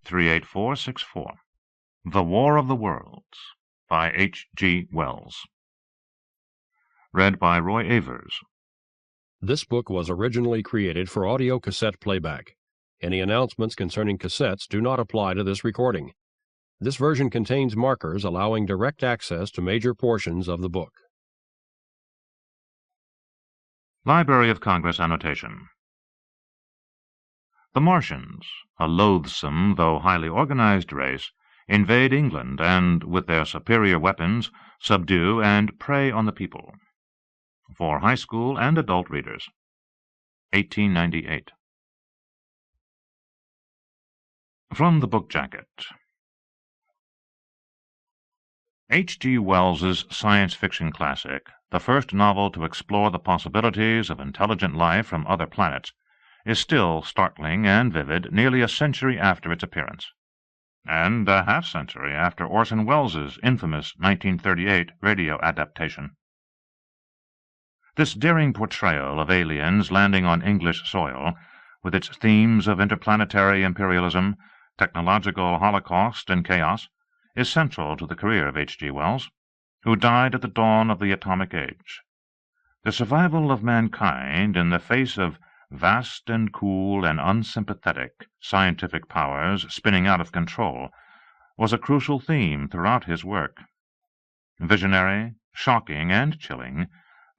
38464. The War of the Worlds, by H. G. Wells. Read by Roy Avers. This book was originally created for audio cassette playback. Any announcements concerning cassettes do not apply to this recording. This version contains markers allowing direct access to major portions of the book. Library of Congress annotation. The Martians, a loathsome though highly organized race, invade England and, with their superior weapons, subdue and prey on the people. For high school and adult readers. 1898. From the Book Jacket. H. G. Wells's science fiction classic, the first novel to explore the possibilities of intelligent life from other planets, is still startling and vivid nearly a century after its appearance, and a half-century after Orson Welles's infamous 1938 radio adaptation. This daring portrayal of aliens landing on English soil, with its themes of interplanetary imperialism, technological holocaust, and chaos, is central to the career of H. G. Wells, who died at the dawn of the atomic age. The survival of mankind in the face of vast and cool and unsympathetic scientific powers spinning out of control was a crucial theme throughout his work. Visionary, shocking, and chilling,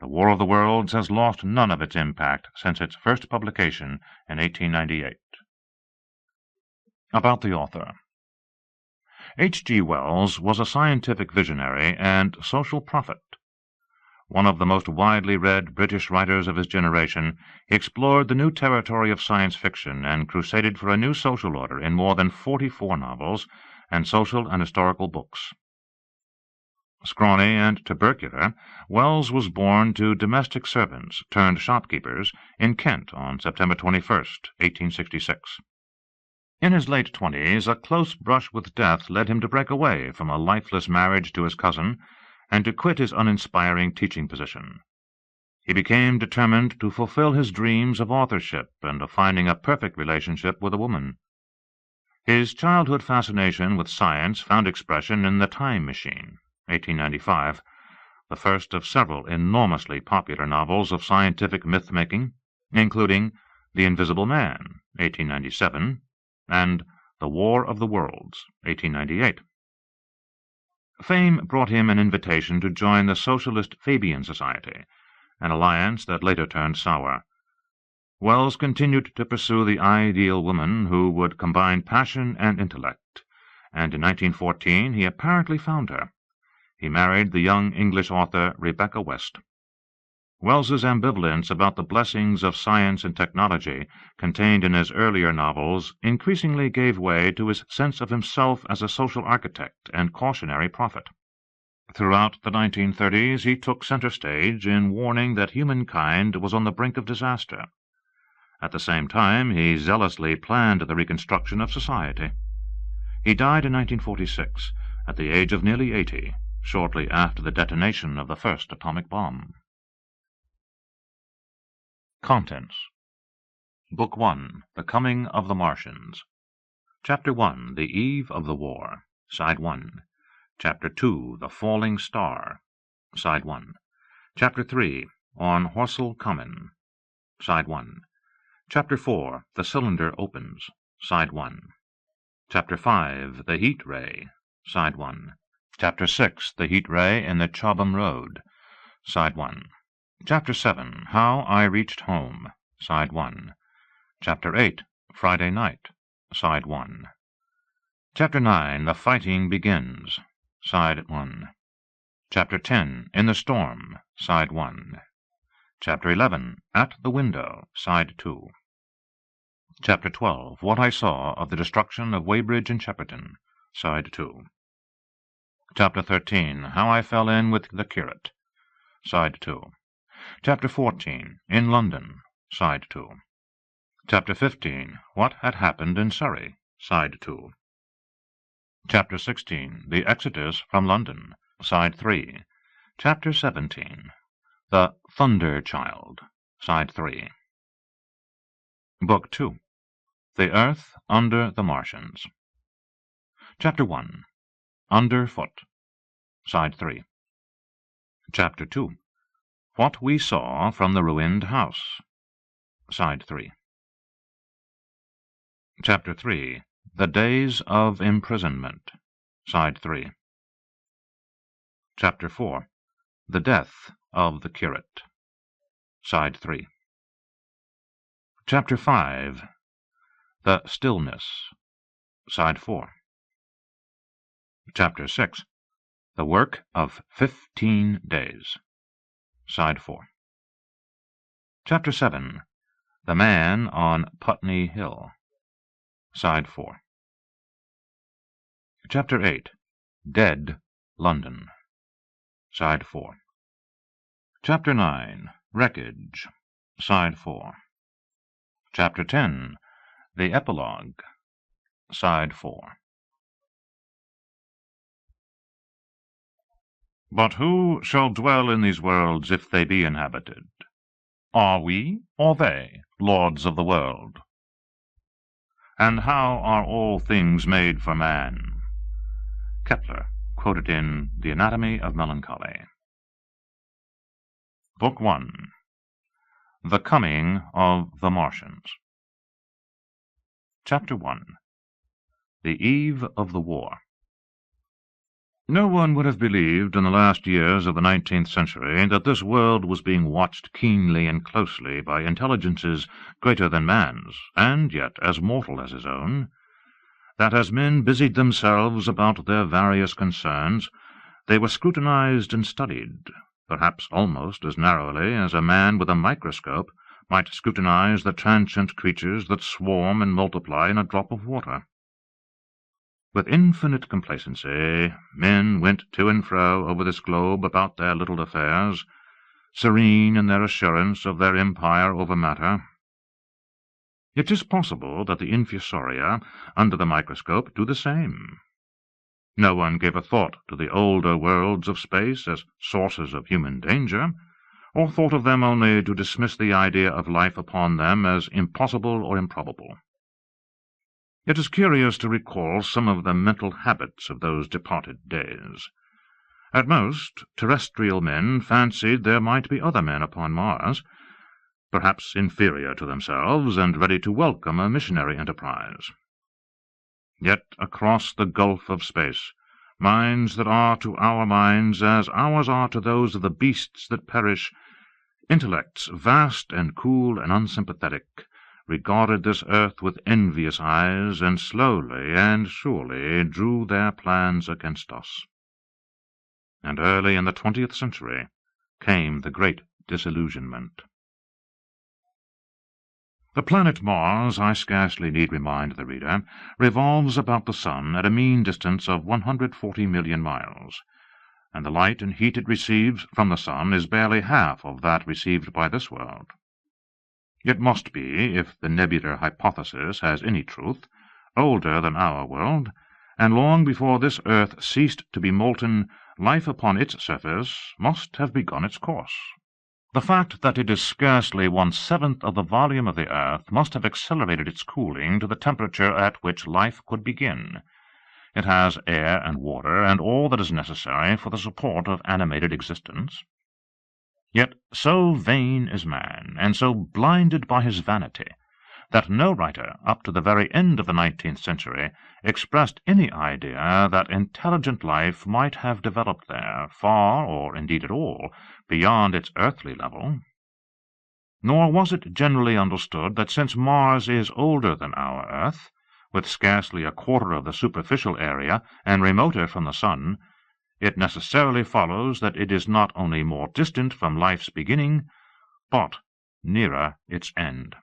The War of the Worlds has lost none of its impact since its first publication in 1898. About the author. H. G. Wells was a scientific visionary and social prophet. One of the most widely read British writers of his generation, he explored the new territory of science fiction and crusaded for a new social order in more than 44 novels and social and historical books. Scrawny and tubercular, Wells was born to domestic servants turned shopkeepers in Kent on September 21, 1866. In his late 20s, a close brush with death led him to break away from a lifeless marriage to his cousin and to quit his uninspiring teaching position. He became determined to fulfill his dreams of authorship and of finding a perfect relationship with a woman. His childhood fascination with science found expression in The Time Machine, 1895, the first of several enormously popular novels of scientific myth-making, including The Invisible Man, 1897, and The War of the Worlds, 1898. Fame brought him an invitation to join the Socialist Fabian Society, an alliance that later turned sour. Wells continued to pursue the ideal woman who would combine passion and intellect, and in 1914 he apparently found her. He married the young English author Rebecca West. Wells's ambivalence about the blessings of science and technology contained in his earlier novels increasingly gave way to his sense of himself as a social architect and cautionary prophet. Throughout the 1930s he took center stage in warning that humankind was on the brink of disaster. At the same time he zealously planned the reconstruction of society. He died in 1946, at the age of nearly 80, shortly after the detonation of the first atomic bomb. Contents. Book 1, The Coming of the Martians. Chapter 1, The Eve of the War, Side 1. Chapter 2, The Falling Star, Side 1. Chapter 3, On Horsell Common, Side 1. Chapter 4, The Cylinder Opens, Side 1. Chapter 5, The Heat Ray, Side 1. Chapter 6, The Heat Ray in the Chobham Road, Side 1. Chapter 7, How I Reached Home, Side 1. Chapter 8, Friday Night, Side 1. Chapter 9, The Fighting Begins, Side 1. Chapter 10, In the Storm, Side 1. Chapter 11, At the Window, Side 2. Chapter 12, What I Saw of the Destruction of Weybridge and Shepperton, Side 2. Chapter 13, How I Fell In with the Curate, Side 2. Chapter 14, In London, Side 2. Chapter 15, What Had Happened in Surrey, Side 2. Chapter 16, The Exodus from London, Side 3. Chapter 17, The Thunder Child, Side 3. Book 2, The Earth Under the Martians, Chapter 1. Under Foot. Side 3. Chapter 2. What we saw from the ruined house. Side 3. Chapter 3. The Days of Imprisonment. Side 3. Chapter 4. The Death of the Curate. Side 3. Chapter 5. The Stillness. Side 4. Chapter 6. The Work of 15 Days. Side 4. Chapter 7. The Man on Putney Hill. Side 4. Chapter 8. Dead London. Side 4. Chapter 9. Wreckage. Side 4. Chapter 10. The Epilogue. Side 4. But who shall dwell in these worlds if they be inhabited? Are we, or they, lords of the world? And how are all things made for man? Kepler, quoted in The Anatomy of Melancholy. Book 1. The Coming of the Martians. Chapter 1. The Eve of the War. No one would have believed in the last years of the 19th century that this world was being watched keenly and closely by intelligences greater than man's, and yet as mortal as his own, that as men busied themselves about their various concerns, they were scrutinized and studied, perhaps almost as narrowly as a man with a microscope might scrutinize the transient creatures that swarm and multiply in a drop of water. With infinite complacency, men went to and fro over this globe about their little affairs, serene in their assurance of their empire over matter. It is possible that the infusoria under the microscope do the same. No one gave a thought to the older worlds of space as sources of human danger, or thought of them only to dismiss the idea of life upon them as impossible or improbable. It is curious to recall some of the mental habits of those departed days. At most, terrestrial men fancied there might be other men upon Mars, perhaps inferior to themselves and ready to welcome a missionary enterprise. Yet across the gulf of space, minds that are to our minds as ours are to those of the beasts that perish, intellects vast and cool and unsympathetic, regarded this earth with envious eyes, and slowly and surely drew their plans against us. And early in the 20th century came the great disillusionment. The planet Mars, I scarcely need remind the reader, revolves about the sun at a mean distance of 140 million miles, and the light and heat it receives from the sun is barely half of that received by this world. It must be, if the nebular hypothesis has any truth, older than our world, and long before this earth ceased to be molten, life upon its surface must have begun its course. The fact that it is scarcely 1/7 of the volume of the earth must have accelerated its cooling to the temperature at which life could begin. It has air and water and all that is necessary for the support of animated existence. Yet so vain is man, and so blinded by his vanity, that no writer up to the very end of the 19th century expressed any idea that intelligent life might have developed there, far, or indeed at all, beyond its earthly level. Nor was it generally understood that since Mars is older than our earth, with scarcely a quarter of the superficial area, and remoter from the sun, it necessarily follows that it is not only more distant from life's beginning, but nearer its end.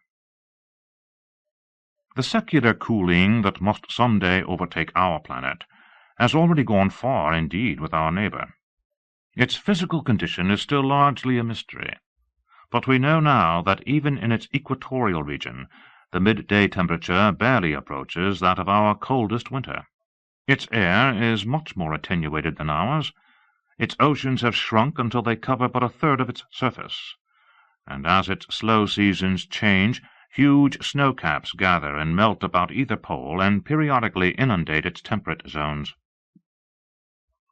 The secular cooling that must some day overtake our planet has already gone far indeed with our neighbour. Its physical condition is still largely a mystery, but we know now that even in its equatorial region the midday temperature barely approaches that of our coldest winter. Its air is much more attenuated than ours. Its oceans have shrunk until they cover but 1/3 of its surface, and as its slow seasons change, Huge snow-caps gather and melt about either pole and periodically inundate its temperate zones.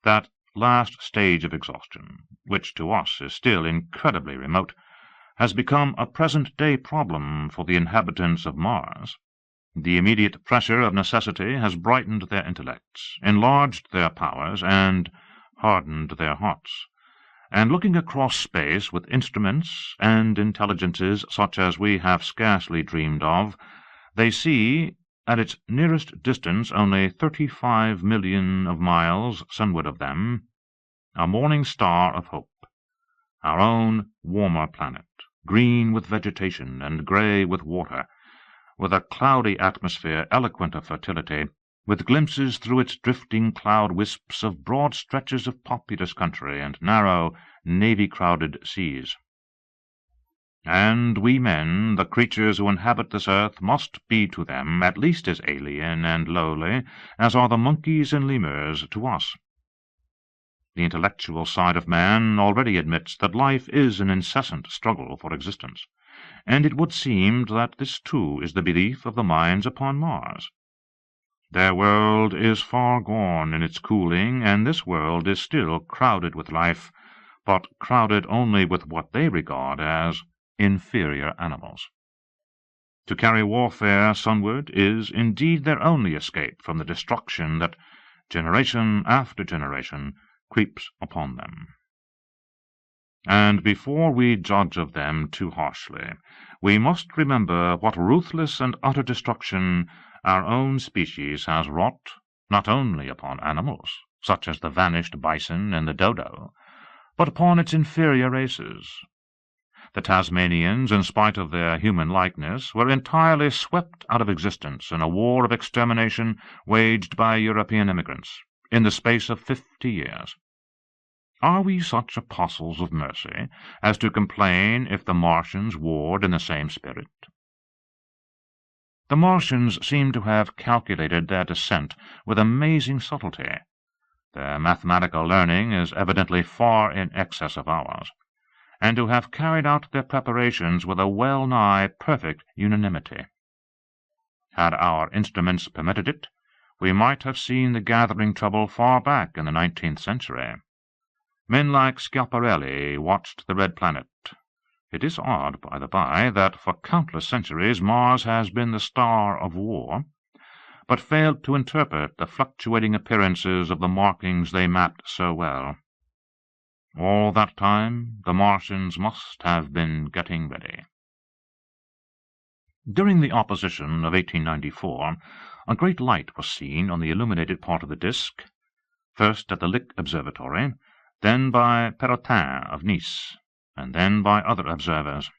That last stage of exhaustion, which to us is still incredibly remote, has become a present-day problem for the inhabitants of Mars. The immediate pressure of necessity has brightened their intellects, enlarged their powers, and hardened their hearts. And looking across space with instruments and intelligences such as we have scarcely dreamed of, they see, at its nearest distance only 35 million of miles sunward of them, a morning star of hope, our own warmer planet, green with vegetation and grey with water, with a cloudy atmosphere eloquent of fertility, with glimpses through its drifting cloud-wisps of broad stretches of populous country and narrow, navy-crowded seas. And we men, the creatures who inhabit this earth, must be to them at least as alien and lowly as are the monkeys and lemurs to us. The intellectual side of man already admits that life is an incessant struggle for existence, and it would seem that this too is the belief of the minds upon Mars. Their world is far gone in its cooling, and this world is still crowded with life, but crowded only with what they regard as inferior animals. To carry warfare sunward is indeed their only escape from the destruction that, generation after generation, creeps upon them. And before we judge of them too harshly, we must remember what ruthless and utter destruction our own species has wrought, not only upon animals, such as the vanished bison and the dodo, but upon its inferior races. The Tasmanians, in spite of their human likeness, were entirely swept out of existence in a war of extermination waged by European immigrants, in the space of 50 years. Are we such apostles of mercy as to complain if the Martians warred in the same spirit? The Martians seem to have calculated their descent with amazing subtlety. Their mathematical learning is evidently far in excess of ours, and to have carried out their preparations with a well-nigh perfect unanimity. Had our instruments permitted it, we might have seen the gathering trouble far back in the 19th century. Men like Schiaparelli watched the red planet. It is odd, by the by, that for countless centuries Mars has been the star of war, but failed to interpret the fluctuating appearances of the markings they mapped so well. All that time the Martians must have been getting ready. During the opposition of 1894, a great light was seen on the illuminated part of the disk, first at the Lick Observatory, then by Perrotin of Nice, and then by other observers.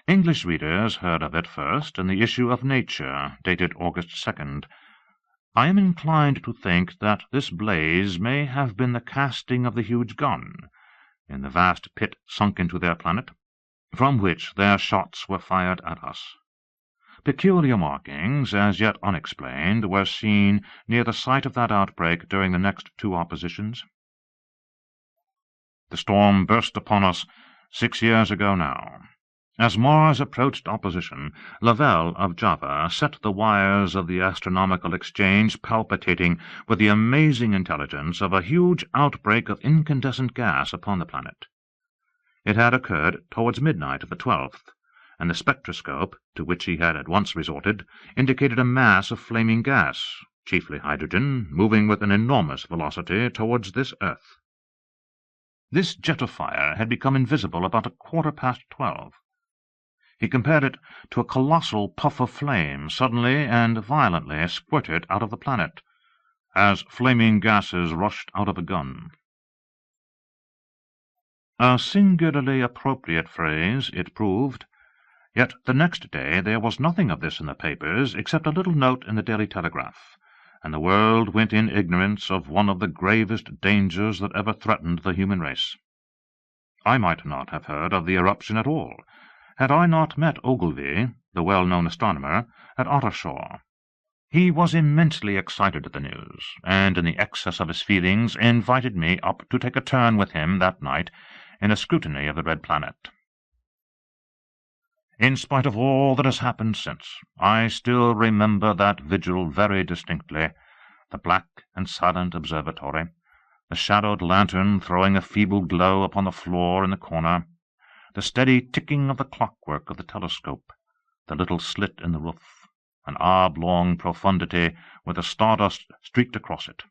English readers heard of it first in the issue of Nature, dated August 2nd. I am inclined to think that this blaze may have been the casting of the huge gun, in the vast pit sunk into their planet, from which their shots were fired at us. Peculiar markings, as yet unexplained, were seen near the site of that outbreak during the next two oppositions. The storm burst upon us 6 years ago now. As Mars approached opposition, Lavelle of Java set the wires of the astronomical exchange palpitating with the amazing intelligence of a huge outbreak of incandescent gas upon the planet. It had occurred towards midnight of the 12th, and the spectroscope, to which he had at once resorted, indicated a mass of flaming gas, chiefly hydrogen, moving with an enormous velocity towards this earth. This jet of fire had become invisible about 12:15. He compared it to a colossal puff of flame suddenly and violently squirted out of the planet, as flaming gases rushed out of a gun. A singularly appropriate phrase, it proved, yet the next day there was nothing of this in the papers except a little note in the Daily Telegraph, and the world went in ignorance of one of the gravest dangers that ever threatened the human race. I might not have heard of the eruption at all, had I not met Ogilvy, the well-known astronomer, at Ottershaw. He was immensely excited at the news, and in the excess of his feelings invited me up to take a turn with him that night in a scrutiny of the red planet. In spite of all that has happened since, I still remember that vigil very distinctly, the black and silent observatory, the shadowed lantern throwing a feeble glow upon the floor in the corner, the steady ticking of the clockwork of the telescope, the little slit in the roof, an oblong profundity with the stardust streaked across it.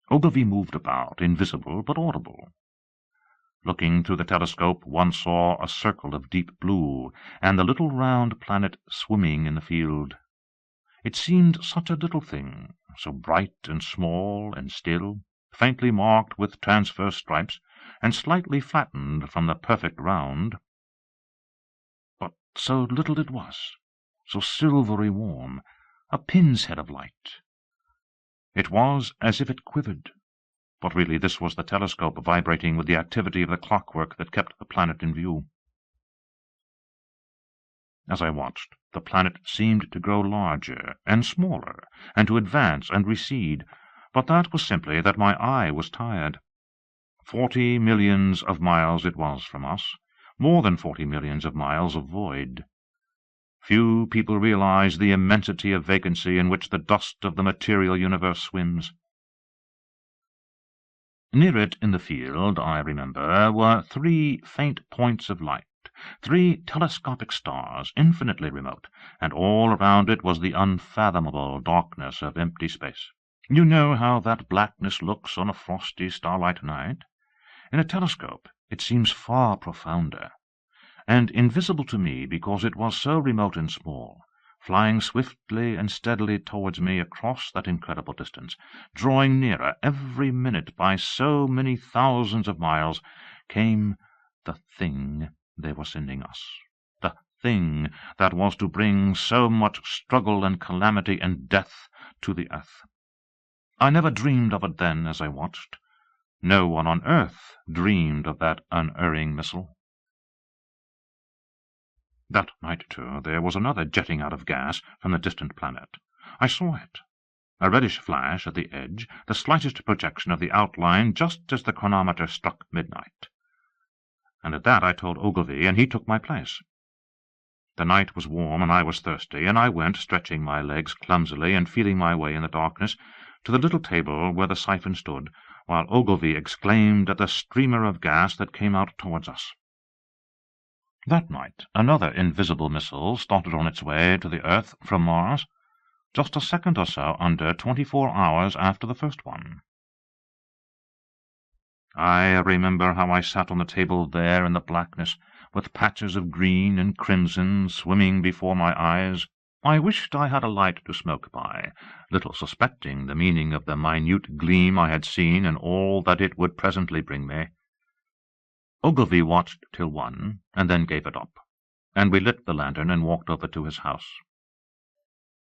Ogilvy moved about, invisible but audible. Looking through the telescope, one saw a circle of deep blue, and the little round planet swimming in the field. It seemed such a little thing, so bright and small and still, faintly marked with transverse stripes, and slightly flattened from the perfect round. But so little it was, so silvery warm, a pin's head of light. It was as if it quivered, but really this was the telescope vibrating with the activity of the clockwork that kept the planet in view. As I watched, the planet seemed to grow larger and smaller, and to advance and recede, but that was simply that my eye was tired. 40 millions of miles it was from us, more than 40 millions of miles of void. Few people realize the immensity of vacancy in which the dust of the material universe swims. Near it in the field, I remember, were 3 faint points of light, 3 telescopic stars, infinitely remote, and all around it was the unfathomable darkness of empty space. You know how that blackness looks on a frosty starlight night? In a telescope it seems far profounder, and invisible to me because it was so remote and small, flying swiftly and steadily towards me across that incredible distance, drawing nearer every minute by so many thousands of miles, came the thing they were sending us, the thing that was to bring so much struggle and calamity and death to the earth. I never dreamed of it then as I watched. No one on earth dreamed of that unerring missile. That night, too, there was another jetting out of gas from the distant planet. I saw it. A reddish flash at the edge, the slightest projection of the outline just as the chronometer struck midnight. And at that I told Ogilvy, and he took my place. The night was warm, and I was thirsty, and I went, stretching my legs clumsily and feeling my way in the darkness, to the little table where the siphon stood, while Ogilvy exclaimed at the streamer of gas that came out towards us. That night another invisible missile started on its way to the earth from Mars, just a second or so under 24 hours after the first one. I remember how I sat on the table there in the blackness, with patches of green and crimson swimming before my eyes. I wished I had a light to smoke by, little suspecting the meaning of the minute gleam I had seen and all that it would presently bring me. Ogilvy watched till 1, and then gave it up, and we lit the lantern and walked over to his house.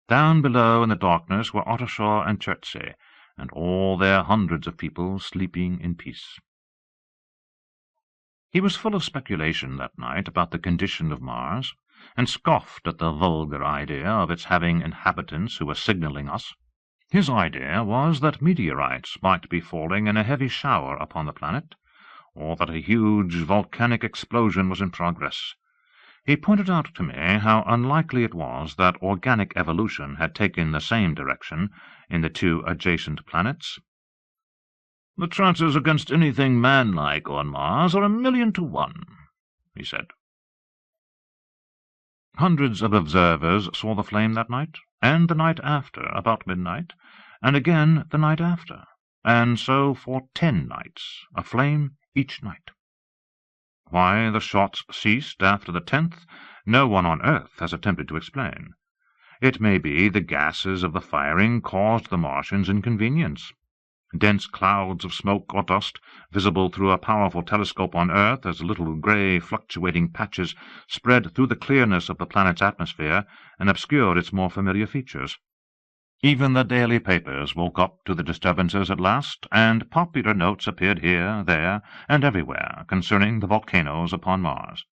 Down below in the darkness were Ottershaw and Chertsey, and all their hundreds of people sleeping in peace. He was full of speculation that night about the condition of Mars, and scoffed at the vulgar idea of its having inhabitants who were signalling us. His idea was that meteorites might be falling in a heavy shower upon the planet, or that a huge volcanic explosion was in progress. He pointed out to me how unlikely it was that organic evolution had taken the same direction in the 2 adjacent planets. "The chances against anything man-like on Mars are 1,000,000 to 1, he said. Hundreds of observers saw the flame that night, and the night after, about midnight, and again the night after, and so for 10 nights, a flame each night. Why the shots ceased after the 10th, no one on earth has attempted to explain. It may be the gases of the firing caused the Martians inconvenience. Dense clouds of smoke or dust, visible through a powerful telescope on Earth as little grey fluctuating patches, spread through the clearness of the planet's atmosphere and obscured its more familiar features. Even the daily papers woke up to the disturbances at last, and popular notes appeared here, there, and everywhere concerning the volcanoes upon Mars.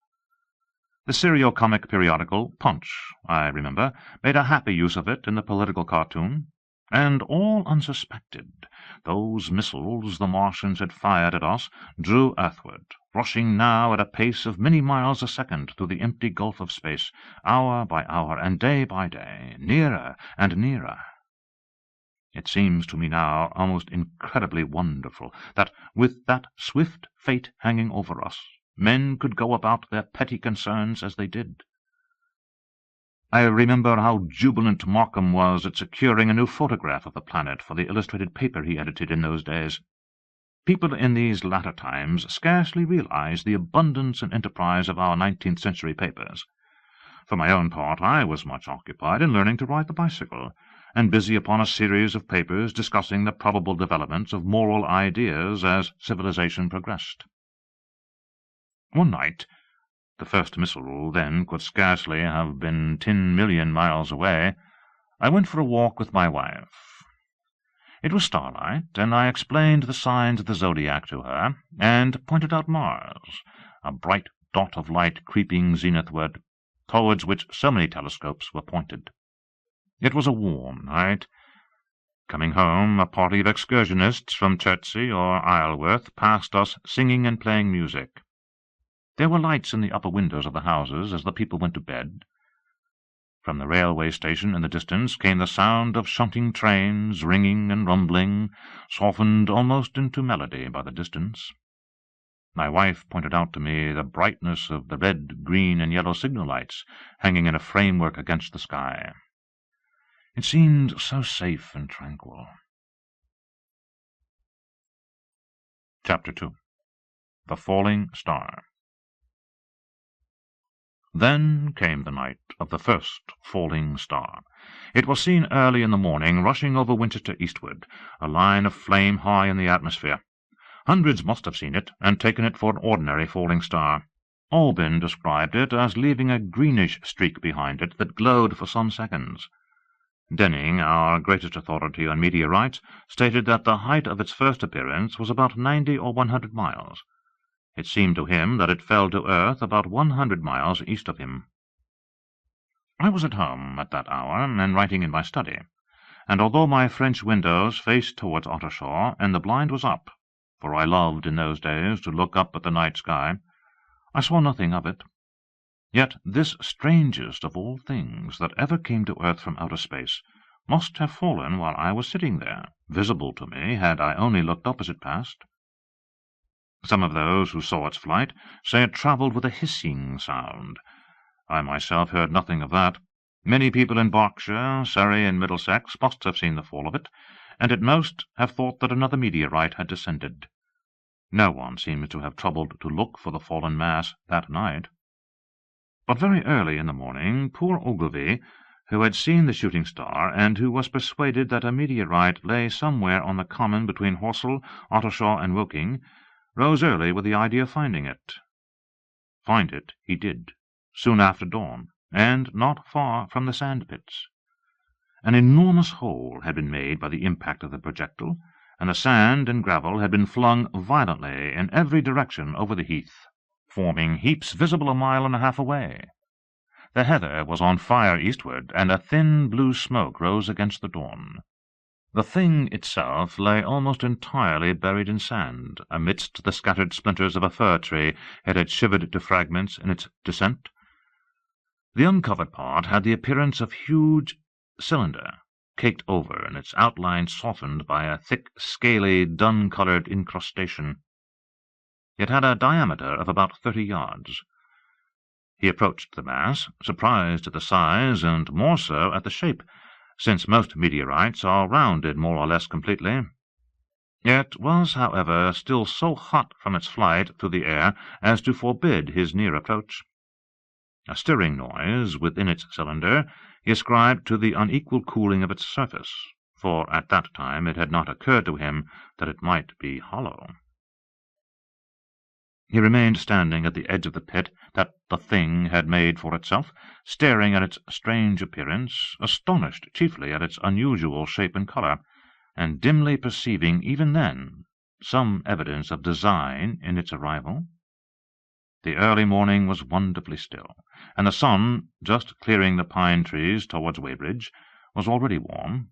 The serio-comic periodical Punch, I remember, made a happy use of it in the political cartoon. And all unsuspected, those missiles the Martians had fired at us drew earthward, rushing now at a pace of many miles a second through the empty gulf of space, hour by hour and day by day, nearer and nearer. It seems to me now almost incredibly wonderful that, with that swift fate hanging over us, men could go about their petty concerns as they did. I remember how jubilant Markham was at securing a new photograph of the planet for the illustrated paper he edited in those days. People in these latter times scarcely realize the abundance and enterprise of our 19th century papers. For my own part, I was much occupied in learning to ride the bicycle, and busy upon a series of papers discussing the probable developments of moral ideas as civilization progressed. One night, the first missile then could scarcely have been 10 million miles away, I went for a walk with my wife. It was starlight, and I explained the signs of the zodiac to her, and pointed out Mars, a bright dot of light creeping zenithward, towards which so many telescopes were pointed. It was a warm night. Coming home, a party of excursionists from Chertsey or Isleworth passed us singing and playing music. There were lights in the upper windows of the houses as the people went to bed. From the railway station in the distance came the sound of shunting trains, ringing and rumbling, softened almost into melody by the distance. My wife pointed out to me the brightness of the red, green, and yellow signal lights hanging in a framework against the sky. It seemed so safe and tranquil. Chapter 2. The Falling Star. Then came the night of the first falling star. It was seen early in the morning, rushing over Winchester eastward, a line of flame high in the atmosphere. Hundreds must have seen it, and taken it for an ordinary falling star. Albin described it as leaving a greenish streak behind it that glowed for some seconds. Denning, our greatest authority on meteorites, stated that the height of its first appearance was about 90 or 100 miles. It seemed to him that it fell to earth about 100 miles east of him. I was at home at that hour, and writing in my study, and although my French windows faced towards Ottershaw, and the blind was up, for I loved in those days to look up at the night sky, I saw nothing of it. Yet this strangest of all things that ever came to earth from outer space must have fallen while I was sitting there, visible to me had I only looked up as it passed. Some of those who saw its flight say it travelled with a hissing sound. I myself heard nothing of that. Many people in Berkshire, Surrey, and Middlesex must have seen the fall of it, and at most have thought that another meteorite had descended. No one seems to have troubled to look for the fallen mass that night. But very early in the morning, poor Ogilvy, who had seen the shooting star, and who was persuaded that a meteorite lay somewhere on the common between Horsell, Ottershaw, and Woking, rose early with the idea of finding it. Find it he did, soon after dawn, and not far from the sand-pits. An enormous hole had been made by the impact of the projectile, and the sand and gravel had been flung violently in every direction over the heath, forming heaps visible a mile and a half away. The heather was on fire eastward, and a thin blue smoke rose against the dawn. The thing itself lay almost entirely buried in sand, amidst the scattered splinters of a fir tree it had shivered to fragments in its descent. The uncovered part had the appearance of huge cylinder, caked over and its outline softened by a thick, scaly, dun-coloured incrustation. It had a diameter of about 30 yards. He approached the mass, surprised at the size, and more so at the shape, since most meteorites are rounded more or less completely. It was, however, still so hot from its flight through the air as to forbid his near approach. A stirring noise within its cylinder he ascribed to the unequal cooling of its surface, for at that time it had not occurred to him that it might be hollow. He remained standing at the edge of the pit that the thing had made for itself, staring at its strange appearance, astonished chiefly at its unusual shape and colour, and dimly perceiving even then some evidence of design in its arrival. The early morning was wonderfully still, and the sun, just clearing the pine trees towards Weybridge, was already warm.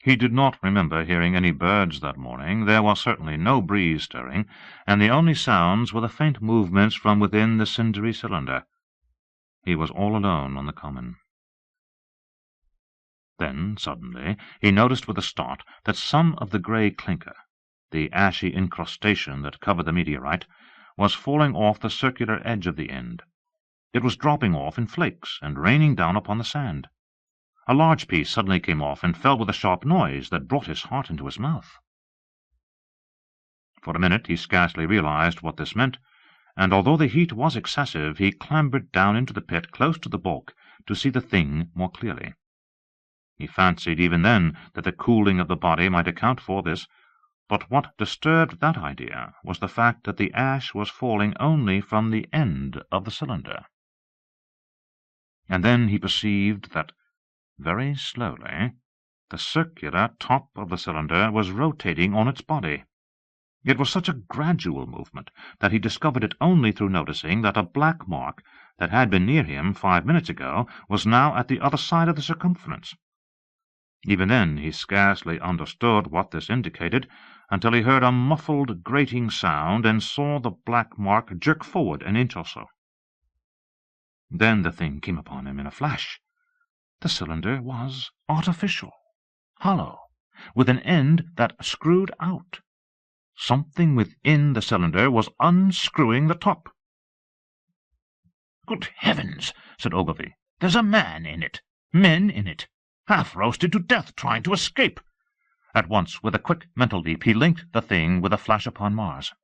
He did not remember hearing any birds that morning. There was certainly no breeze stirring, and the only sounds were the faint movements from within the cindery cylinder. He was all alone on the common. Then, suddenly, he noticed with a start that some of the grey clinker, the ashy incrustation that covered the meteorite, was falling off the circular edge of the end. It was dropping off in flakes and raining down upon the sand. A large piece suddenly came off and fell with a sharp noise that brought his heart into his mouth. For a minute he scarcely realized what this meant, and although the heat was excessive, he clambered down into the pit close to the bulk to see the thing more clearly. He fancied even then that the cooling of the body might account for this, but what disturbed that idea was the fact that the ash was falling only from the end of the cylinder. And then he perceived that, very slowly, the circular top of the cylinder was rotating on its body. It was such a gradual movement that he discovered it only through noticing that a black mark that had been near him 5 minutes ago was now at the other side of the circumference. Even then he scarcely understood what this indicated until he heard a muffled grating sound and saw the black mark jerk forward an inch or so. Then the thing came upon him in a flash. The cylinder was artificial, hollow, with an end that screwed out. Something within the cylinder was unscrewing the top. "Good heavens!" said Ogilvy. "There's a man in it. Men in it. Half roasted to death trying to escape." At once, with a quick mental leap, he linked the thing with a flash upon Mars.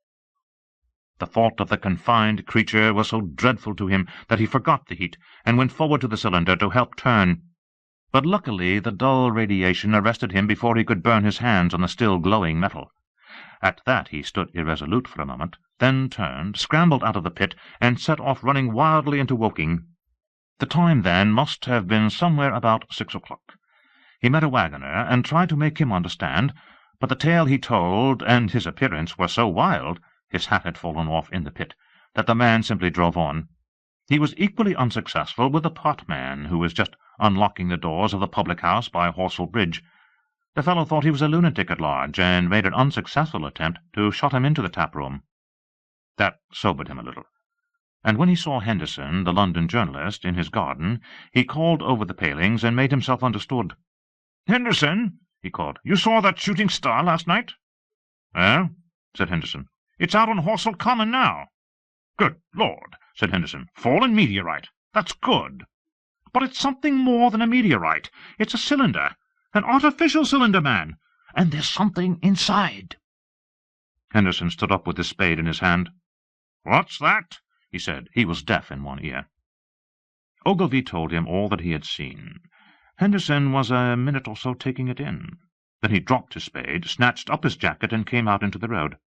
The thought of the confined creature was so dreadful to him that he forgot the heat and went forward to the cylinder to help turn. But luckily the dull radiation arrested him before he could burn his hands on the still glowing metal. At that he stood irresolute for a moment, then turned, scrambled out of the pit, and set off running wildly into Woking. The time then must have been somewhere about 6 o'clock. He met a waggoner and tried to make him understand, but the tale he told and his appearance were so wild, his hat had fallen off in the pit, that the man simply drove on. He was equally unsuccessful with the potman, who was just unlocking the doors of the public-house by Horsell Bridge. The fellow thought he was a lunatic at large, and made an unsuccessful attempt to shut him into the tap-room. That sobered him a little, and when he saw Henderson, the London journalist, in his garden, he called over the palings and made himself understood. "Henderson," he called, "you saw that shooting star last night?" "Eh?" said Henderson. "It's out on Horsell Common now." "Good Lord," said Henderson. "Fallen meteorite. That's good. But it's something more than a meteorite. It's a cylinder. An artificial cylinder, man. And there's something inside." Henderson stood up with his spade in his hand. "What's that?" he said. He was deaf in one ear. Ogilvy told him all that he had seen. Henderson was a minute or so taking it in. Then he dropped his spade, snatched up his jacket, and came out into the road.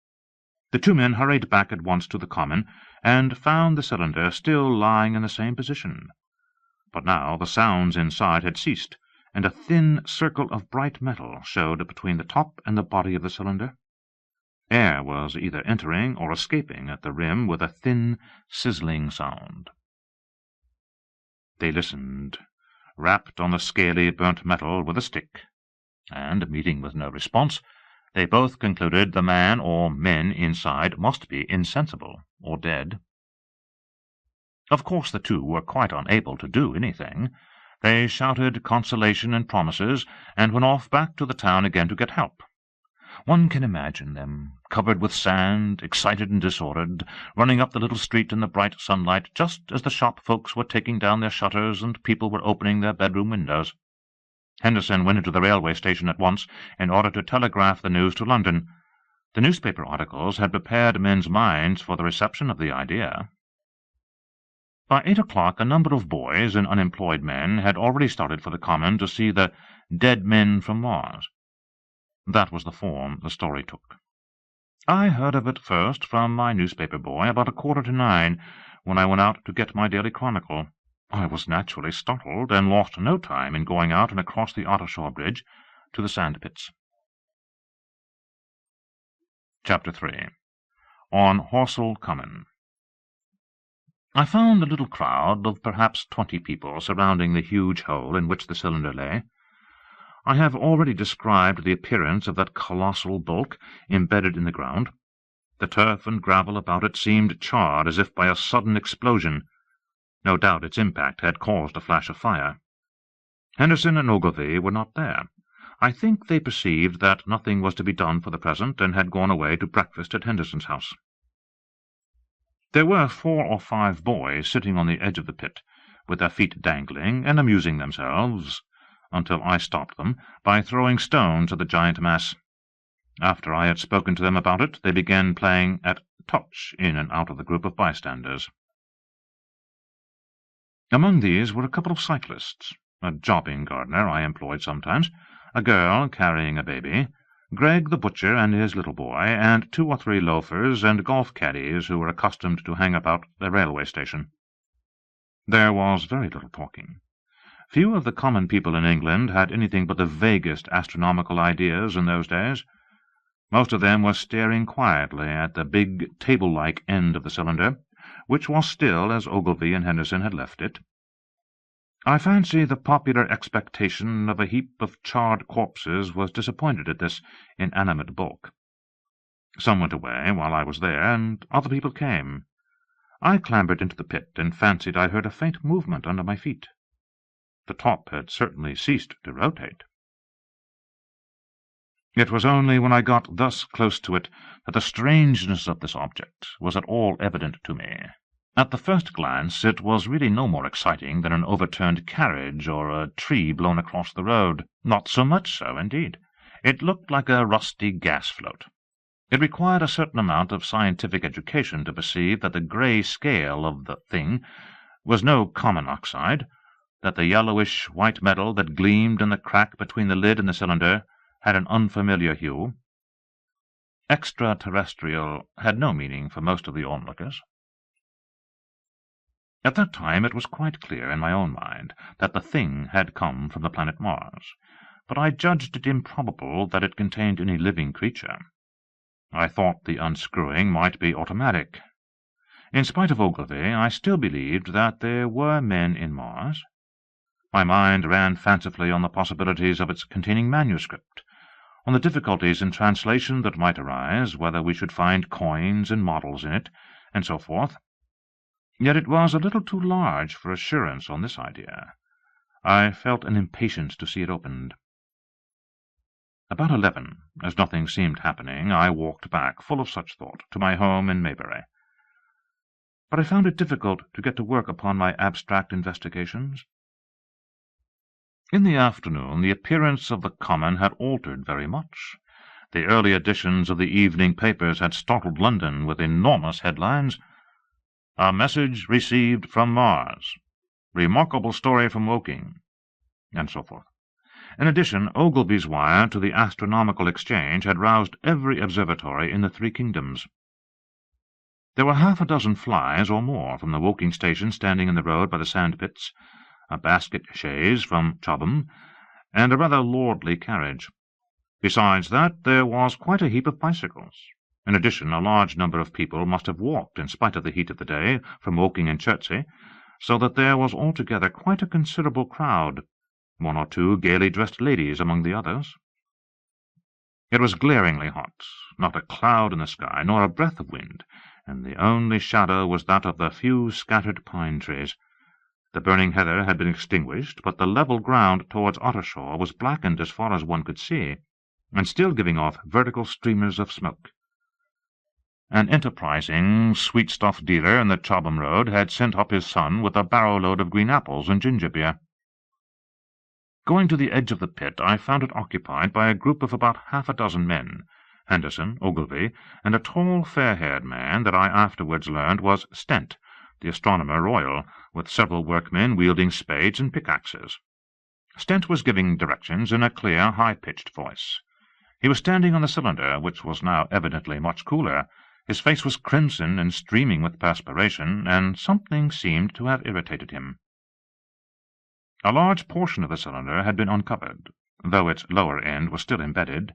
The two men hurried back at once to the common, and found the cylinder still lying in the same position. But now the sounds inside had ceased, and a thin circle of bright metal showed between the top and the body of the cylinder. Air was either entering or escaping at the rim with a thin, sizzling sound. They listened, rapped on the scaly, burnt metal with a stick, and, meeting with no response, they both concluded the man or men inside must be insensible or dead. Of course the two were quite unable to do anything. They shouted consolation and promises, and went off back to the town again to get help. One can imagine them, covered with sand, excited and disordered, running up the little street in the bright sunlight just as the shop folks were taking down their shutters and people were opening their bedroom windows. Henderson went into the railway station at once in order to telegraph the news to London. The newspaper articles had prepared men's minds for the reception of the idea. By 8 o'clock a number of boys and unemployed men had already started for the Common to see the dead men from Mars. That was the form the story took. I heard of it first from my newspaper boy about 9:15, when I went out to get my daily chronicle. I was naturally startled, and lost no time in going out and across the Ottershaw Bridge to the sand-pits. Chapter 3. On Horsell Common. I found a little crowd of perhaps 20 people surrounding the huge hole in which the cylinder lay. I have already described the appearance of that colossal bulk embedded in the ground. The turf and gravel about it seemed charred as if by a sudden explosion. No doubt its impact had caused a flash of fire. Henderson and Ogilvy were not there. I think they perceived that nothing was to be done for the present, and had gone away to breakfast at Henderson's house. There were 4 or 5 boys sitting on the edge of the pit, with their feet dangling, and amusing themselves, until I stopped them by throwing stones at the giant mass. After I had spoken to them about it, they began playing at touch in and out of the group of bystanders. Among these were a couple of cyclists, a jobbing gardener I employed sometimes, a girl carrying a baby, Gregg the butcher and his little boy, and 2 or 3 loafers and golf caddies who were accustomed to hang about the railway station. There was very little talking. Few of the common people in England had anything but the vaguest astronomical ideas in those days. Most of them were staring quietly at the big table-like end of the cylinder, which was still as Ogilvy and Henderson had left it. I fancy the popular expectation of a heap of charred corpses was disappointed at this inanimate bulk. Some went away while I was there, and other people came. I clambered into the pit, and fancied I heard a faint movement under my feet. The top had certainly ceased to rotate. It was only when I got thus close to it that the strangeness of this object was at all evident to me. At the first glance it was really no more exciting than an overturned carriage or a tree blown across the road. Not so much so, indeed. It looked like a rusty gas float. It required a certain amount of scientific education to perceive that the grey scale of the thing was no common oxide, that the yellowish-white metal that gleamed in the crack between the lid and the cylinder had an unfamiliar hue. Extraterrestrial had no meaning for most of the onlookers. At that time it was quite clear in my own mind that the thing had come from the planet Mars, but I judged it improbable that it contained any living creature. I thought the unscrewing might be automatic. In spite of Ogilvy, I still believed that there were men in Mars. My mind ran fancifully on the possibilities of its containing manuscript, on the difficulties in translation that might arise, whether we should find coins and models in it, and so forth. Yet it was a little too large for assurance on this idea. I felt an impatience to see it opened. About 11, as nothing seemed happening, I walked back, full of such thought, to my home in Maybury. But I found it difficult to get to work upon my abstract investigations. In the afternoon the appearance of the common had altered very much. The early editions of the evening papers had startled London with enormous headlines: "A message received from Mars," "Remarkable story from Woking," and so forth. In addition, Ogilvy's wire to the Astronomical Exchange had roused every observatory in the 3 kingdoms. There were 6 flies or more from the Woking station standing in the road by the sand-pits, a basket-chaise from Chobham, and a rather lordly carriage. Besides that, there was quite a heap of bicycles. In addition, a large number of people must have walked, in spite of the heat of the day, from Woking and Chertsey, so that there was altogether quite a considerable crowd, 1 or 2 gaily dressed ladies among the others. It was glaringly hot, not a cloud in the sky, nor a breath of wind, and the only shadow was that of the few scattered pine-trees. The burning heather had been extinguished, but the level ground towards Ottershaw was blackened as far as one could see, and still giving off vertical streamers of smoke. An enterprising sweet-stuff dealer in the Chobham Road had sent up his son with a barrow-load of green apples and ginger-beer. Going to the edge of the pit, I found it occupied by a group of about 6 men, Henderson, Ogilvy, and a tall, fair-haired man that I afterwards learned was Stent, the astronomer royal, with several workmen wielding spades and pickaxes. Stent was giving directions in a clear, high-pitched voice. He was standing on the cylinder, which was now evidently much cooler. His face was crimson and streaming with perspiration, and something seemed to have irritated him. A large portion of the cylinder had been uncovered, though its lower end was still embedded.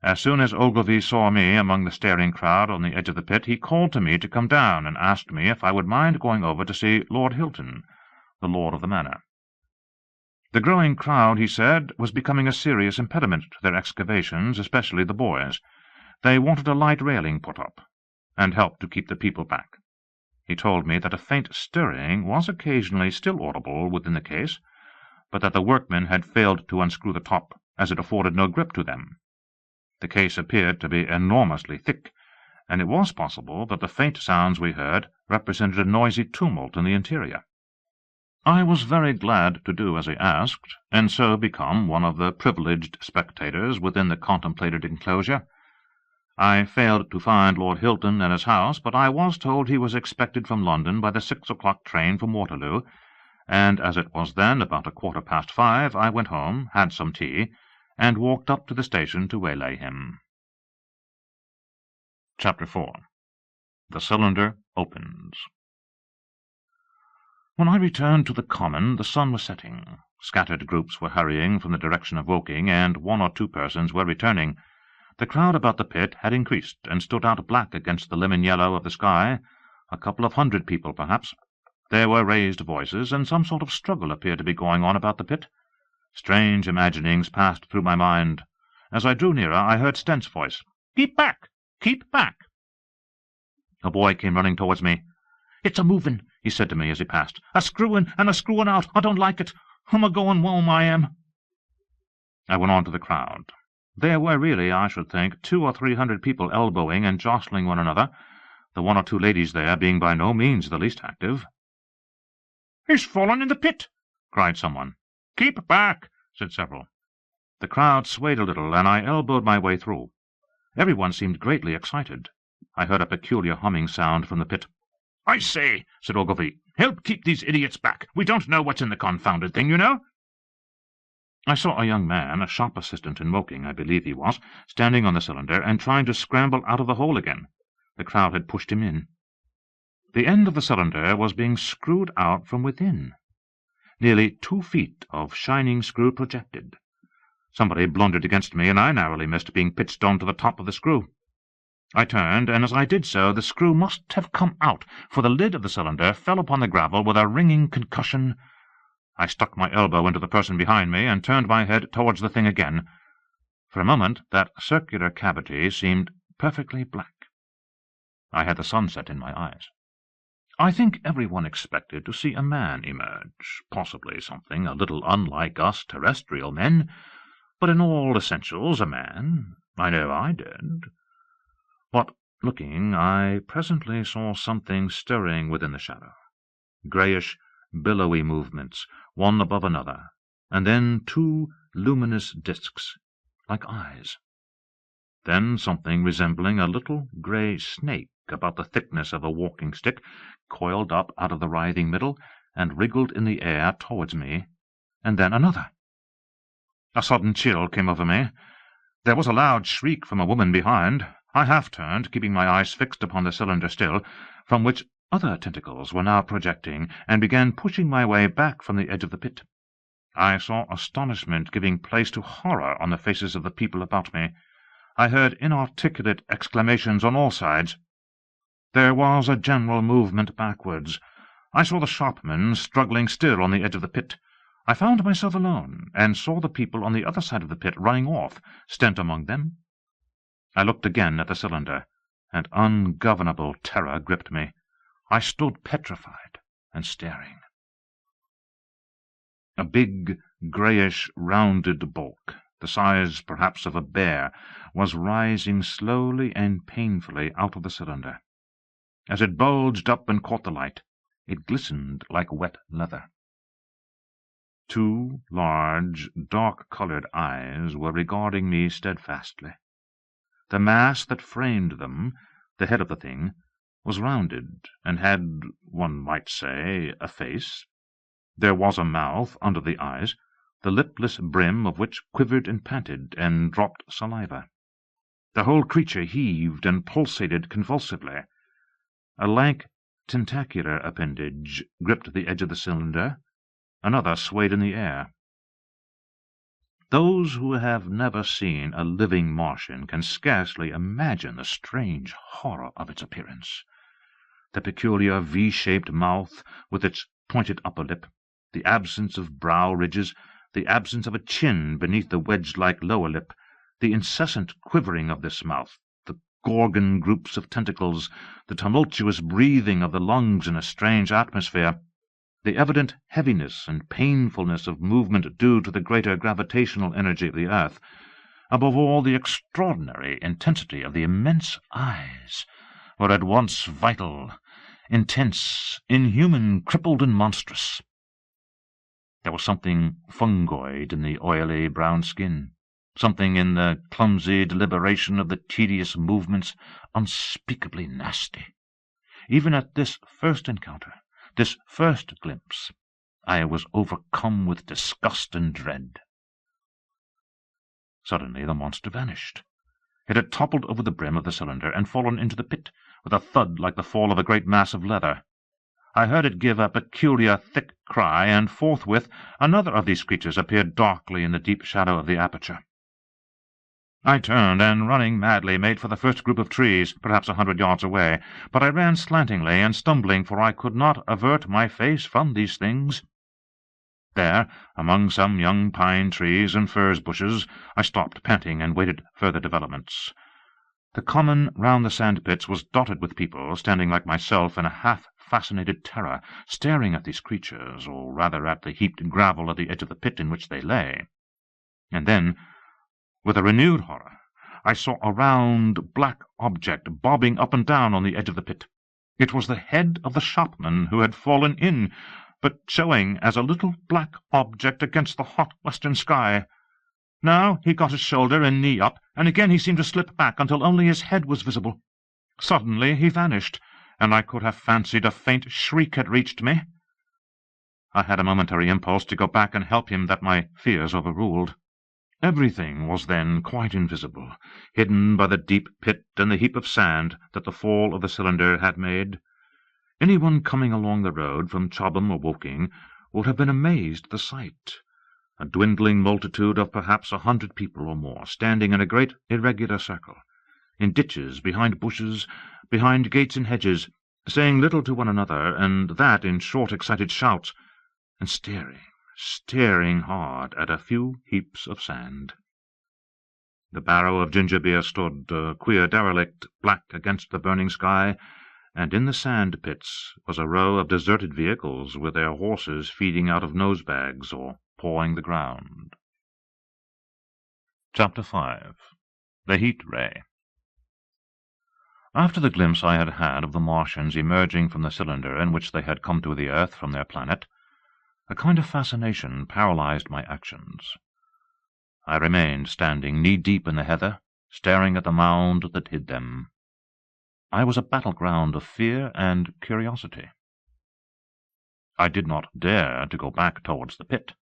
As soon as Ogilvy saw me among the staring crowd on the edge of the pit, he called to me to come down, and asked me if I would mind going over to see Lord Hilton, the lord of the manor. The growing crowd, he said, was becoming a serious impediment to their excavations, especially the boys. They wanted a light railing put up, and help to keep the people back. He told me that a faint stirring was occasionally still audible within the case, but that the workmen had failed to unscrew the top, as it afforded no grip to them. The case appeared to be enormously thick, and it was possible that the faint sounds we heard represented a noisy tumult in the interior. I was very glad to do as he asked, and so become one of the privileged spectators within the contemplated enclosure. I failed to find Lord Hilton at his house, but I was told he was expected from London by the 6 o'clock train from Waterloo, and as it was then about 5:15, I went home, had some tea, and walked up to the station to waylay him. Chapter 4. The Cylinder Opens. When I returned to the common, the sun was setting. Scattered groups were hurrying from the direction of Woking, and 1 or 2 persons were returning. The crowd about the pit had increased, and stood out black against the lemon yellow of the sky, a couple of 100 people, perhaps. There were raised voices, and some sort of struggle appeared to be going on about the pit. Strange imaginings passed through my mind. As I drew nearer, I heard Stent's voice. "Keep back! Keep back!" A boy came running towards me. "It's a-movin'," he said to me as he passed. "A-screwin' and a-screwin' out. I don't like it. I'm a-goin' wome, I am." I went on to the crowd. There were really, I should think, 200 or 300 people elbowing and jostling one another, the 1 or 2 ladies there being by no means the least active. "He's fallen in the pit!" cried someone. "Keep back!" said several. The crowd swayed a little, and I elbowed my way through. Everyone seemed greatly excited. I heard a peculiar humming sound from the pit. "I say," said Ogilvy, "help keep these idiots back. We don't know what's in the confounded thing, you know." I saw a young man, a shop assistant in Woking, I believe he was, standing on the cylinder and trying to scramble out of the hole again. The crowd had pushed him in. The end of the cylinder was being screwed out from within. Nearly 2 feet of shining screw projected. Somebody blundered against me, and I narrowly missed being pitched on to the top of the screw. I turned, and as I did so, the screw must have come out, for the lid of the cylinder fell upon the gravel with a ringing concussion. I stuck my elbow into the person behind me, and turned my head towards the thing again. For a moment that circular cavity seemed perfectly black. I had the sunset in my eyes. I think everyone expected to see a man emerge, possibly something a little unlike us terrestrial men, but in all essentials a man. I know I did. But, looking, I presently saw something stirring within the shadow. Greyish, billowy movements, one above another, and then 2 luminous discs, like eyes. Then something resembling a little grey snake about the thickness of a walking-stick coiled up out of the writhing middle and wriggled in the air towards me, and then another. A sudden chill came over me. There was a loud shriek from a woman behind. I half-turned, keeping my eyes fixed upon the cylinder still, from which other tentacles were now projecting, and began pushing my way back from the edge of the pit. I saw astonishment giving place to horror on the faces of the people about me. I heard inarticulate exclamations on all sides. There was a general movement backwards. I saw the shopmen struggling still on the edge of the pit. I found myself alone, and saw the people on the other side of the pit running off, Stent among them. I looked again at the cylinder, and ungovernable terror gripped me. I stood petrified and staring. A big, greyish, rounded bulk, the size perhaps of a bear, was rising slowly and painfully out of the cylinder. As it bulged up and caught the light, it glistened like wet leather. 2 large, dark-coloured eyes were regarding me steadfastly. The mass that framed them, the head of the thing, was rounded, and had, one might say, a face. There was a mouth under the eyes, the lipless brim of which quivered and panted, and dropped saliva. The whole creature heaved and pulsated convulsively. A lank, tentacular appendage gripped the edge of the cylinder. Another swayed in the air. Those who have never seen a living Martian can scarcely imagine the strange horror of its appearance. The peculiar V-shaped mouth, with its pointed upper lip, the absence of brow ridges, the absence of a chin beneath the wedge-like lower lip, the incessant quivering of this mouth, the gorgon groups of tentacles, the tumultuous breathing of the lungs in a strange atmosphere, the evident heaviness and painfulness of movement due to the greater gravitational energy of the earth, above all the extraordinary intensity of the immense eyes, were at once vital, intense, inhuman, crippled, and monstrous. There was something fungoid in the oily brown skin, something in the clumsy deliberation of the tedious movements unspeakably nasty. Even at this first encounter, this first glimpse, I was overcome with disgust and dread. Suddenly the monster vanished. It had toppled over the brim of the cylinder and fallen into the pit, with a thud like the fall of a great mass of leather. I heard it give a peculiar thick cry, and forthwith another of these creatures appeared darkly in the deep shadow of the aperture. I turned, and running madly, made for the first group of trees, perhaps 100 yards away, but I ran slantingly and stumbling, for I could not avert my face from these things. There, among some young pine trees and furze bushes, I stopped, panting, and waited further developments. The common round the sand-pits was dotted with people, standing like myself in a half-fascinated terror, staring at these creatures, or rather at the heaped gravel at the edge of the pit in which they lay. And then, with a renewed horror, I saw a round, black object bobbing up and down on the edge of the pit. It was the head of the shopman who had fallen in, but showing as a little black object against the hot western sky. Now he got his shoulder and knee up, and again he seemed to slip back until only his head was visible. Suddenly he vanished, and I could have fancied a faint shriek had reached me. I had a momentary impulse to go back and help him that my fears overruled. Everything was then quite invisible, hidden by the deep pit and the heap of sand that the fall of the cylinder had made. Anyone coming along the road from Chobham or Woking would have been amazed at the sight. A dwindling multitude of perhaps 100 people or more, standing in a great irregular circle, in ditches, behind bushes, behind gates and hedges, saying little to one another, and that in short excited shouts, and staring hard at a few heaps of sand. The barrow of ginger-beer stood, a queer derelict, black against the burning sky, and in the sand-pits was a row of deserted vehicles with their horses feeding out of nose-bags or pawing the ground. Chapter 5. The Heat Ray. After the glimpse I had had of the Martians emerging from the cylinder in which they had come to the earth from their planet, a kind of fascination paralyzed my actions. I remained standing knee-deep in the heather, staring at the mound that hid them. I was a battleground of fear and curiosity. I did not dare to go back towards the pit,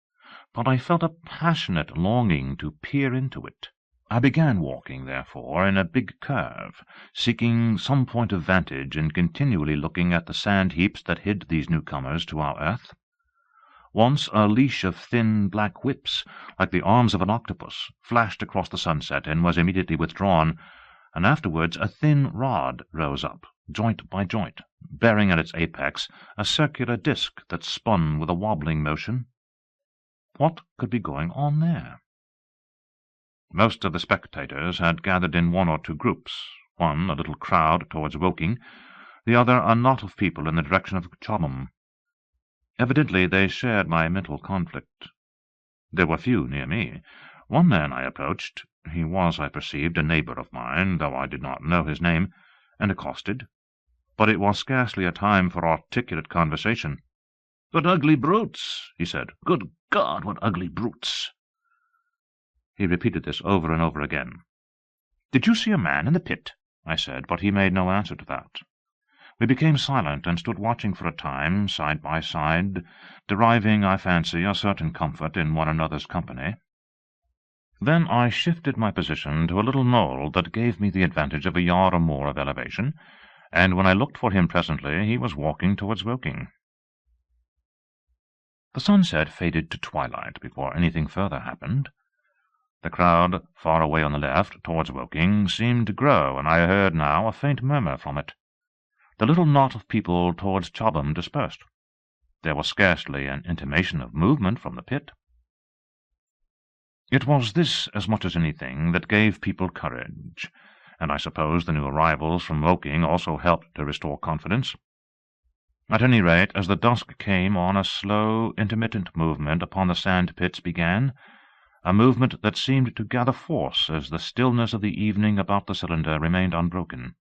but I felt a passionate longing to peer into it. I began walking, therefore, in a big curve, seeking some point of vantage and continually looking at the sand-heaps that hid these newcomers to our earth. Once a leash of thin black whips, like the arms of an octopus, flashed across the sunset and was immediately withdrawn, and afterwards a thin rod rose up, joint by joint, bearing at its apex a circular disk that spun with a wobbling motion. What could be going on there? Most of the spectators had gathered in one or two groups, one a little crowd towards Woking, the other a knot of people in the direction of Chobham. Evidently they shared my mental conflict. There were few near me. One man I approached, he was, I perceived, a neighbour of mine, though I did not know his name, and accosted, but it was scarcely a time for articulate conversation. "What ugly brutes!" he said. "Good God, what ugly brutes!" He repeated this over and over again. "Did you see a man in the pit?" I said, but he made no answer to that. We became silent and stood watching for a time, side by side, deriving, I fancy, a certain comfort in one another's company. Then I shifted my position to a little knoll that gave me the advantage of a yard or more of elevation, and when I looked for him presently he was walking towards Woking. The sunset faded to twilight before anything further happened. The crowd, far away on the left, towards Woking, seemed to grow, and I heard now a faint murmur from it. The little knot of people towards Chobham dispersed. There was scarcely an intimation of movement from the pit. It was this, as much as anything, that gave people courage, and I suppose the new arrivals from Woking also helped to restore confidence. At any rate, as the dusk came on, a slow, intermittent movement upon the sand-pits began, a movement that seemed to gather force as the stillness of the evening about the cylinder remained unbroken.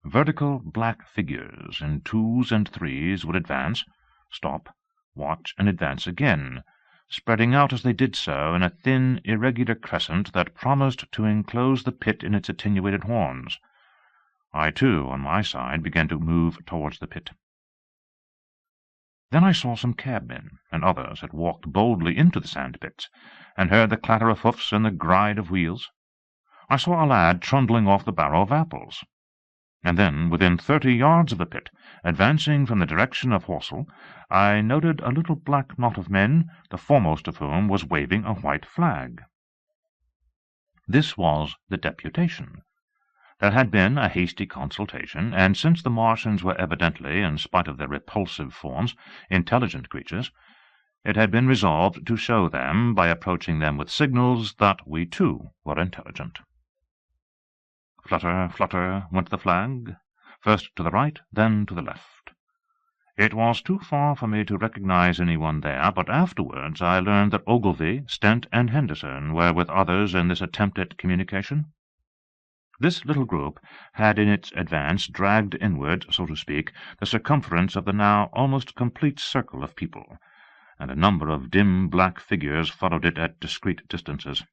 Vertical black figures in twos and threes would advance, stop, watch, and advance again, spreading out as they did so in a thin, irregular crescent that promised to enclose the pit in its attenuated horns. I, too, on my side, began to move towards the pit. Then I saw some cabmen and others had walked boldly into the sand-pits, and heard the clatter of hoofs and the gride of wheels. I saw a lad trundling off the barrow of apples. And then, within 30 yards of the pit, advancing from the direction of Horsell, I noted a little black knot of men, the foremost of whom was waving a white flag. This was the deputation. There had been a hasty consultation, and since the Martians were evidently, in spite of their repulsive forms, intelligent creatures, it had been resolved to show them, by approaching them with signals, that we too were intelligent. Flutter, flutter, went the flag, first to the right, then to the left. It was too far for me to recognize anyone there, but afterwards I learned that Ogilvy, Stent, and Henderson were with others in this attempt at communication. This little group had in its advance dragged inward, so to speak, the circumference of the now almost complete circle of people, and a number of dim black figures followed it at discreet distances.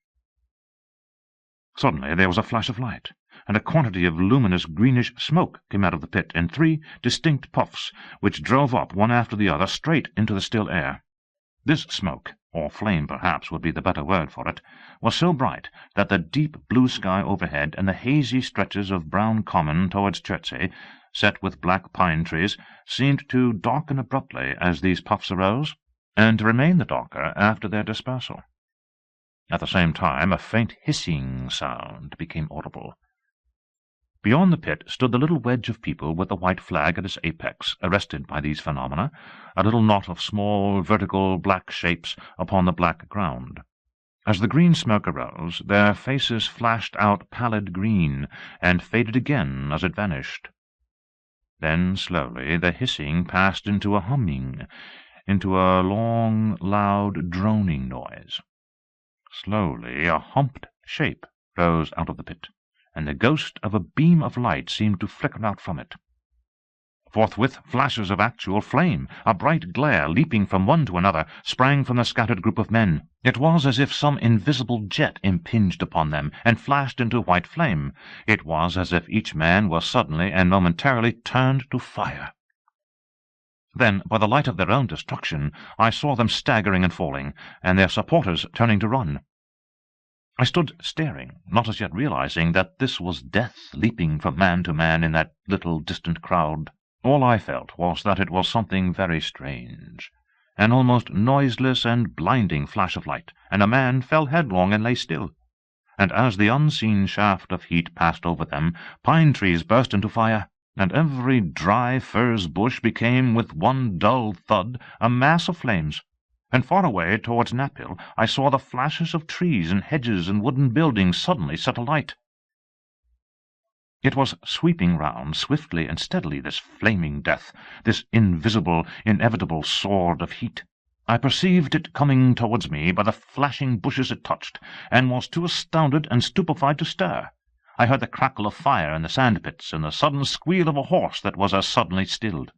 Suddenly there was a flash of light, and a quantity of luminous greenish smoke came out of the pit in 3 distinct puffs, which drove up one after the other straight into the still air. This smoke, or flame perhaps would be the better word for it, was so bright that the deep blue sky overhead and the hazy stretches of brown common towards Chertsey, set with black pine trees, seemed to darken abruptly as these puffs arose, and to remain the darker after their dispersal. At the same time a faint hissing sound became audible. Beyond the pit stood the little wedge of people with the white flag at its apex, arrested by these phenomena, a little knot of small, vertical, black shapes upon the black ground. As the green smoke arose, their faces flashed out pallid green, and faded again as it vanished. Then, slowly, the hissing passed into a humming, into a long, loud, droning noise. Slowly a humped shape rose out of the pit, and the ghost of a beam of light seemed to flicker out from it. Forthwith flashes of actual flame, a bright glare, leaping from one to another, sprang from the scattered group of men. It was as if some invisible jet impinged upon them, and flashed into white flame. It was as if each man was suddenly and momentarily turned to fire. Then, by the light of their own destruction, I saw them staggering and falling, and their supporters turning to run. I stood staring, not as yet realizing that this was death leaping from man to man in that little distant crowd. All I felt was that it was something very strange, an almost noiseless and blinding flash of light, and a man fell headlong and lay still. And as the unseen shaft of heat passed over them, pine trees burst into fire, and every dry furze bush became, with one dull thud, a mass of flames. And far away towards Knaphill I saw the flashes of trees and hedges and wooden buildings suddenly set alight. It was sweeping round swiftly and steadily, this flaming death, this invisible, inevitable sword of heat. I perceived it coming towards me by the flashing bushes it touched, and was too astounded and stupefied to stir. I heard the crackle of fire in the sand-pits, and the sudden squeal of a horse that was as suddenly stilled.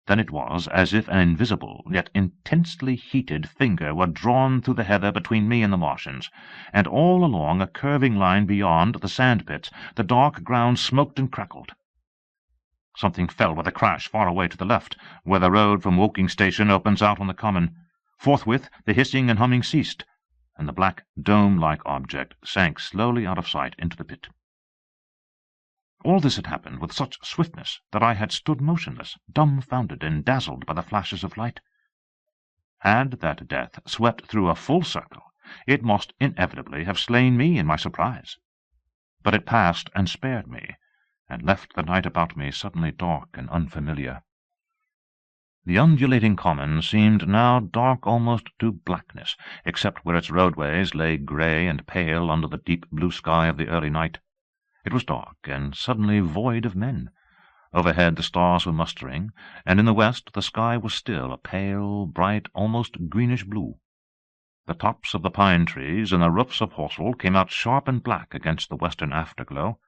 Then it was as if an invisible, yet intensely heated, finger were drawn through the heather between me and the Martians, and all along a curving line beyond the sand-pits the dark ground smoked and crackled. Something fell with a crash far away to the left, where the road from Woking station opens out on the common. Forthwith the hissing and humming ceased, and the black dome-like object sank slowly out of sight into the pit. All this had happened with such swiftness that I had stood motionless, dumbfounded and dazzled by the flashes of light. Had that death swept through a full circle, it must inevitably have slain me in my surprise. But it passed and spared me, and left the night about me suddenly dark and unfamiliar. The undulating common seemed now dark almost to blackness, except where its roadways lay grey and pale under the deep blue sky of the early night. It was dark, and suddenly void of men. Overhead the stars were mustering, and in the west the sky was still a pale, bright, almost greenish blue. The tops of the pine trees and the roofs of Horsell came out sharp and black against the western afterglow.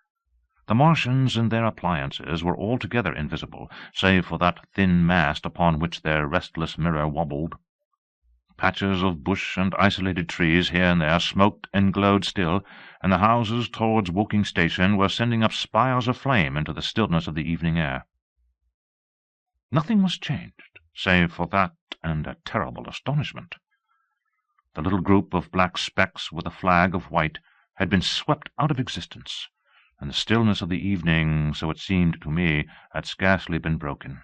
The Martians and their appliances were altogether invisible, save for that thin mast upon which their restless mirror wobbled. Patches of bush and isolated trees here and there smoked and glowed still, and the houses towards Woking Station were sending up spires of flame into the stillness of the evening air. Nothing was changed, save for that and a terrible astonishment. The little group of black specks with a flag of white had been swept out of existence, and the stillness of the evening, so it seemed to me, had scarcely been broken.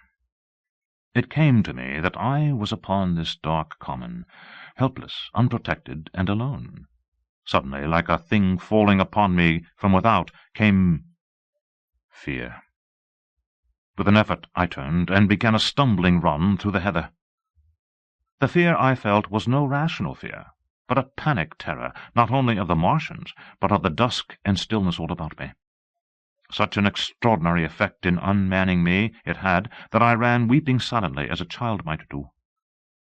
It came to me that I was upon this dark common, helpless, unprotected, and alone. Suddenly, like a thing falling upon me from without, came fear. With an effort I turned, and began a stumbling run through the heather. The fear I felt was no rational fear, but a panic terror, not only of the Martians, but of the dusk and stillness all about me. Such an extraordinary effect in unmanning me it had that I ran weeping silently as a child might do.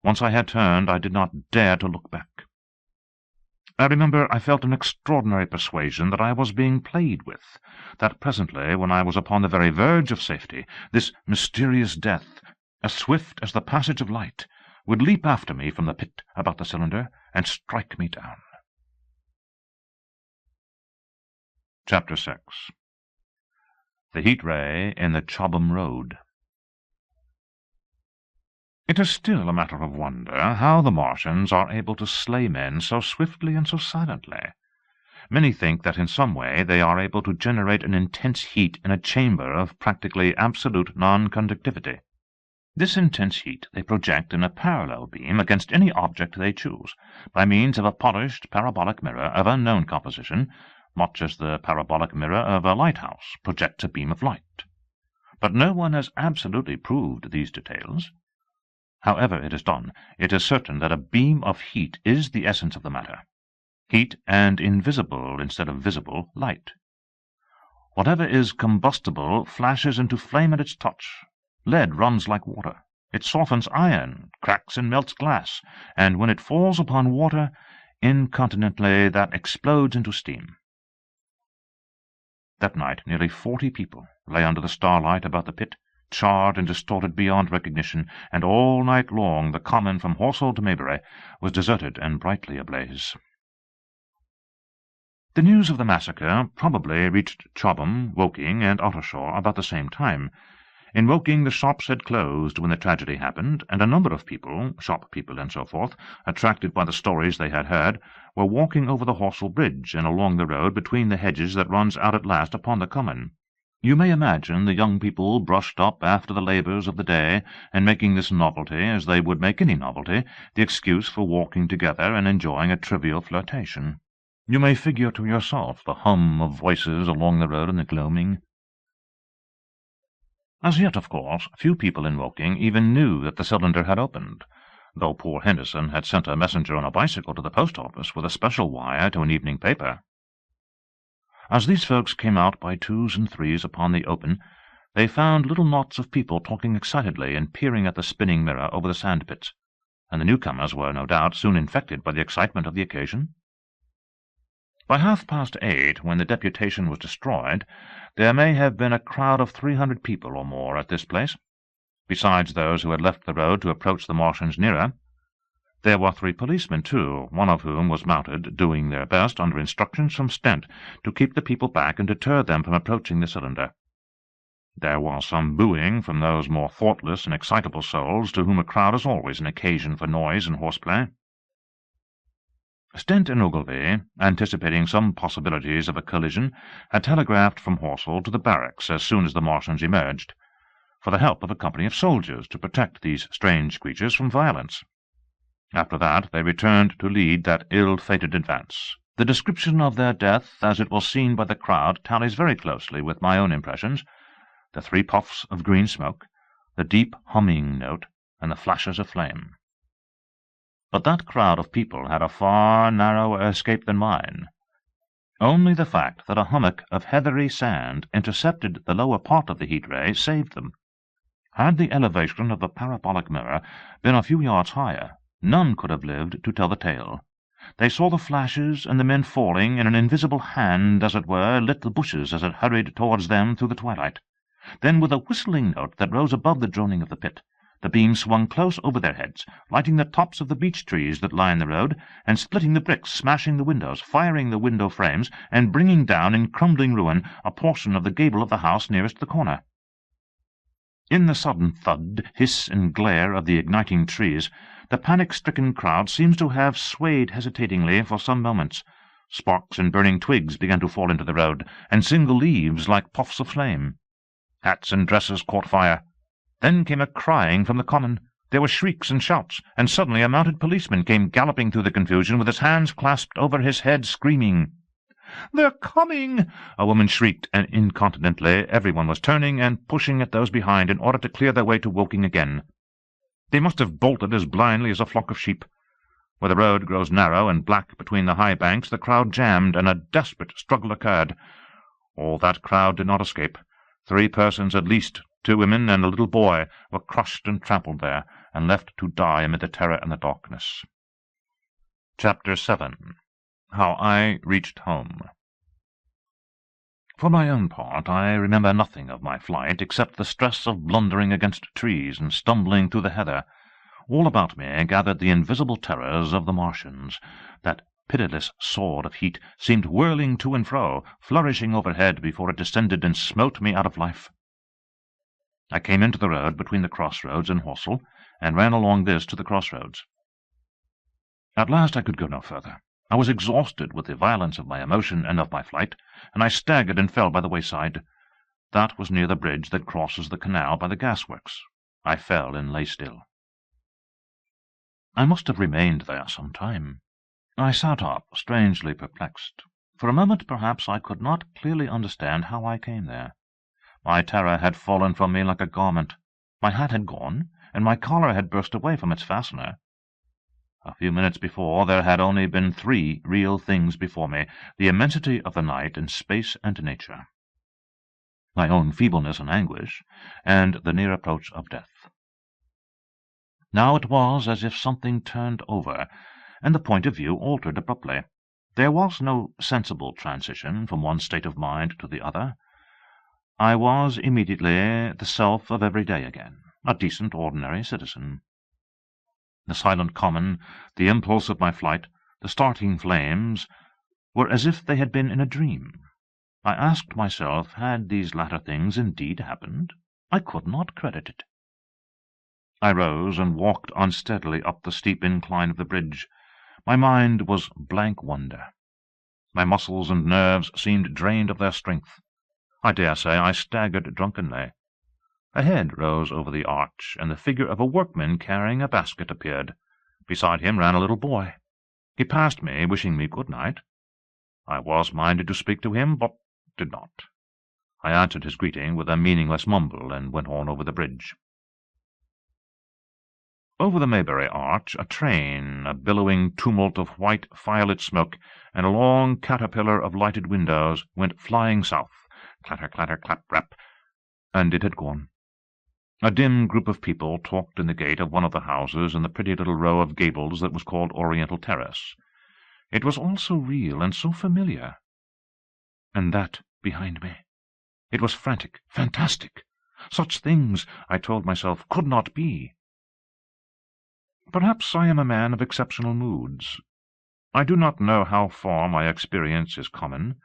Once I had turned, I did not dare to look back. I remember I felt an extraordinary persuasion that I was being played with, that presently, when I was upon the very verge of safety, this mysterious death, as swift as the passage of light, would leap after me from the pit about the cylinder and strike me down. Chapter 6. The Heat Ray in the Chobham Road. It is still a matter of wonder how the Martians are able to slay men so swiftly and so silently. Many think that in some way they are able to generate an intense heat in a chamber of practically absolute non-conductivity. This intense heat they project in a parallel beam against any object they choose, by means of a polished parabolic mirror of unknown composition, much as the parabolic mirror of a lighthouse projects a beam of light. But no one has absolutely proved these details. However it is done, it is certain that a beam of heat is the essence of the matter. Heat and invisible instead of visible light. Whatever is combustible flashes into flame at its touch. Lead runs like water. It softens iron, cracks and melts glass, and when it falls upon water, incontinently that explodes into steam. That night nearly 40 people lay under the starlight about the pit, charred and distorted beyond recognition, and all night long the common from Horsell to Weybridge was deserted and brightly ablaze. The news of the massacre probably reached Chobham, Woking, and Ottershaw about the same time. In Woking the shops had closed when the tragedy happened, and a number of people, shop people and so forth, attracted by the stories they had heard, were walking over the Horsell Bridge and along the road between the hedges that runs out at last upon the common. You may imagine the young people brushed up after the labours of the day, and making this novelty, as they would make any novelty, the excuse for walking together and enjoying a trivial flirtation. You may figure to yourself the hum of voices along the road in the gloaming. As yet, of course, few people in Woking even knew that the cylinder had opened, though poor Henderson had sent a messenger on a bicycle to the post office with a special wire to an evening paper. As these folks came out by twos and threes upon the open, they found little knots of people talking excitedly and peering at the spinning mirror over the sand-pits, and the newcomers were, no doubt, soon infected by the excitement of the occasion. By 8:30, when the deputation was destroyed, there may have been a crowd of 300 people or more at this place, besides those who had left the road to approach the Martians nearer. There were 3 policemen, too, one of whom was mounted, doing their best, under instructions from Stent, to keep the people back and deter them from approaching the cylinder. There was some booing from those more thoughtless and excitable souls to whom a crowd is always an occasion for noise and horseplay. Stent and Ogilvy, anticipating some possibilities of a collision, had telegraphed from Horsell to the barracks as soon as the Martians emerged, for the help of a company of soldiers to protect these strange creatures from violence. After that they returned to lead that ill-fated advance. The description of their death, as it was seen by the crowd, tallies very closely with my own impressions. The 3 puffs of green smoke, the deep humming note, and the flashes of flame. But that crowd of people had a far narrower escape than mine. Only the fact that a hummock of heathery sand intercepted the lower part of the heat ray saved them. Had the elevation of the parabolic mirror been a few yards higher, none could have lived to tell the tale. They saw the flashes, and the men falling, and an invisible hand, as it were, lit the bushes as it hurried towards them through the twilight. Then, with a whistling note that rose above the droning of the pit, the beam swung close over their heads, lighting the tops of the beech trees that line the road, and splitting the bricks, smashing the windows, firing the window frames, and bringing down in crumbling ruin a portion of the gable of the house nearest the corner. In the sudden thud, hiss, and glare of the igniting trees, the panic-stricken crowd seems to have swayed hesitatingly for some moments. Sparks and burning twigs began to fall into the road, and single leaves like puffs of flame. Hats and dresses caught fire. Then came a crying from the common. There were shrieks and shouts, and suddenly a mounted policeman came galloping through the confusion with his hands clasped over his head, screaming. "They're coming!" a woman shrieked, and incontinently everyone was turning and pushing at those behind in order to clear their way to Woking again. They must have bolted as blindly as a flock of sheep. Where the road grows narrow and black between the high banks, the crowd jammed, and a desperate struggle occurred. All that crowd did not escape. 3 persons at least, 2 women and a little boy, were crushed and trampled there, and left to die amid the terror and the darkness. Chapter 7. How I reached home. For my own part, I remember nothing of my flight except the stress of blundering against trees and stumbling through the heather. All about me gathered the invisible terrors of the Martians. That pitiless sword of heat seemed whirling to and fro, flourishing overhead before it descended and smote me out of life. I came into the road between the crossroads and Horsell, and ran along this to the crossroads. At last I could go no further. I was exhausted with the violence of my emotion and of my flight, and I staggered and fell by the wayside. That was near the bridge that crosses the canal by the gasworks. I fell and lay still. I must have remained there some time. I sat up, strangely perplexed. For a moment, perhaps, I could not clearly understand how I came there. My terror had fallen from me like a garment. My hat had gone, and my collar had burst away from its fastener. A few minutes before, there had only been 3 real things before me, the immensity of the night and space and nature, my own feebleness and anguish, and the near approach of death. Now it was as if something turned over, and the point of view altered abruptly. There was no sensible transition from one state of mind to the other. I was immediately the self of every day again, a decent, ordinary citizen. The silent common, the impulse of my flight, the starting flames, were as if they had been in a dream. I asked myself, had these latter things indeed happened? I could not credit it. I rose and walked unsteadily up the steep incline of the bridge. My mind was blank wonder. My muscles and nerves seemed drained of their strength. I dare say I staggered drunkenly. A head rose over the arch, and the figure of a workman carrying a basket appeared. Beside him ran a little boy. He passed me, wishing me good night. I was minded to speak to him, but did not. I answered his greeting with a meaningless mumble, and went on over the bridge. Over the Maybury Arch, a train, a billowing tumult of white firelit smoke, and a long caterpillar of lighted windows, went flying south, clatter, clatter, clap, rap, and it had gone. A dim group of people talked in the gate of one of the houses in the pretty little row of gables that was called Oriental Terrace. It was all so real and so familiar. And that behind me. It was frantic, fantastic. Such things, I told myself, could not be. Perhaps I am a man of exceptional moods. I do not know how far my experience is common.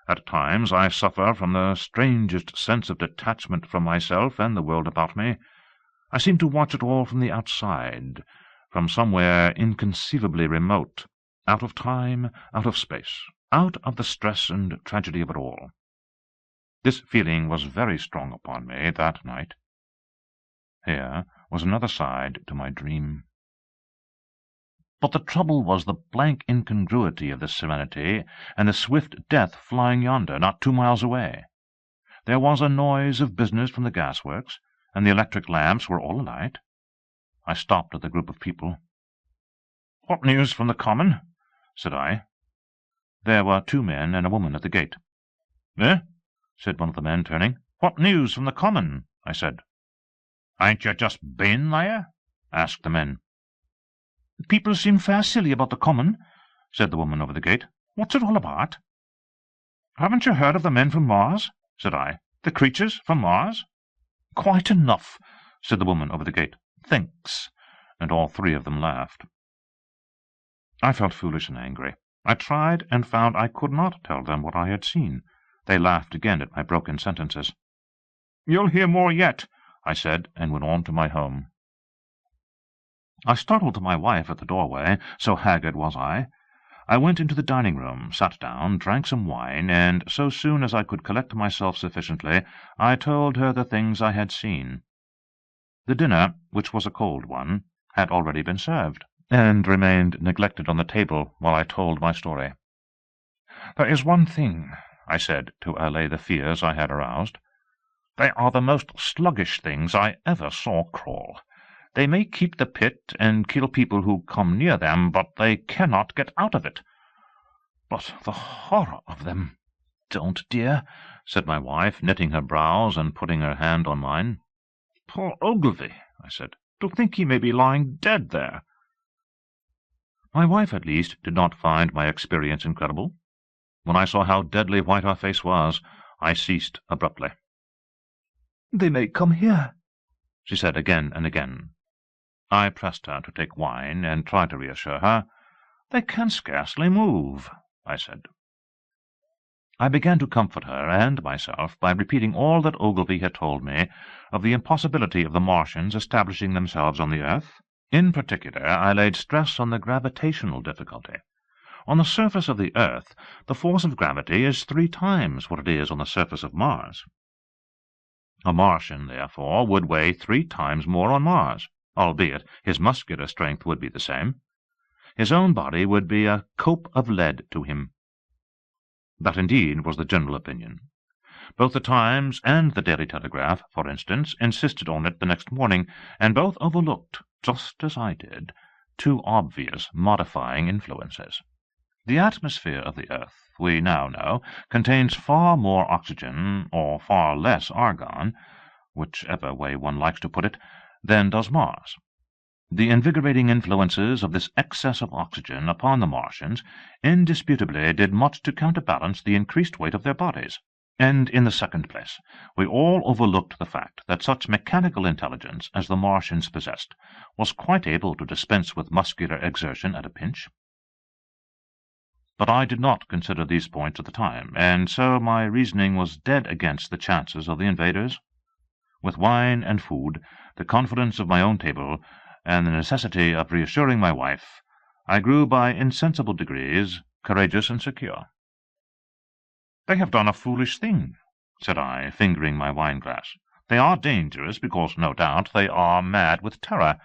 At times I suffer from the strangest sense of detachment from myself and the world about me. I seem to watch it all from the outside, from somewhere inconceivably remote, out of time, out of space, out of the stress and tragedy of it all. This feeling was very strong upon me that night. Here was another side to my dream. But the trouble was the blank incongruity of this serenity and the swift death flying yonder, not 2 miles away. There was a noise of business from the gasworks, and the electric lamps were all alight. I stopped at the group of people. "What news from the common?" said I. There were 2 men and a woman at the gate. "Eh?" said one of the men, turning. "What news from the common?" I said. "Ain't you just been there?" asked the men. "People seem fair silly about the common," said the woman over the gate. "What's it all about?" "Haven't you heard of the men from Mars?" said I. "The creatures from Mars?" "Quite enough," said the woman over the gate. "Thanks," and all 3 of them laughed. I felt foolish and angry. I tried and found I could not tell them what I had seen. They laughed again at my broken sentences. "You'll hear more yet," I said, and went on to my home. I startled my wife at the doorway, so haggard was I. I went into the dining-room, sat down, drank some wine, and so soon as I could collect myself sufficiently, I told her the things I had seen. The dinner, which was a cold one, had already been served, and remained neglected on the table while I told my story. "There is one thing," I said, to allay the fears I had aroused. "They are the most sluggish things I ever saw crawl. They may keep the pit and kill people who come near them, but they cannot get out of it. But the horror of them—" "Don't, dear," said my wife, knitting her brows and putting her hand on mine. "Poor Ogilvy," I said. "To think he may be lying dead there." My wife, at least, did not find my experience incredible. When I saw how deadly white her face was, I ceased abruptly. "They may come here," she said again and again. I pressed her to take wine, and tried to reassure her. "They can scarcely move," I said. I began to comfort her and myself by repeating all that Ogilvy had told me of the impossibility of the Martians establishing themselves on the earth. In particular, I laid stress on the gravitational difficulty. On the surface of the earth, the force of gravity is 3 times what it is on the surface of Mars. A Martian, therefore, would weigh 3 times more on Mars, albeit his muscular strength would be the same. His own body would be a cope of lead to him. That indeed was the general opinion. Both the Times and the Daily Telegraph, for instance, insisted on it the next morning, and both overlooked, just as I did, 2 obvious modifying influences. The atmosphere of the earth, we now know, contains far more oxygen, or far less argon, whichever way one likes to put it, than does Mars. The invigorating influences of this excess of oxygen upon the Martians indisputably did much to counterbalance the increased weight of their bodies. And, in the second place, we all overlooked the fact that such mechanical intelligence as the Martians possessed was quite able to dispense with muscular exertion at a pinch. But I did not consider these points at the time, and so my reasoning was dead against the chances of the invaders. With wine and food, the confidence of my own table, and the necessity of reassuring my wife, I grew by insensible degrees courageous and secure. "They have done a foolish thing," said I, fingering my wine-glass. "They are dangerous because, no doubt, they are mad with terror.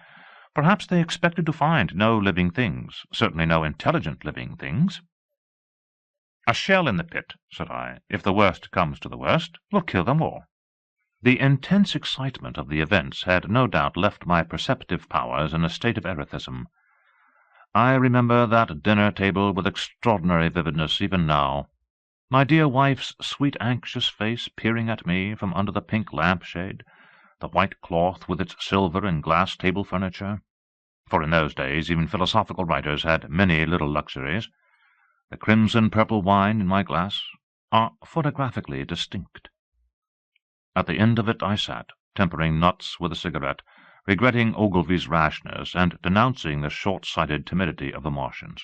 Perhaps they expected to find no living things, certainly no intelligent living things." "A shell in the pit," said I, "if the worst comes to the worst, will kill them all." The intense excitement of the events had no doubt left my perceptive powers in a state of erethism. I remember that dinner-table with extraordinary vividness even now. My dear wife's sweet anxious face peering at me from under the pink lamp-shade, the white cloth with its silver and glass table furniture, for in those days even philosophical writers had many little luxuries, the crimson-purple wine in my glass, are photographically distinct. At the end of it I sat, tempering nuts with a cigarette, regretting Ogilvy's rashness and denouncing the short-sighted timidity of the Martians.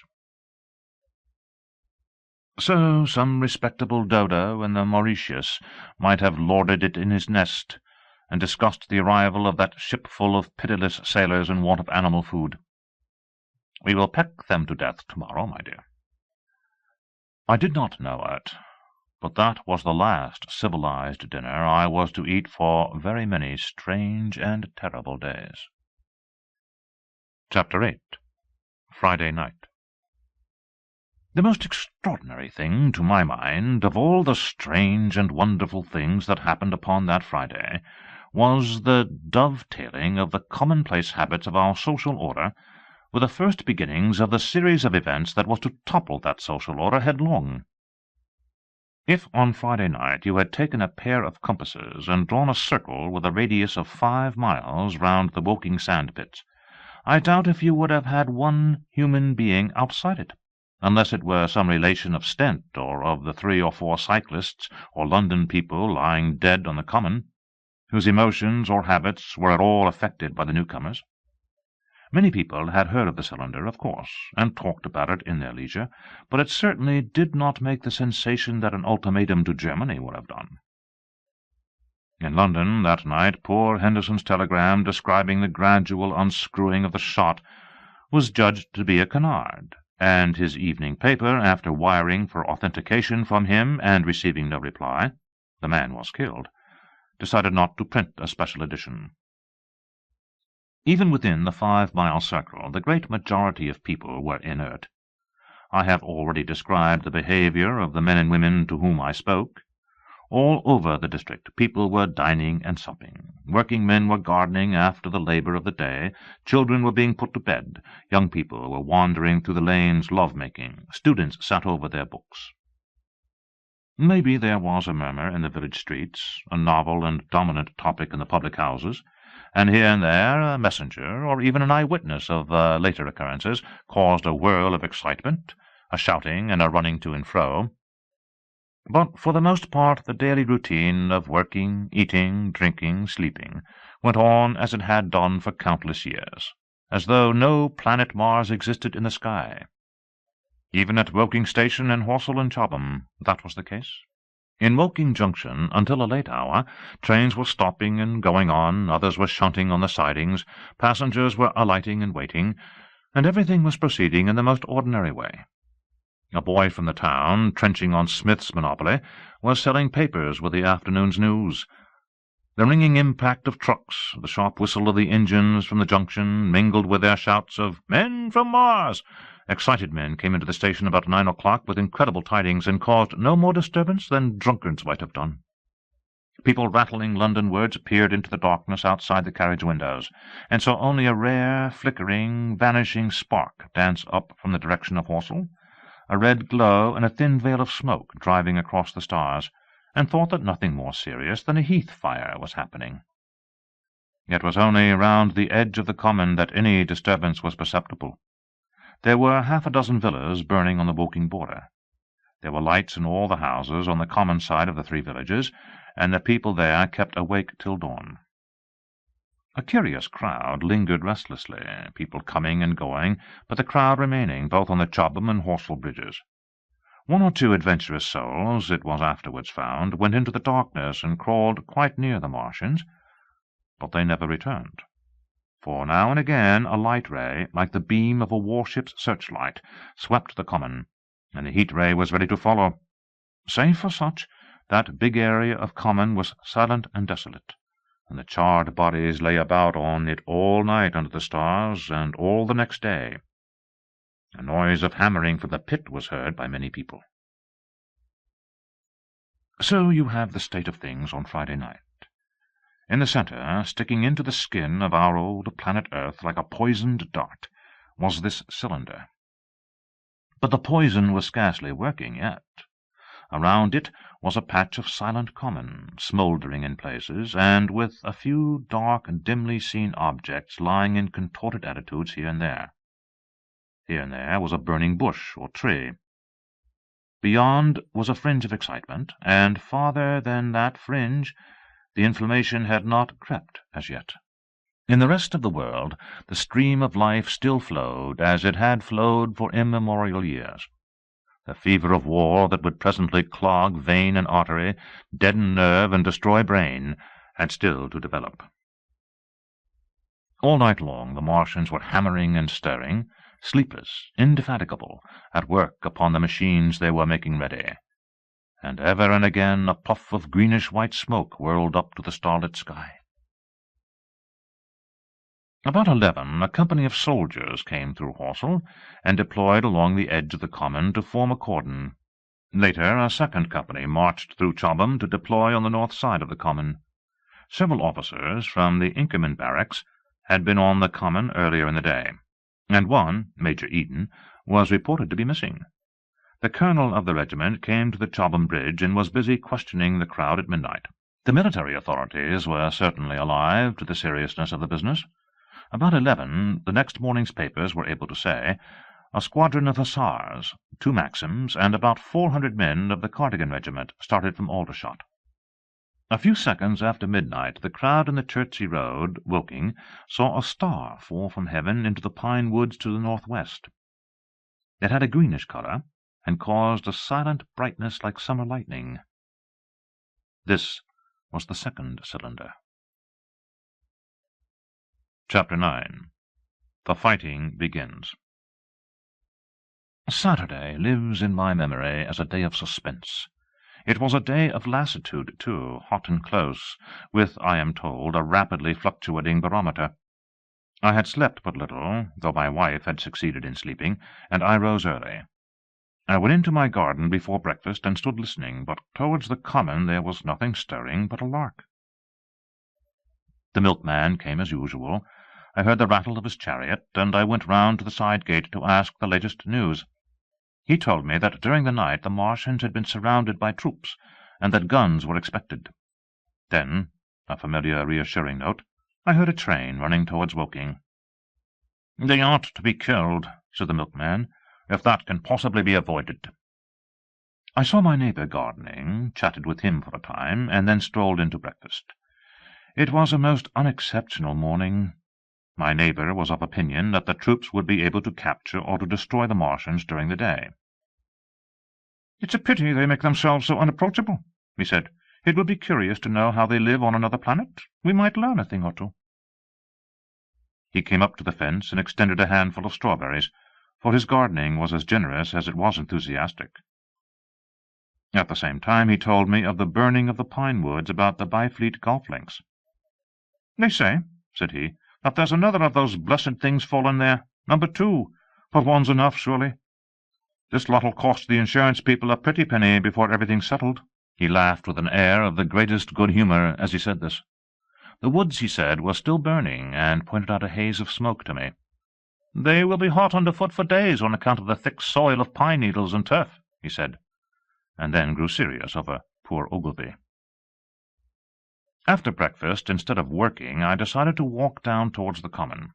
So some respectable dodo in the Mauritius might have lorded it in his nest, and discussed the arrival of that shipful of pitiless sailors in want of animal food. "We will peck them to death tomorrow, my dear." I did not know it, but that was the last civilized dinner I was to eat for very many strange and terrible days. Chapter 8. Friday Night. The most extraordinary thing, to my mind, of all the strange and wonderful things that happened upon that Friday, was the dovetailing of the commonplace habits of our social order with the first beginnings of the series of events that was to topple that social order headlong. If on Friday night you had taken a pair of compasses and drawn a circle with a radius of 5 miles round the Woking sand-pits, I doubt if you would have had one human being outside it, unless it were some relation of Stent, or of the 3 or 4 cyclists or London people lying dead on the common, whose emotions or habits were at all affected by the newcomers. Many people had heard of the cylinder, of course, and talked about it in their leisure, but it certainly did not make the sensation that an ultimatum to Germany would have done. In London that night poor Henderson's telegram describing the gradual unscrewing of the shot was judged to be a canard, and his evening paper, after wiring for authentication from him and receiving no reply, the man was killed, decided not to print a special edition. Even within the 5-mile circle, the great majority of people were inert. I have already described the behaviour of the men and women to whom I spoke. All over the district people were dining and supping. Working men were gardening after the labour of the day. Children were being put to bed. Young people were wandering through the lanes love-making. Students sat over their books. Maybe there was a murmur in the village streets, a novel and dominant topic in the public-houses, and here and there a messenger, or even an eyewitness of later occurrences, caused a whirl of excitement, a shouting and a running to and fro. But for the most part the daily routine of working, eating, drinking, sleeping went on as it had done for countless years, as though no planet Mars existed in the sky. Even at Woking Station and Horsell and Chobham that was the case. In Woking Junction, until a late hour, trains were stopping and going on, others were shunting on the sidings, passengers were alighting and waiting, and everything was proceeding in the most ordinary way. A boy from the town, trenching on Smith's monopoly, was selling papers with the afternoon's news. The ringing impact of trucks, the sharp whistle of the engines from the junction, mingled with their shouts of "Men from Mars!" Excited men came into the station about 9 o'clock with incredible tidings, and caused no more disturbance than drunkards might have done. People rattling London words peered into the darkness outside the carriage windows, and saw only a rare, flickering, vanishing spark dance up from the direction of Horsell, a red glow and a thin veil of smoke driving across the stars, and thought that nothing more serious than a heath fire was happening. It was only round the edge of the common that any disturbance was perceptible. There were 6 villas burning on the Woking border. There were lights in all the houses on the common side of the 3 villages, and the people there kept awake till dawn. A curious crowd lingered restlessly, people coming and going, but the crowd remaining both on the Chobham and Horsell bridges. 1 or 2 adventurous souls, it was afterwards found, went into the darkness and crawled quite near the Martians, but they never returned. For now and again a light ray, like the beam of a warship's searchlight, swept the common, and the heat ray was ready to follow. Save for such, that big area of common was silent and desolate, and the charred bodies lay about on it all night under the stars, and all the next day. A noise of hammering from the pit was heard by many people. So you have the state of things on Friday night. In the centre, sticking into the skin of our old planet Earth like a poisoned dart, was this cylinder. But the poison was scarcely working yet. Around it was a patch of silent common, smouldering in places, and with a few dark and dimly seen objects lying in contorted attitudes here and there. Here and there was a burning bush or tree. Beyond was a fringe of excitement, and farther than that fringe the inflammation had not crept as yet. In the rest of the world the stream of life still flowed as it had flowed for immemorial years. The fever of war that would presently clog vein and artery, deaden nerve, and destroy brain had still to develop. All night long the Martians were hammering and stirring, sleepless, indefatigable, at work upon the machines they were making ready, and ever and again a puff of greenish-white smoke whirled up to the starlit sky. About 11 a company of soldiers came through Horsell, and deployed along the edge of the common to form a cordon. Later a second company marched through Chobham to deploy on the north side of the common. Several officers from the Inkerman barracks had been on the common earlier in the day, and one, Major Eden, was reported to be missing. The colonel of the regiment came to the Chobham bridge and was busy questioning the crowd at midnight. The military authorities were certainly alive to the seriousness of the business. About 11, the next morning's papers were able to say, a squadron of hussars, 2 Maxims, and about 400 men of the Cardigan regiment started from Aldershot. A few seconds after midnight, the crowd in the Chertsey Road, Woking, saw a star fall from heaven into the pine woods to the northwest. It had a greenish colour, and caused a silent brightness like summer lightning. This was the second cylinder. Chapter 9. The Fighting Begins. Saturday lives in my memory as a day of suspense. It was a day of lassitude, too, hot and close, with, I am told, a rapidly fluctuating barometer. I had slept but little, though my wife had succeeded in sleeping, and I rose early. I went into my garden before breakfast and stood listening, but towards the common there was nothing stirring but a lark. The milkman came as usual. I heard the rattle of his chariot, and I went round to the side gate to ask the latest news. He told me that during the night the Martians had been surrounded by troops, and that guns were expected. Then, a familiar reassuring note, I heard a train running towards Woking. "They ought to be killed," said the milkman, "if that can possibly be avoided." I saw my neighbour gardening, chatted with him for a time, and then strolled in to breakfast. It was a most unexceptional morning. My neighbour was of opinion that the troops would be able to capture or to destroy the Martians during the day. "It's a pity they make themselves so unapproachable," he said. "It would be curious to know how they live on another planet. We might learn a thing or two." He came up to the fence and extended a handful of strawberries, for his gardening was as generous as it was enthusiastic. At the same time he told me of the burning of the pine woods about the Byfleet golf links. "They say," said he, "that there's another of those blessed things fallen there, number 2, but one's enough, surely. This lot'll cost the insurance people a pretty penny before everything's settled." He laughed with an air of the greatest good humour as he said this. The woods, he said, were still burning, and pointed out a haze of smoke to me. "They will be hot underfoot for days on account of the thick soil of pine needles and turf," he said, and then grew serious over poor Ogilvy. After breakfast, instead of working, I decided to walk down towards the common.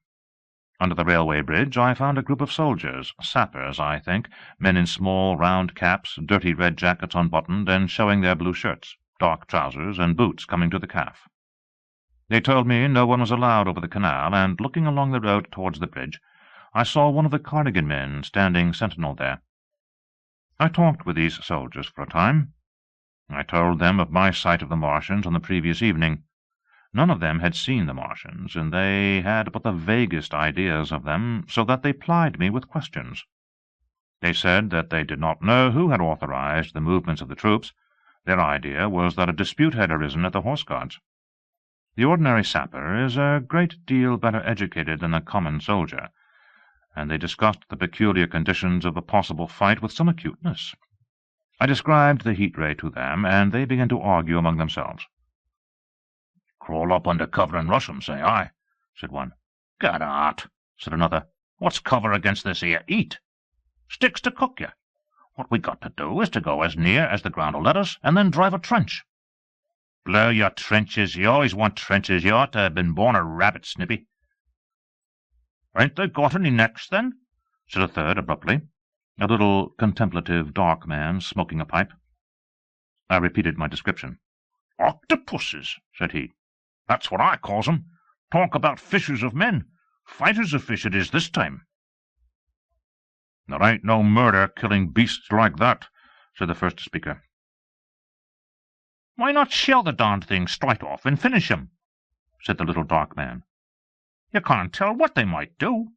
Under the railway bridge I found a group of soldiers, sappers, I think, men in small round caps, dirty red jackets unbuttoned, and showing their blue shirts, dark trousers, and boots coming to the calf. They told me no one was allowed over the canal, and looking along the road towards the bridge, I saw one of the Cardigan men standing sentinel there. I talked with these soldiers for a time. I told them of my sight of the Martians on the previous evening. None of them had seen the Martians, and they had but the vaguest ideas of them, so that they plied me with questions. They said that they did not know who had authorized the movements of the troops. Their idea was that a dispute had arisen at the Horse Guards. The ordinary sapper is a great deal better educated than a common soldier, and they discussed the peculiar conditions of the possible fight with some acuteness. I described the heat ray to them, and they began to argue among themselves. "Crawl up under cover and rush 'em, say I," said one. "Get out," said another. "What's cover against this here heat? Sticks to cook you. What we got to do is to go as near as the ground will let us, and then drive a trench." "Blow your trenches. You always want trenches. You ought to have been born a rabbit, Snippy." "Ain't they got any necks, then?" said a third abruptly, a little contemplative dark man smoking a pipe. I repeated my description. "Octopuses," said he. "That's what I calls 'em. Talk about fishers of men. Fighters of fish it is this time." "There ain't no murder killing beasts like that," said the first speaker. "Why not shell the darned things straight off and finish 'em?" said the little dark man. "You can't tell what they might do."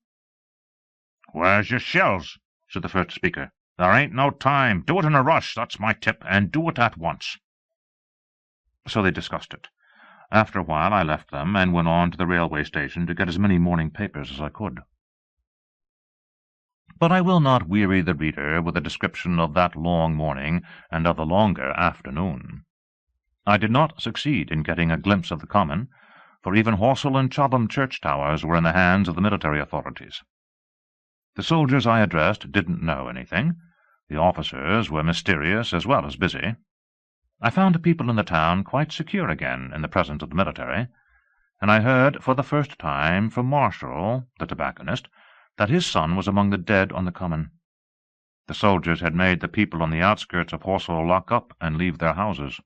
"Where's your shells?" said the first speaker. "There ain't no time. Do it in a rush, that's my tip, and do it at once." So they discussed it. After a while I left them, and went on to the railway station to get as many morning papers as I could. But I will not weary the reader with a description of that long morning and of the longer afternoon. I did not succeed in getting a glimpse of the common, for even Horsell and Chobham church towers were in the hands of the military authorities. The soldiers I addressed didn't know anything. The officers were mysterious as well as busy. I found people in the town quite secure again in the presence of the military, and I heard for the first time from Martial, the tobacconist, that his son was among the dead on the common. The soldiers had made the people on the outskirts of Horsell lock up and leave their houses.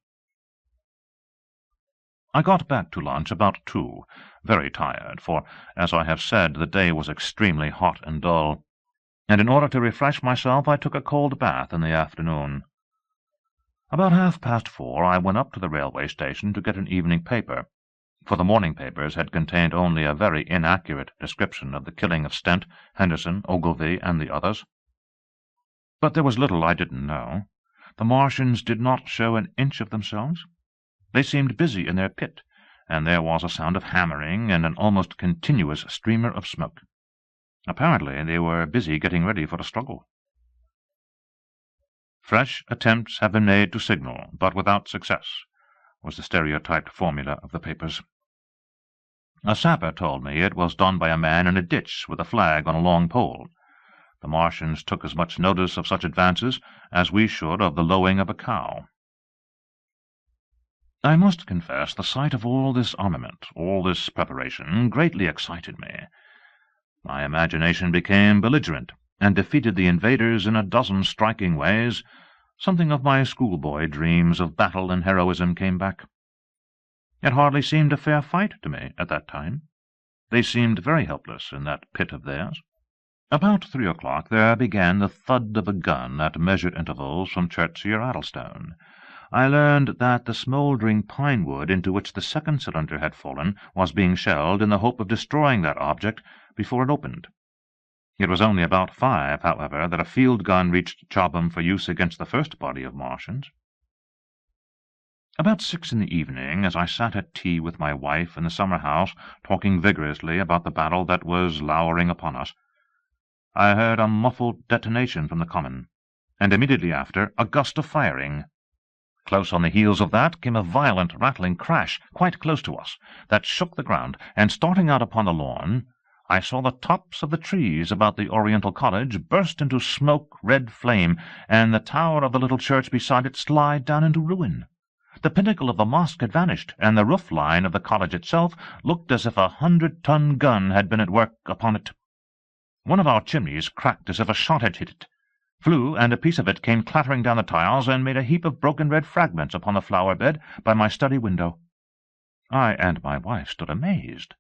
I got back to lunch about 2, very tired, for, as I have said, the day was extremely hot and dull, and in order to refresh myself I took a cold bath in the afternoon. About 4:30 I went up to the railway station to get an evening paper, for the morning papers had contained only a very inaccurate description of the killing of Stent, Henderson, Ogilvy, and the others. But there was little I didn't know. The Martians did not show an inch of themselves. They seemed busy in their pit, and there was a sound of hammering and an almost continuous streamer of smoke. Apparently they were busy getting ready for a struggle. "Fresh attempts have been made to signal, but without success," was the stereotyped formula of the papers. A sapper told me it was done by a man in a ditch with a flag on a long pole. The Martians took as much notice of such advances as we should of the lowing of a cow. I must confess the sight of all this armament, all this preparation, greatly excited me. My imagination became belligerent, and defeated the invaders in a dozen striking ways. Something of my schoolboy dreams of battle and heroism came back. It hardly seemed a fair fight to me at that time. They seemed very helpless in that pit of theirs. About 3 o'clock there began the thud of a gun at measured intervals from Chertsey or Addlestone. I learned that the smouldering pine wood into which the second cylinder had fallen was being shelled in the hope of destroying that object before it opened. It was only about 5, however, that a field gun reached Chobham for use against the first body of Martians. About 6 in the evening, as I sat at tea with my wife in the summer-house, talking vigorously about the battle that was lowering upon us, I heard a muffled detonation from the common, and immediately after a gust of firing. Close on the heels of that came a violent rattling crash, quite close to us, that shook the ground, and starting out upon the lawn, I saw the tops of the trees about the Oriental College burst into smoke-red flame, and the tower of the little church beside it slide down into ruin. The pinnacle of the mosque had vanished, and the roof line of the college itself looked as if a 100-ton gun had been at work upon it. One of our chimneys cracked as if a shot had hit it, flew, and a piece of it came clattering down the tiles and made a heap of broken red fragments upon the flower-bed by my study window. I and my wife stood amazed.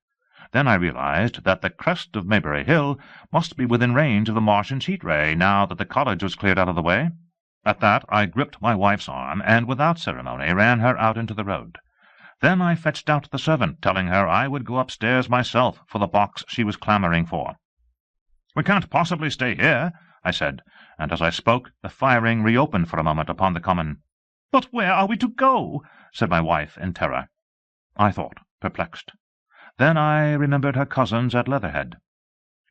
Then I realized that the crest of Maybury Hill must be within range of the Martians' heat ray, now that the college was cleared out of the way. At that I gripped my wife's arm, and without ceremony ran her out into the road. Then I fetched out the servant, telling her I would go upstairs myself for the box she was clamouring for. "We can't possibly stay here," I said, and as I spoke the firing reopened for a moment upon the common. "But where are we to go?" said my wife in terror. I thought, perplexed. Then I remembered her cousins at Leatherhead.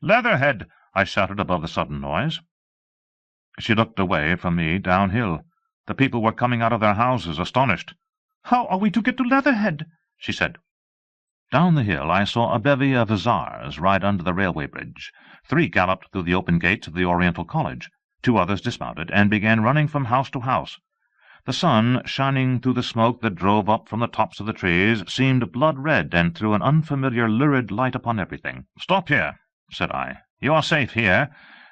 "Leatherhead!" I shouted above the sudden noise. She looked away from me downhill. The people were coming out of their houses, astonished. "How are we to get to Leatherhead?" she said. Down the hill I saw a bevy of hussars ride under the railway bridge. 3 galloped through the open gates of the Oriental College. 2 others dismounted, and began running from house to house. The sun, shining through the smoke that drove up from the tops of the trees, seemed blood-red, and threw an unfamiliar lurid light upon everything. "Stop here," said I. "You are safe here,"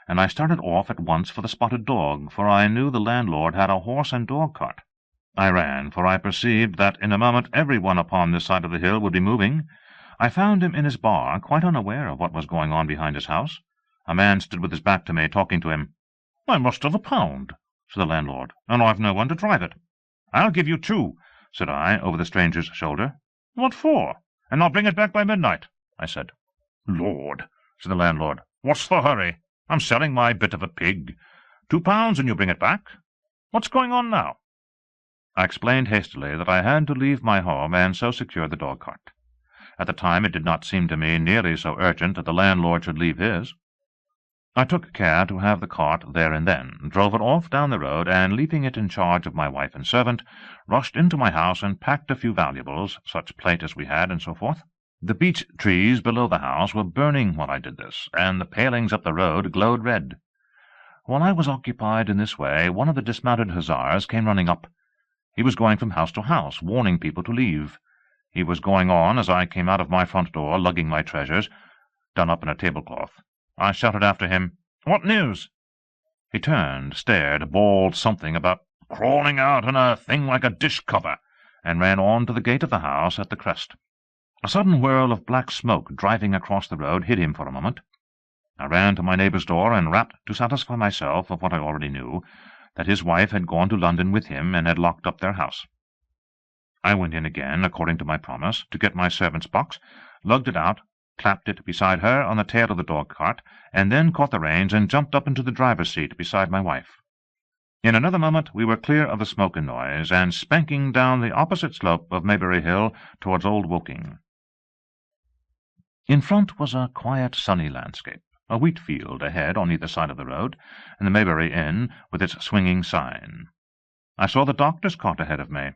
and I started off at once for the Spotted Dog, for I knew the landlord had a horse and dog cart. I ran, for I perceived that in a moment every one upon this side of the hill would be moving. I found him in his bar, quite unaware of what was going on behind his house. A man stood with his back to me, talking to him. "I must have £1," said the landlord, "and I've no one to drive it." "I'll give you 2, said I, over the stranger's shoulder. "What for?" "And I'll bring it back by midnight," I said. "Lord," said the landlord, "what's the hurry? I'm selling my bit of a pig. £2 and you bring it back? What's going on now?" I explained hastily that I had to leave my home and so secure the dog-cart. At the time it did not seem to me nearly so urgent that the landlord should leave his. I took care to have the cart there and then, drove it off down the road, and, leaving it in charge of my wife and servant, rushed into my house and packed a few valuables, such plate as we had, and so forth. The beech trees below the house were burning while I did this, and the palings up the road glowed red. While I was occupied in this way, one of the dismounted hussars came running up. He was going from house to house, warning people to leave. He was going on as I came out of my front door, lugging my treasures, done up in a tablecloth. I shouted after him, "What news?" He turned, stared, bawled something about crawling out in a thing like a dish cover, and ran on to the gate of the house at the crest. A sudden whirl of black smoke driving across the road hid him for a moment. I ran to my neighbour's door and rapped to satisfy myself of what I already knew, that his wife had gone to London with him and had locked up their house. I went in again, according to my promise, to get my servant's box, lugged it out, clapped it beside her on the tail of the dog-cart, and then caught the reins and jumped up into the driver's seat beside my wife. In another moment we were clear of the smoke and noise, and spanking down the opposite slope of Maybury Hill towards Old Woking. In front was a quiet, sunny landscape, a wheat field ahead on either side of the road, and the Maybury Inn with its swinging sign. I saw the doctor's cart ahead of me.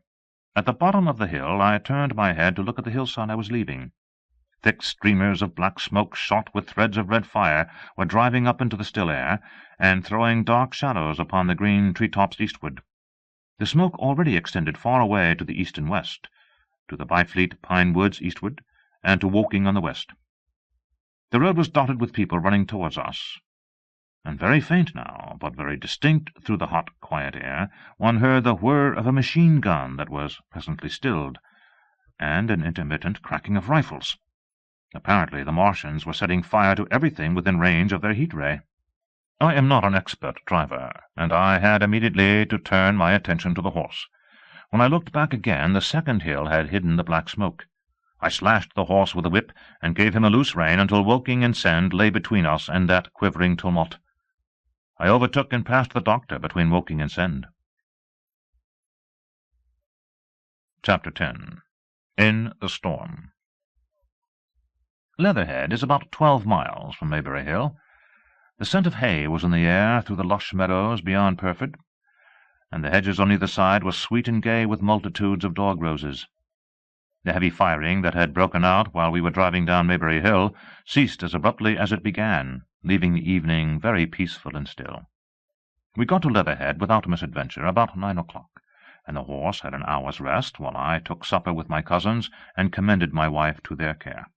At the bottom of the hill I turned my head to look at the hillside I was leaving. Thick streamers of black smoke, shot with threads of red fire, were driving up into the still air, and throwing dark shadows upon the green tree-tops eastward. The smoke already extended far away to the east and west, to the Byfleet pine woods eastward, and to Woking on the west. The road was dotted with people running towards us, and very faint now, but very distinct through the hot, quiet air, one heard the whir of a machine-gun that was presently stilled, and an intermittent cracking of rifles. Apparently the Martians were setting fire to everything within range of their heat ray. I am not an expert driver, and I had immediately to turn my attention to the horse. When I looked back again, the second hill had hidden the black smoke. I slashed the horse with a whip, and gave him a loose rein until Woking and Send lay between us and that quivering tumult. I overtook and passed the doctor between Woking and Send. Chapter 10. In the Storm. Leatherhead is about 12 miles from Maybury Hill. The scent of hay was in the air through the lush meadows beyond Purford, and the hedges on either side were sweet and gay with multitudes of dog-roses. The heavy firing that had broken out while we were driving down Maybury Hill ceased as abruptly as it began, leaving the evening very peaceful and still. We got to Leatherhead without misadventure about 9 o'clock, and the horse had an hour's rest while I took supper with my cousins and commended my wife to their care.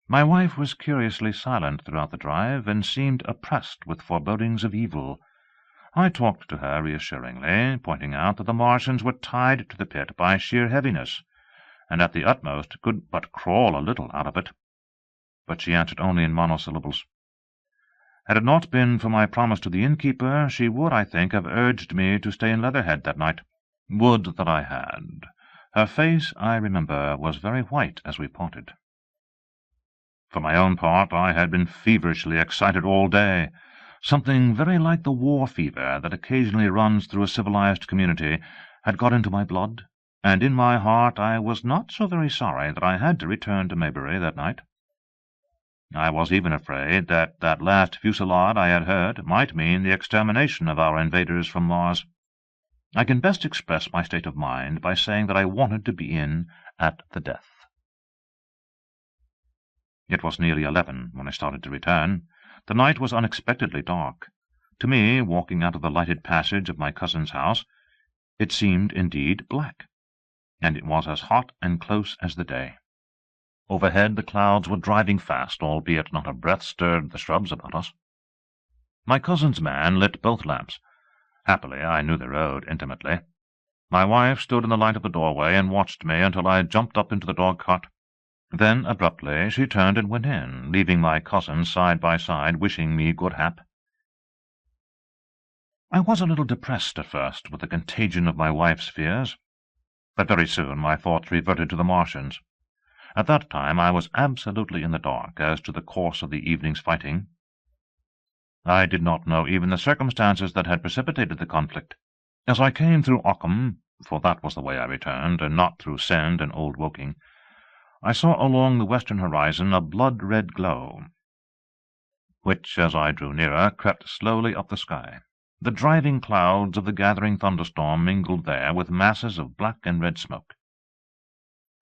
My wife was curiously silent throughout the drive, and seemed oppressed with forebodings of evil. I talked to her reassuringly, pointing out that the Martians were tied to the pit by sheer heaviness, and at the utmost could but crawl a little out of it. But she answered only in monosyllables. Had it not been for my promise to the innkeeper, she would, I think, have urged me to stay in Leatherhead that night. Would that I had. Her face, I remember, was very white as we parted. For my own part, I had been feverishly excited all day. Something very like the war fever that occasionally runs through a civilized community had got into my blood, and in my heart I was not so very sorry that I had to return to Maybury that night. I was even afraid that that last fusillade I had heard might mean the extermination of our invaders from Mars. I can best express my state of mind by saying that I wanted to be in at the death. It was nearly 11 when I started to return. The night was unexpectedly dark. To me, walking out of the lighted passage of my cousin's house, it seemed indeed black, and it was as hot and close as the day. Overhead the clouds were driving fast, albeit not a breath stirred the shrubs about us. My cousin's man lit both lamps. Happily I knew the road intimately. My wife stood in the light of the doorway and watched me until I jumped up into the dog-cart. Then, abruptly, she turned and went in, leaving my cousins side by side, wishing me good hap. I was a little depressed at first with the contagion of my wife's fears, but very soon my thoughts reverted to the Martians. At that time I was absolutely in the dark as to the course of the evening's fighting. I did not know even the circumstances that had precipitated the conflict. As I came through Ockham, for that was the way I returned, and not through Send and Old Woking, I saw along the western horizon a blood-red glow. which, as I drew nearer, crept slowly up the sky. The driving clouds of the gathering thunderstorm mingled there with masses of black and red smoke.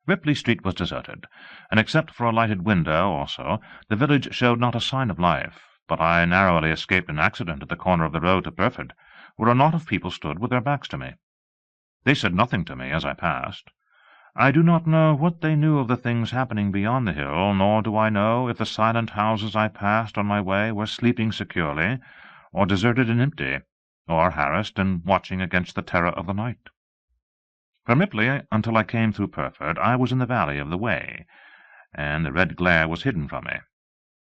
Ripley Street was deserted, and except for a lighted window or so, the village showed not a sign of life, but I narrowly escaped an accident at the corner of the road to Burford, where a knot of people stood with their backs to me. They said nothing to me as I passed. I do not know what they knew of the things happening beyond the hill, nor do I know if the silent houses I passed on my way were sleeping securely, or deserted and empty, or harassed and watching against the terror of the night. From Ripley until I came through Burford, I was in the valley of the Wey, and the red glare was hidden from me.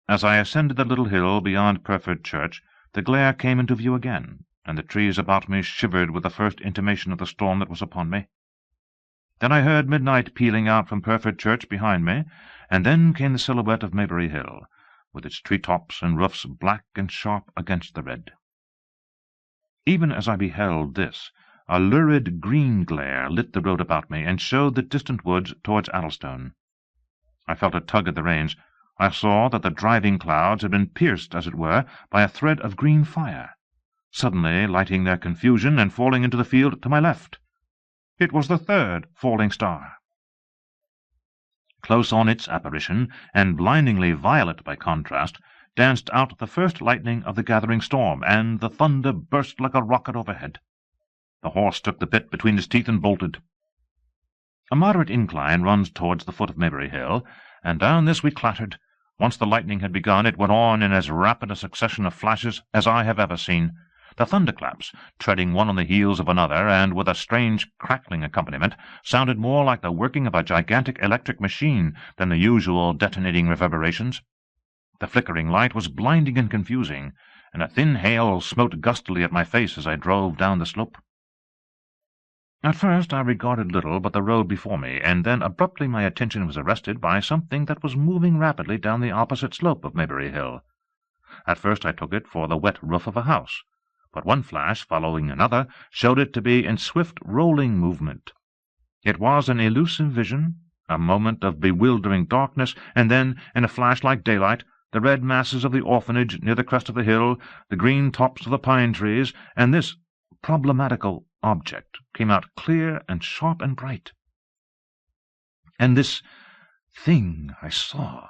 As I ascended the little hill beyond Burford Church, the glare came into view again, and the trees about me shivered with the first intimation of the storm that was upon me. Then I heard midnight pealing out from Burford Church behind me, and then came the silhouette of Maybury Hill, with its tree-tops and roofs black and sharp against the red. Even as I beheld this, a lurid green glare lit the road about me, and showed the distant woods towards Addlestone. I felt a tug at the reins. I saw that the driving clouds had been pierced, as it were, by a thread of green fire, suddenly lighting their confusion and falling into the field to my left. It was the third falling star. Close on its apparition, and blindingly violet by contrast, danced out the first lightning of the gathering storm, and the thunder burst like a rocket overhead. The horse took the bit between his teeth and bolted. A moderate incline runs towards the foot of Maybury Hill, and down this we clattered. Once the lightning had begun, it went on in as rapid a succession of flashes as I have ever seen. The thunderclaps, treading one on the heels of another, and with a strange crackling accompaniment, sounded more like the working of a gigantic electric machine than the usual detonating reverberations. The flickering light was blinding and confusing, and a thin hail smote gustily at my face as I drove down the slope. At first I regarded little but the road before me, and then abruptly my attention was arrested by something that was moving rapidly down the opposite slope of Maybury Hill. At first I took it for the wet roof of a house, but one flash following another showed it to be in swift rolling movement. It was an elusive vision, a moment of bewildering darkness, and then, in a flash like daylight, the red masses of the orphanage near the crest of the hill, the green tops of the pine trees, and this problematical object came out clear and sharp and bright. And this thing I saw,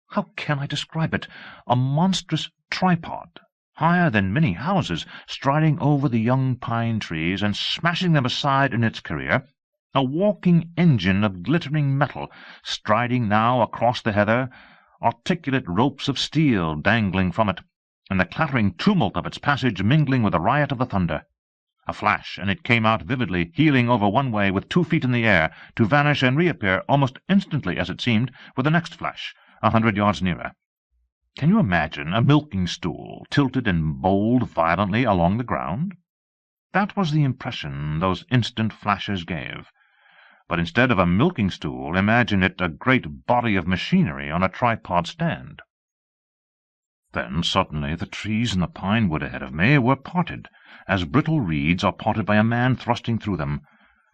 how can I describe it? A monstrous tripod, higher than many houses, striding over the young pine trees and smashing them aside in its career, a walking engine of glittering metal, striding now across the heather, articulate ropes of steel dangling from it, and the clattering tumult of its passage mingling with the riot of the thunder. A flash, and it came out vividly, heeling over one way with 2 feet in the air, to vanish and reappear almost instantly, as it seemed, with the next flash, 100 yards nearer. Can you imagine a milking stool tilted and bowled violently along the ground? That was the impression those instant flashes gave. But instead of a milking stool, imagine it a great body of machinery on a tripod stand. Then suddenly the trees in the pine wood ahead of me were parted, as brittle reeds are parted by a man thrusting through them.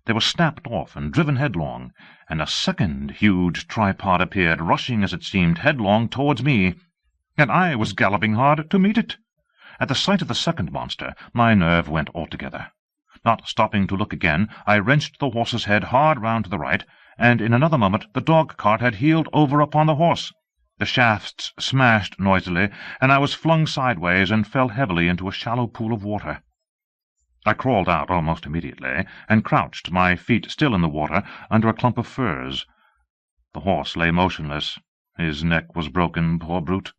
They were snapped off and driven headlong, and a second huge tripod appeared, rushing, as it seemed, headlong towards me, and I was galloping hard to meet it. At the sight of the second monster, my nerve went altogether. Not stopping to look again, I wrenched the horse's head hard round to the right, and in another moment the dog-cart had heeled over upon the horse. The shafts smashed noisily, and I was flung sideways and fell heavily into a shallow pool of water. I crawled out almost immediately, and crouched, my feet still in the water, under a clump of firs. The horse lay motionless. His neck was broken, poor brute.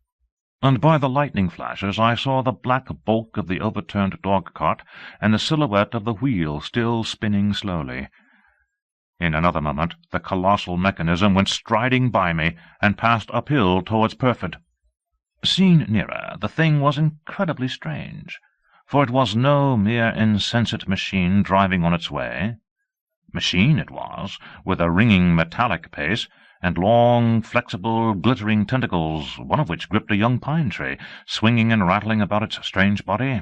And by the lightning flashes I saw the black bulk of the overturned dog-cart, and the silhouette of the wheel still spinning slowly. In another moment the colossal mechanism went striding by me, and passed uphill towards Burford. Seen nearer, the thing was incredibly strange, for it was no mere insensate machine driving on its way. Machine it was, with a ringing metallic pace, and long, flexible, glittering tentacles, one of which gripped a young pine tree, swinging and rattling about its strange body.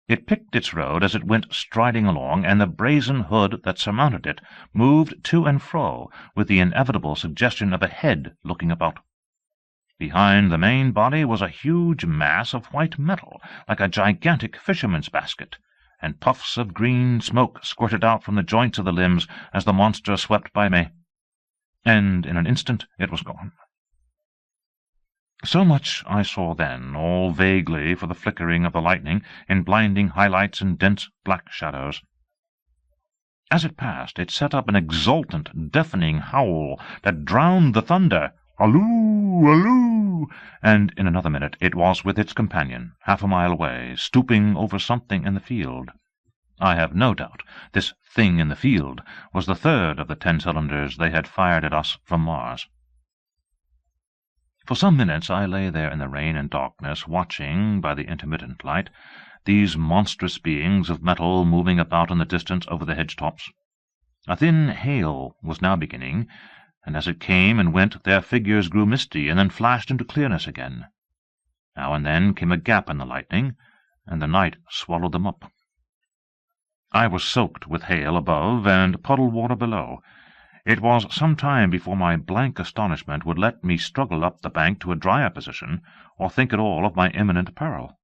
It picked its road as it went striding along, and the brazen hood that surmounted it moved to and fro with the inevitable suggestion of a head looking about. Behind the main body was a huge mass of white metal, like a gigantic fisherman's basket, and puffs of green smoke squirted out from the joints of the limbs as the monster swept by me, and in an instant it was gone. So much I saw then, all vaguely for the flickering of the lightning in blinding highlights and dense black shadows. As it passed, it set up an exultant, deafening howl that drowned the thunder. "Halloo! Halloo!" And in another minute it was with its companion, half a mile away, stooping over something in the field. I have no doubt this thing in the field was the third of the 10 cylinders they had fired at us from Mars. For some minutes I lay there in the rain and darkness, watching, by the intermittent light, these monstrous beings of metal moving about in the distance over the hedge-tops. A thin hail was now beginning, and as it came and went their figures grew misty and then flashed into clearness again. Now and then came a gap in the lightning, and the night swallowed them up. I was soaked with hail above and puddled water below. It was some time before my blank astonishment would let me struggle up the bank to a drier position, or think at all of my imminent peril.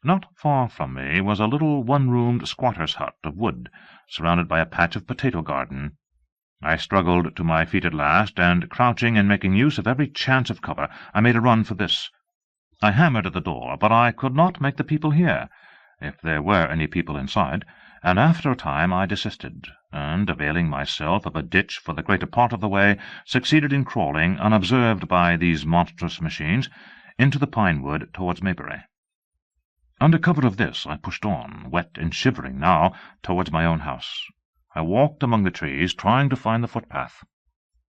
Not far from me was a little one-roomed squatter's hut of wood, surrounded by a patch of potato garden. I struggled to my feet at last, and, crouching and making use of every chance of cover, I made a run for this. I hammered at the door, but I could not make the people hear, if there were any people inside, and after a time I desisted, and, availing myself of a ditch for the greater part of the way, succeeded in crawling, unobserved by these monstrous machines, into the pine-wood towards Maybury. Under cover of this I pushed on, wet and shivering now, towards my own house. I walked among the trees, trying to find the footpath.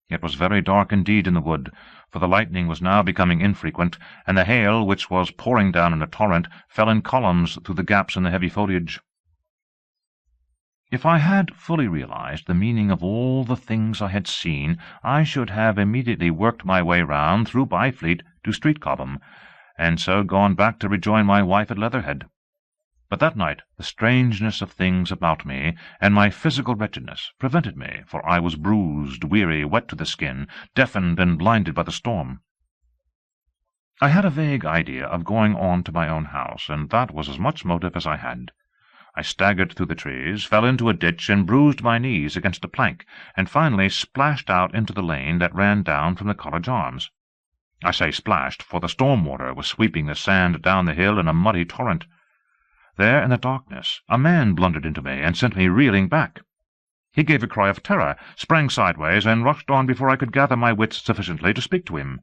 It was very dark indeed in the wood, for the lightning was now becoming infrequent, and the hail, which was pouring down in a torrent, fell in columns through the gaps in the heavy foliage. If I had fully realized the meaning of all the things I had seen, I should have immediately worked my way round through Byfleet to Street Chobham, and so gone back to rejoin my wife at Leatherhead. But that night the strangeness of things about me, and my physical wretchedness, prevented me, for I was bruised, weary, wet to the skin, deafened and blinded by the storm. I had a vague idea of going on to my own house, and that was as much motive as I had. I staggered through the trees, fell into a ditch, and bruised my knees against a plank, and finally splashed out into the lane that ran down from the College Arms. I say splashed, for the storm water was sweeping the sand down the hill in a muddy torrent. There, in the darkness, a man blundered into me and sent me reeling back. He gave a cry of terror, sprang sideways, and rushed on before I could gather my wits sufficiently to speak to him.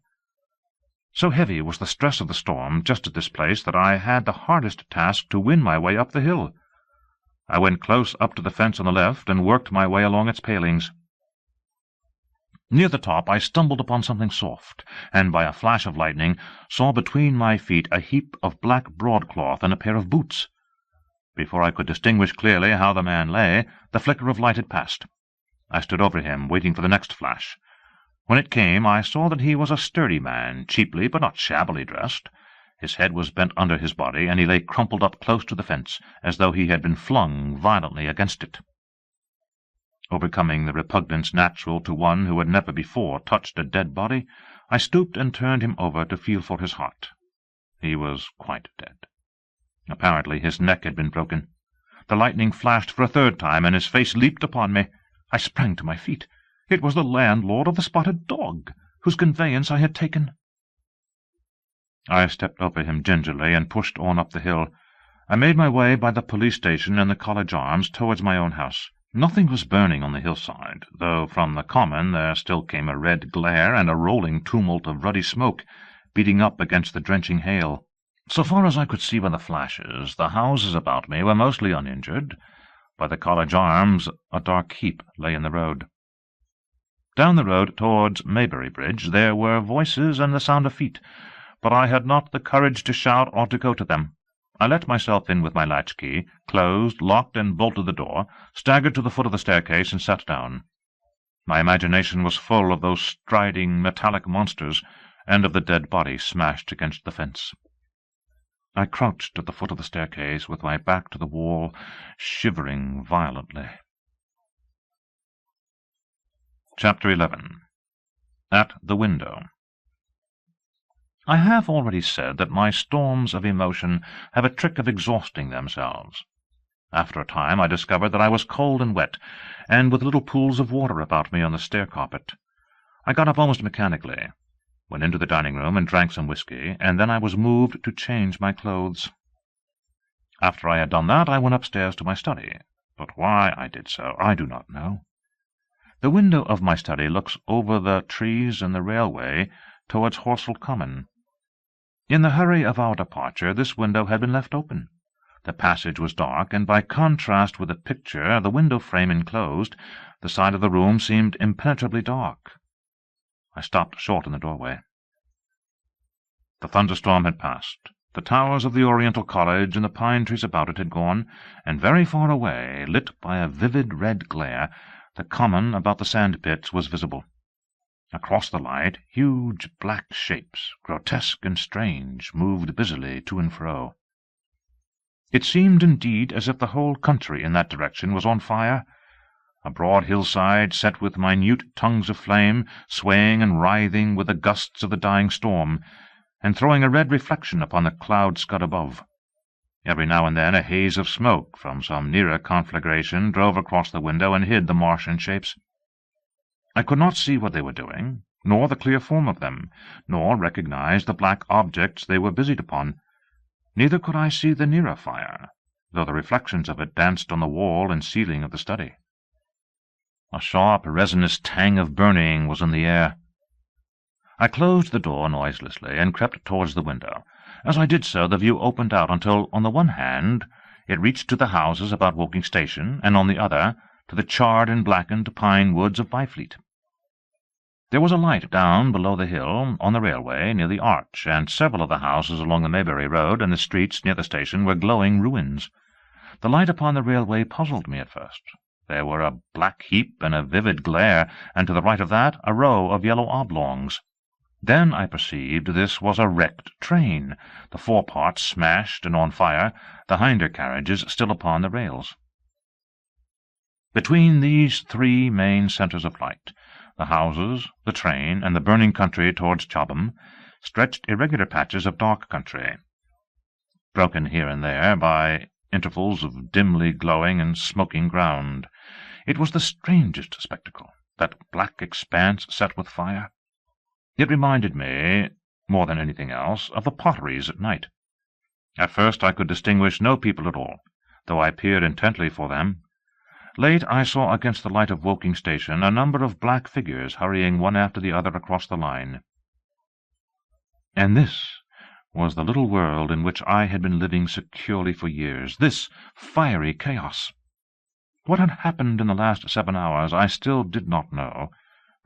So heavy was the stress of the storm just at this place that I had the hardest task to win my way up the hill. I went close up to the fence on the left and worked my way along its palings. Near the top I stumbled upon something soft, and by a flash of lightning saw between my feet a heap of black broadcloth and a pair of boots. Before I could distinguish clearly how the man lay, the flicker of light had passed. I stood over him, waiting for the next flash. When it came, I saw that he was a sturdy man, cheaply but not shabbily dressed. His head was bent under his body, and he lay crumpled up close to the fence, as though he had been flung violently against it. Overcoming the repugnance natural to one who had never before touched a dead body, I stooped and turned him over to feel for his heart. He was quite dead. Apparently his neck had been broken. The lightning flashed for a third time, and his face leaped upon me. I sprang to my feet. It was the landlord of the Spotted Dog, whose conveyance I had taken. I stepped over him gingerly and pushed on up the hill. I made my way by the police station and the College Arms towards my own house. Nothing was burning on the hillside, though from the common there still came a red glare and a rolling tumult of ruddy smoke, beating up against the drenching hail. So far as I could see by the flashes, the houses about me were mostly uninjured. By the College Arms a dark heap lay in the road. Down the road towards Weybridge there were voices and the sound of feet, but I had not the courage to shout or to go to them. I let myself in with my latchkey, closed, locked, and bolted the door, staggered to the foot of the staircase, and sat down. My imagination was full of those striding metallic monsters, and of the dead body smashed against the fence. I crouched at the foot of the staircase, with my back to the wall, shivering violently. Chapter 11. At the Window. I have already said that my storms of emotion have a trick of exhausting themselves. After a time I discovered that I was cold and wet, and with little pools of water about me on the stair carpet. I got up almost mechanically, went into the dining-room and drank some whisky, and then I was moved to change my clothes. After I had done that, I went upstairs to my study, but why I did so I do not know. The window of my study looks over the trees and the railway towards Horsell Common. In the hurry of our departure, this window had been left open. The passage was dark, and by contrast with the picture, the window frame enclosed, the side of the room seemed impenetrably dark. I stopped short in the doorway. The thunderstorm had passed. The towers of the Oriental College and the pine trees about it had gone, and very far away, lit by a vivid red glare, the common about the sand-pits was visible. Across the light, huge black shapes, grotesque and strange, moved busily to and fro. It seemed indeed as if the whole country in that direction was on fire. A broad hillside, set with minute tongues of flame, swaying and writhing with the gusts of the dying storm, and throwing a red reflection upon the cloud scud above. Every now and then a haze of smoke from some nearer conflagration drove across the window and hid the Martian shapes. I could not see what they were doing, nor the clear form of them, nor recognize the black objects they were busied upon. Neither could I see the nearer fire, though the reflections of it danced on the wall and ceiling of the study. A sharp, resinous tang of burning was in the air. I closed the door noiselessly and crept towards the window. As I did so, the view opened out until, on the one hand, it reached to the houses about Woking Station, and on the other, to the charred and blackened pine woods of Byfleet. There was a light down below the hill, on the railway, near the arch, and several of the houses along the Maybury Road and the streets near the station were glowing ruins. The light upon the railway puzzled me at first. There were a black heap and a vivid glare, and to the right of that a row of yellow oblongs. Then I perceived this was a wrecked train, the foreparts smashed and on fire, the hinder carriages still upon the rails. Between these three main centres of light, the houses, the train, and the burning country towards Chobham, stretched irregular patches of dark country, broken here and there by intervals of dimly glowing and smoking ground. It was the strangest spectacle, that black expanse set with fire. It reminded me, more than anything else, of the potteries at night. At first I could distinguish no people at all, though I peered intently for them. Late I saw against the light of Woking Station a number of black figures hurrying one after the other across the line. And this was the little world in which I had been living securely for years, this fiery chaos. What had happened in the last 7 hours I still did not know,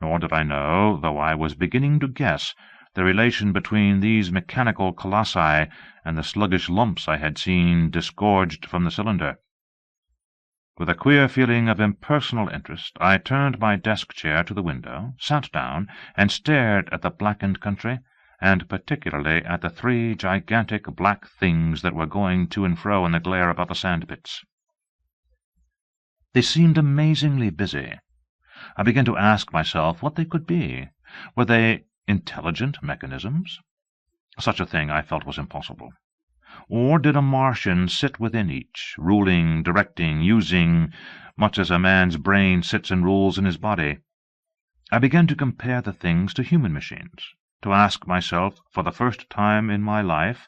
nor did I know, though I was beginning to guess, the relation between these mechanical colossi and the sluggish lumps I had seen disgorged from the cylinder. With a queer feeling of impersonal interest, I turned my desk-chair to the window, sat down, and stared at the blackened country, and particularly at the 3 gigantic black things that were going to and fro in the glare about the sand-pits. They seemed amazingly busy. I began to ask myself what they could be. Were they intelligent mechanisms? Such a thing I felt was impossible. Or did a Martian sit within each, ruling, directing, using, much as a man's brain sits and rules in his body? I began to compare the things to human machines, to ask myself, for the first time in my life,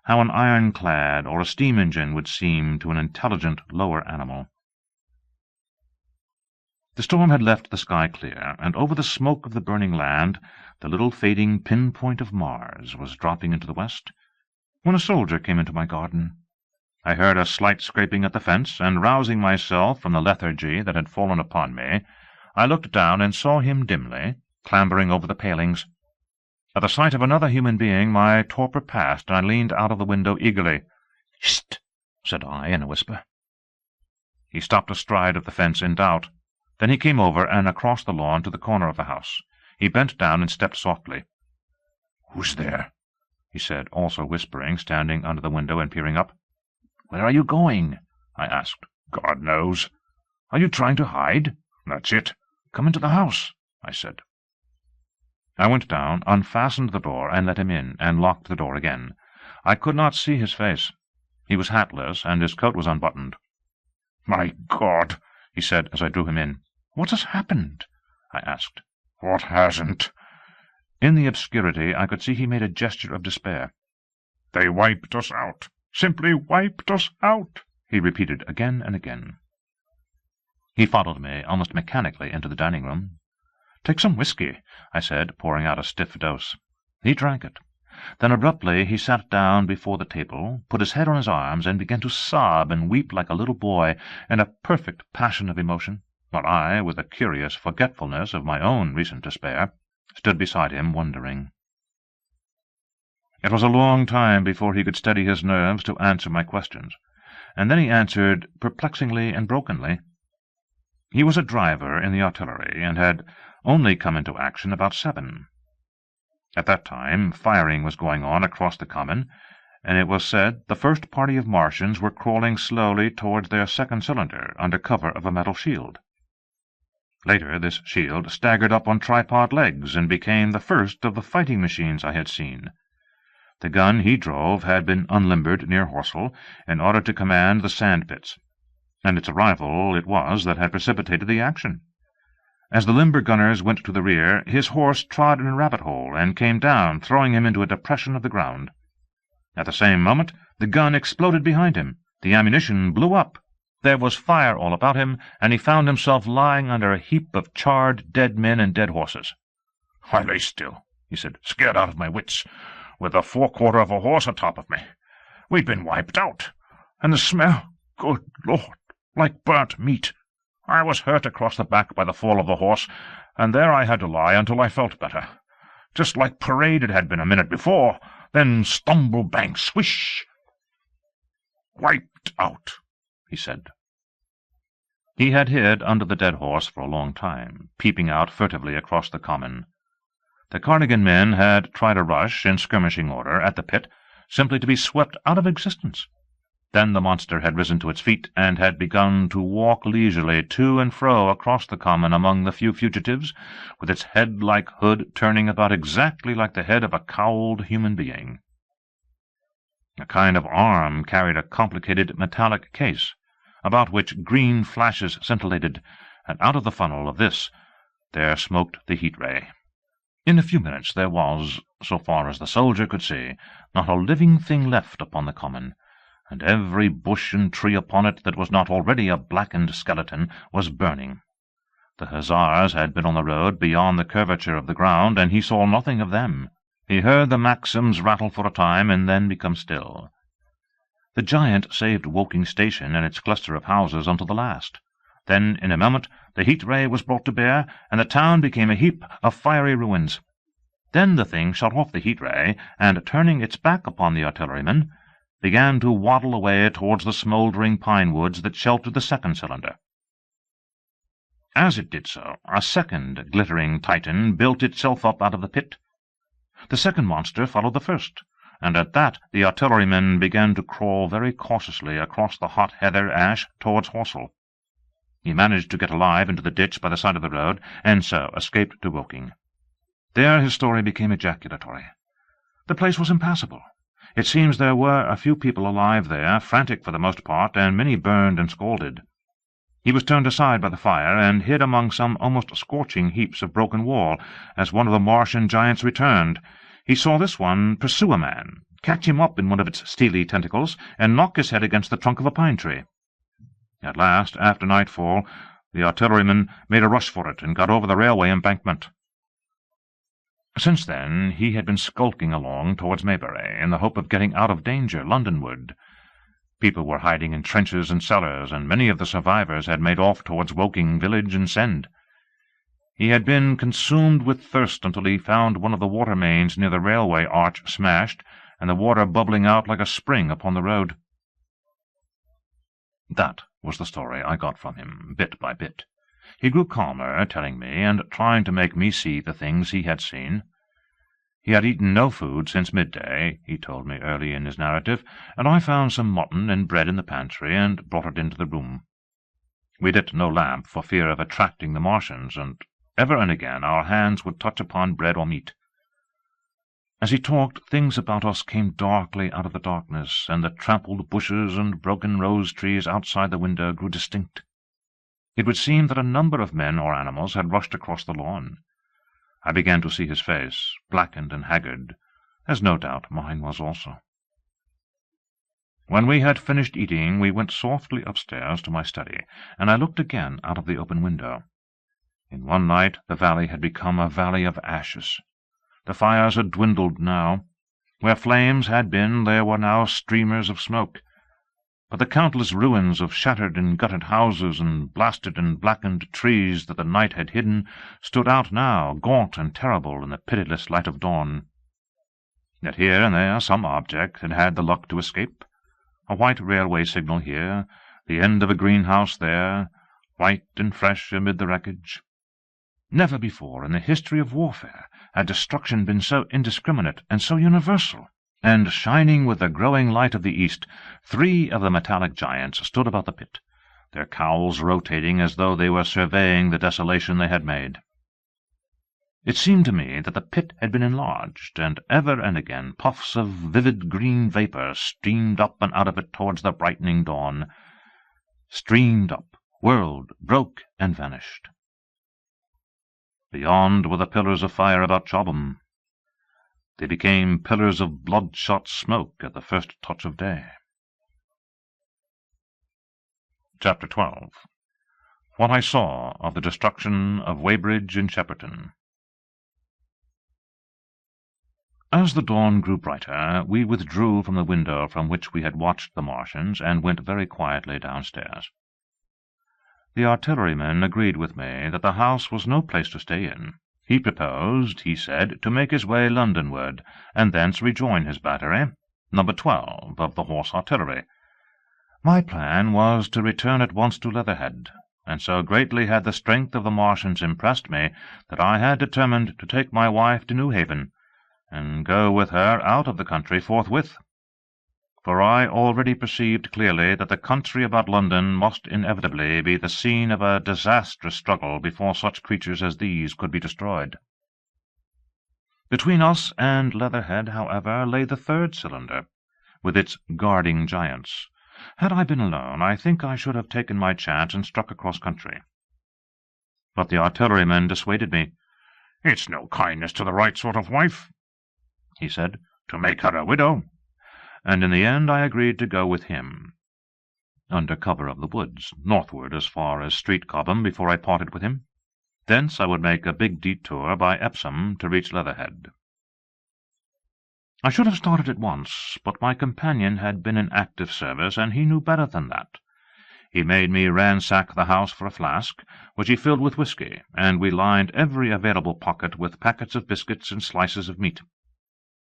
how an ironclad or a steam engine would seem to an intelligent lower animal. The storm had left the sky clear, and over the smoke of the burning land the little fading pinpoint of Mars was dropping into the west, when a soldier came into my garden. I heard a slight scraping at the fence, and rousing myself from the lethargy that had fallen upon me, I looked down and saw him dimly, clambering over the palings. At the sight of another human being my torpor passed, and I leaned out of the window eagerly. "Hist!" said I in a whisper. He stopped astride of the fence in doubt. Then he came over and across the lawn to the corner of the house. He bent down and stepped softly. "Who's there?" he said, also whispering, standing under the window and peering up. "Where are you going?" I asked. "God knows." "Are you trying to hide?" "That's it. Come into the house," I said. I went down, unfastened the door, and let him in, and locked the door again. I could not see his face. He was hatless, and his coat was unbuttoned. "My God!" he said as I drew him in. "What has happened?" I asked. "What hasn't?" In the obscurity I could see he made a gesture of despair. "They wiped us out. Simply wiped us out," he repeated again and again. He followed me almost mechanically into the dining-room. "Take some whiskey," I said, pouring out a stiff dose. He drank it. Then abruptly he sat down before the table, put his head on his arms, and began to sob and weep like a little boy in a perfect passion of emotion, while I, with a curious forgetfulness of my own recent despair, stood beside him wondering. It was a long time before he could steady his nerves to answer my questions, and then he answered perplexingly and brokenly. He was a driver in the artillery, and had only come into action about 7. At that time firing was going on across the common, and it was said the first party of Martians were crawling slowly towards their second cylinder under cover of a metal shield. Later this shield staggered up on tripod legs and became the first of the fighting machines I had seen. The gun he drove had been unlimbered near Horsell in order to command the sand-pits, and its arrival it was that had precipitated the action. As the limber gunners went to the rear, his horse trod in a rabbit-hole and came down, throwing him into a depression of the ground. At the same moment the gun exploded behind him. The ammunition blew up. There was fire all about him, and he found himself lying under a heap of charred dead men and dead horses. "I lay still," he said, "scared out of my wits, with the forequarter of a horse atop of me. We'd been wiped out, and the smell, good Lord, like burnt meat. I was hurt across the back by the fall of the horse, and there I had to lie until I felt better. Just like parade it had been a minute before, then stumble bang swish. Wiped out," he said. He had hid under the dead horse for a long time, peeping out furtively across the common. The Cardigan men had tried a rush in skirmishing order at the pit, simply to be swept out of existence. Then the monster had risen to its feet and had begun to walk leisurely to and fro across the common among the few fugitives, with its head-like hood turning about exactly like the head of a cowled human being. A kind of arm carried a complicated metallic case, about which green flashes scintillated, and out of the funnel of this there smoked the heat-ray. In a few minutes there was, so far as the soldier could see, not a living thing left upon the common, and every bush and tree upon it that was not already a blackened skeleton was burning. The hussars had been on the road beyond the curvature of the ground, and he saw nothing of them. He heard the Maxims rattle for a time, and then become still. The giant saved Woking Station and its cluster of houses until the last. Then, in a moment, the heat-ray was brought to bear, and the town became a heap of fiery ruins. Then the thing shut off the heat-ray, and, turning its back upon the artillerymen, began to waddle away towards the smouldering pine woods that sheltered the second cylinder. As it did so, a second glittering titan built itself up out of the pit. The second monster followed the first, and at that the artillerymen began to crawl very cautiously across the hot heather ash towards Horsell. He managed to get alive into the ditch by the side of the road, and so escaped to Woking. There his story became ejaculatory. The place was impassable. It seems there were a few people alive there, frantic for the most part, and many burned and scalded. He was turned aside by the fire, and hid among some almost scorching heaps of broken wall, as one of the Martian giants returned. He saw this one pursue a man, catch him up in one of its steely tentacles, and knock his head against the trunk of a pine tree. At last, after nightfall, the artilleryman made a rush for it, and got over the railway embankment. Since then he had been skulking along towards Maybury, in the hope of getting out of danger Londonward. People were hiding in trenches and cellars, and many of the survivors had made off towards Woking village and Send. He had been consumed with thirst until he found one of the water mains near the railway arch smashed, and the water bubbling out like a spring upon the road. That was the story I got from him, bit by bit. He grew calmer, telling me, and trying to make me see the things he had seen. He had eaten no food since midday, he told me early in his narrative, and I found some mutton and bread in the pantry, and brought it into the room. We lit no lamp for fear of attracting the Martians, and Ever and again our hands would touch upon bread or meat. As he talked, things about us came darkly out of the darkness, and the trampled bushes and broken rose-trees outside the window grew distinct. It would seem that a number of men or animals had rushed across the lawn. I began to see his face, blackened and haggard, as no doubt mine was also. When we had finished eating, we went softly upstairs to my study, and I looked again out of the open window. In one night the valley had become a valley of ashes. The fires had dwindled now. Where flames had been, there were now streamers of smoke. But the countless ruins of shattered and gutted houses and blasted and blackened trees that the night had hidden stood out now, gaunt and terrible, in the pitiless light of dawn. Yet here and there some object had had the luck to escape. A white railway signal here, the end of a greenhouse there, white and fresh amid the wreckage. Never before in the history of warfare had destruction been so indiscriminate and so universal. And shining with the growing light of the east, 3 of the metallic giants stood about the pit, their cowls rotating as though they were surveying the desolation they had made. It seemed to me that the pit had been enlarged, and ever and again puffs of vivid green vapour streamed up and out of it towards the brightening dawn, streamed up, whirled, broke, and vanished. Beyond were the pillars of fire about Chobham. They became pillars of bloodshot smoke at the first touch of day. Chapter 12. What I Saw of the Destruction of Weybridge and Shepperton. As the dawn grew brighter, we withdrew from the window from which we had watched the Martians, and went very quietly downstairs. The artilleryman agreed with me that the house was no place to stay in. He proposed, he said, to make his way Londonward, and thence rejoin his battery, number 12 of the Horse Artillery. My plan was to return at once to Leatherhead, and so greatly had the strength of the Martians impressed me that I had determined to take my wife to Newhaven, and go with her out of the country forthwith. For I already perceived clearly that the country about London must inevitably be the scene of a disastrous struggle before such creatures as these could be destroyed. Between us and Leatherhead, however, lay the 3rd cylinder, with its guarding giants. Had I been alone, I think I should have taken my chance and struck across country. But the artilleryman dissuaded me. "It's no kindness to the right sort of wife," he said, "to make her a widow." And in the end I agreed to go with him, under cover of the woods, northward as far as Street Cobham before I parted with him. Thence I would make a big detour by Epsom to reach Leatherhead. I should have started at once, but my companion had been in active service, and he knew better than that. He made me ransack the house for a flask, which he filled with whisky, and we lined every available pocket with packets of biscuits and slices of meat.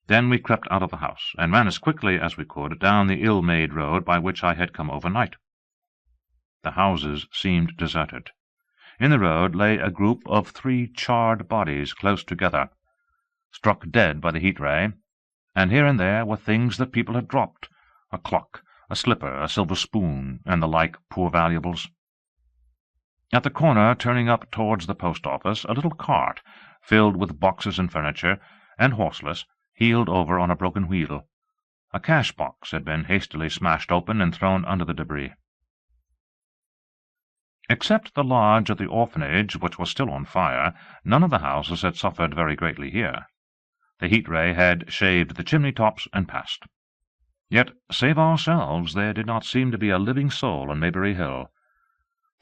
Then we crept out of the house, and ran as quickly as we could down the ill-made road by which I had come overnight. The houses seemed deserted. In the road lay a group of 3 charred bodies close together, struck dead by the heat-ray, and here and there were things that people had dropped, a clock, a slipper, a silver spoon, and the like poor valuables. At the corner, turning up towards the post-office, a little cart, filled with boxes and furniture, and horseless, heeled over on a broken wheel. A cash-box had been hastily smashed open and thrown under the debris. Except the lodge of the orphanage, which was still on fire, none of the houses had suffered very greatly here. The heat-ray had shaved the chimney-tops and passed. Yet, save ourselves, there did not seem to be a living soul on Maybury Hill.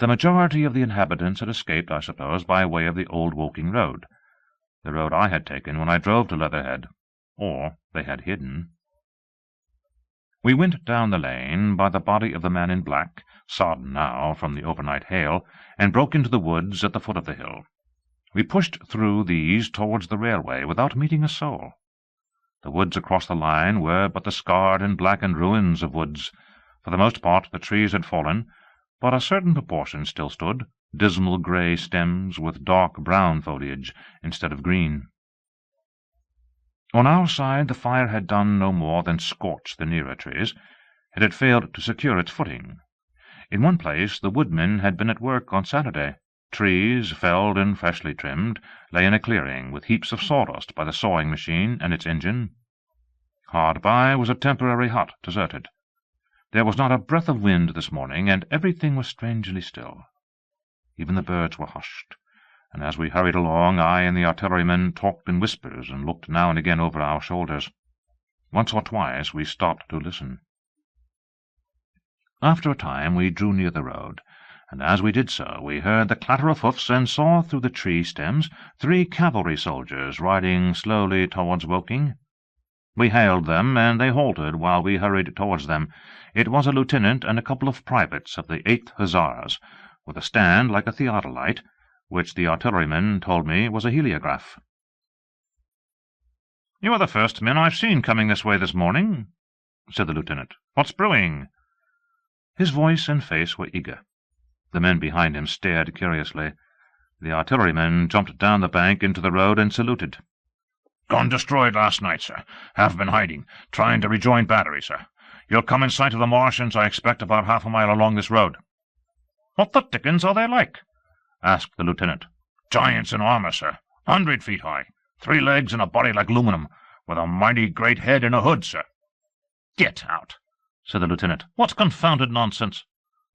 The majority of the inhabitants had escaped, I suppose, by way of the old Woking road, the road I had taken when I drove to Leatherhead. Or they had hidden. We went down the lane by the body of the man in black, sodden now from the overnight hail, and broke into the woods at the foot of the hill. We pushed through these towards the railway without meeting a soul. The woods across the line were but the scarred and blackened ruins of woods. For the most part the trees had fallen, but a certain proportion still stood, dismal grey stems with dark brown foliage instead of green. On our side the fire had done no more than scorch the nearer trees. It had failed to secure its footing. In one place the woodmen had been at work on Saturday, trees, felled and freshly trimmed, lay in a clearing, with heaps of sawdust by the sawing machine and its engine. Hard by was a temporary hut, deserted. There was not a breath of wind this morning, and everything was strangely still. Even the birds were hushed, and as we hurried along, I and the artilleryman talked in whispers and looked now and again over our shoulders. Once or twice we stopped to listen. After a time we drew near the road, and as we did so we heard the clatter of hoofs and saw through the tree stems 3 cavalry soldiers riding slowly towards Woking. We hailed them, and they halted while we hurried towards them. It was a lieutenant and a couple of privates of the 8th Hussars, with a stand like a theodolite, which the artilleryman told me was a heliograph. "You are the first men I've seen coming this way this morning," said the lieutenant. "What's brewing?" His voice and face were eager. The men behind him stared curiously. The artilleryman jumped down the bank into the road and saluted. "Gone destroyed last night, sir. Have been hiding, trying to rejoin battery, sir. You'll come in sight of the Martians, I expect, about half a mile along this road." "What the dickens are they like?" asked the lieutenant. "Giants in armour, sir. 100 feet high. 3 legs and a body like aluminum, with a mighty great head and a hood, sir." "Get out," said the lieutenant. "What confounded nonsense!"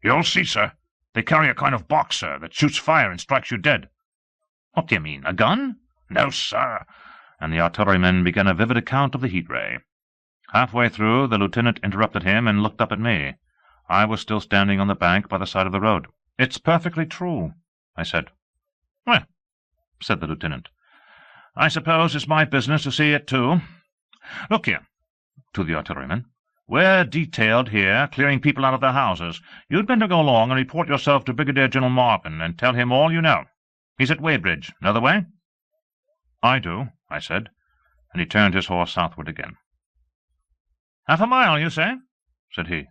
"You'll see, sir. They carry a kind of box, sir, that shoots fire and strikes you dead." "What do you mean, a gun?" "No, sir." And the artilleryman began a vivid account of the heat ray. Halfway through, the lieutenant interrupted him and looked up at me. I was still standing on the bank by the side of the road. "It's perfectly true," I said. "Well," said the lieutenant, "I suppose it's my business to see it too. Look here," to the artilleryman. "We're detailed here, clearing people out of their houses. You'd better go along and report yourself to Brigadier General Markham and tell him all you know. He's at Weybridge. Know the way?" "I do," I said, and he turned his horse southward again. "Half a mile, you say?" said he.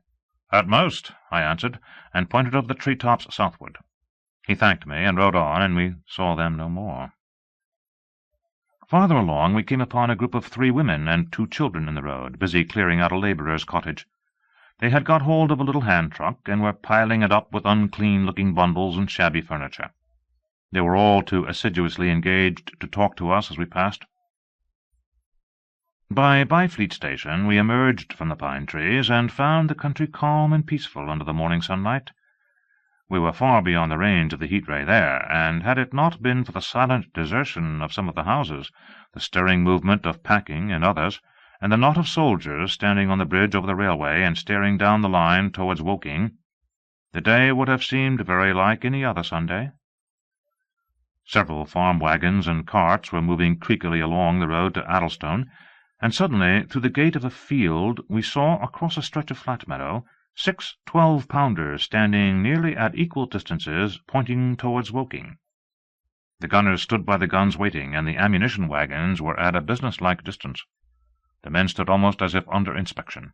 "At most," I answered, and pointed over the tree-tops southward. He thanked me and rode on, and we saw them no more. Farther along we came upon a group of 3 women and 2 children in the road, busy clearing out a labourer's cottage. They had got hold of a little hand-truck, and were piling it up with unclean-looking bundles and shabby furniture. They were all too assiduously engaged to talk to us as we passed. By Byfleet Station we emerged from the pine trees, and found the country calm and peaceful under the morning sunlight. We were far beyond the range of the heat ray there, and had it not been for the silent desertion of some of the houses, the stirring movement of packing in others, and the knot of soldiers standing on the bridge over the railway and staring down the line towards Woking, the day would have seemed very like any other Sunday. Several farm wagons and carts were moving creakily along the road to Addlestone, and suddenly, through the gate of a field, we saw, across a stretch of flat meadow, 6 12-pounders standing nearly at equal distances, pointing towards Woking. The gunners stood by the guns waiting, and the ammunition wagons were at a business-like distance. The men stood almost as if under inspection.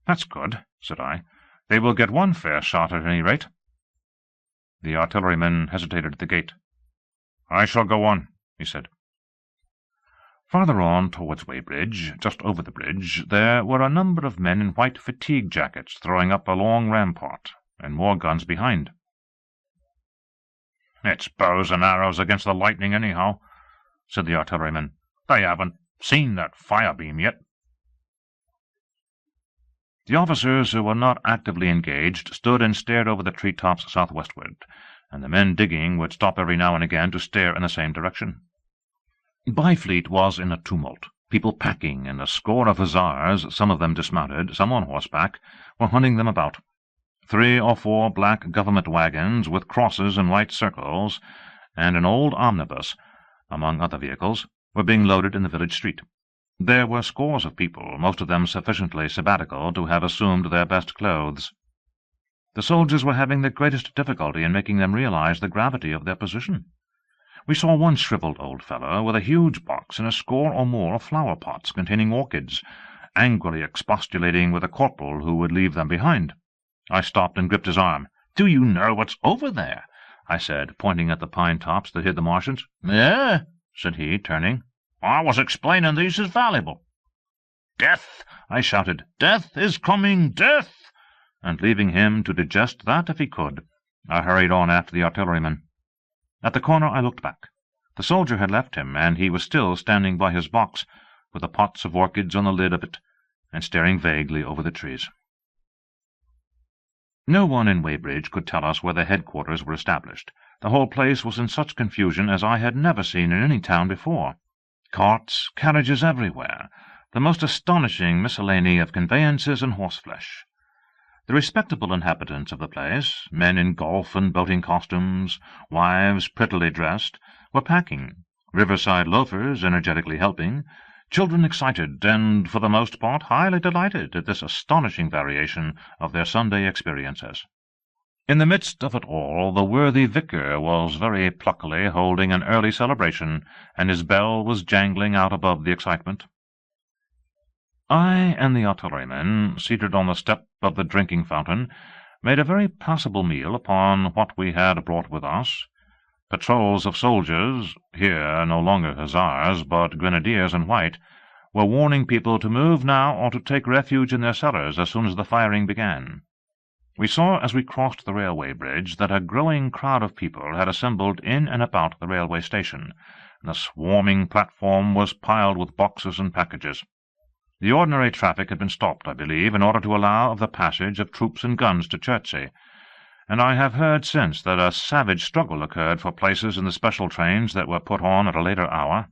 "That's good," said I. "They will get one fair shot at any rate." The artilleryman hesitated at the gate. "I shall go on," he said. Farther on towards Weybridge, just over the bridge, there were a number of men in white fatigue jackets throwing up a long rampart, and more guns behind. "It's bows and arrows against the lightning, anyhow," said the artilleryman. "They haven't seen that fire-beam yet." The officers who were not actively engaged stood and stared over the tree-tops southwestward, and the men digging would stop every now and again to stare in the same direction. Byfleet was in a tumult. People packing, and a score of hussars, some of them dismounted, some on horseback, were hunting them about. 3 or 4 black government wagons with crosses and white circles, and an old omnibus, among other vehicles, were being loaded in the village street. There were scores of people, most of them sufficiently sabbatical to have assumed their best clothes. The soldiers were having the greatest difficulty in making them realize the gravity of their position. We saw one shriveled old fellow with a huge box and a score or more of flower-pots containing orchids, angrily expostulating with a corporal who would leave them behind. I stopped and gripped his arm. "Do you know what's over there?" I said, pointing at the pine-tops that hid the Martians. "Yeah," said he, turning. "I was explaining these is valuable." "Death!" I shouted. "Death is coming! Death!" And leaving him to digest that if he could, I hurried on after the artilleryman. At the corner I looked back. The soldier had left him, and he was still standing by his box, with the pots of orchids on the lid of it, and staring vaguely over the trees. No one in Weybridge could tell us where the headquarters were established. The whole place was in such confusion as I had never seen in any town before. Carts, carriages everywhere, the most astonishing miscellany of conveyances and horseflesh. The respectable inhabitants of the place, men in golf and boating costumes, wives prettily dressed, were packing, riverside loafers energetically helping, children excited and, for the most part, highly delighted at this astonishing variation of their Sunday experiences. In the midst of it all, the worthy vicar was very pluckily holding an early celebration, and his bell was jangling out above the excitement. I and the artilleryman, seated on the step of the drinking fountain, made a very passable meal upon what we had brought with us. Patrols of soldiers, here no longer hussars, but grenadiers in white, were warning people to move now or to take refuge in their cellars as soon as the firing began. We saw as we crossed the railway bridge that a growing crowd of people had assembled in and about the railway station, and the swarming platform was piled with boxes and packages. The ordinary traffic had been stopped, I believe, in order to allow of the passage of troops and guns to Chertsey, and I have heard since that a savage struggle occurred for places in the special trains that were put on at a later hour.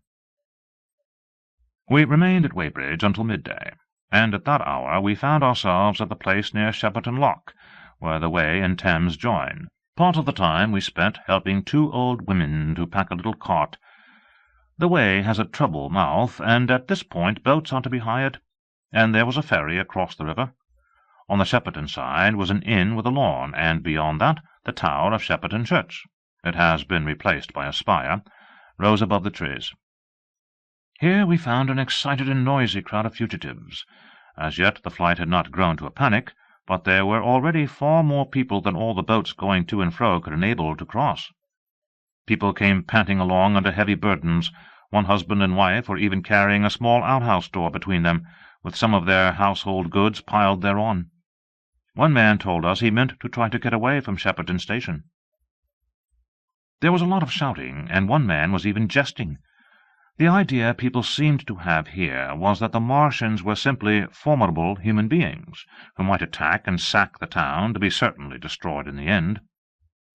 We remained at Weybridge until midday, and at that hour we found ourselves at the place near Shepperton Lock, where the Wey and Thames join. Part of the time we spent helping 2 old women to pack a little cart. The Wey has a treble mouth, and at this point boats are to be hired, and there was a ferry across the river. On the Shepperton side was an inn with a lawn, and beyond that the tower of Shepperton Church. It has been replaced by a spire, rose above the trees. Here we found an excited and noisy crowd of fugitives. As yet the flight had not grown to a panic, but there were already far more people than all the boats going to and fro could enable to cross. People came panting along under heavy burdens. One husband and wife were even carrying a small outhouse door between them, with some of their household goods piled thereon. One man told us he meant to try to get away from Shepperton Station. There was a lot of shouting, and one man was even jesting. The idea people seemed to have here was that the Martians were simply formidable human beings, who might attack and sack the town, to be certainly destroyed in the end.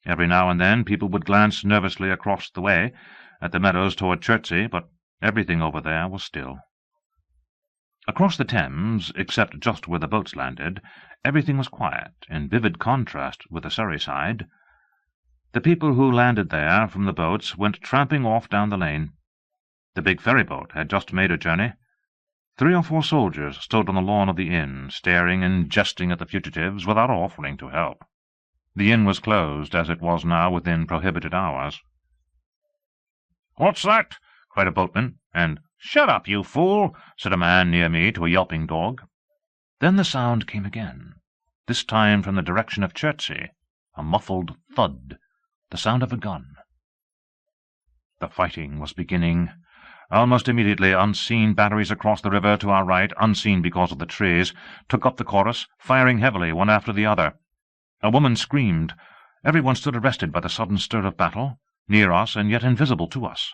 Every now and then people would glance nervously across the way, at the meadows toward Chertsey, but everything over there was still. Across the Thames, except just where the boats landed, everything was quiet, in vivid contrast with the Surrey side. The people who landed there from the boats went tramping off down the lane. The big ferry-boat had just made a journey. 3 or 4 soldiers stood on the lawn of the inn, staring and jesting at the fugitives without offering to help. The inn was closed, as it was now within prohibited hours. "What's that?" cried a boatman, and "Shut up, you fool!" said a man near me to a yelping dog. Then the sound came again, this time from the direction of Chertsey, a muffled thud, the sound of a gun. The fighting was beginning. Almost immediately unseen batteries across the river to our right, unseen because of the trees, took up the chorus, firing heavily one after the other. A woman screamed. Everyone stood arrested by the sudden stir of battle, near us and yet invisible to us.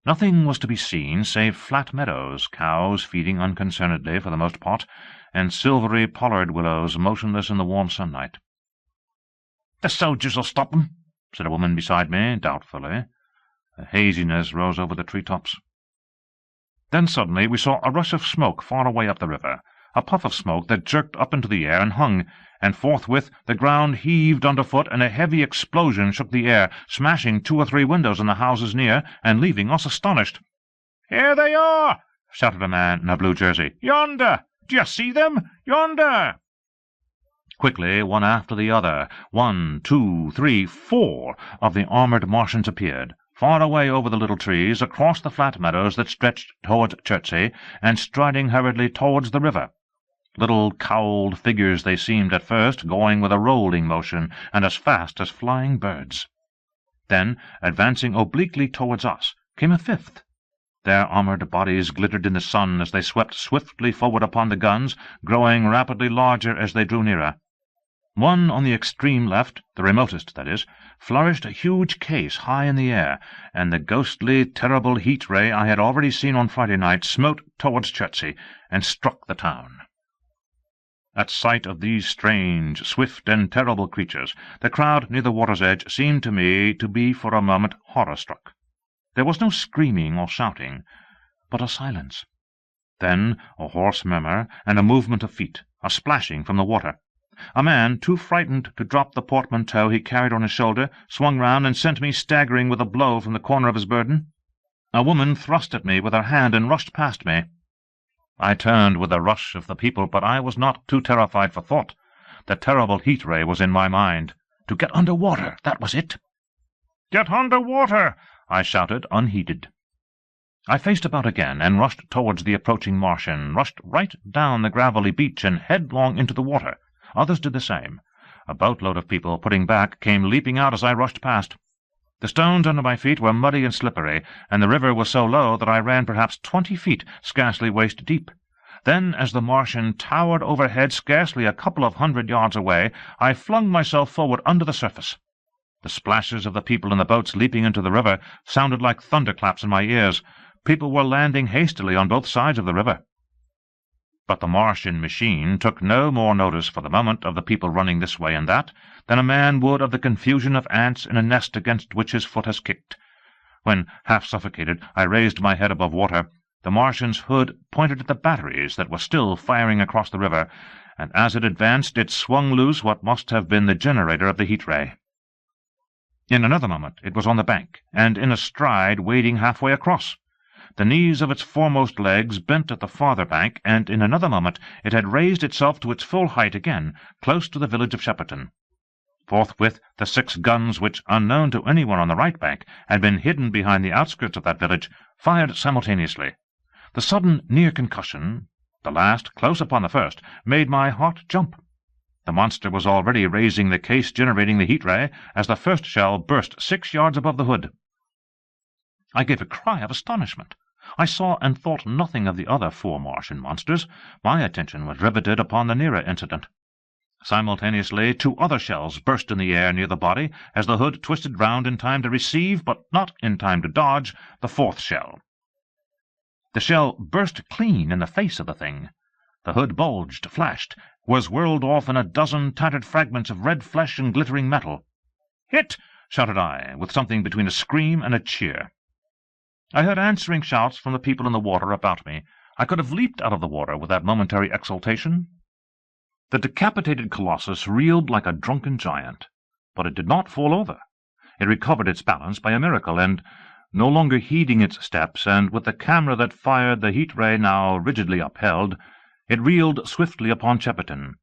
Nothing was to be seen save flat meadows, cows feeding unconcernedly for the most part, and silvery pollard willows motionless in the warm sunlight. "The soldiers will stop 'em," said a woman beside me, doubtfully. A haziness rose over the tree-tops. Then suddenly we saw a rush of smoke far away up the river, a puff of smoke that jerked up into the air and hung, and forthwith the ground heaved underfoot, and a heavy explosion shook the air, smashing 2 or 3 windows in the houses near, and leaving us astonished. "Here they are!" shouted a man in a blue jersey. "Yonder! Do you see them? Yonder!" Quickly, one after the other, 1, 2, 3, 4 of the armoured Martians appeared, far away over the little trees, across the flat meadows that stretched towards Chertsey, and striding hurriedly towards the river. Little cowled figures they seemed at first, going with a rolling motion, and as fast as flying birds. Then, advancing obliquely towards us, came a 5th. Their armoured bodies glittered in the sun as they swept swiftly forward upon the guns, growing rapidly larger as they drew nearer. One on the extreme left, the remotest, that is, flourished a huge case high in the air, and the ghostly, terrible heat ray I had already seen on Friday night smote towards Chertsey and struck the town. At sight of these strange, swift, and terrible creatures, the crowd near the water's edge seemed to me to be for a moment horror-struck. There was no screaming or shouting, but a silence. Then a hoarse murmur and a movement of feet, a splashing from the water. A man, too frightened to drop the portmanteau he carried on his shoulder, swung round and sent me staggering with a blow from the corner of his burden. A woman thrust at me with her hand and rushed past me. I turned with the rush of the people, but I was not too terrified for thought. The terrible heat ray was in my mind. To get under water, that was it. "Get under water!" I shouted, unheeded. I faced about again and rushed towards the approaching Martian, rushed right down the gravelly beach and headlong into the water. Others did the same. A boatload of people, putting back, came leaping out as I rushed past. The stones under my feet were muddy and slippery, and the river was so low that I ran perhaps 20 feet, scarcely waist deep. Then, as the Martian towered overhead scarcely a couple of 100 yards away, I flung myself forward under the surface. The splashes of the people in the boats leaping into the river sounded like thunderclaps in my ears. People were landing hastily on both sides of the river. But the Martian machine took no more notice for the moment of the people running this way and that than a man would of the confusion of ants in a nest against which his foot has kicked. When, half suffocated, I raised my head above water, the Martian's hood pointed at the batteries that were still firing across the river, and as it advanced it swung loose what must have been the generator of the heat ray. In another moment it was on the bank, and in a stride wading halfway across. The knees of its foremost legs bent at the farther bank, and in another moment it had raised itself to its full height again, close to the village of Shepperton. Forthwith the 6 guns which, unknown to anyone on the right bank, had been hidden behind the outskirts of that village, fired simultaneously. The sudden near concussion, the last close upon the first, made my heart jump. The monster was already raising the case generating the heat ray as the first shell burst 6 yards above the hood. I gave a cry of astonishment. I saw and thought nothing of the other 4 Martian monsters. My attention was riveted upon the nearer incident. Simultaneously 2 other shells burst in the air near the body as the hood twisted round in time to receive, but not in time to dodge, the 4th shell. The shell burst clean in the face of the thing. The hood bulged, flashed, was whirled off in a dozen tattered fragments of red flesh and glittering metal. "Hit!" shouted I, with something between a scream and a cheer. I heard answering shouts from the people in the water about me. I could have leaped out of the water with that momentary exultation. The decapitated colossus reeled like a drunken giant, but it did not fall over. It recovered its balance by a miracle, and, no longer heeding its steps, and with the camera that fired the heat ray now rigidly upheld, it reeled swiftly upon Shepperton.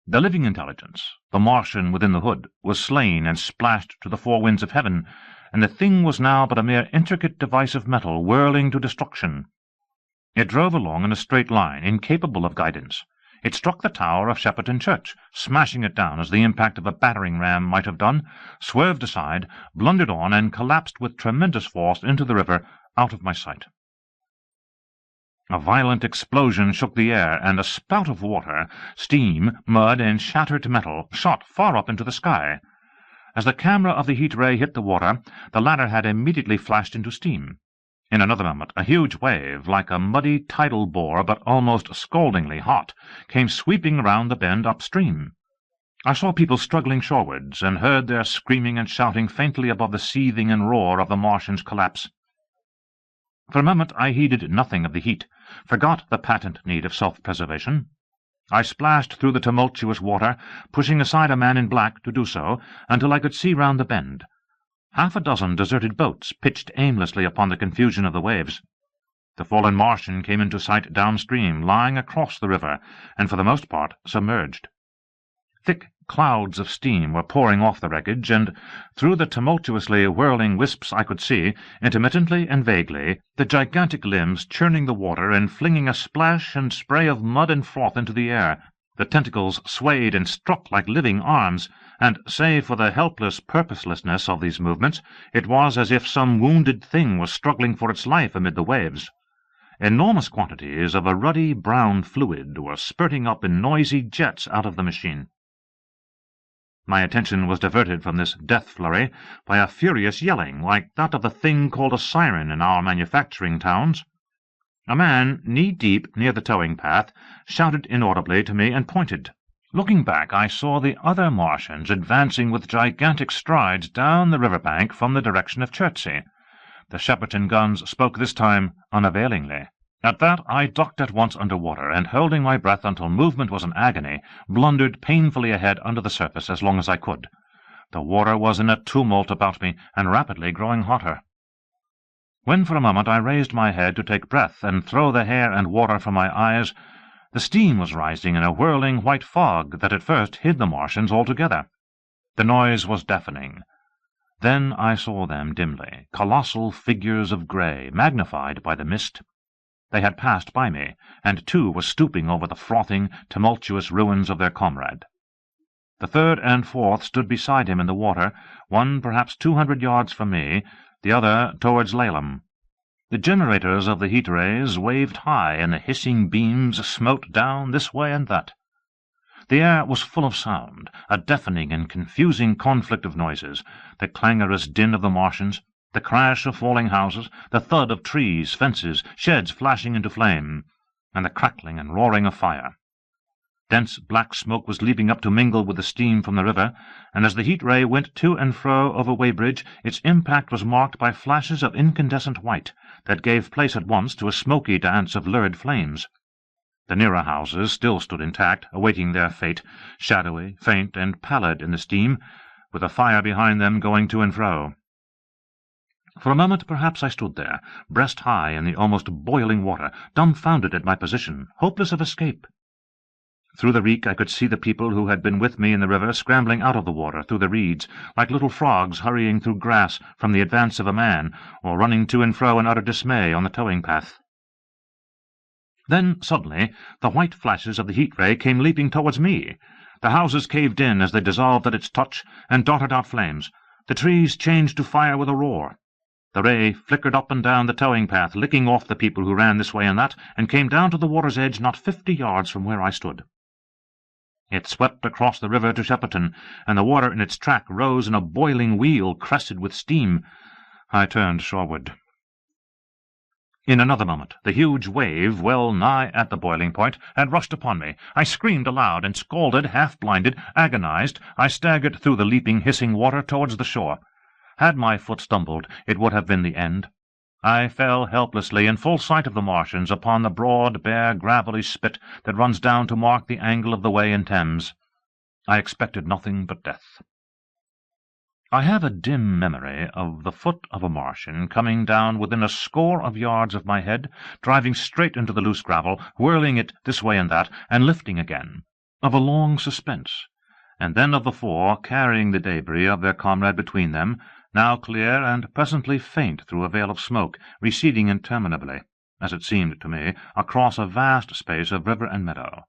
The living intelligence, the Martian within the hood, was slain and splashed to the 4 winds of heaven, and the thing was now but a mere intricate device of metal whirling to destruction. It drove along in a straight line, incapable of guidance. It struck the tower of Shepperton Church, smashing it down as the impact of a battering ram might have done, swerved aside, blundered on, and collapsed with tremendous force into the river, out of my sight. A violent explosion shook the air, and a spout of water, steam, mud, and shattered metal shot far up into the sky. As the camera of the heat ray hit the water, the latter had immediately flashed into steam. In another moment a huge wave, like a muddy tidal bore, but almost scaldingly hot, came sweeping round the bend upstream. I saw people struggling shorewards, and heard their screaming and shouting faintly above the seething and roar of the Martian's collapse. For a moment I heeded nothing of the heat, forgot the patent need of self-preservation. I splashed through the tumultuous water, pushing aside a man in black to do so, until I could see round the bend. 6 deserted boats pitched aimlessly upon the confusion of the waves. The fallen Martian came into sight downstream, lying across the river, and for the most part submerged. Thick clouds of steam were pouring off the wreckage, and through the tumultuously whirling wisps I could see, intermittently and vaguely, the gigantic limbs churning the water and flinging a splash and spray of mud and froth into the air. The tentacles swayed and struck like living arms, and, save for the helpless purposelessness of these movements, it was as if some wounded thing was struggling for its life amid the waves. Enormous quantities of a ruddy brown fluid were spurting up in noisy jets out of the machine. My attention was diverted from this death-flurry by a furious yelling, like that of the thing called a siren in our manufacturing towns. A man, knee-deep near the towing path, shouted inaudibly to me and pointed. Looking back, I saw the other Martians advancing with gigantic strides down the river-bank from the direction of Chertsey. The Shepperton guns spoke this time unavailingly. At that I ducked at once under water, and, holding my breath until movement was an agony, blundered painfully ahead under the surface as long as I could. The water was in a tumult about me, and rapidly growing hotter. When for a moment I raised my head to take breath and throw the hair and water from my eyes, the steam was rising in a whirling white fog that at first hid the Martians altogether. The noise was deafening. Then I saw them dimly, colossal figures of grey, magnified by the mist. They had passed by me, and two were stooping over the frothing, tumultuous ruins of their comrade. The third and fourth stood beside him in the water, one perhaps 200 yards from me, the other towards Laleham. The generators of the heat rays waved high, and the hissing beams smote down this way and that. The air was full of sound, a deafening and confusing conflict of noises, the clangorous din of the Martians, the crash of falling houses, the thud of trees, fences, sheds flashing into flame, and the crackling and roaring of fire. Dense black smoke was leaping up to mingle with the steam from the river, and as the heat ray went to and fro over Weybridge, its impact was marked by flashes of incandescent white that gave place at once to a smoky dance of lurid flames. The nearer houses still stood intact, awaiting their fate, shadowy, faint, and pallid in the steam, with a fire behind them going to and fro. For a moment perhaps I stood there, breast high in the almost boiling water, dumbfounded at my position, hopeless of escape. Through the reek I could see the people who had been with me in the river scrambling out of the water through the reeds, like little frogs hurrying through grass from the advance of a man, or running to and fro in utter dismay on the towing path. Then, suddenly, the white flashes of the heat ray came leaping towards me. The houses caved in as they dissolved at its touch, and darted out flames. The trees changed to fire with a roar. The ray flickered up and down the towing path, licking off the people who ran this way and that, and came down to the water's edge not 50 yards from where I stood. It swept across the river to Shepperton, and the water in its track rose in a boiling wheel crested with steam. I turned shoreward. In another moment the huge wave, well nigh at the boiling point, had rushed upon me. I screamed aloud, and scalded, half-blinded, agonized, I staggered through the leaping, hissing water towards the shore. Had my foot stumbled, it would have been the end. I fell helplessly in full sight of the Martians upon the broad, bare, gravelly spit that runs down to mark the angle of the Wey in Thames. I expected nothing but death. I have a dim memory of the foot of a Martian coming down within a score of yards of my head, driving straight into the loose gravel, whirling it this way and that, and lifting again, of a long suspense, and then of the four carrying the debris of their comrade between them, now clear and presently faint through a veil of smoke, receding interminably, as it seemed to me, across a vast space of river and meadow.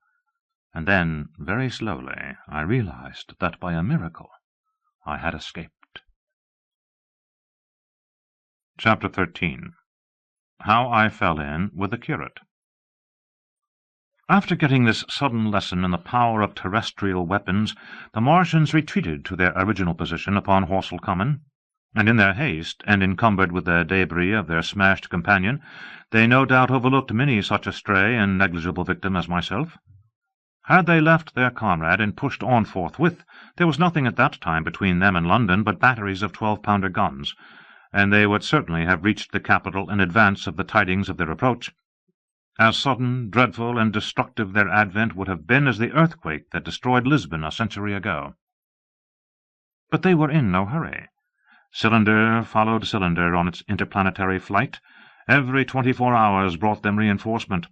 And then, very slowly, I realized that by a miracle I had escaped. Chapter 13. How I Fell In with the Curate. After getting this sudden lesson in the power of terrestrial weapons, the Martians retreated to their original position upon Horsell Common, and in their haste, and encumbered with the debris of their smashed companion, they no doubt overlooked many such a stray and negligible victim as myself. Had they left their comrade and pushed on forthwith, there was nothing at that time between them and London but batteries of 12-pounder guns, and they would certainly have reached the capital in advance of the tidings of their approach. As sudden, dreadful, and destructive their advent would have been as the earthquake that destroyed Lisbon a century ago. But they were in no hurry. Cylinder followed cylinder on its interplanetary flight. Every 24 hours brought them reinforcement.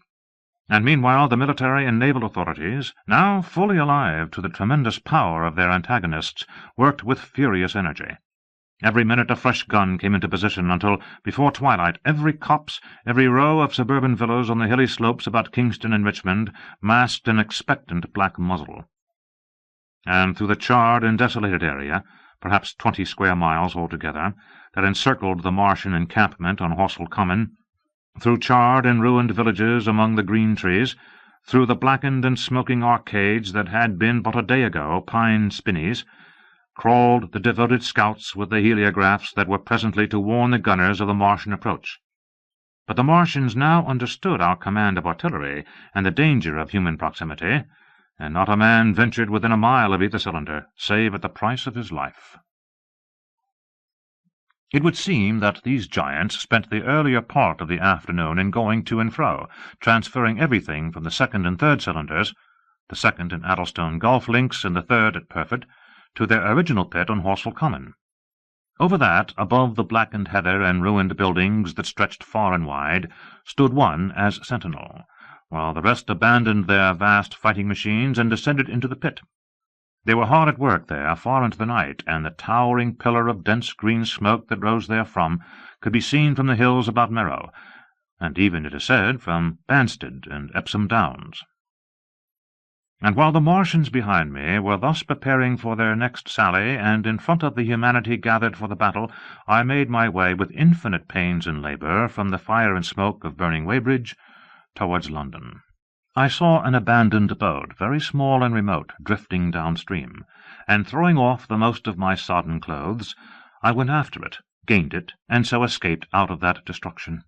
And meanwhile the military and naval authorities, now fully alive to the tremendous power of their antagonists, worked with furious energy. Every minute a fresh gun came into position until, before twilight, every copse, every row of suburban villas on the hilly slopes about Kingston and Richmond masked an expectant black muzzle. And through the charred and desolated area, perhaps 20 square miles altogether, that encircled the Martian encampment on Horsell Common, through charred and ruined villages among the green trees, through the blackened and smoking arcades that had been but a day ago pine spinneys, crawled the devoted scouts with the heliographs that were presently to warn the gunners of the Martian approach. But the Martians now understood our command of artillery and the danger of human proximity, and not a man ventured within a mile of either cylinder, save at the price of his life. It would seem that these giants spent the earlier part of the afternoon in going to and fro, transferring everything from the second and third cylinders, the second in Addlestone Golf Links and the third at Perford, to their original pit on Horsell Common. Over that, above the blackened heather and ruined buildings that stretched far and wide, stood one as sentinel, while the rest abandoned their vast fighting machines and descended into the pit. They were hard at work there far into the night, and the towering pillar of dense green smoke that rose therefrom could be seen from the hills about Merrow, and even, it is said, from Banstead and Epsom Downs. And while the Martians behind me were thus preparing for their next sally, and in front of the humanity gathered for the battle, I made my way with infinite pains and labour from the fire and smoke of burning Weybridge towards London. I saw an abandoned boat, very small and remote, drifting downstream, and throwing off the most of my sodden clothes, I went after it, gained it, and so escaped out of that destruction.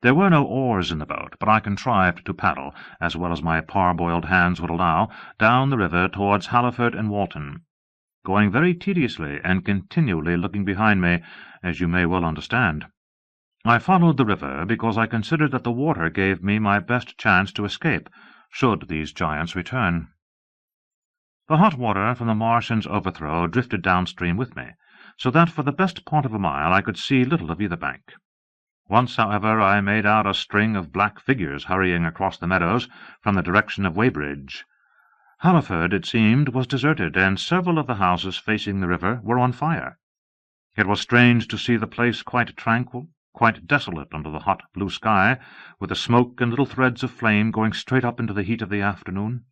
There were no oars in the boat, but I contrived to paddle, as well as my parboiled hands would allow, down the river towards Halliford and Walton, going very tediously and continually looking behind me, as you may well understand. I followed the river because I considered that the water gave me my best chance to escape, should these giants return. The hot water from the Martians' overthrow drifted downstream with me, so that for the best part of a mile I could see little of either bank. Once, however, I made out a string of black figures hurrying across the meadows from the direction of Weybridge. Halliford, it seemed, was deserted, and several of the houses facing the river were on fire. It was strange to see the place quite tranquil, quite desolate under the hot blue sky, with the smoke and little threads of flame going straight up into the heat of the afternoon.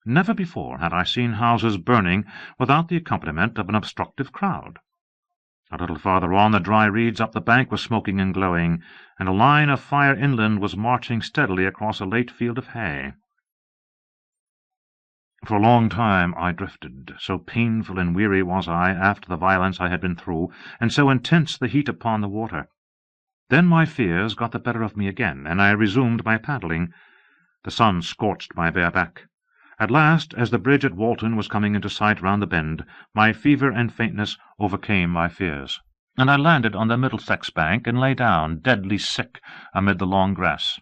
Never before had I seen houses burning without the accompaniment of an obstructive crowd. A little farther on, the dry reeds up the bank were smoking and glowing, and a line of fire inland was marching steadily across a late field of hay. For a long time I drifted, so painful and weary was I after the violence I had been through, and so intense the heat upon the water. Then my fears got the better of me again, and I resumed my paddling. The sun scorched my bare back. At last, as the bridge at Walton was coming into sight round the bend, my fever and faintness overcame my fears, and I landed on the Middlesex bank and lay down, deadly sick, amid the long grass.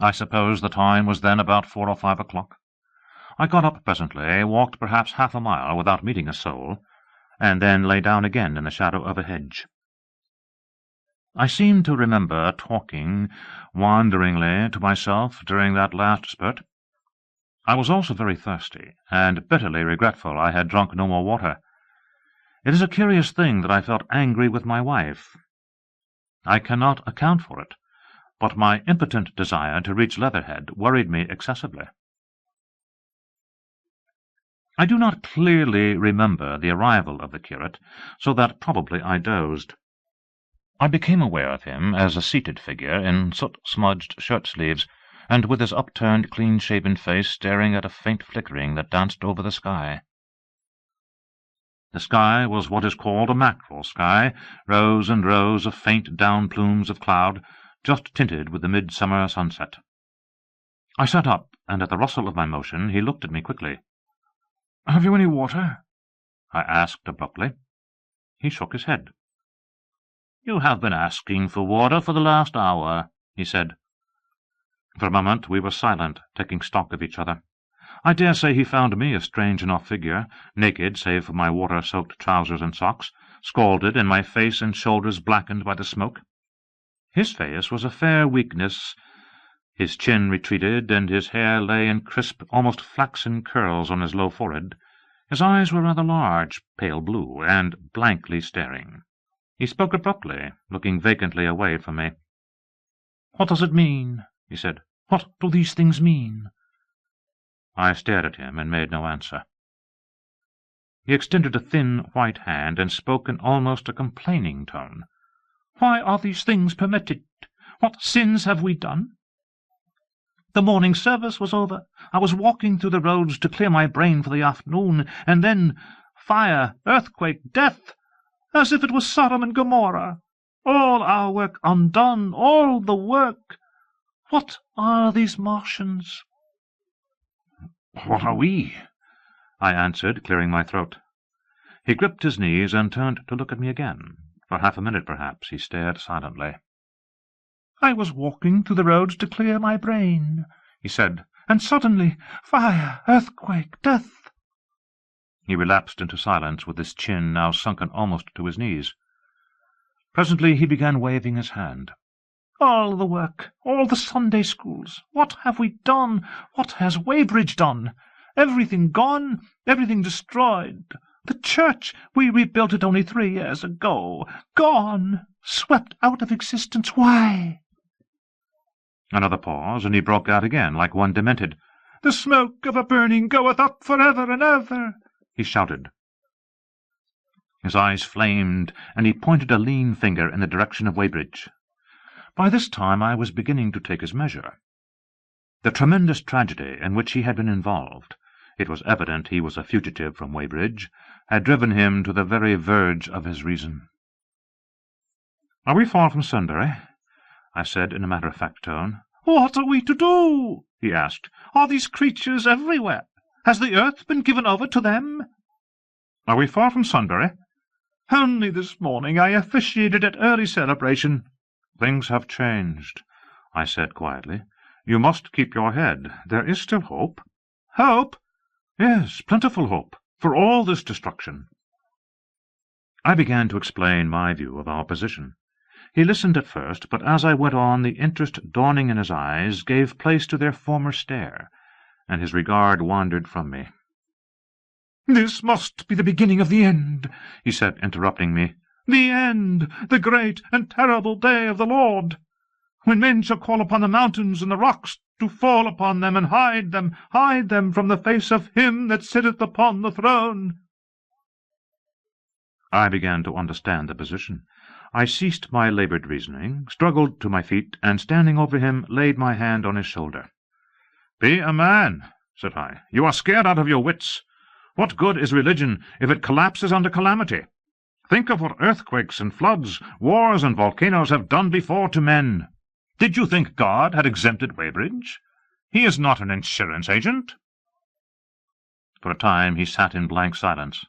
I suppose the time was then about 4 or 5 o'clock. I got up presently, walked perhaps half a mile without meeting a soul, and then lay down again in the shadow of a hedge. I seem to remember talking wanderingly to myself during that last spurt. I was also very thirsty, and bitterly regretful I had drunk no more water. It is a curious thing that I felt angry with my wife. I cannot account for it, but my impotent desire to reach Leatherhead worried me excessively. I do not clearly remember the arrival of the curate, so that probably I dozed. I became aware of him as a seated figure in soot-smudged shirt-sleeves, and with his upturned, clean-shaven face staring at a faint flickering that danced over the sky. The sky was what is called a mackerel sky, rows and rows of faint down plumes of cloud, just tinted with the midsummer sunset. I sat up, and at the rustle of my motion he looked at me quickly. "Have you any water?" I asked abruptly. He shook his head. "You have been asking for water for the last hour," he said. For a moment we were silent, taking stock of each other. I dare say he found me a strange enough figure, naked save for my water-soaked trousers and socks, scalded, and my face and shoulders blackened by the smoke. His face was a fair weakness. His chin retreated, and his hair lay in crisp, almost flaxen curls on his low forehead. His eyes were rather large, pale blue, and blankly staring. He spoke abruptly, looking vacantly away from me. "What does it mean?" he said. "What do these things mean?" I stared at him and made no answer. He extended a thin white hand and spoke in almost a complaining tone. "Why are these things permitted? What sins have we done? The morning service was over. I was walking through the roads to clear my brain for the afternoon, and then fire, earthquake, death, as if it was Sodom and Gomorrah. All our work undone, all the work. What are these Martians?" "What are we?" I answered, clearing my throat. He gripped his knees and turned to look at me again. For half a minute, perhaps, he stared silently. "I was walking through the roads to clear my brain," he said, "and suddenly fire, earthquake, death." He relapsed into silence, with his chin now sunken almost to his knees. Presently he began waving his hand. "All the work, all the Sunday schools. What have we done? What has Weybridge done? Everything gone, everything destroyed. The church, we rebuilt it only 3 years ago. Gone, swept out of existence. Why?" Another pause, and he broke out again, like one demented. "The smoke of a burning goeth up for ever and ever," he shouted. His eyes flamed, and he pointed a lean finger in the direction of Weybridge. By this time I was beginning to take his measure. The tremendous tragedy in which he had been involved, it was evident he was a fugitive from Weybridge, had driven him to the very verge of his reason. "Are we far from Sunbury?" I said in a matter-of-fact tone. "What are we to do?" he asked. "Are these creatures everywhere? Has the earth been given over to them?" "Are we far from Sunbury?" "Only this morning I officiated at early celebration." "Things have changed," I said quietly. "You must keep your head. There is still hope." "Hope?" "Yes, plentiful hope, for all this destruction." I began to explain my view of our position. He listened at first, but as I went on the interest dawning in his eyes gave place to their former stare, and his regard wandered from me. "This must be the beginning of the end," he said, interrupting me. "The end, the great and terrible day of the Lord, when men shall call upon the mountains and the rocks to fall upon them and hide them from the face of him that sitteth upon the throne." I began to understand the position. I ceased my laboured reasoning, struggled to my feet, and standing over him laid my hand on his shoulder. "Be a man," said I. "You are scared out of your wits. What good is religion if it collapses under calamity? Think of what earthquakes and floods, wars and volcanoes have done before to men. Did you think God had exempted Weybridge? He is not an insurance agent." For a time he sat in blank silence.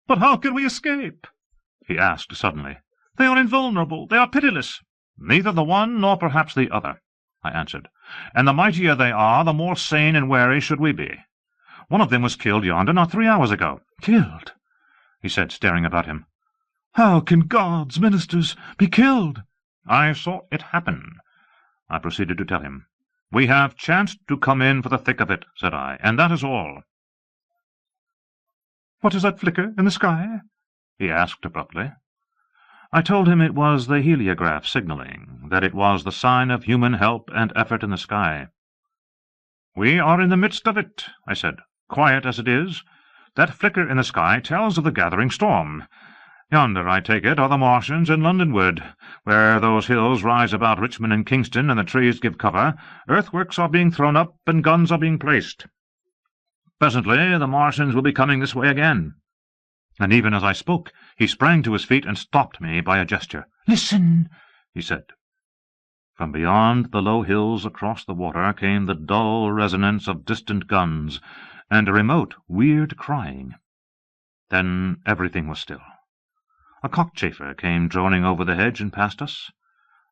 "But how can we escape?" he asked suddenly. "They are invulnerable, they are pitiless." "Neither the one nor perhaps the other," I answered. "And the mightier they are, the more sane and wary should we be. One of them was killed yonder not 3 hours ago." "Killed?" he said, staring about him. "How can God's ministers be killed?" "I saw it happen," I proceeded to tell him. "We have chanced to come in for the thick of it," said I, "and that is all." "What is that flicker in the sky?" he asked abruptly. I told him it was the heliograph signalling, that it was the sign of human help and effort in the sky. "We are in the midst of it," I said, "quiet as it is. That flicker in the sky tells of the gathering storm. Yonder, I take it, are the Martians in Londonward, where those hills rise about Richmond and Kingston, and the trees give cover. Earthworks are being thrown up, and guns are being placed. Presently the Martians will be coming this way again." And even as I spoke, he sprang to his feet and stopped me by a gesture. "Listen," he said. From beyond the low hills across the water came the dull resonance of distant guns, and a remote, weird crying. Then everything was still. A cockchafer came droning over the hedge and past us.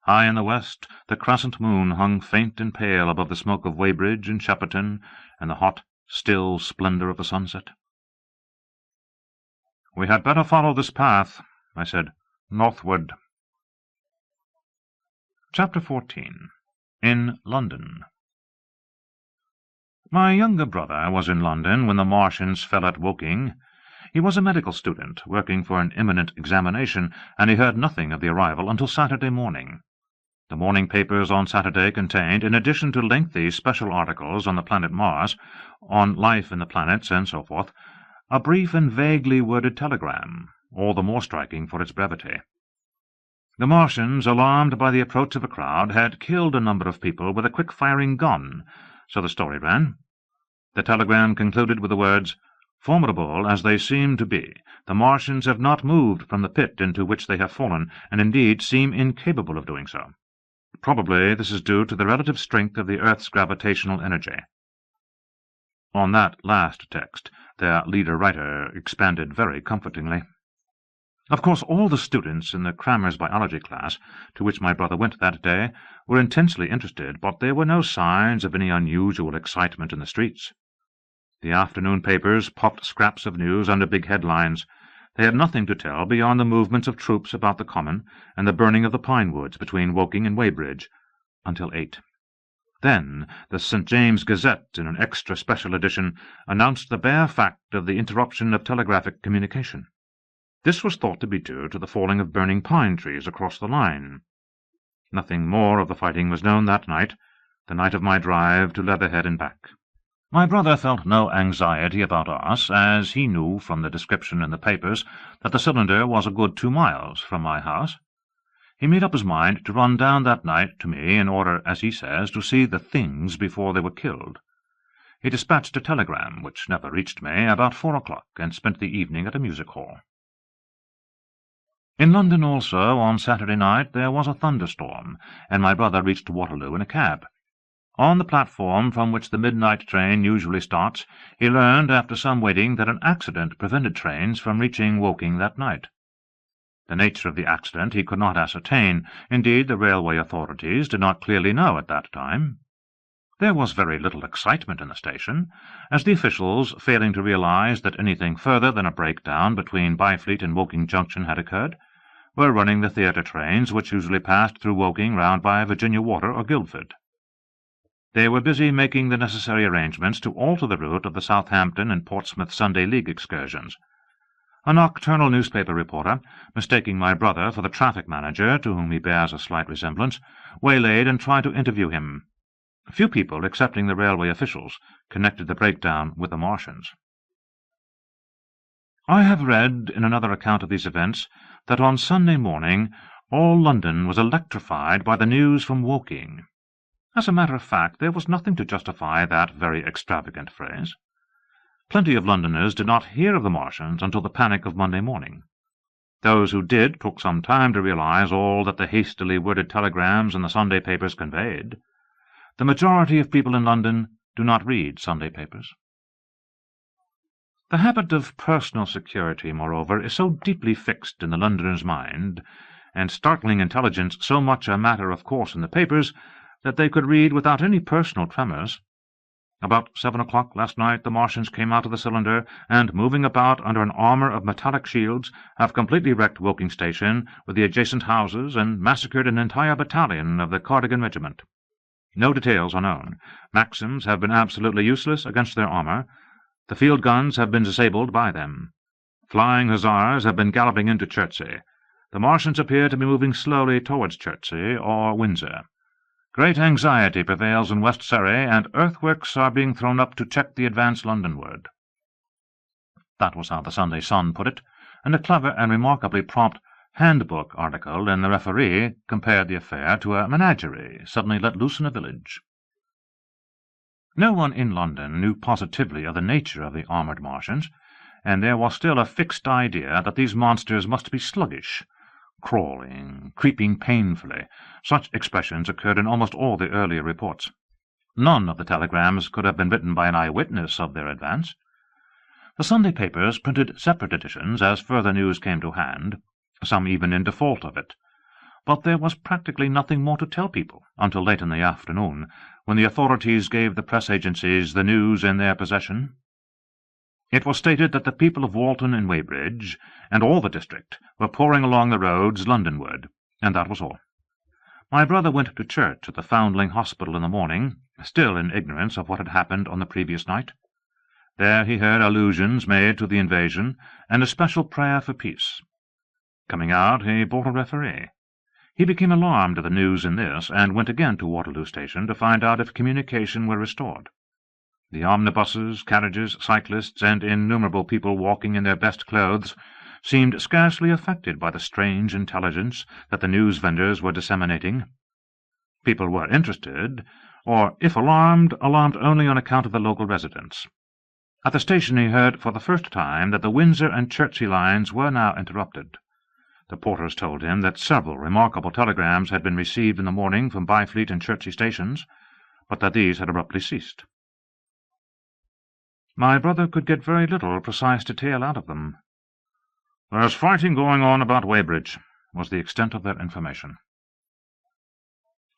High in the west the crescent moon hung faint and pale above the smoke of Weybridge and Shepperton and the hot, still splendour of the sunset. "We had better follow this path," I said, "northward." Chapter 14. In London. My younger brother was in London when the Martians fell at Woking. He was a medical student, working for an imminent examination, and he heard nothing of the arrival until Saturday morning. The morning papers on Saturday contained, in addition to lengthy special articles on the planet Mars, on life in the planets, and so forth, a brief and vaguely worded telegram, all the more striking for its brevity. The Martians, alarmed by the approach of a crowd, had killed a number of people with a quick-firing gun, so the story ran. The telegram concluded with the words, Formidable as they seem to be, the Martians have not moved from the pit into which they have fallen, and indeed seem incapable of doing so. Probably this is due to the relative strength of the Earth's gravitational energy. On that last text, their leader-writer expanded very comfortingly. Of course, all the students in the crammer's biology class, to which my brother went that day, were intensely interested, but there were no signs of any unusual excitement in the streets. The afternoon papers popped scraps of news under big headlines. They had nothing to tell beyond the movements of troops about the common and the burning of the pine woods between Woking and Weybridge, until 8. Then the St. James Gazette, in an extra special edition, announced the bare fact of the interruption of telegraphic communication. This was thought to be due to the falling of burning pine trees across the line. Nothing more of the fighting was known that night, the night of my drive to Leatherhead and back. My brother felt no anxiety about us, as he knew from the description in the papers that the cylinder was a good 2 miles from my house. He made up his mind to run down that night to me in order, as he says, to see the things before they were killed. He dispatched a telegram, which never reached me, about 4 o'clock, and spent the evening at a music-hall. In London also, on Saturday night, there was a thunderstorm, and my brother reached Waterloo in a cab. On the platform from which the midnight train usually starts, he learned, after some waiting, that an accident prevented trains from reaching Woking that night. The nature of the accident he could not ascertain. Indeed, the railway authorities did not clearly know at that time. There was very little excitement in the station, as the officials, failing to realize that anything further than a breakdown between Byfleet and Woking Junction had occurred, were running the theatre trains which usually passed through Woking round by Virginia Water or Guildford. They were busy making the necessary arrangements to alter the route of the Southampton and Portsmouth Sunday League excursions. A nocturnal newspaper reporter, mistaking my brother for the traffic manager, to whom he bears a slight resemblance, waylaid and tried to interview him. Few people, excepting the railway officials, connected the breakdown with the Martians. I have read, in another account of these events, that on Sunday morning all London was electrified by the news from Woking. As a matter of fact, there was nothing to justify that very extravagant phrase. Plenty of Londoners did not hear of the Martians until the panic of Monday morning. Those who did took some time to realize all that the hastily worded telegrams in the Sunday papers conveyed. The majority of people in London do not read Sunday papers. The habit of personal security, moreover, is so deeply fixed in the Londoner's mind, and startling intelligence so much a matter of course in the papers, that they could read without any personal tremors. About 7 o'clock last night the Martians came out of the cylinder, and, moving about under an armour of metallic shields, have completely wrecked Woking Station with the adjacent houses, and massacred an entire battalion of the Cardigan Regiment. No details are known. Maxims have been absolutely useless against their armour. The field guns have been disabled by them. Flying hussars have been galloping into Chertsey. The Martians appear to be moving slowly towards Chertsey or Windsor. Great anxiety prevails in West Surrey, and earthworks are being thrown up to check the advance Londonward. That was how the Sunday Sun put it, and a clever and remarkably prompt handbook article in the Referee compared the affair to a menagerie suddenly let loose in a village. No one in London knew positively of the nature of the armoured Martians, and there was still a fixed idea that these monsters must be sluggish, crawling, creeping painfully. Such expressions occurred in almost all the earlier reports. None of the telegrams could have been written by an eyewitness of their advance. The Sunday papers printed separate editions as further news came to hand, some even in default of it. But there was practically nothing more to tell people until late in the afternoon, when the authorities gave the press agencies the news in their possession. It was stated that the people of Walton and Weybridge, and all the district, were pouring along the roads Londonward, and that was all. My brother went to church at the Foundling Hospital in the morning, still in ignorance of what had happened on the previous night. There he heard allusions made to the invasion, and a special prayer for peace. Coming out, he bought a Referee. He became alarmed at the news in this, and went again to Waterloo Station to find out if communication were restored. The omnibuses, carriages, cyclists, and innumerable people walking in their best clothes seemed scarcely affected by the strange intelligence that the news-vendors were disseminating. People were interested, or, if alarmed, alarmed only on account of the local residents. At the station he heard for the first time that the Windsor and Chertsey lines were now interrupted. The porters told him that several remarkable telegrams had been received in the morning from Byfleet and Chertsey stations, but that these had abruptly ceased. My brother could get very little precise detail out of them. "There's fighting going on about Weybridge," was the extent of their information.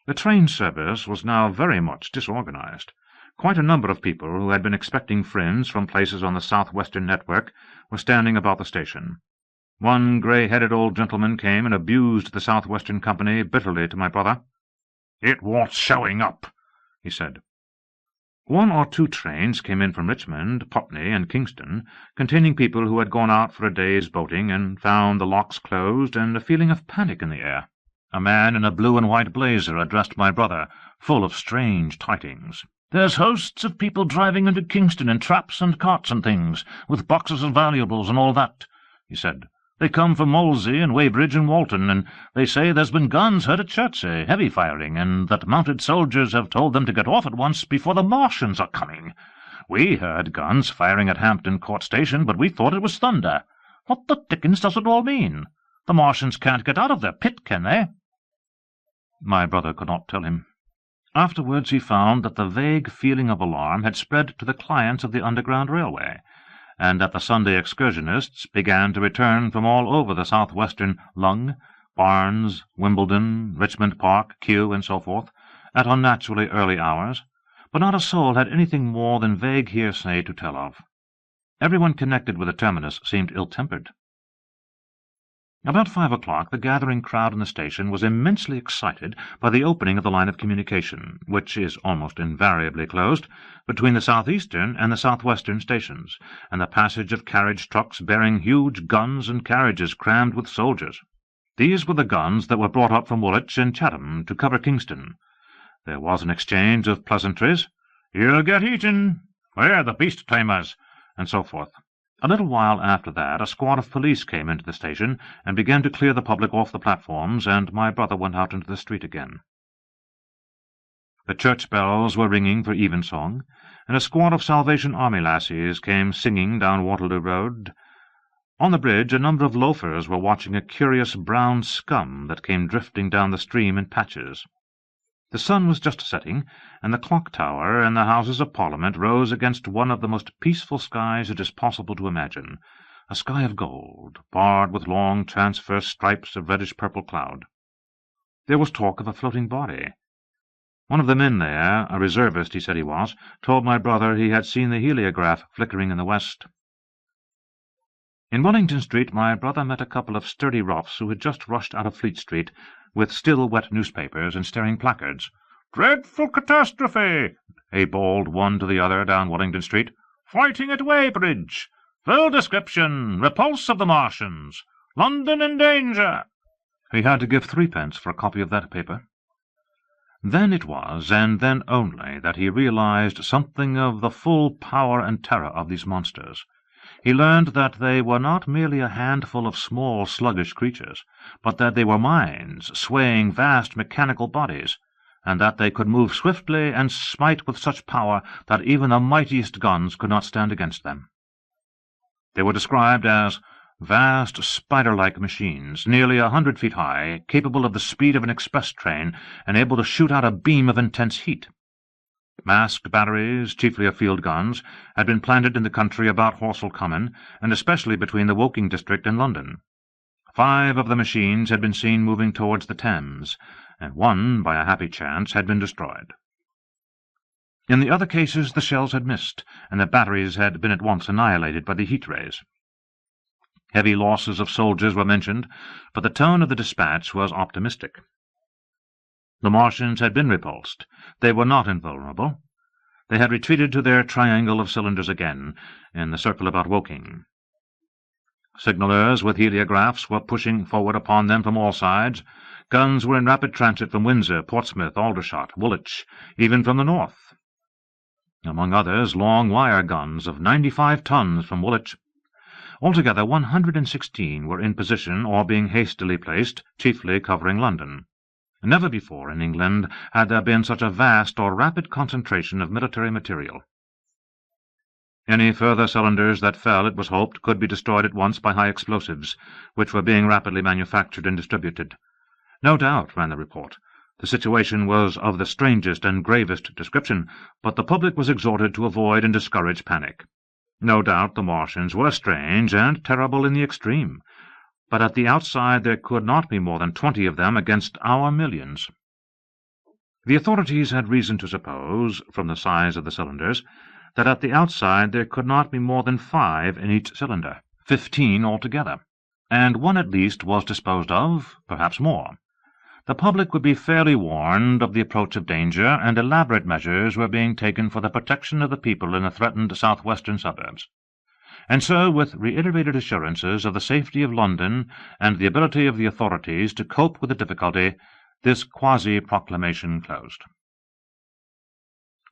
The train service was now very much disorganized. Quite a number of people who had been expecting friends from places on the south-western network were standing about the station. One grey-headed old gentleman came and abused the south-western company bitterly to my brother. "It wants showing up," he said. One or two trains came in from Richmond, Putney, and Kingston, containing people who had gone out for a day's boating and found the locks closed and a feeling of panic in the air. A man in a blue and white blazer addressed my brother, full of strange tidings. "There's hosts of people driving into Kingston in traps and carts and things, with boxes of valuables and all that," he said. "They come from Molesey and Weybridge and Walton, and they say there's been guns heard at Chertsey, heavy firing, and that mounted soldiers have told them to get off at once before the Martians are coming. We heard guns firing at Hampton Court Station, but we thought it was thunder. What the dickens does it all mean? The Martians can't get out of their pit, can they?" My brother could not tell him. Afterwards he found that the vague feeling of alarm had spread to the clients of the Underground Railway, and that the Sunday excursionists began to return from all over the south-western Lung, Barnes, Wimbledon, Richmond Park, Kew, and so forth, at unnaturally early hours, but not a soul had anything more than vague hearsay to tell of. Everyone connected with the terminus seemed ill-tempered. About 5 o'clock the gathering crowd in the station was immensely excited by the opening of the line of communication, which is almost invariably closed, between the south-eastern and the south-western stations, and the passage of carriage trucks bearing huge guns and carriages crammed with soldiers. These were the guns that were brought up from Woolwich and Chatham to cover Kingston. There was an exchange of pleasantries. "You'll get eaten," "We're the beast-tamers," and so forth. A little while after that a squad of police came into the station and began to clear the public off the platforms, and my brother went out into the street again. The church bells were ringing for evensong, and a squad of Salvation Army lassies came singing down Waterloo Road. On the bridge a number of loafers were watching a curious brown scum that came drifting down the stream in patches. The sun was just setting, and the clock tower and the Houses of Parliament rose against one of the most peaceful skies it is possible to imagine, a sky of gold, barred with long transverse stripes of reddish-purple cloud. There was talk of a floating body. One of the men there, a reservist he said he was, told my brother he had seen the heliograph flickering in the west. In Wellington Street my brother met a couple of sturdy roughs who had just rushed out of Fleet Street, with still-wet newspapers and staring placards. "Dreadful catastrophe!" they bawled one to the other down Wellington Street. "Fighting at Weybridge! Full description! Repulse of the Martians! London in danger!" He had to give 3d for a copy of that paper. Then it was, and then only, that he realized something of the full power and terror of these monsters. He learned that they were not merely a handful of small, sluggish creatures, but that they were minds swaying vast mechanical bodies, and that they could move swiftly and smite with such power that even the mightiest guns could not stand against them. They were described as vast spider-like machines, nearly 100 feet high, capable of the speed of an express train, and able to shoot out a beam of intense heat. Masked batteries, chiefly of field guns, had been planted in the country about Horsell Common, and especially between the Woking district and London. 5 of the machines had been seen moving towards the Thames, and one, by a happy chance, had been destroyed. In the other cases the shells had missed, and the batteries had been at once annihilated by the heat rays. Heavy losses of soldiers were mentioned, but the tone of the dispatch was optimistic. The Martians had been repulsed. They were not invulnerable. They had retreated to their triangle of cylinders again, in the circle about Woking. Signallers with heliographs were pushing forward upon them from all sides. Guns were in rapid transit from Windsor, Portsmouth, Aldershot, Woolwich, even from the north. Among others, long wire guns of 95 tons from Woolwich. Altogether 116 were in position or being hastily placed, chiefly covering London. Never before in England had there been such a vast or rapid concentration of military material. Any further cylinders that fell, it was hoped, could be destroyed at once by high explosives, which were being rapidly manufactured and distributed. No doubt, ran the report, the situation was of the strangest and gravest description, but the public was exhorted to avoid and discourage panic. No doubt the Martians were strange and terrible in the extreme, but at the outside there could not be more than 20 of them against our millions. The authorities had reason to suppose, from the size of the cylinders, that at the outside there could not be more than 5 in each cylinder, 15 altogether, and one at least was disposed of, perhaps more. The public would be fairly warned of the approach of danger, and elaborate measures were being taken for the protection of the people in the threatened south-western suburbs. And so, with reiterated assurances of the safety of London and the ability of the authorities to cope with the difficulty, this quasi-proclamation closed.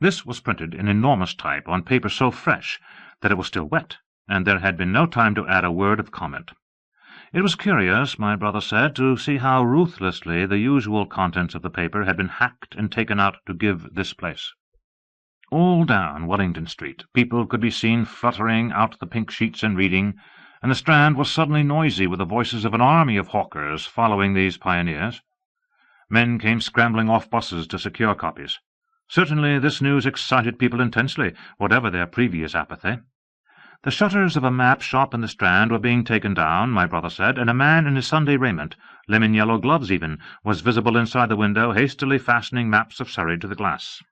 This was printed in enormous type on paper so fresh that it was still wet, and there had been no time to add a word of comment. It was curious, my brother said, to see how ruthlessly the usual contents of the paper had been hacked and taken out to give this place. All down Wellington Street people could be seen fluttering out the pink sheets and reading, and the Strand was suddenly noisy with the voices of an army of hawkers following these pioneers. Men came scrambling off buses to secure copies. Certainly this news excited people intensely, whatever their previous apathy. The shutters of a map shop in the Strand were being taken down, my brother said, and a man in his Sunday raiment, lemon-yellow gloves even, was visible inside the window, hastily fastening maps of Surrey to the glass.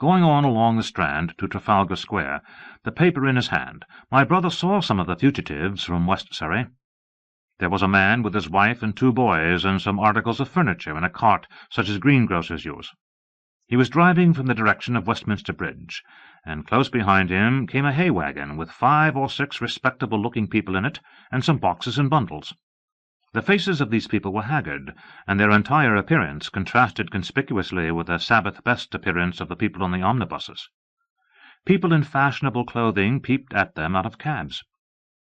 Going on along the Strand to Trafalgar Square, the paper in his hand, my brother saw some of the fugitives from West Surrey. There was a man with his wife and 2 boys and some articles of furniture in a cart such as greengrocers use. He was driving from the direction of Westminster Bridge, and close behind him came a hay-wagon with 5 or 6 respectable-looking people in it, and some boxes and bundles. The faces of these people were haggard, and their entire appearance contrasted conspicuously with the Sabbath-best appearance of the people on the omnibuses. People in fashionable clothing peeped at them out of cabs.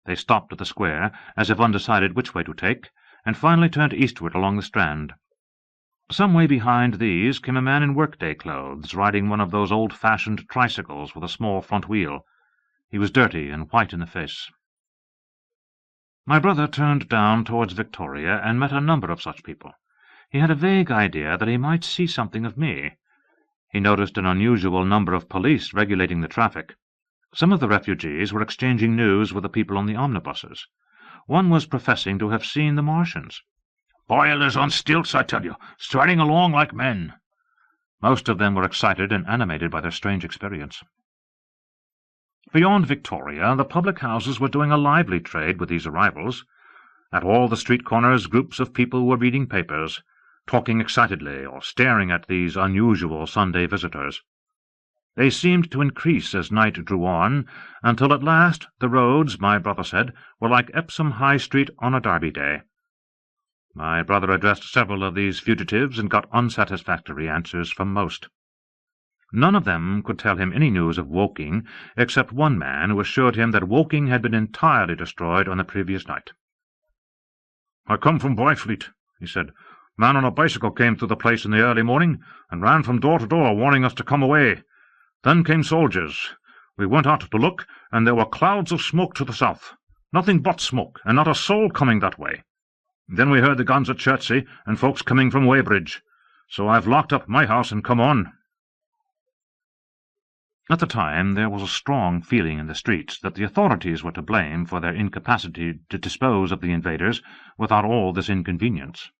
They stopped at the square, as if undecided which way to take, and finally turned eastward along the Strand. Some way behind these came a man in workday clothes, riding one of those old-fashioned tricycles with a small front wheel. He was dirty and white in the face. My brother turned down towards Victoria and met a number of such people. He had a vague idea that he might see something of me. He noticed an unusual number of police regulating the traffic. Some of the refugees were exchanging news with the people on the omnibuses. One was professing to have seen the Martians. "Boilers on stilts, I tell you, striding along like men." Most of them were excited and animated by their strange experience. Beyond Victoria, the public houses were doing a lively trade with these arrivals. At all the street corners groups of people were reading papers, talking excitedly, or staring at these unusual Sunday visitors. They seemed to increase as night drew on, until at last the roads, my brother said, were like Epsom High Street on a Derby day. My brother addressed several of these fugitives and got unsatisfactory answers from most. None of them could tell him any news of Woking, except one man who assured him that Woking had been entirely destroyed on the previous night. "I come from Byfleet," he said. "Man on a bicycle came through the place in the early morning, and ran from door to door, warning us to come away. Then came soldiers. We went out to look, and there were clouds of smoke to the south. Nothing but smoke, and not a soul coming that way. Then we heard the guns at Chertsey, and folks coming from Weybridge. So I've locked up my house and come on." At the time there was a strong feeling in the streets that the authorities were to blame for their incapacity to dispose of the invaders without all this inconvenience.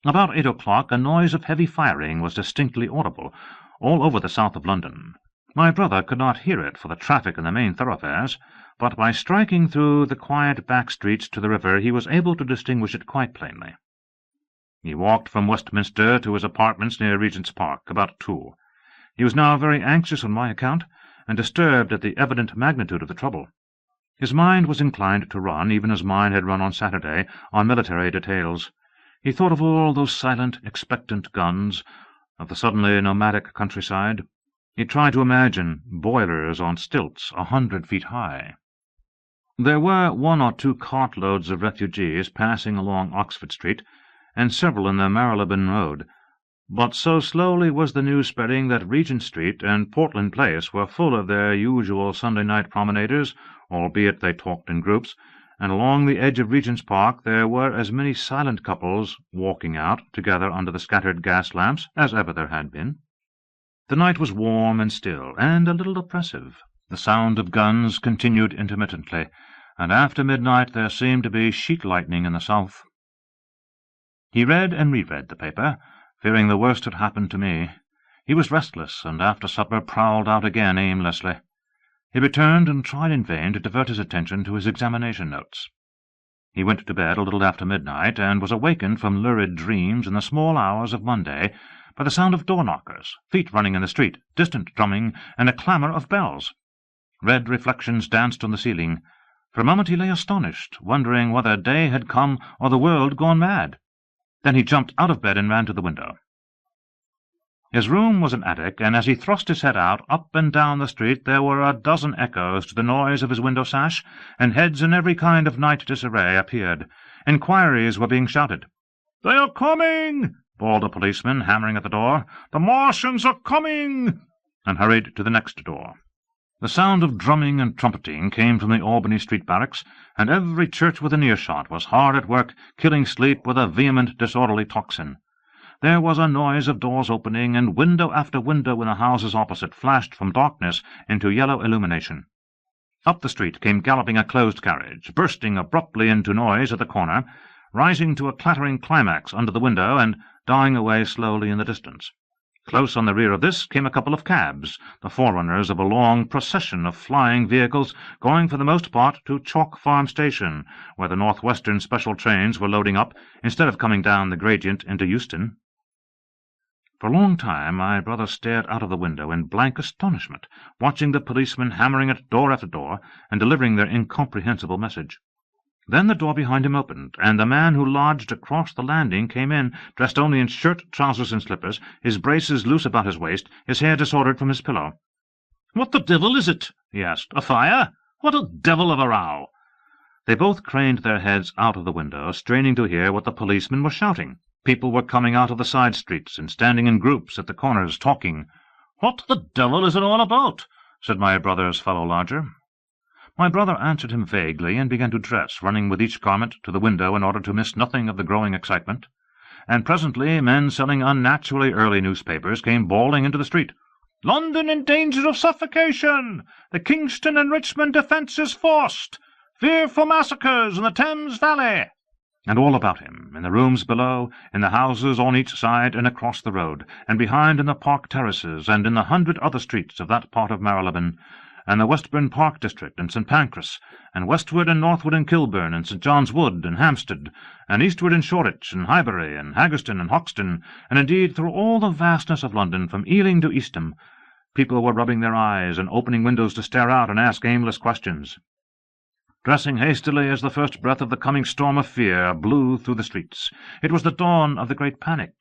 About 8 o'clock a noise of heavy firing was distinctly audible all over the south of London. My brother could not hear it for the traffic in the main thoroughfares, but by striking through the quiet back streets to the river he was able to distinguish it quite plainly. He walked from Westminster to his apartments near Regent's Park about 2. He was now very anxious on my account, and disturbed at the evident magnitude of the trouble. His mind was inclined to run, even as mine had run on Saturday, on military details. He thought of all those silent, expectant guns, of the suddenly nomadic countryside. He tried to imagine boilers on stilts 100 feet high. There were 1 or 2 cartloads of refugees passing along Oxford Street, and several in the Marylebone Road. But so slowly was the news spreading that Regent Street and Portland Place were full of their usual Sunday night promenaders, albeit they talked in groups, and along the edge of Regent's Park there were as many silent couples walking out together under the scattered gas lamps as ever there had been. The night was warm and still, and a little oppressive. The sound of guns continued intermittently, and after midnight there seemed to be sheet lightning in the south. He read and reread the paper, fearing the worst had happened to me. He was restless, and after supper prowled out again aimlessly. He returned and tried in vain to divert his attention to his examination notes. He went to bed a little after midnight, and was awakened from lurid dreams in the small hours of Monday by the sound of door-knockers, feet running in the street, distant drumming, and a clamour of bells. Red reflections danced on the ceiling. For a moment he lay astonished, wondering whether day had come or the world gone mad. Then he jumped out of bed and ran to the window. His room was an attic, and as he thrust his head out, up and down the street there were a dozen echoes to the noise of his window-sash, and heads in every kind of night disarray appeared. Inquiries were being shouted. "They are coming!" bawled a policeman, hammering at the door. "The Martians are coming!" and hurried to the next door. The sound of drumming and trumpeting came from the Albany Street barracks, and every church within earshot was hard at work, killing sleep with a vehement, disorderly tocsin. There was a noise of doors opening, and window after window in the houses opposite flashed from darkness into yellow illumination. Up the street came galloping a closed carriage, bursting abruptly into noise at the corner, rising to a clattering climax under the window, and dying away slowly in the distance. Close on the rear of this came a couple of cabs, the forerunners of a long procession of flying vehicles going for the most part to Chalk Farm Station, where the Northwestern special trains were loading up, instead of coming down the gradient into Euston. For a long time my brother stared out of the window in blank astonishment, watching the policemen hammering at door after door and delivering their incomprehensible message. Then the door behind him opened, and the man who lodged across the landing came in, dressed only in shirt, trousers, and slippers, his braces loose about his waist, his hair disordered from his pillow. "What the devil is it?" he asked. "A fire? What a devil of a row!" They both craned their heads out of the window, straining to hear what the policemen were shouting. People were coming out of the side streets and standing in groups at the corners, talking. "What the devil is it all about?" said my brother's fellow lodger. My brother answered him vaguely and began to dress, running with each garment to the window in order to miss nothing of the growing excitement. And presently men selling unnaturally early newspapers came bawling into the street. "London in danger of suffocation! The Kingston and Richmond defences forced! Fearful massacres in the Thames Valley!" And all about him, in the rooms below, in the houses on each side and across the road, and behind in the park terraces, and in the 100 other streets of that part of Marylebone, and the Westbourne Park district, and St. Pancras, and westward and northward in Kilburn, and St. John's Wood, and Hampstead, and eastward in Shoreditch, and Highbury, and Haggerston, and Hoxton, and indeed through all the vastness of London, from Ealing to Eastham, people were rubbing their eyes and opening windows to stare out and ask aimless questions. Dressing hastily as the first breath of the coming storm of fear blew through the streets, it was the dawn of the great panic.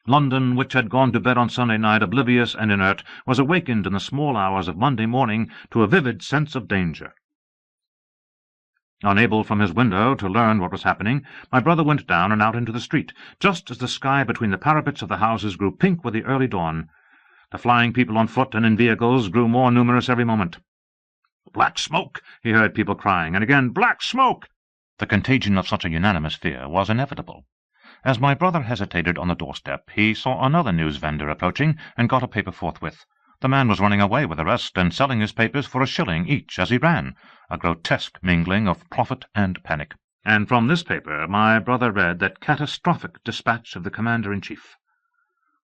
London, which had gone to bed on Sunday night oblivious and inert, was awakened in the small hours of Monday morning to a vivid sense of danger. Unable from his window to learn what was happening, my brother went down and out into the street, just as the sky between the parapets of the houses grew pink with the early dawn. The flying people on foot and in vehicles grew more numerous every moment. "Black smoke!" he heard people crying, and again, "Black smoke!" The contagion of such a unanimous fear was inevitable. As my brother hesitated on the doorstep, he saw another news-vendor approaching, and got a paper forthwith. The man was running away with the rest, and selling his papers for a shilling each as he ran, a grotesque mingling of profit and panic. And from this paper my brother read that catastrophic dispatch of the Commander-in-Chief.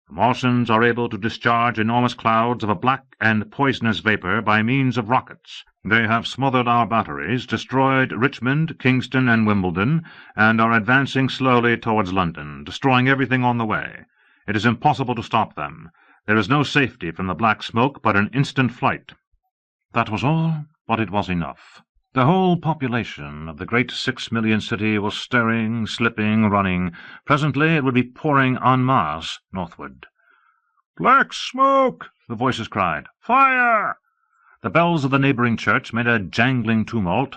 "The Martians are able to discharge enormous clouds of a black and poisonous vapour by means of rockets. They have smothered our batteries, destroyed Richmond, Kingston, and Wimbledon, and are advancing slowly towards London, destroying everything on the way. It is impossible to stop them. There is no safety from the black smoke but an instant flight." That was all, but it was enough. The whole population of the great 6-million city was stirring, slipping, running. Presently it would be pouring en masse northward. "Black smoke!" the voices cried. "Fire!" The bells of the neighbouring church made a jangling tumult.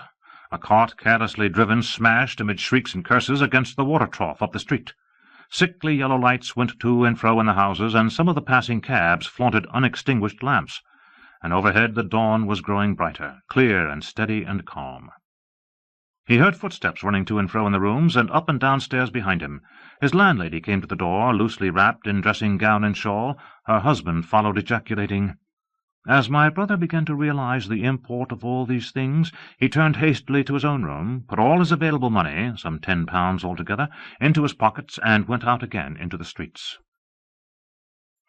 A cart, carelessly driven, smashed, amid shrieks and curses, against the water trough up the street. Sickly yellow lights went to and fro in the houses, and some of the passing cabs flaunted unextinguished lamps, and overhead the dawn was growing brighter, clear and steady and calm. He heard footsteps running to and fro in the rooms, and up and downstairs behind him. His landlady came to the door, loosely wrapped in dressing-gown and shawl. Her husband followed, ejaculating. As my brother began to realize the import of all these things, he turned hastily to his own room, put all his available money, some £10 altogether, into his pockets, and went out again into the streets.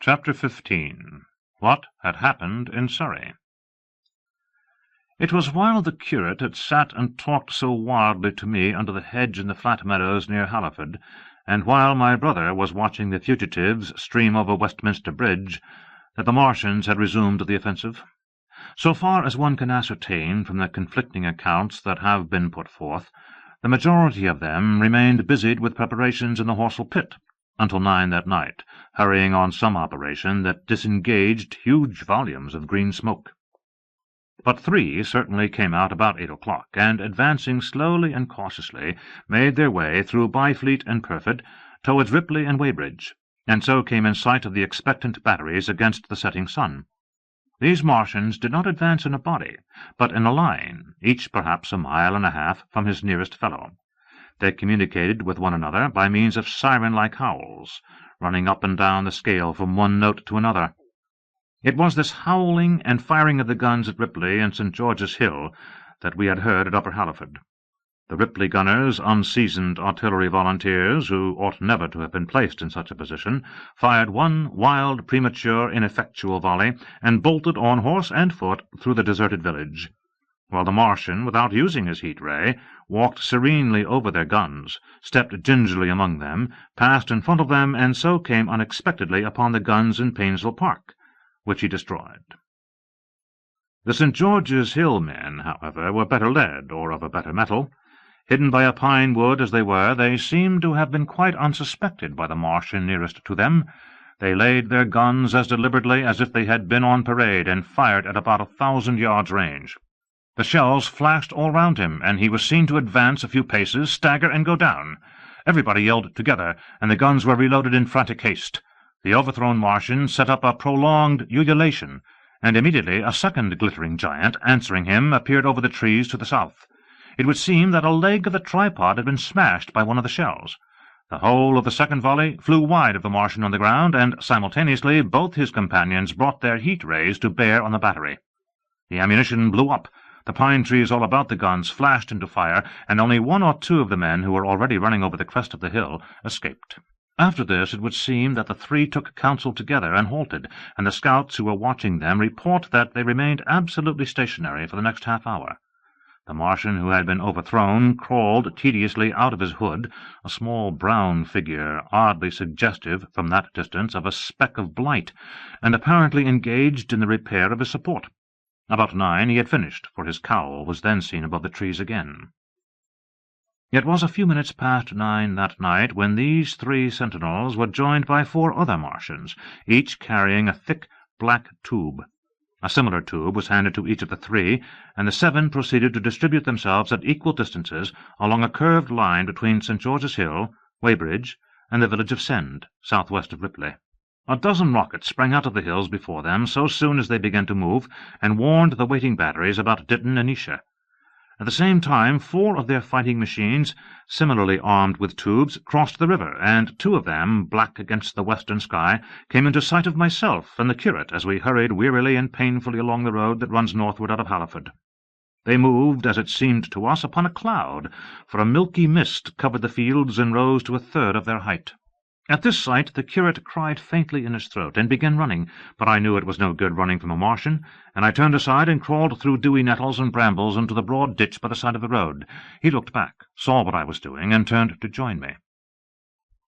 Chapter 15. What had happened in Surrey? It was while the curate had sat and talked so wildly to me under the hedge in the flat meadows near Halliford, and while my brother was watching the fugitives stream over Westminster Bridge, that the Martians had resumed the offensive. So far as one can ascertain from the conflicting accounts that have been put forth, the majority of them remained busied with preparations in the Horsell pit until 9 that night, hurrying on some operation that disengaged huge volumes of green smoke. But 3 certainly came out about 8 o'clock, and, advancing slowly and cautiously, made their way through Byfleet and Perford towards Ripley and Weybridge, and so came in sight of the expectant batteries against the setting sun. These Martians did not advance in a body, but in a line, each perhaps a mile and a half from his nearest fellow. They communicated with one another by means of siren-like howls, running up and down the scale from one note to another. It was this howling and firing of the guns at Ripley and St. George's Hill that we had heard at Upper Halliford. The Ripley gunners, unseasoned artillery volunteers, who ought never to have been placed in such a position, fired one wild, premature, ineffectual volley, and bolted on horse and foot through the deserted village, while the Martian, without using his heat-ray, walked serenely over their guns, stepped gingerly among them, passed in front of them, and so came unexpectedly upon the guns in Painshill Park, which he destroyed. The St. George's Hill men, however, were better led, or of a better metal. Hidden by a pine wood as they were, they seemed to have been quite unsuspected by the Martian nearest to them. They laid their guns as deliberately as if they had been on parade, and fired at about 1,000 yards range. The shells flashed all round him, and he was seen to advance a few paces, stagger, and go down. Everybody yelled together, and the guns were reloaded in frantic haste. The overthrown Martian set up a prolonged ululation, and immediately a second glittering giant, answering him, appeared over the trees to the south. It would seem that a leg of the tripod had been smashed by one of the shells. The whole of the second volley flew wide of the Martian on the ground, and simultaneously both his companions brought their heat-rays to bear on the battery. The ammunition blew up. The pine trees all about the guns flashed into fire, and only 1 or 2 of the men who were already running over the crest of the hill escaped. After this it would seem that the 3 took counsel together and halted, and the scouts who were watching them report that they remained absolutely stationary for the next half-hour. The Martian who had been overthrown crawled tediously out of his hood, a small brown figure, oddly suggestive from that distance of a speck of blight, and apparently engaged in the repair of his support. About 9 he had finished, for his cowl was then seen above the trees again. It was a few minutes past 9 that night when these 3 sentinels were joined by 4 other Martians, each carrying a thick black tube. A similar tube was handed to each of the 3, and the 7 proceeded to distribute themselves at equal distances along a curved line between St. George's Hill, Weybridge, and the village of Send, southwest of Ripley. A dozen rockets sprang out of the hills before them so soon as they began to move, and warned the waiting batteries about Ditton and Esher. At the same time 4 of their fighting machines, similarly armed with tubes, crossed the river, and 2 of them, black against the western sky, came into sight of myself and the curate as we hurried wearily and painfully along the road that runs northward out of Halliford. They moved, as it seemed to us, upon a cloud, for a milky mist covered the fields and rose to 1/3 of their height. At this sight the curate cried faintly in his throat, and began running, but I knew it was no good running from a Martian, and I turned aside and crawled through dewy nettles and brambles into the broad ditch by the side of the road. He looked back, saw what I was doing, and turned to join me.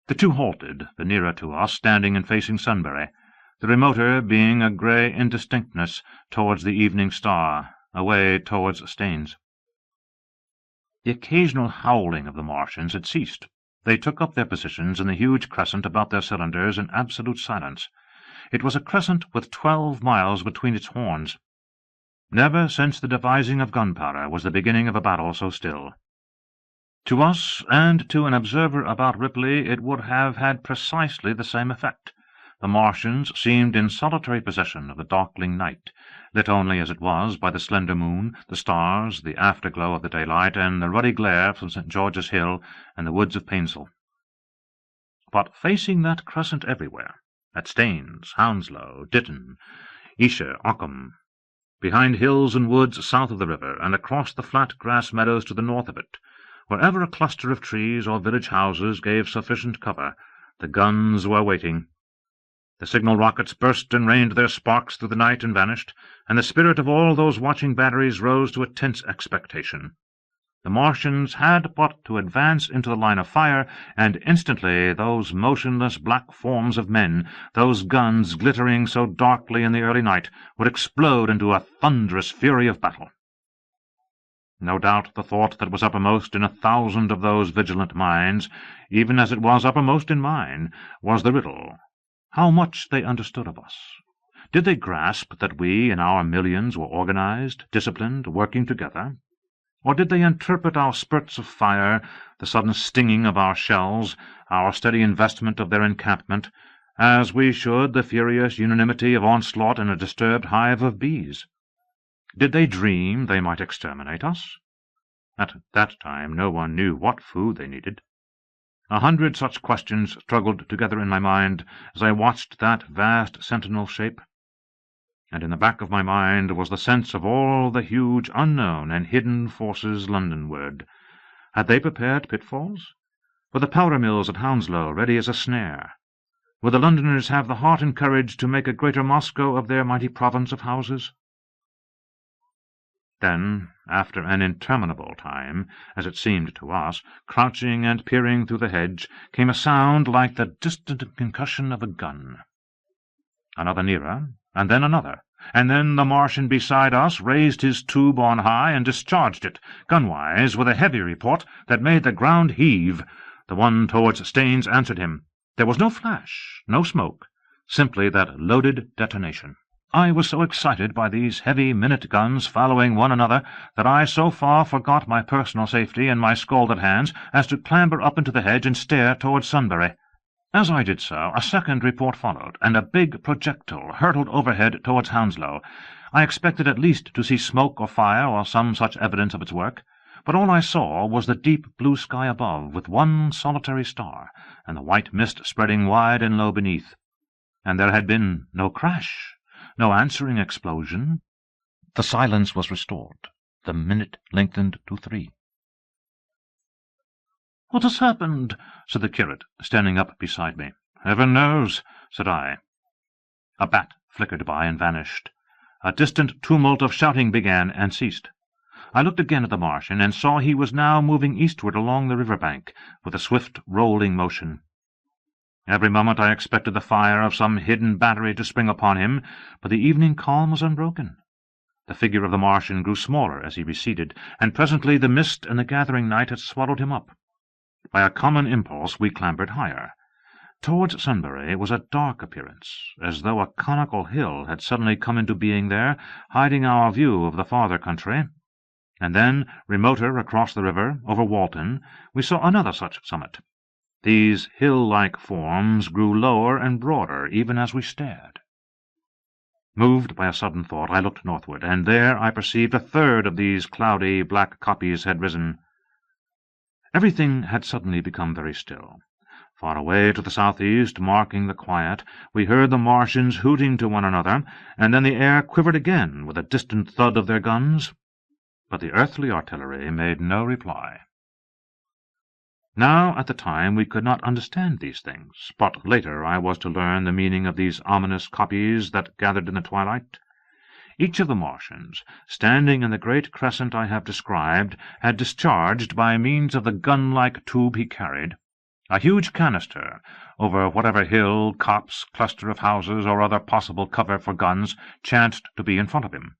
The 2 halted, the nearer to us standing and facing Sunbury, the remoter being a grey indistinctness towards the evening star, away towards Staines. The occasional howling of the Martians had ceased. They took up their positions in the huge crescent about their cylinders in absolute silence. It was a crescent with 12 miles between its horns. Never since the devising of gunpowder was the beginning of a battle so still. To us, and to an observer about Ripley, it would have had precisely the same effect. The Martians seemed in solitary possession of the darkling night, lit only as it was by the slender moon, the stars, the afterglow of the daylight, and the ruddy glare from St. George's Hill and the woods of Painshill. But facing that crescent everywhere, at Staines, Hounslow, Ditton, Esher, Ockham, behind hills and woods south of the river, and across the flat grass meadows to the north of it, wherever a cluster of trees or village houses gave sufficient cover, the guns were waiting. The signal rockets burst and rained their sparks through the night and vanished, and the spirit of all those watching batteries rose to a tense expectation. The Martians had but to advance into the line of fire, and instantly those motionless black forms of men, those guns glittering so darkly in the early night, would explode into a thunderous fury of battle. No doubt the thought that was uppermost in 1,000 of those vigilant minds, even as it was uppermost in mine, was the riddle. How much they understood of us. Did they grasp that we in our millions were organized, disciplined, working together? Or did they interpret our spurts of fire, the sudden stinging of our shells, our steady investment of their encampment, as we should the furious unanimity of onslaught in a disturbed hive of bees? Did they dream they might exterminate us? At that time no one knew what food they needed. 100 such questions struggled together in my mind as I watched that vast sentinel shape, and in the back of my mind was the sense of all the huge unknown and hidden forces Londonward. Had they prepared pitfalls? Were the powder mills at Hounslow ready as a snare? Would the Londoners have the heart and courage to make a greater Moscow of their mighty province of houses? Then, after an interminable time, as it seemed to us, crouching and peering through the hedge, came a sound like the distant concussion of a gun. Another nearer, and then another, and then the Martian beside us raised his tube on high and discharged it, gunwise, with a heavy report that made the ground heave. The one towards Staines answered him. There was no flash, no smoke, simply that loaded detonation. I was so excited by these heavy minute guns following one another that I so far forgot my personal safety and my scalded hands as to clamber up into the hedge and stare towards Sunbury. As I did so, a second report followed, and a big projectile hurtled overhead towards Hounslow. I expected at least to see smoke or fire or some such evidence of its work, but all I saw was the deep blue sky above, with one solitary star, and the white mist spreading wide and low beneath. And there had been no crash, no answering explosion. The silence was restored. The minute lengthened to 3. "What has happened?" said the curate, standing up beside me. "Heaven knows," said I. A bat flickered by and vanished. A distant tumult of shouting began and ceased. I looked again at the Martian, and saw he was now moving eastward along the river-bank, with a swift rolling motion. Every moment I expected the fire of some hidden battery to spring upon him, but the evening calm was unbroken. The figure of the Martian grew smaller as he receded, and presently the mist and the gathering night had swallowed him up. By a common impulse we clambered higher. Towards Sunbury was a dark appearance, as though a conical hill had suddenly come into being there, hiding our view of the farther country. And then, remoter across the river, over Walton, we saw another such summit. These hill-like forms grew lower and broader even as we stared. Moved by a sudden thought, I looked northward, and there I perceived a third of these cloudy black copies had risen. Everything had suddenly become very still. Far away to the southeast, marking the quiet, we heard the Martians hooting to one another, and then the air quivered again with a distant thud of their guns. But the earthly artillery made no reply. Now, at the time, we could not understand these things, but later I was to learn the meaning of these ominous copies that gathered in the twilight. Each of the Martians, standing in the great crescent I have described, had discharged, by means of the gun-like tube he carried, a huge canister over whatever hill, copse, cluster of houses, or other possible cover for guns chanced to be in front of him.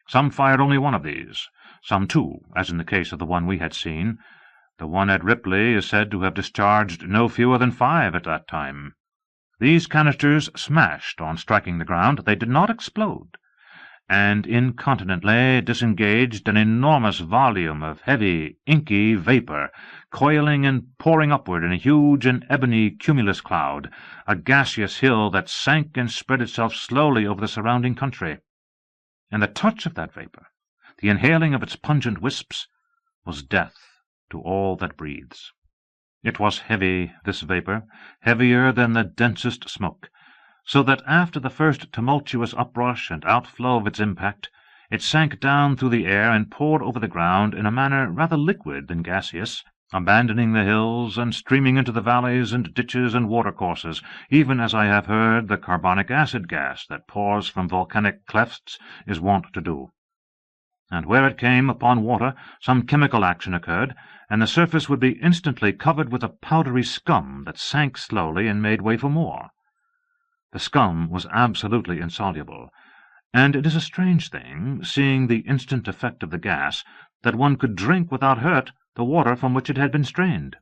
Some fired only one of these, some 2, as in the case of the one we had seen. The one at Ripley is said to have discharged no fewer than 5 at that time. These canisters smashed on striking the ground. They did not explode. and incontinently disengaged an enormous volume of heavy, inky vapour, coiling and pouring upward in a huge and ebony cumulus cloud, a gaseous hill that sank and spread itself slowly over the surrounding country. And the touch of that vapour, the inhaling of its pungent wisps, was death to all that breathes. It was heavy, this vapour, heavier than the densest smoke, so that after the first tumultuous uprush and outflow of its impact, it sank down through the air and poured over the ground in a manner rather liquid than gaseous, abandoning the hills and streaming into the valleys and ditches and watercourses, even as I have heard the carbonic acid gas that pours from volcanic clefts is wont to do. And where it came upon water, some chemical action occurred, and the surface would be instantly covered with a powdery scum that sank slowly and made way for more. The scum was absolutely insoluble, and it is a strange thing, seeing the instant effect of the gas, that one could drink without hurt the water from which it had been strained.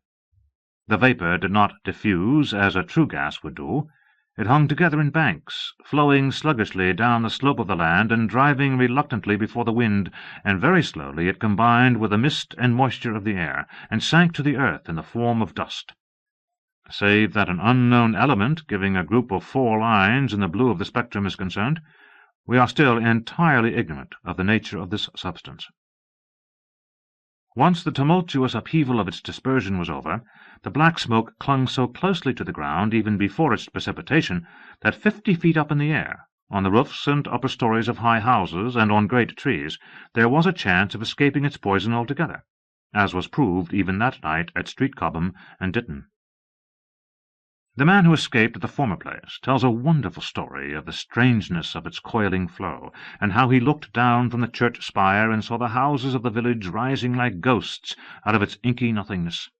The vapour did not diffuse as a true gas would do. It hung together in banks, flowing sluggishly down the slope of the land and driving reluctantly before the wind, and very slowly it combined with the mist and moisture of the air, and sank to the earth in the form of dust. Save that an unknown element giving a group of 4 lines in the blue of the spectrum is concerned, we are still entirely ignorant of the nature of this substance. Once the tumultuous upheaval of its dispersion was over, the black smoke clung so closely to the ground, even before its precipitation, that 50 feet up in the air, on the roofs and upper stories of high houses and on great trees, there was a chance of escaping its poison altogether, as was proved even that night at Street Chobham and Ditton. The man who escaped at the former place tells a wonderful story of the strangeness of its coiling flow, and how he looked down from the church spire and saw the houses of the village rising like ghosts out of its inky nothingness.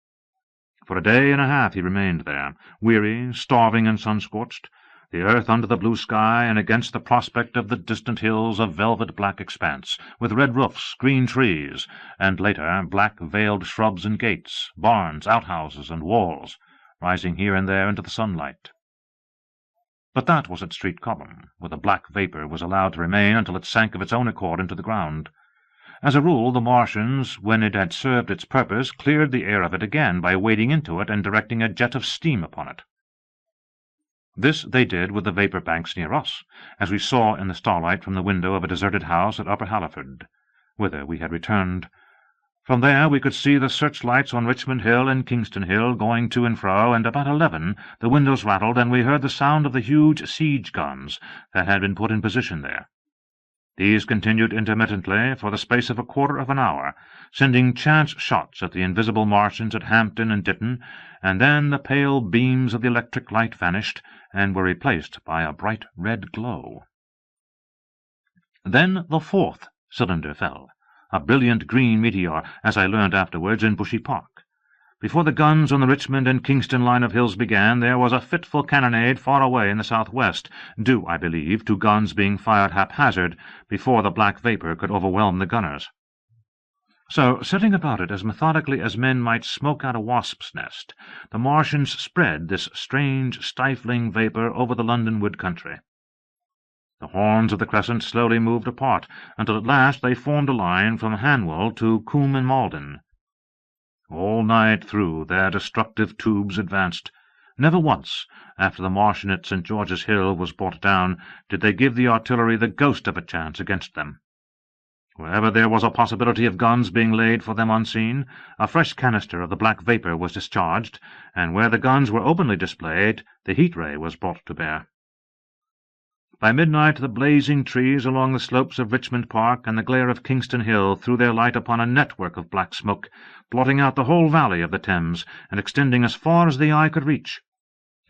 For a day and a half he remained there, weary, starving and sun-scorched, the earth under the blue sky, and against the prospect of the distant hills a velvet-black expanse, with red roofs, green trees, and later black-veiled shrubs and gates, barns, outhouses, and walls, rising here and there into the sunlight. But that was at Street Chobham, where the black vapour was allowed to remain until it sank of its own accord into the ground. As a rule, the Martians, when it had served its purpose, cleared the air of it again by wading into it and directing a jet of steam upon it. This they did with the vapour banks near us, as we saw in the starlight from the window of a deserted house at Upper Halliford, whither we had returned. From there we could see the searchlights on Richmond Hill and Kingston Hill going to and fro, and about 11 the windows rattled, and we heard the sound of the huge siege guns that had been put in position there. These continued intermittently for the space of a quarter of an hour, sending chance shots at the invisible Martians at Hampton and Ditton, and then the pale beams of the electric light vanished, and were replaced by a bright red glow. Then the 4th cylinder fell, a brilliant green meteor, as I learned afterwards, in Bushy Park. Before the guns on the Richmond and Kingston line of hills began, there was a fitful cannonade far away in the south-west, due, I believe, to guns being fired haphazard before the black vapour could overwhelm the gunners. So, sitting about it as methodically as men might smoke out a wasp's nest, the Martians spread this strange, stifling vapour over the London wood country. The horns of the crescent slowly moved apart, until at last they formed a line from Hanwell to Coombe and Malden. All night through their destructive tubes advanced. Never once, after the Martian at St. George's Hill was brought down, did they give the artillery the ghost of a chance against them. Wherever there was a possibility of guns being laid for them unseen, a fresh canister of the black vapour was discharged, and where the guns were openly displayed, the heat-ray was brought to bear. By midnight the blazing trees along the slopes of Richmond Park and the glare of Kingston Hill threw their light upon a network of black smoke, blotting out the whole valley of the Thames, and extending as far as the eye could reach.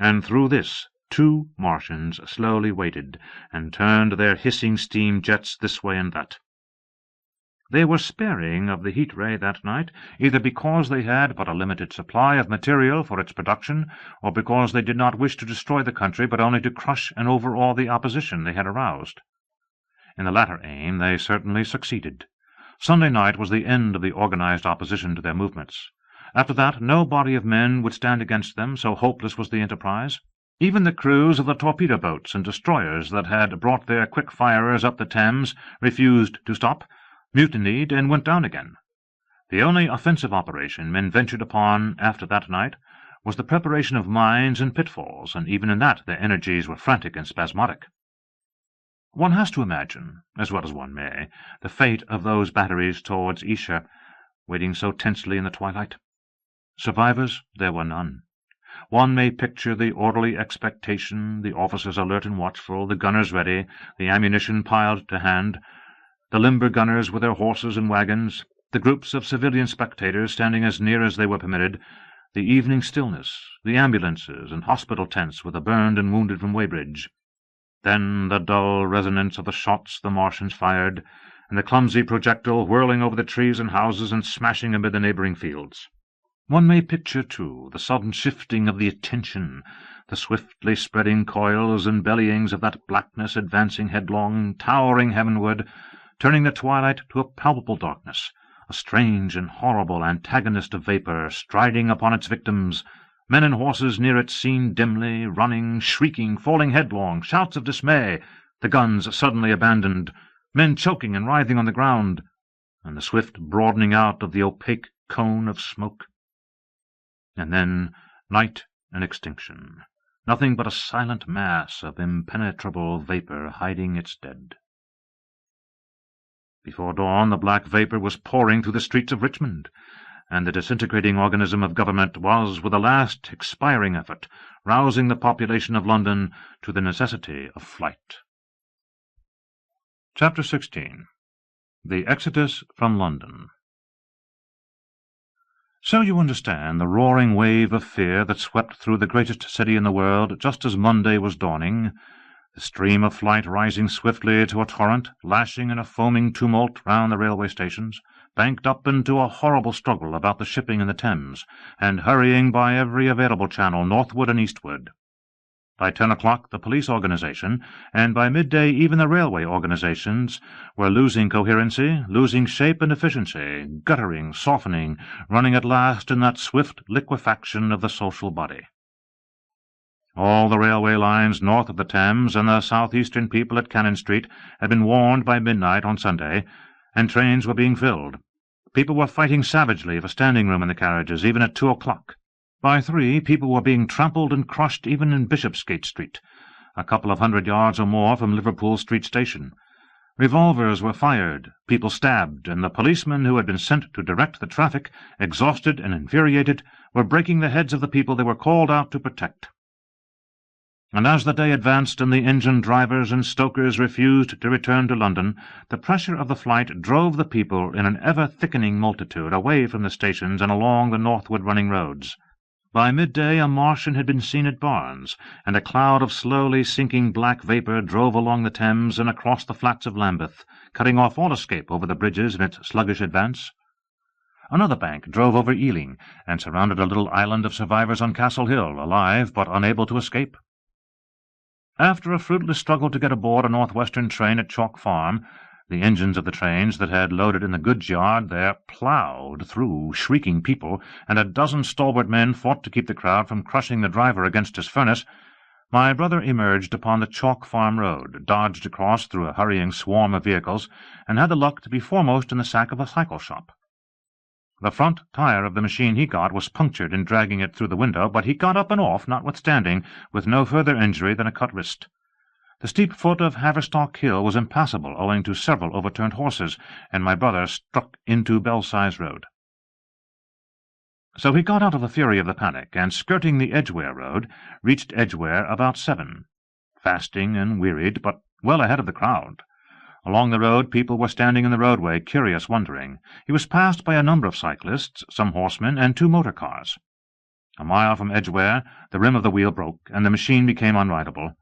And through this 2 Martians slowly waded, and turned their hissing steam jets this way and that. They were sparing of the heat-ray that night, either because they had but a limited supply of material for its production, or because they did not wish to destroy the country, but only to crush and overawe the opposition they had aroused. In the latter aim they certainly succeeded. Sunday night was the end of the organized opposition to their movements. After that no body of men would stand against them, so hopeless was the enterprise. Even the crews of the torpedo boats and destroyers that had brought their quick-firers up the Thames refused to stop, mutinied, and went down again. The only offensive operation men ventured upon after that night was the preparation of mines and pitfalls, and even in that their energies were frantic and spasmodic. One has to imagine, as well as one may, the fate of those batteries towards Esher, waiting so tensely in the twilight. Survivors there were none. One may picture the orderly expectation, the officers alert and watchful, the gunners ready, the ammunition piled to hand, the limber gunners with their horses and wagons, the groups of civilian spectators standing as near as they were permitted, the evening stillness, the ambulances and hospital tents with the burned and wounded from Weybridge. Then the dull resonance of the shots the Martians fired, and the clumsy projectile whirling over the trees and houses and smashing amid the neighbouring fields. One may picture, too, the sudden shifting of the attention, the swiftly spreading coils and bellyings of that blackness advancing headlong, towering heavenward, turning the twilight to a palpable darkness, a strange and horrible antagonist of vapour striding upon its victims, men and horses near it seen dimly, running, shrieking, falling headlong, shouts of dismay, the guns suddenly abandoned, men choking and writhing on the ground, and the swift broadening out of the opaque cone of smoke. And then night and extinction, nothing but a silent mass of impenetrable vapour hiding its dead. Before dawn the black vapour was pouring through the streets of Richmond, and the disintegrating organism of government was, with a last expiring effort, rousing the population of London to the necessity of flight. Chapter 16. The Exodus from London. So you understand the roaring wave of fear that swept through the greatest city in the world just as Monday was dawning, the stream of flight rising swiftly to a torrent, lashing in a foaming tumult round the railway stations, banked up into a horrible struggle about the shipping in the Thames, and hurrying by every available channel northward and eastward. By 10 o'clock the police organization, and by midday even the railway organizations, were losing coherency, losing shape and efficiency, guttering, softening, running at last in that swift liquefaction of the social body. All the railway lines north of the Thames and the south-eastern people at Cannon Street had been warned by midnight on Sunday, and trains were being filled. People were fighting savagely for standing room in the carriages, even at 2 o'clock. By 3, people were being trampled and crushed even in Bishopsgate Street, a couple of 100 yards or more from Liverpool Street Station. Revolvers were fired, people stabbed, and the policemen who had been sent to direct the traffic, exhausted and infuriated, were breaking the heads of the people they were called out to protect. And as the day advanced and the engine drivers and stokers refused to return to London, the pressure of the flight drove the people in an ever-thickening multitude away from the stations and along the northward-running roads. By midday a Martian had been seen at Barnes, and a cloud of slowly sinking black vapour drove along the Thames and across the flats of Lambeth, cutting off all escape over the bridges in its sluggish advance. Another bank drove over Ealing, and surrounded a little island of survivors on Castle Hill, alive but unable to escape. After a fruitless struggle to get aboard a northwestern train at Chalk Farm, the engines of the trains that had loaded in the goods yard there ploughed through shrieking people, and a dozen stalwart men fought to keep the crowd from crushing the driver against his furnace. My brother emerged upon the Chalk Farm road, dodged across through a hurrying swarm of vehicles, and had the luck to be foremost in the sack of a cycle shop. The front tire of the machine he got was punctured in dragging it through the window, but he got up and off, notwithstanding, with no further injury than a cut wrist. The steep foot of Haverstock Hill was impassable owing to several overturned horses, and my brother struck into Belsize Road. So he got out of the fury of the panic, and, skirting the Edgware Road, reached Edgware about 7, fasting and wearied, but well ahead of the crowd. Along the road people were standing in the roadway, curious, wondering. He was passed by a number of cyclists, some horsemen, and 2 motor cars. A mile from Edgware the rim of the wheel broke, and the machine became unrideable.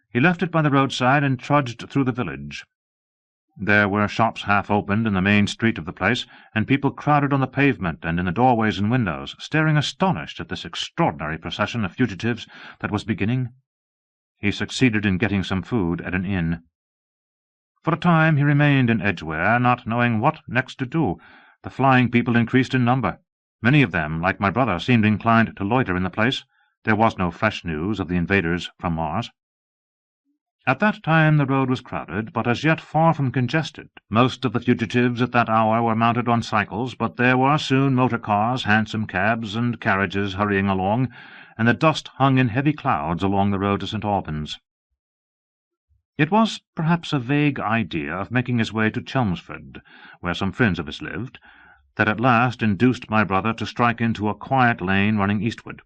He left it by the roadside and trudged through the village. There were shops half opened in the main street of the place, and people crowded on the pavement and in the doorways and windows, staring astonished at this extraordinary procession of fugitives that was beginning. He succeeded in getting some food at an inn. For a time he remained in Edgware, not knowing what next to do. The flying people increased in number. Many of them, like my brother, seemed inclined to loiter in the place. There was no fresh news of the invaders from Mars. At that time the road was crowded, but as yet far from congested. Most of the fugitives at that hour were mounted on cycles, but there were soon motor-cars, hansom cabs, and carriages hurrying along, and the dust hung in heavy clouds along the road to St. Albans. It was perhaps a vague idea of making his way to Chelmsford, where some friends of his lived, that at last induced my brother to strike into a quiet lane running eastward.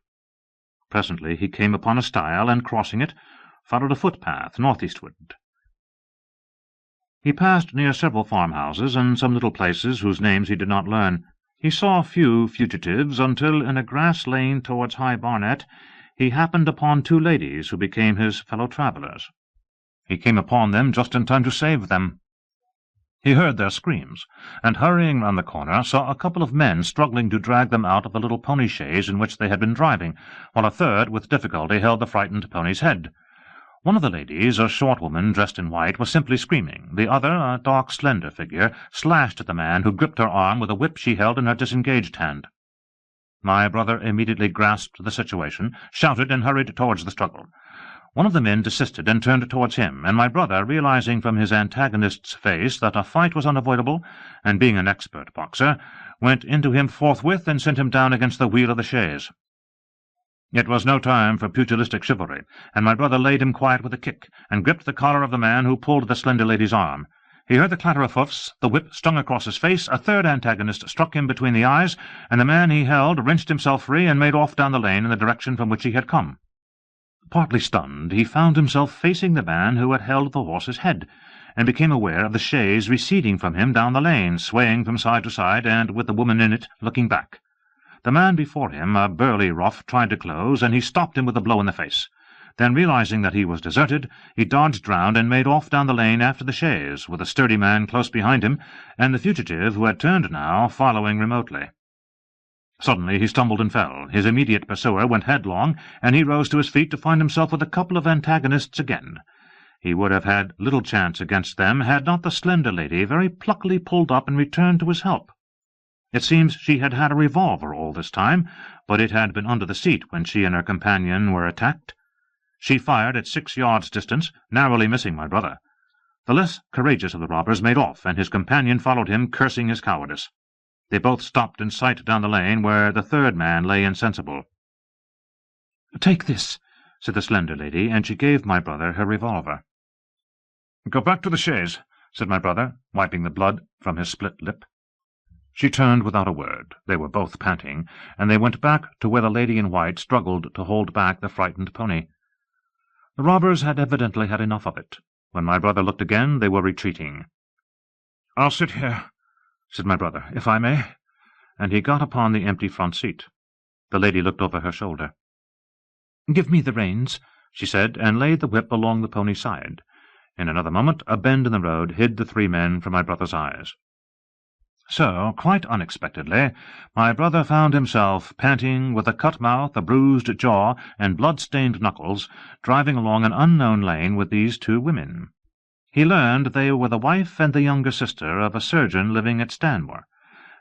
Presently he came upon a stile, and, crossing it, followed a footpath northeastward. He passed near several farmhouses and some little places whose names he did not learn. He saw few fugitives until, in a grass lane towards High Barnet, he happened upon two ladies who became his fellow-travellers. He came upon them just in time to save them. He heard their screams, and hurrying round the corner saw a couple of men struggling to drag them out of the little pony chaise in which they had been driving, while a third with difficulty held the frightened pony's head. One of the ladies, a short woman dressed in white, was simply screaming. The other, a dark, slender figure, slashed at the man, who gripped her arm with a whip she held in her disengaged hand. My brother immediately grasped the situation, shouted, and hurried towards the struggle. One of the men desisted and turned towards him, and my brother, realizing from his antagonist's face that a fight was unavoidable, and being an expert boxer, went into him forthwith and sent him down against the wheel of the chaise. It was no time for pugilistic chivalry, and my brother laid him quiet with a kick, and gripped the collar of the man who pulled the slender lady's arm. He heard the clatter of hoofs, the whip stung across his face, a third antagonist struck him between the eyes, and the man he held wrenched himself free and made off down the lane in the direction from which he had come. Partly stunned, he found himself facing the man who had held the horse's head, and became aware of the chaise receding from him down the lane, swaying from side to side, and with the woman in it looking back. The man before him, a burly rough, tried to close, and he stopped him with a blow in the face. Then, realizing that he was deserted, he dodged round and made off down the lane after the chaise, with a sturdy man close behind him, and the fugitive, who had turned now, following remotely. Suddenly he stumbled and fell. His immediate pursuer went headlong, and he rose to his feet to find himself with a couple of antagonists again. He would have had little chance against them had not the slender lady very pluckily pulled up and returned to his help. It seems she had had a revolver all this time, but it had been under the seat when she and her companion were attacked. She fired at 6 yards distance, narrowly missing my brother. The less courageous of the robbers made off, and his companion followed him, cursing his cowardice. They both stopped in sight down the lane, where the third man lay insensible. "Take this," said the slender lady, and she gave my brother her revolver. "Go back to the chaise," said my brother, wiping the blood from his split lip. She turned without a word. They were both panting, and they went back to where the lady in white struggled to hold back the frightened pony. The robbers had evidently had enough of it. When my brother looked again, they were retreating. "I'll sit here," said my brother, "if I may," and he got upon the empty front seat. The lady looked over her shoulder. "Give me the reins," she said, and laid the whip along the pony's side. In another moment a bend in the road hid the 3 men from my brother's eyes. So, quite unexpectedly, my brother found himself, panting, with a cut mouth, a bruised jaw, and blood-stained knuckles, driving along an unknown lane with these 2 women. He learned they were the wife and the younger sister of a surgeon living at Stanmore,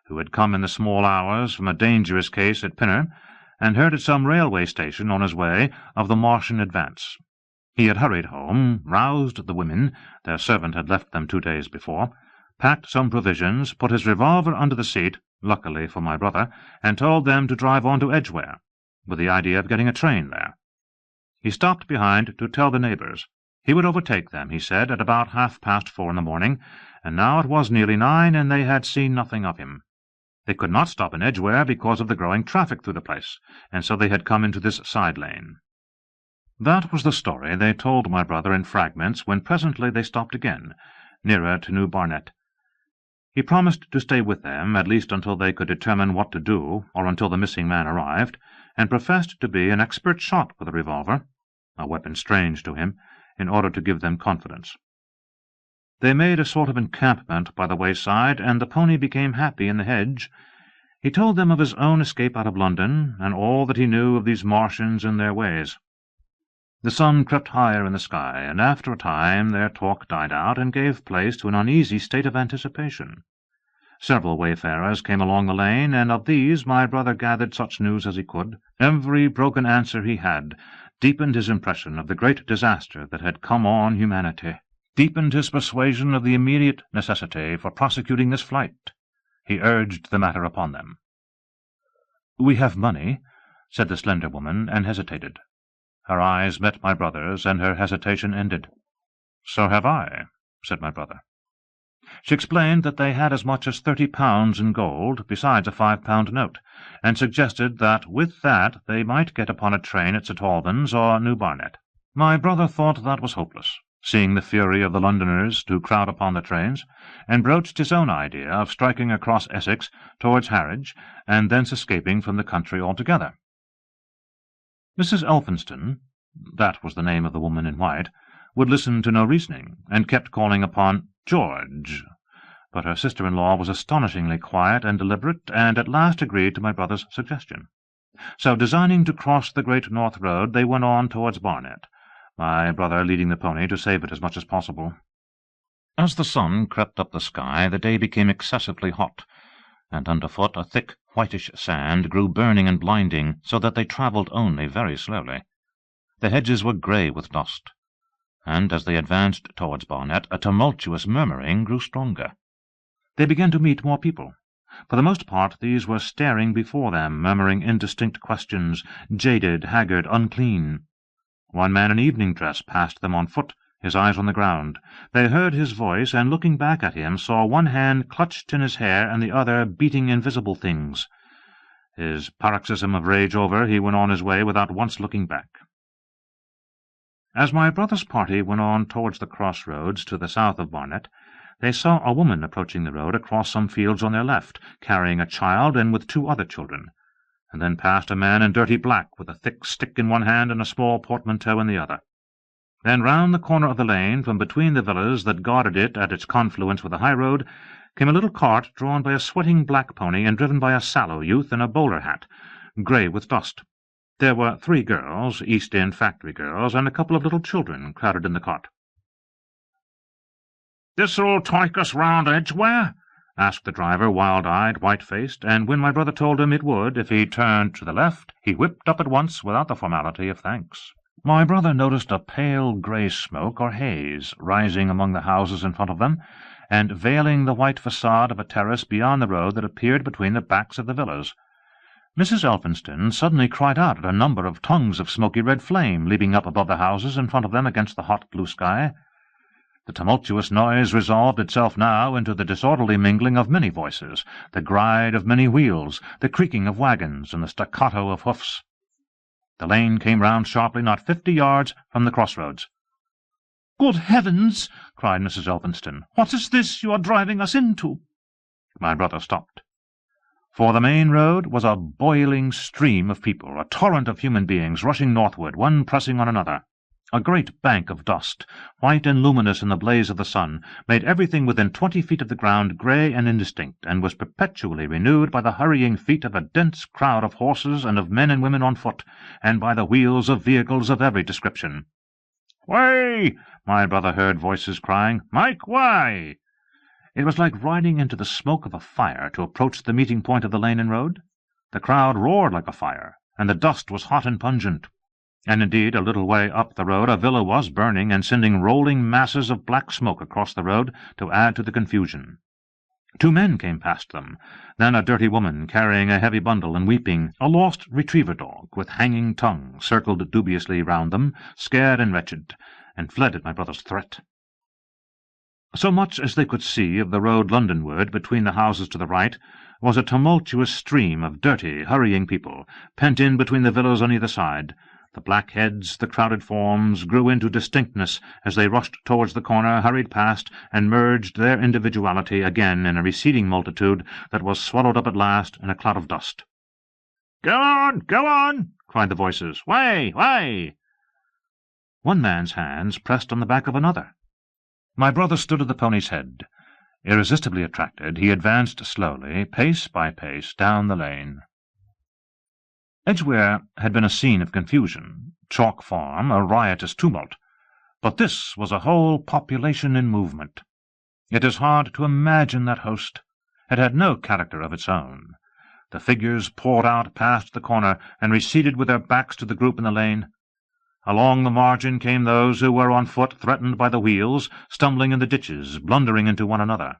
who had come in the small hours from a dangerous case at Pinner, and heard at some railway station on his way of the Martian advance. He had hurried home, roused the women, their servant had left them 2 days before, packed some provisions, put his revolver under the seat, luckily for my brother, and told them to drive on to Edgware, with the idea of getting a train there. He stopped behind to tell the neighbours. He would overtake them, he said, at about 4:30 in the morning, and now it was nearly 9, and they had seen nothing of him. They could not stop in Edgware because of the growing traffic through the place, and so they had come into this side lane. That was the story they told my brother in fragments when presently they stopped again, nearer to New Barnet. He promised to stay with them, at least until they could determine what to do, or until the missing man arrived, and professed to be an expert shot with a revolver, a weapon strange to him, in order to give them confidence. They made a sort of encampment by the wayside, and the pony became happy in the hedge. He told them of his own escape out of London, and all that he knew of these Martians and their ways. The sun crept higher in the sky, and after a time their talk died out and gave place to an uneasy state of anticipation. Several wayfarers came along the lane, and of these my brother gathered such news as he could. Every broken answer he had deepened his impression of the great disaster that had come on humanity, deepened his persuasion of the immediate necessity for prosecuting this flight. He urged the matter upon them. "We have money," said the slender woman, and hesitated. Her eyes met my brother's, and her hesitation ended. "So have I," said my brother. She explained that they had as much as £30 in gold, besides a £5 note, and suggested that with that they might get upon a train at St. Albans or New Barnet. My brother thought that was hopeless, seeing the fury of the Londoners to crowd upon the trains, and broached his own idea of striking across Essex towards Harwich, and thence escaping from the country altogether. Mrs. Elphinston, that was the name of the woman in white, would listen to no reasoning, and kept calling upon George, but her sister-in-law was astonishingly quiet and deliberate, and at last agreed to my brother's suggestion. So, designing to cross the Great North Road, they went on towards Barnet, my brother leading the pony to save it as much as possible. As the sun crept up the sky, the day became excessively hot, and underfoot a thick whitish sand grew burning and blinding, so that they travelled only very slowly. The hedges were grey with dust, and as they advanced towards Barnet, a tumultuous murmuring grew stronger. They began to meet more people. For the most part these were staring before them, murmuring indistinct questions, jaded, haggard, unclean. One man in evening dress passed them on foot, his eyes on the ground. They heard his voice, and looking back at him, saw one hand clutched in his hair and the other beating invisible things. His paroxysm of rage over, he went on his way without once looking back. As my brother's party went on towards the crossroads to the south of Barnet, they saw a woman approaching the road across some fields on their left, carrying a child and with 2 other children, and then passed a man in dirty black, with a thick stick in one hand and a small portmanteau in the other. Then round the corner of the lane, from between the villas that guarded it at its confluence with the high road, came a little cart drawn by a sweating black pony and driven by a sallow youth in a bowler hat, grey with dust. There were 3 girls, East End factory girls, and a couple of little children crowded in the cart. "This'll take us round Edgware?" asked the driver, wild-eyed, white-faced, and when my brother told him it would if he turned to the left, he whipped up at once without the formality of thanks. My brother noticed a pale grey smoke or haze rising among the houses in front of them, and veiling the white facade of a terrace beyond the road that appeared between the backs of the villas. Mrs. Elphinston suddenly cried out at a number of tongues of smoky red flame leaping up above the houses in front of them against the hot blue sky. The tumultuous noise resolved itself now into the disorderly mingling of many voices, the gride of many wheels, the creaking of wagons, and the staccato of hoofs. The lane came round sharply not 50 yards from the crossroads. "Good heavens!" cried Mrs. Elphinston. "What is this you are driving us into?" My brother stopped. For the main road was a boiling stream of people, a torrent of human beings rushing northward, one pressing on another. A great bank of dust, white and luminous in the blaze of the sun, made everything within 20 feet of the ground grey and indistinct, and was perpetually renewed by the hurrying feet of a dense crowd of horses and of men and women on foot, and by the wheels of vehicles of every description. "Way!" my brother heard voices crying. "Make way!" It was like riding into the smoke of a fire to approach the meeting point of the lane and road. The crowd roared like a fire, and the dust was hot and pungent. And indeed, a little way up the road a villa was burning and sending rolling masses of black smoke across the road to add to the confusion. 2 men came past them, then a dirty woman carrying a heavy bundle and weeping. A lost retriever dog with hanging tongue circled dubiously round them, scared and wretched, and fled at my brother's threat. So much as they could see of the road Londonward between the houses to the right was a tumultuous stream of dirty, hurrying people, pent in between the villas on either side. The black heads, the crowded forms, grew into distinctness as they rushed towards the corner, hurried past, and merged their individuality again in a receding multitude that was swallowed up at last in a cloud of dust. "Go on! Go on!" cried the voices. "Way! Way!" One man's hands pressed on the back of another. My brother stood at the pony's head. Irresistibly attracted, he advanced slowly, pace by pace, down the lane. Edgware had been a scene of confusion, Chalk Farm a riotous tumult, but this was a whole population in movement. It is hard to imagine that host. It had no character of its own. The figures poured out past the corner and receded with their backs to the group in the lane. Along the margin came those who were on foot, threatened by the wheels, stumbling in the ditches, blundering into one another.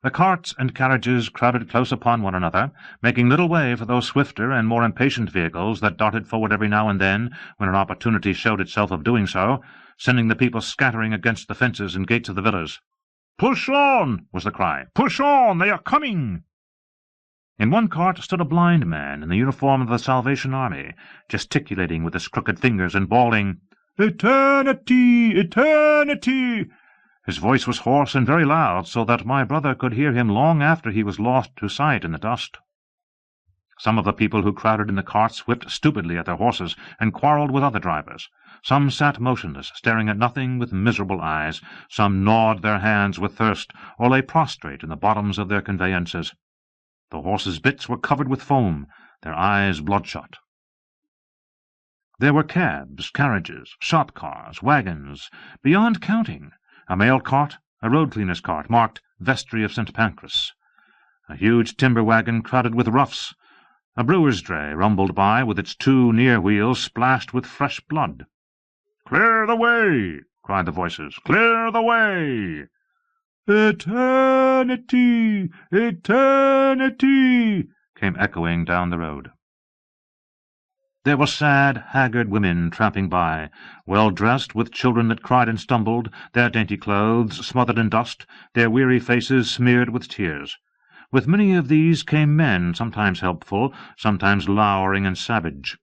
The carts and carriages crowded close upon one another, making little way for those swifter and more impatient vehicles that darted forward every now and then, when an opportunity showed itself of doing so, sending the people scattering against the fences and gates of the villas. "Push on!" was the cry. "Push on! They are coming!" In one cart stood a blind man in the uniform of the Salvation Army, gesticulating with his crooked fingers and bawling, "Eternity! Eternity!" His voice was hoarse and very loud, so that my brother could hear him long after he was lost to sight in the dust. Some of the people who crowded in the carts whipped stupidly at their horses and quarrelled with other drivers. Some sat motionless, staring at nothing with miserable eyes. Some gnawed their hands with thirst, or lay prostrate in the bottoms of their conveyances. The horses' bits were covered with foam, their eyes bloodshot. There were cabs, carriages, shop cars, wagons, beyond counting, a mail cart, a road cleaner's cart, marked Vestry of St. Pancras, a huge timber wagon crowded with roughs. A brewer's dray rumbled by with its two near wheels splashed with fresh blood. "Clear the way!" cried the voices. "Clear the way!" "Eternity! Eternity!" came echoing down the road. There were sad, haggard women tramping by, well-dressed, with children that cried and stumbled, their dainty clothes smothered in dust, their weary faces smeared with tears. With many of these came men, sometimes helpful, sometimes lowering and savage.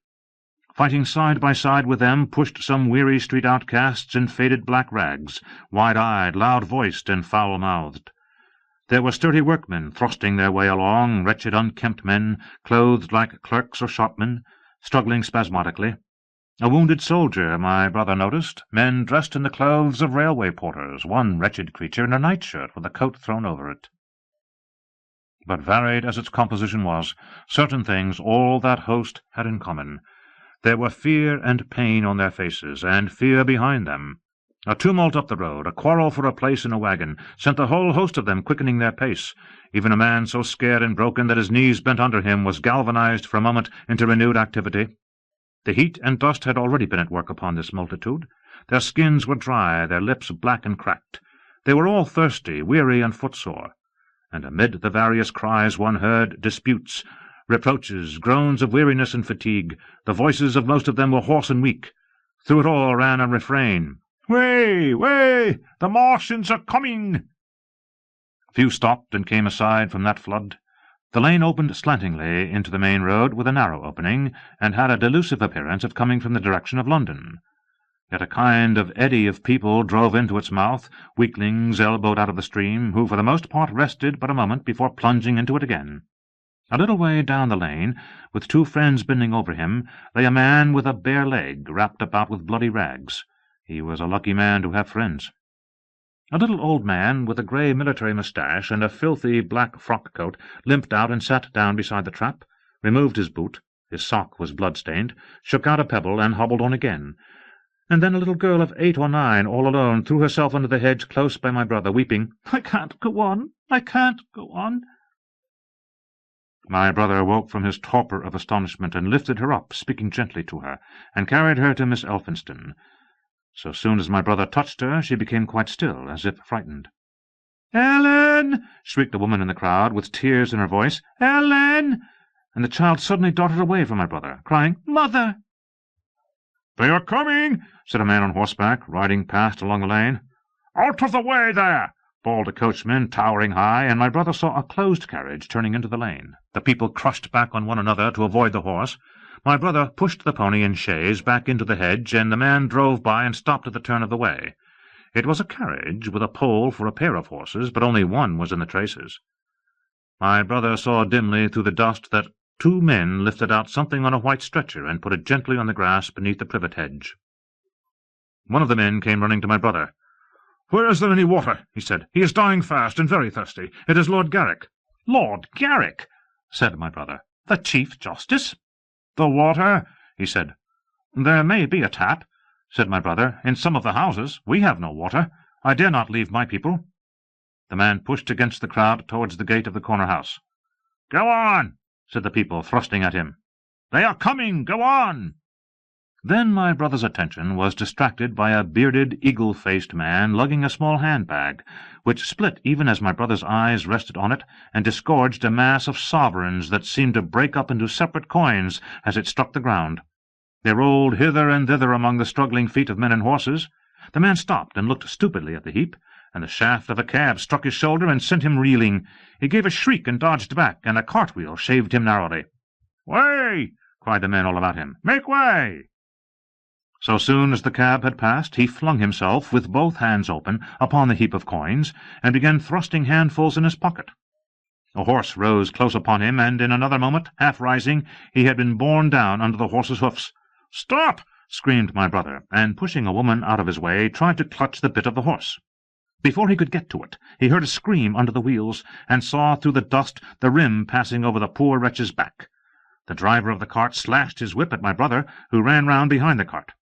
Fighting side by side with them pushed some weary street outcasts in faded black rags, wide-eyed, loud-voiced, and foul-mouthed. There were sturdy workmen thrusting their way along, wretched unkempt men, clothed like clerks or shopmen, struggling spasmodically. A wounded soldier, my brother noticed, men dressed in the clothes of railway porters, one wretched creature in a nightshirt with a coat thrown over it. But varied as its composition was, certain things all that host had in common. There were fear and pain on their faces, and fear behind them. A tumult up the road, a quarrel for a place in a wagon, sent the whole host of them quickening their pace. Even a man so scared and broken that his knees bent under him was galvanized for a moment into renewed activity. The heat and dust had already been at work upon this multitude. Their skins were dry, their lips black and cracked. They were all thirsty, weary, and footsore. And amid the various cries one heard disputes, reproaches, groans of weariness and fatigue. The voices of most of them were hoarse and weak. Through it all ran a refrain, "Way! Way! The Martians are coming!" Few stopped and came aside from that flood. The lane opened slantingly into the main road with a narrow opening, and had a delusive appearance of coming from the direction of London. Yet a kind of eddy of people drove into its mouth, weaklings elbowed out of the stream, who for the most part rested but a moment before plunging into it again. A little way down the lane, with two friends bending over him, lay a man with a bare leg wrapped about with bloody rags. He was a lucky man to have friends. A little old man with a grey military moustache and a filthy black frock-coat limped out and sat down beside the trap, removed his boot, his sock was blood-stained, shook out a pebble, and hobbled on again. And then a little girl of 8 or 9, all alone, threw herself under the hedge close by my brother, weeping, "I can't go on, I can't go on." My brother woke from his torpor of astonishment and lifted her up, speaking gently to her, and carried her to Miss Elphinston. So soon as my brother touched her, she became quite still, as if frightened. "Ellen!" shrieked a woman in the crowd, with tears in her voice. "Ellen!" And the child suddenly darted away from my brother, crying, "Mother!" "They are coming!" said a man on horseback, riding past along the lane. "Out of the way there!" bawled a coachman, towering high, and my brother saw a closed carriage turning into the lane. The people crushed back on one another to avoid the horse. My brother pushed the pony and chaise back into the hedge, and the man drove by and stopped at the turn of the way. It was a carriage with a pole for a pair of horses, but only one was in the traces. My brother saw dimly through the dust that 2 men lifted out something on a white stretcher and put it gently on the grass beneath the privet hedge. One of the men came running to my brother. "Where is there any water?" he said. "He is dying fast and very thirsty. It is Lord Garrick." "Lord Garrick!" said my brother. "The Chief Justice?" "The water?" he said. "There may be a tap," said my brother, "in some of the houses. We have no water. I dare not leave my people." The man pushed against the crowd towards the gate of the corner house. "Go on," said the people, thrusting at him. "They are coming! Go on!" Then my brother's attention was distracted by a bearded, eagle-faced man lugging a small handbag, which split even as my brother's eyes rested on it, and disgorged a mass of sovereigns that seemed to break up into separate coins as it struck the ground. They rolled hither and thither among the struggling feet of men and horses. The man stopped and looked stupidly at the heap, and the shaft of a cab struck his shoulder and sent him reeling. He gave a shriek and dodged back, and a cartwheel shaved him narrowly. "Way!" cried the men all about him. "Make way!" So soon as the cab had passed, he flung himself, with both hands open, upon the heap of coins, and began thrusting handfuls in his pocket. A horse rose close upon him, and in another moment, half rising, he had been borne down under the horse's hoofs. "Stop!" screamed my brother, and pushing a woman out of his way, tried to clutch the bit of the horse. Before he could get to it, he heard a scream under the wheels, and saw through the dust the rim passing over the poor wretch's back. The driver of the cart slashed his whip at my brother, who ran round behind the cart.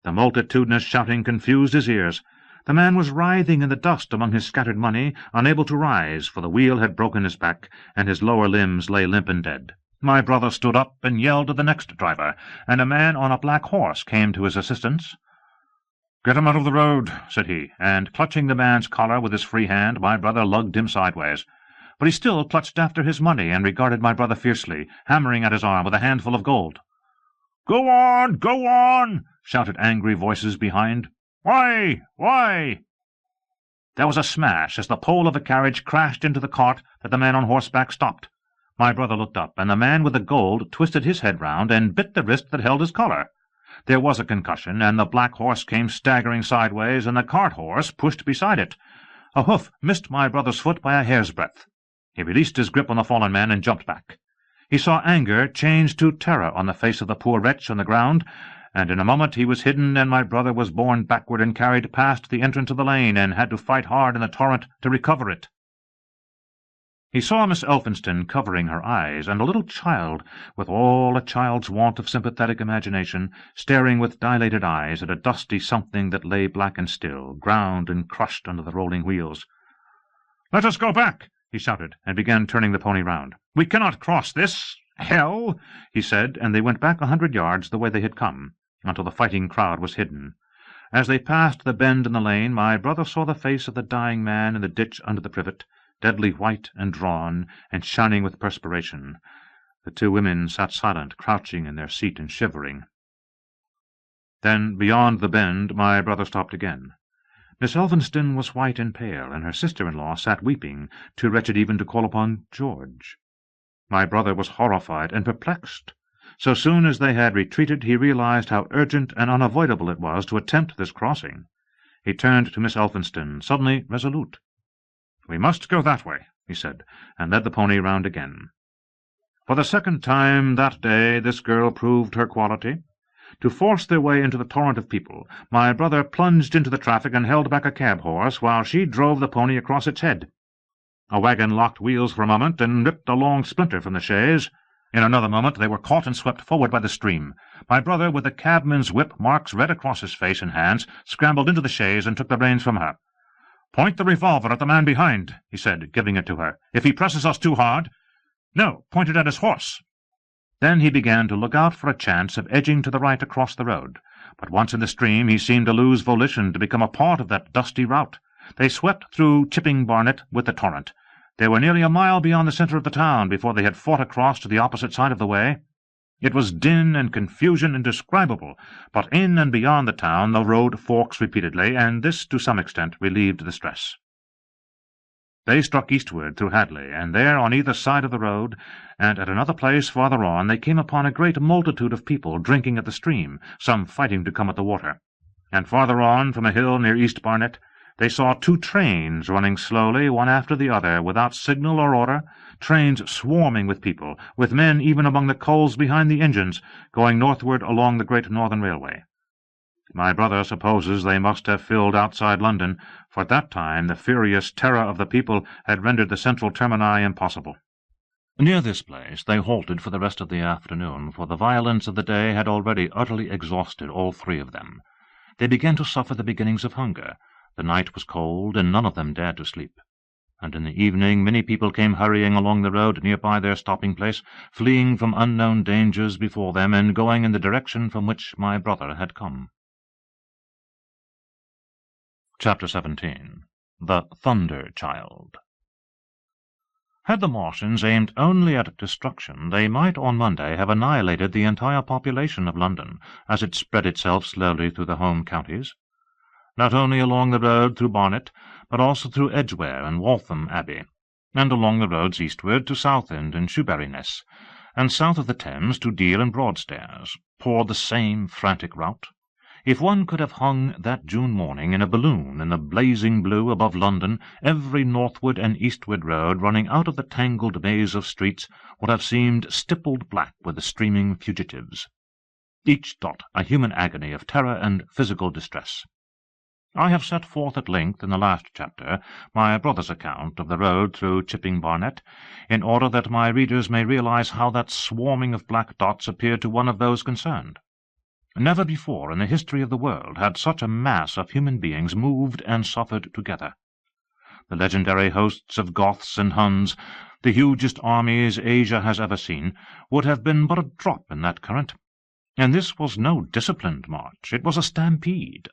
The multitudinous shouting confused his ears. The man was writhing in the dust among his scattered money, unable to rise, for the wheel had broken his back, and his lower limbs lay limp and dead. My brother stood up and yelled to the next driver, and a man on a black horse came to his assistance. "Get him out of the road," said he, and, clutching the man's collar with his free hand, my brother lugged him sideways. But he still clutched after his money, and regarded my brother fiercely, hammering at his arm with a handful of gold. "Go on! Go on!" shouted angry voices behind. "Why? Why?" There was a smash as the pole of a carriage crashed into the cart that the man on horseback stopped. My brother looked up, and the man with the gold twisted his head round and bit the wrist that held his collar. There was a concussion, and the black horse came staggering sideways, and the cart-horse pushed beside it. A hoof missed my brother's foot by a hair's breadth. He released his grip on the fallen man and jumped back. He saw anger change to terror on the face of the poor wretch on the ground, and in a moment he was hidden, and my brother was borne backward and carried past the entrance of the lane, and had to fight hard in the torrent to recover it. He saw Miss Elphinston covering her eyes, and a little child, with all a child's want of sympathetic imagination, staring with dilated eyes at a dusty something that lay black and still, ground and crushed under the rolling wheels. "Let us go back!" he shouted, and began turning the pony round. "We cannot cross this hell," he said, and they went back 100 yards the way they had come, until the fighting crowd was hidden. As they passed the bend in the lane, my brother saw the face of the dying man in the ditch under the privet, deadly white and drawn, and shining with perspiration. The two women sat silent, crouching in their seat and shivering. Then, beyond the bend, my brother stopped again. Miss Elphinston was white and pale, and her sister-in-law sat weeping, too wretched even to call upon George. My brother was horrified and perplexed. So soon as they had retreated, he realized how urgent and unavoidable it was to attempt this crossing. He turned to Miss Elphinston, suddenly resolute. "We must go that way," he said, and led the pony round again. For the second time that day this girl proved her quality. To force their way into the torrent of people, my brother plunged into the traffic and held back a cab-horse, while she drove the pony across its head. A wagon locked wheels for a moment, and ripped a long splinter from the chaise. In another moment they were caught and swept forward by the stream. My brother, with the cabman's whip marks red across his face and hands, scrambled into the chaise and took the reins from her. "Point the revolver at the man behind," he said, giving it to her. "If he presses us too hard—" "No, point it at his horse." Then he began to look out for a chance of edging to the right across the road. But once in the stream he seemed to lose volition, to become a part of that dusty rout. They swept through Chipping Barnet with the torrent. They were nearly a mile beyond the centre of the town before they had fought across to the opposite side of the way. It was din and confusion indescribable, but in and beyond the town the road forks repeatedly, and this to some extent relieved the stress. They struck eastward through Hadley, and there on either side of the road, and at another place farther on, they came upon a great multitude of people drinking at the stream, some fighting to come at the water. And farther on, from a hill near East Barnet, they saw 2 trains running slowly, one after the other, without signal or order, trains swarming with people, with men even among the coals behind the engines, going northward along the Great Northern Railway. My brother supposes they must have filled outside London, for at that time the furious terror of the people had rendered the central termini impossible. Near this place they halted for the rest of the afternoon, for the violence of the day had already utterly exhausted all 3 of them. They began to suffer the beginnings of hunger. The night was cold, and none of them dared to sleep. and in the evening many people came hurrying along the road nearby their stopping-place, fleeing from unknown dangers before them and going in the direction from which my brother had come. Chapter 17. The Thunder Child. Had the Martians aimed only at destruction, they might on Monday have annihilated the entire population of London, as it spread itself slowly through the home counties, not only along the road through Barnet, but also through Edgware and Waltham Abbey, and along the roads eastward to Southend and Shoeburyness, and south of the Thames to Deal and Broadstairs, poured the same frantic rout. If one could have hung that June morning in a balloon in the blazing blue above London, every northward and eastward road running out of the tangled maze of streets would have seemed stippled black with the streaming fugitives, each dot a human agony of terror and physical distress. I have set forth at length in the last chapter my brother's account of the road through Chipping Barnet, in order that my readers may realize how that swarming of black dots appeared to one of those concerned. Never before in the history of the world had such a mass of human beings moved and suffered together. The legendary hosts of Goths and Huns, the hugest armies Asia has ever seen, would have been but a drop in that current. And this was no disciplined march. It was a stampede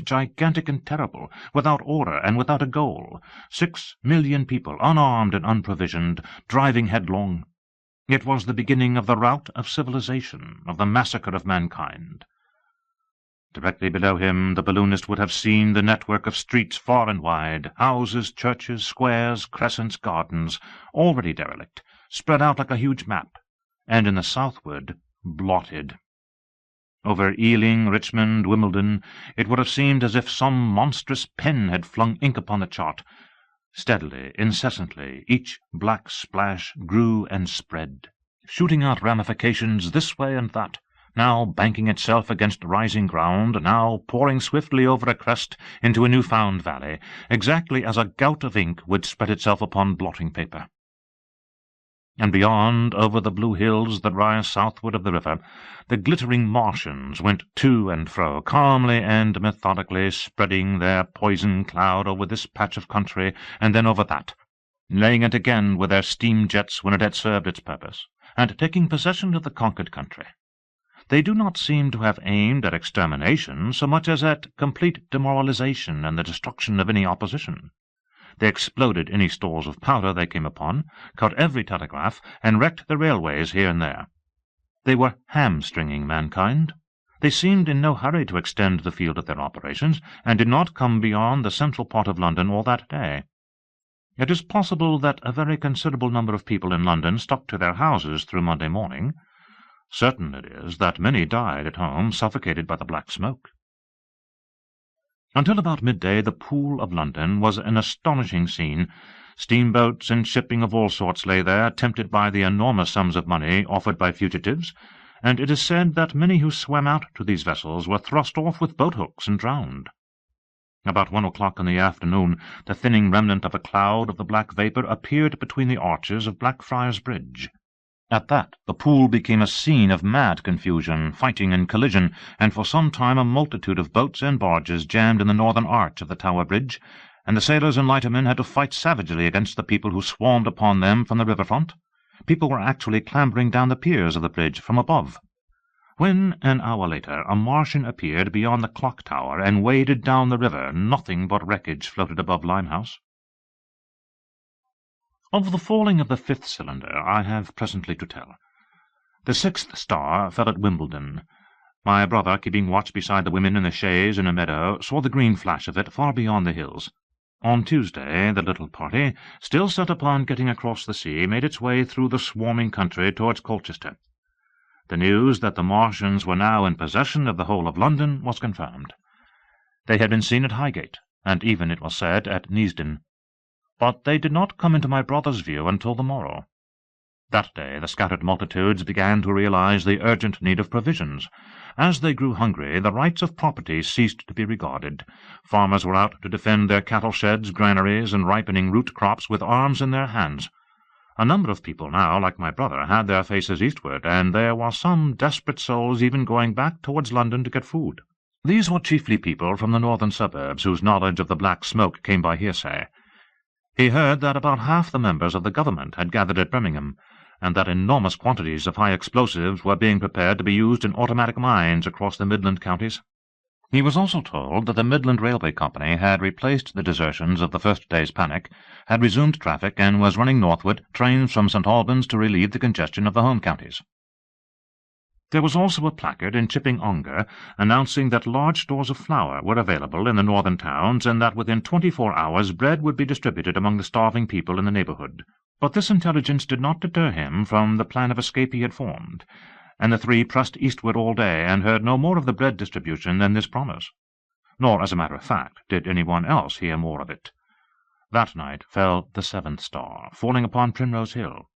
gigantic and terrible, without order and without a goal. 6 million people, unarmed and unprovisioned, driving headlong. It was the beginning of the rout of civilization, of the massacre of mankind. Directly below him the balloonist would have seen the network of streets far and wide, houses, churches, squares, crescents, gardens, already derelict, spread out like a huge map, and in the southward blotted. Over Ealing, Richmond, Wimbledon, it would have seemed as if some monstrous pen had flung ink upon the chart. Steadily, incessantly, each black splash grew and spread, shooting out ramifications this way and that, now banking itself against rising ground, now pouring swiftly over a crest into a new-found valley, exactly as a gout of ink would spread itself upon blotting paper. And beyond, over the blue hills that rise southward of the river, the glittering Martians went to and fro, calmly and methodically spreading their poison cloud over this patch of country and then over that, laying it again with their steam jets when it had served its purpose, and taking possession of the conquered country. They do not seem to have aimed at extermination so much as at complete demoralization and the destruction of any opposition. They exploded any stores of powder they came upon, cut every telegraph, and wrecked the railways here and there. They were hamstringing mankind. They seemed in no hurry to extend the field of their operations, and did not come beyond the central part of London all that day. It is possible that a very considerable number of people in London stuck to their houses through Monday morning. Certain it is that many died at home, suffocated by the black smoke. Until about midday the Pool of London was an astonishing scene. Steamboats and shipping of all sorts lay there, tempted by the enormous sums of money offered by fugitives, and it is said that many who swam out to these vessels were thrust off with boat-hooks and drowned. About 1 o'clock in the afternoon the thinning remnant of a cloud of the black vapour appeared between the arches of Blackfriars Bridge. At that the Pool became a scene of mad confusion, fighting and collision, and for some time a multitude of boats and barges jammed in the northern arch of the Tower Bridge, and the sailors and lightermen had to fight savagely against the people who swarmed upon them from the river-front. People were actually clambering down the piers of the bridge from above. When, an hour later, a Martian appeared beyond the clock tower and waded down the river, nothing but wreckage floated above Limehouse. Of the falling of the 5th cylinder I have presently to tell. The 6th star fell at Wimbledon. My brother, keeping watch beside the women in the chaise in a meadow, saw the green flash of it far beyond the hills. On Tuesday the little party, still set upon getting across the sea, made its way through the swarming country towards Colchester. The news that the Martians were now in possession of the whole of London was confirmed. They had been seen at Highgate, and even, it was said, at Neasden. But they did not come into my brother's view until the morrow. That day the scattered multitudes began to realize the urgent need of provisions. As they grew hungry, the rights of property ceased to be regarded. Farmers were out to defend their cattle sheds, granaries, and ripening root crops with arms in their hands. A number of people now, like my brother, had their faces eastward, and there were some desperate souls even going back towards London to get food. These were chiefly people from the northern suburbs, whose knowledge of the black smoke came by hearsay. He heard that about half the members of the government had gathered at Birmingham, and that enormous quantities of high explosives were being prepared to be used in automatic mines across the Midland counties. He was also told that the Midland Railway Company had replaced the desertions of the first day's panic, had resumed traffic, and was running northward trains from St. Albans to relieve the congestion of the home counties. There was also a placard in Chipping Ongar announcing that large stores of flour were available in the northern towns, and that within 24 hours bread would be distributed among the starving people in the neighbourhood. But this intelligence did not deter him from the plan of escape he had formed, and the three pressed eastward all day and heard no more of the bread distribution than this promise. Nor, as a matter of fact, did anyone else hear more of it. That night fell the 7th star, falling upon Primrose Hill.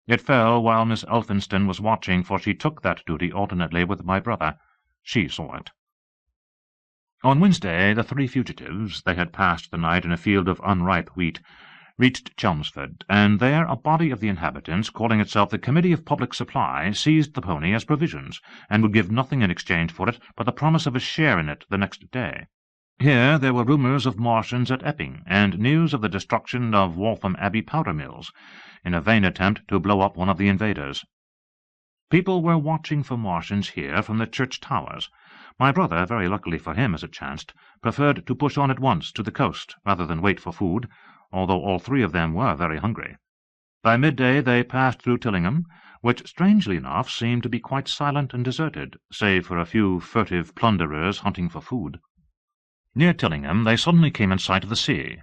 It fell while Miss Elphinston was watching, for she took that duty alternately with my brother. She saw it. On Wednesday, the three fugitives, they had passed the night in a field of unripe wheat, reached Chelmsford, and there a body of the inhabitants, calling itself the Committee of Public Supply, seized the pony as provisions, and would give nothing in exchange for it but the promise of a share in it the next day. Here there were rumours of Martians at Epping, and news of the destruction of Waltham Abbey powder mills, in a vain attempt to blow up one of the invaders. People were watching for Martians here from the church towers. My brother, very luckily for him as it chanced, preferred to push on at once to the coast, rather than wait for food, although all three of them were very hungry. By midday they passed through Tillingham, which, strangely enough, seemed to be quite silent and deserted, save for a few furtive plunderers hunting for food. Near Tillingham they suddenly came in sight of the sea,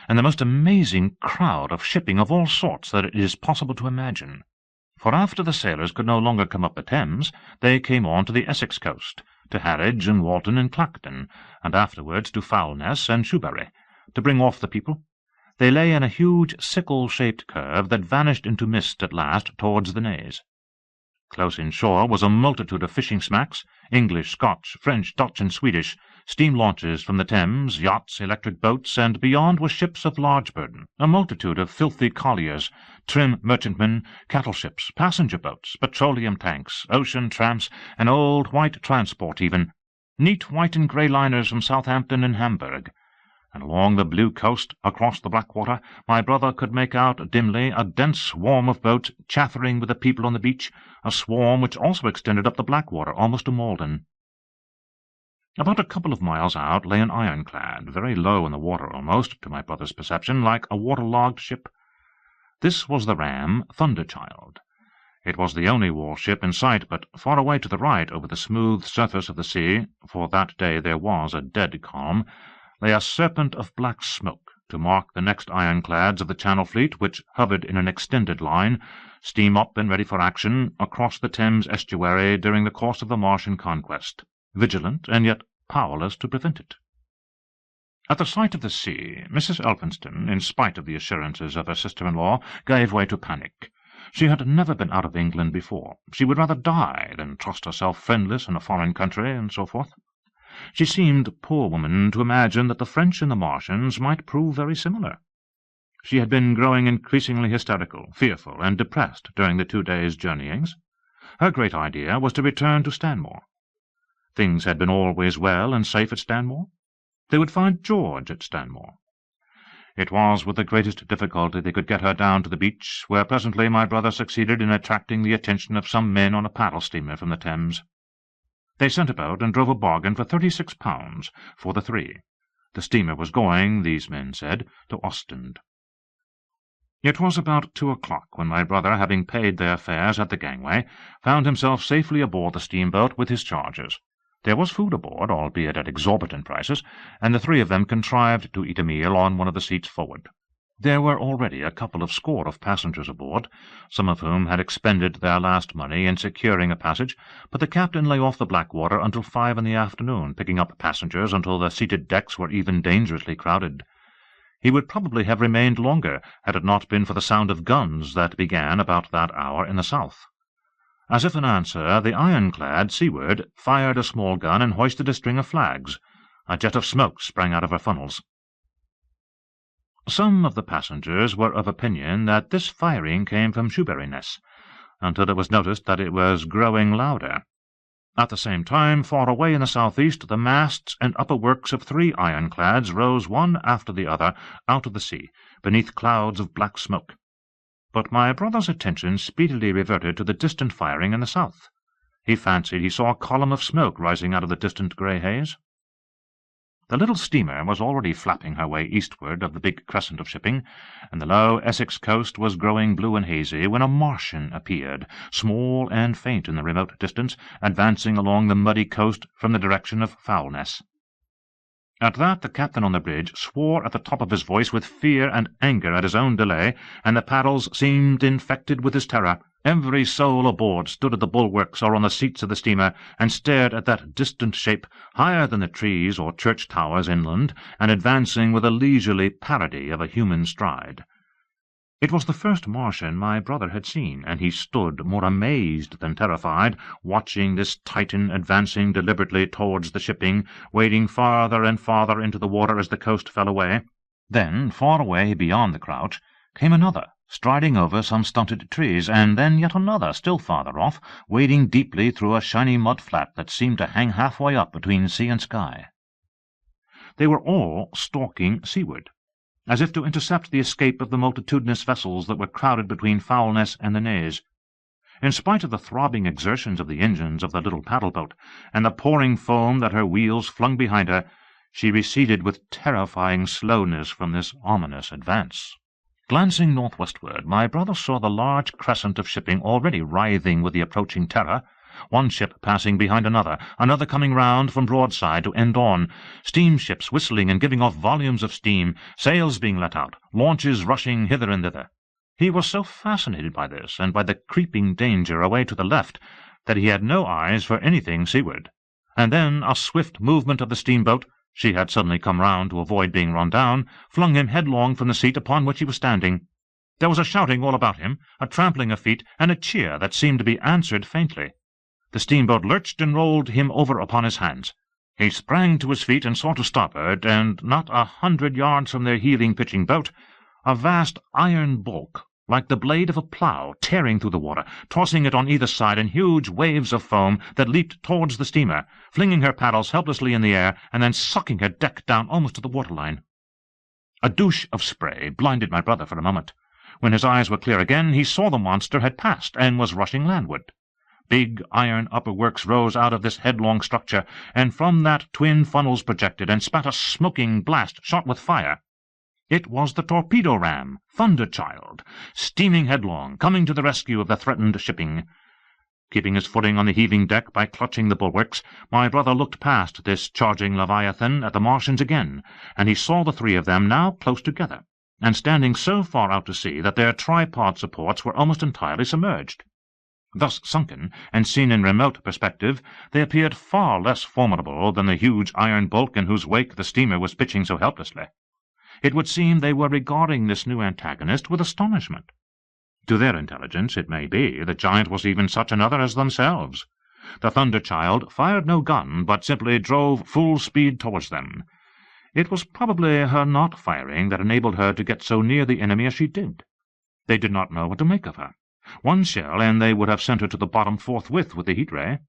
and the most amazing crowd of shipping of all sorts that it is possible to imagine. For after the sailors could no longer come up the Thames, they came on to the Essex coast, to Harwich and Walton and Clacton, and afterwards to Foulness and Shoebury, to bring off the people. They lay in a huge sickle-shaped curve that vanished into mist at last towards the Naze. Close inshore was a multitude of fishing smacks, English, Scotch, French, Dutch, and Swedish, steam launches from the Thames, yachts, electric boats, and beyond were ships of large burden, a multitude of filthy colliers, trim merchantmen, cattle ships, passenger boats, petroleum tanks, ocean tramps, an old white transport even, neat white and grey liners from Southampton and Hamburg. And along the blue coast, across the Blackwater, my brother could make out dimly a dense swarm of boats chaffering with the people on the beach, a swarm which also extended up the Blackwater almost to Malden. About a couple of miles out lay an ironclad, very low in the water almost, to my brother's perception, like a waterlogged ship. This was the ram Thunderchild. It was the only warship in sight, but far away to the right, over the smooth surface of the sea, for that day there was a dead calm, lay a serpent of black smoke, to mark the next ironclads of the Channel Fleet, which hovered in an extended line, steam up and ready for action, across the Thames estuary during the course of the Martian conquest, vigilant and yet powerless to prevent it. At the sight of the sea, Mrs. Elphinston, in spite of the assurances of her sister-in-law, gave way to panic. She had never been out of England before. She would rather die than trust herself friendless in a foreign country, and so forth. She seemed, poor woman, to imagine that the French and the Martians might prove very similar. She had been growing increasingly hysterical, fearful, and depressed during the 2 days' journeyings. Her great idea was to return to Stanmore. Things had been always well and safe at Stanmore. They would find George at Stanmore. It was with the greatest difficulty they could get her down to the beach, where presently my brother succeeded in attracting the attention of some men on a paddle steamer from the Thames. They sent about and drove a bargain for £36 for the three. The steamer was going, these men said, to Ostend. It was about 2 o'clock when my brother, having paid their fares at the gangway, found himself safely aboard the steamboat with his charges. There was food aboard, albeit at exorbitant prices, and the three of them contrived to eat a meal on one of the seats forward. There were already a couple of score of passengers aboard, some of whom had expended their last money in securing a passage, but the captain lay off the Blackwater until 5 in the afternoon, picking up passengers until the seated decks were even dangerously crowded. He would probably have remained longer had it not been for the sound of guns that began about that hour in the south. As if in answer, the ironclad seaward fired a small gun and hoisted a string of flags. A jet of smoke sprang out of her funnels. Some of the passengers were of opinion that this firing came from Shoebury-Ness, until it was noticed that it was growing louder. At the same time, far away in the southeast, the masts and upper works of 3 ironclads rose one after the other out of the sea, beneath clouds of black smoke. But my brother's attention speedily reverted to the distant firing in the south. He fancied he saw a column of smoke rising out of the distant grey haze. The little steamer was already flapping her way eastward of the big crescent of shipping, and the low Essex coast was growing blue and hazy when a Martian appeared, small and faint in the remote distance, advancing along the muddy coast from the direction of Foulness. At that the captain on the bridge swore at the top of his voice with fear and anger at his own delay, and the paddles seemed infected with his terror. Every soul aboard stood at the bulwarks or on the seats of the steamer, and stared at that distant shape, higher than the trees or church towers inland, and advancing with a leisurely parody of a human stride. It was the first Martian my brother had seen, and he stood, more amazed than terrified, watching this Titan advancing deliberately towards the shipping, wading farther and farther into the water as the coast fell away. Then, far away beyond the crouch, came another, striding over some stunted trees, and then yet another, still farther off, wading deeply through a shiny mud flat that seemed to hang halfway up between sea and sky. They were all stalking seaward, as if to intercept the escape of the multitudinous vessels that were crowded between Foulness and the Naze. In spite of the throbbing exertions of the engines of the little paddle-boat, and the pouring foam that her wheels flung behind her, she receded with terrifying slowness from this ominous advance. Glancing northwestward, my brother saw the large crescent of shipping already writhing with the approaching terror, one ship passing behind another, another coming round from broadside to end on, steamships whistling and giving off volumes of steam, sails being let out, launches rushing hither and thither. He was so fascinated by this, and by the creeping danger away to the left, that he had no eyes for anything seaward. And then a swift movement of the steamboat, she had suddenly come round to avoid being run down, flung him headlong from the seat upon which he was standing. There was a shouting all about him, a trampling of feet, and a cheer that seemed to be answered faintly. The steamboat lurched and rolled him over upon his hands. He sprang to his feet and saw to starboard, and not 100 yards from their heeling, pitching boat, a vast iron bulk, like the blade of a plough, tearing through the water, tossing it on either side in huge waves of foam that leaped towards the steamer, flinging her paddles helplessly in the air, and then sucking her deck down almost to the waterline. A douche of spray blinded my brother for a moment. When his eyes were clear again, he saw the monster had passed, and was rushing landward. Big iron upper works rose out of this headlong structure, and from that twin funnels projected, and spat a smoking blast shot with fire. It was the torpedo-ram, Thunderchild, steaming headlong, coming to the rescue of the threatened shipping. Keeping his footing on the heaving deck by clutching the bulwarks, my brother looked past this charging Leviathan at the Martians again, and he saw the 3 of them now close together, and standing so far out to sea that their tripod supports were almost entirely submerged. Thus sunken, and seen in remote perspective, they appeared far less formidable than the huge iron bulk in whose wake the steamer was pitching so helplessly. It would seem they were regarding this new antagonist with astonishment. To their intelligence, it may be, the giant was even such another as themselves. The Thunderchild fired no gun, but simply drove full speed towards them. It was probably her not firing that enabled her to get so near the enemy as she did. They did not know what to make of her. One shell, and they would have sent her to the bottom forthwith with the heat ray.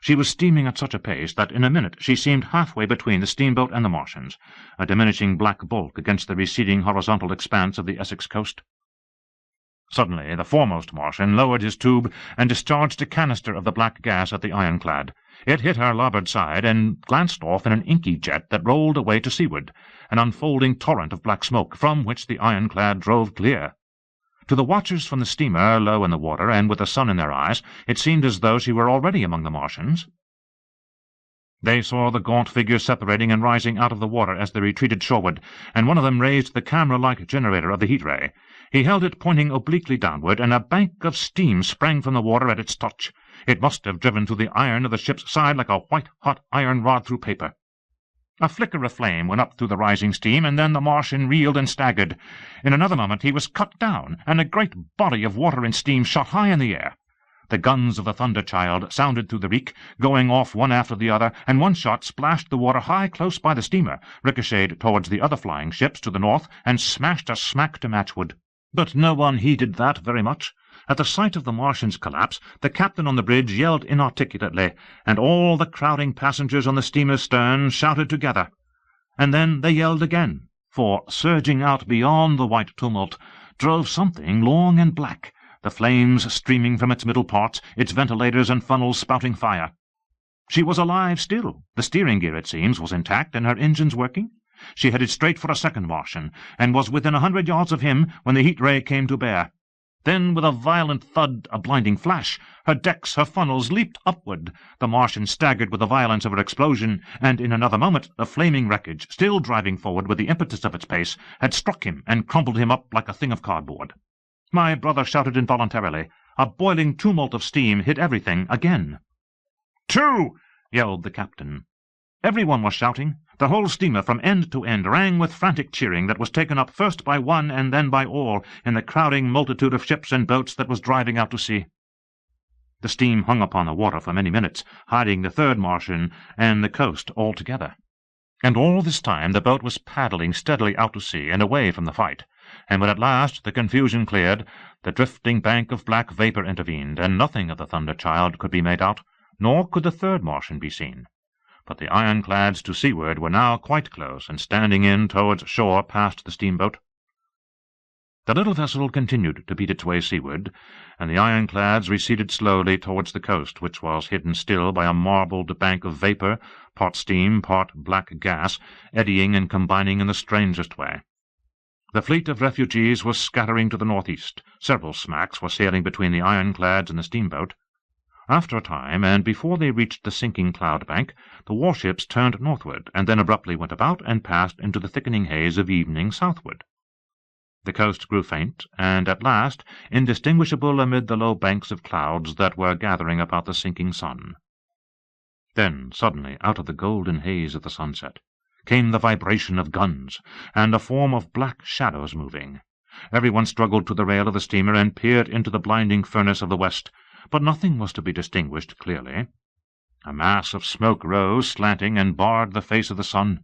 She was steaming at such a pace that in a minute she seemed halfway between the steamboat and the Martians, a diminishing black bulk against the receding horizontal expanse of the Essex coast. Suddenly the foremost Martian lowered his tube and discharged a canister of the black gas at the ironclad. It hit her larboard side and glanced off in an inky jet that rolled away to seaward, an unfolding torrent of black smoke, from which the ironclad drove clear. To the watchers from the steamer, low in the water, and with the sun in their eyes, it seemed as though she were already among the Martians. They saw the gaunt figures separating and rising out of the water as they retreated shoreward, and one of them raised the camera-like generator of the heat ray. He held it pointing obliquely downward, and a bank of steam sprang from the water at its touch. It must have driven through the iron of the ship's side like a white-hot iron rod through paper. A flicker of flame went up through the rising steam, and then the Martian reeled and staggered. In another moment he was cut down, and a great body of water and steam shot high in the air. The guns of the Thunderchild sounded through the reek, going off one after the other, and one shot splashed the water high close by the steamer, ricocheted towards the other flying ships to the north, and smashed us smack to matchwood. But no one heeded that very much. At the sight of the Martians' collapse, the captain on the bridge yelled inarticulately, and all the crowding passengers on the steamer's stern shouted together. And then they yelled again, for, surging out beyond the white tumult, drove something long and black, the flames streaming from its middle parts, its ventilators and funnels spouting fire. She was alive still. The steering gear, it seems, was intact and her engines working. She headed straight for a second Martian, and was within 100 yards of him when the heat ray came to bear. Then, with a violent thud, a blinding flash, her decks, her funnels leaped upward. The Martian staggered with the violence of her explosion, and in another moment the flaming wreckage, still driving forward with the impetus of its pace, had struck him and crumpled him up like a thing of cardboard. My brother shouted involuntarily. A boiling tumult of steam hit everything again. "Two!" yelled the captain. Everyone was shouting. The whole steamer from end to end rang with frantic cheering that was taken up first by one and then by all in the crowding multitude of ships and boats that was driving out to sea. The steam hung upon the water for many minutes, hiding the third Martian and the coast altogether. And all this time the boat was paddling steadily out to sea and away from the fight, and when at last the confusion cleared, the drifting bank of black vapour intervened, and nothing of the Thunder-Child could be made out, nor could the third Martian be seen. But the ironclads to seaward were now quite close, and standing in towards shore past the steamboat. The little vessel continued to beat its way seaward, and the ironclads receded slowly towards the coast, which was hidden still by a marbled bank of vapour, part steam, part black gas, eddying and combining in the strangest way. The fleet of refugees was scattering to the northeast. Several smacks were sailing between the ironclads and the steamboat. After a time, and before they reached the sinking cloud bank, the warships turned northward, and then abruptly went about and passed into the thickening haze of evening southward. The coast grew faint, and at last indistinguishable amid the low banks of clouds that were gathering about the sinking sun. Then, suddenly, out of the golden haze of the sunset, came the vibration of guns, and a form of black shadows moving. Everyone struggled to the rail of the steamer and peered into the blinding furnace of the west, but nothing was to be distinguished clearly. A mass of smoke rose slanting and barred the face of the sun.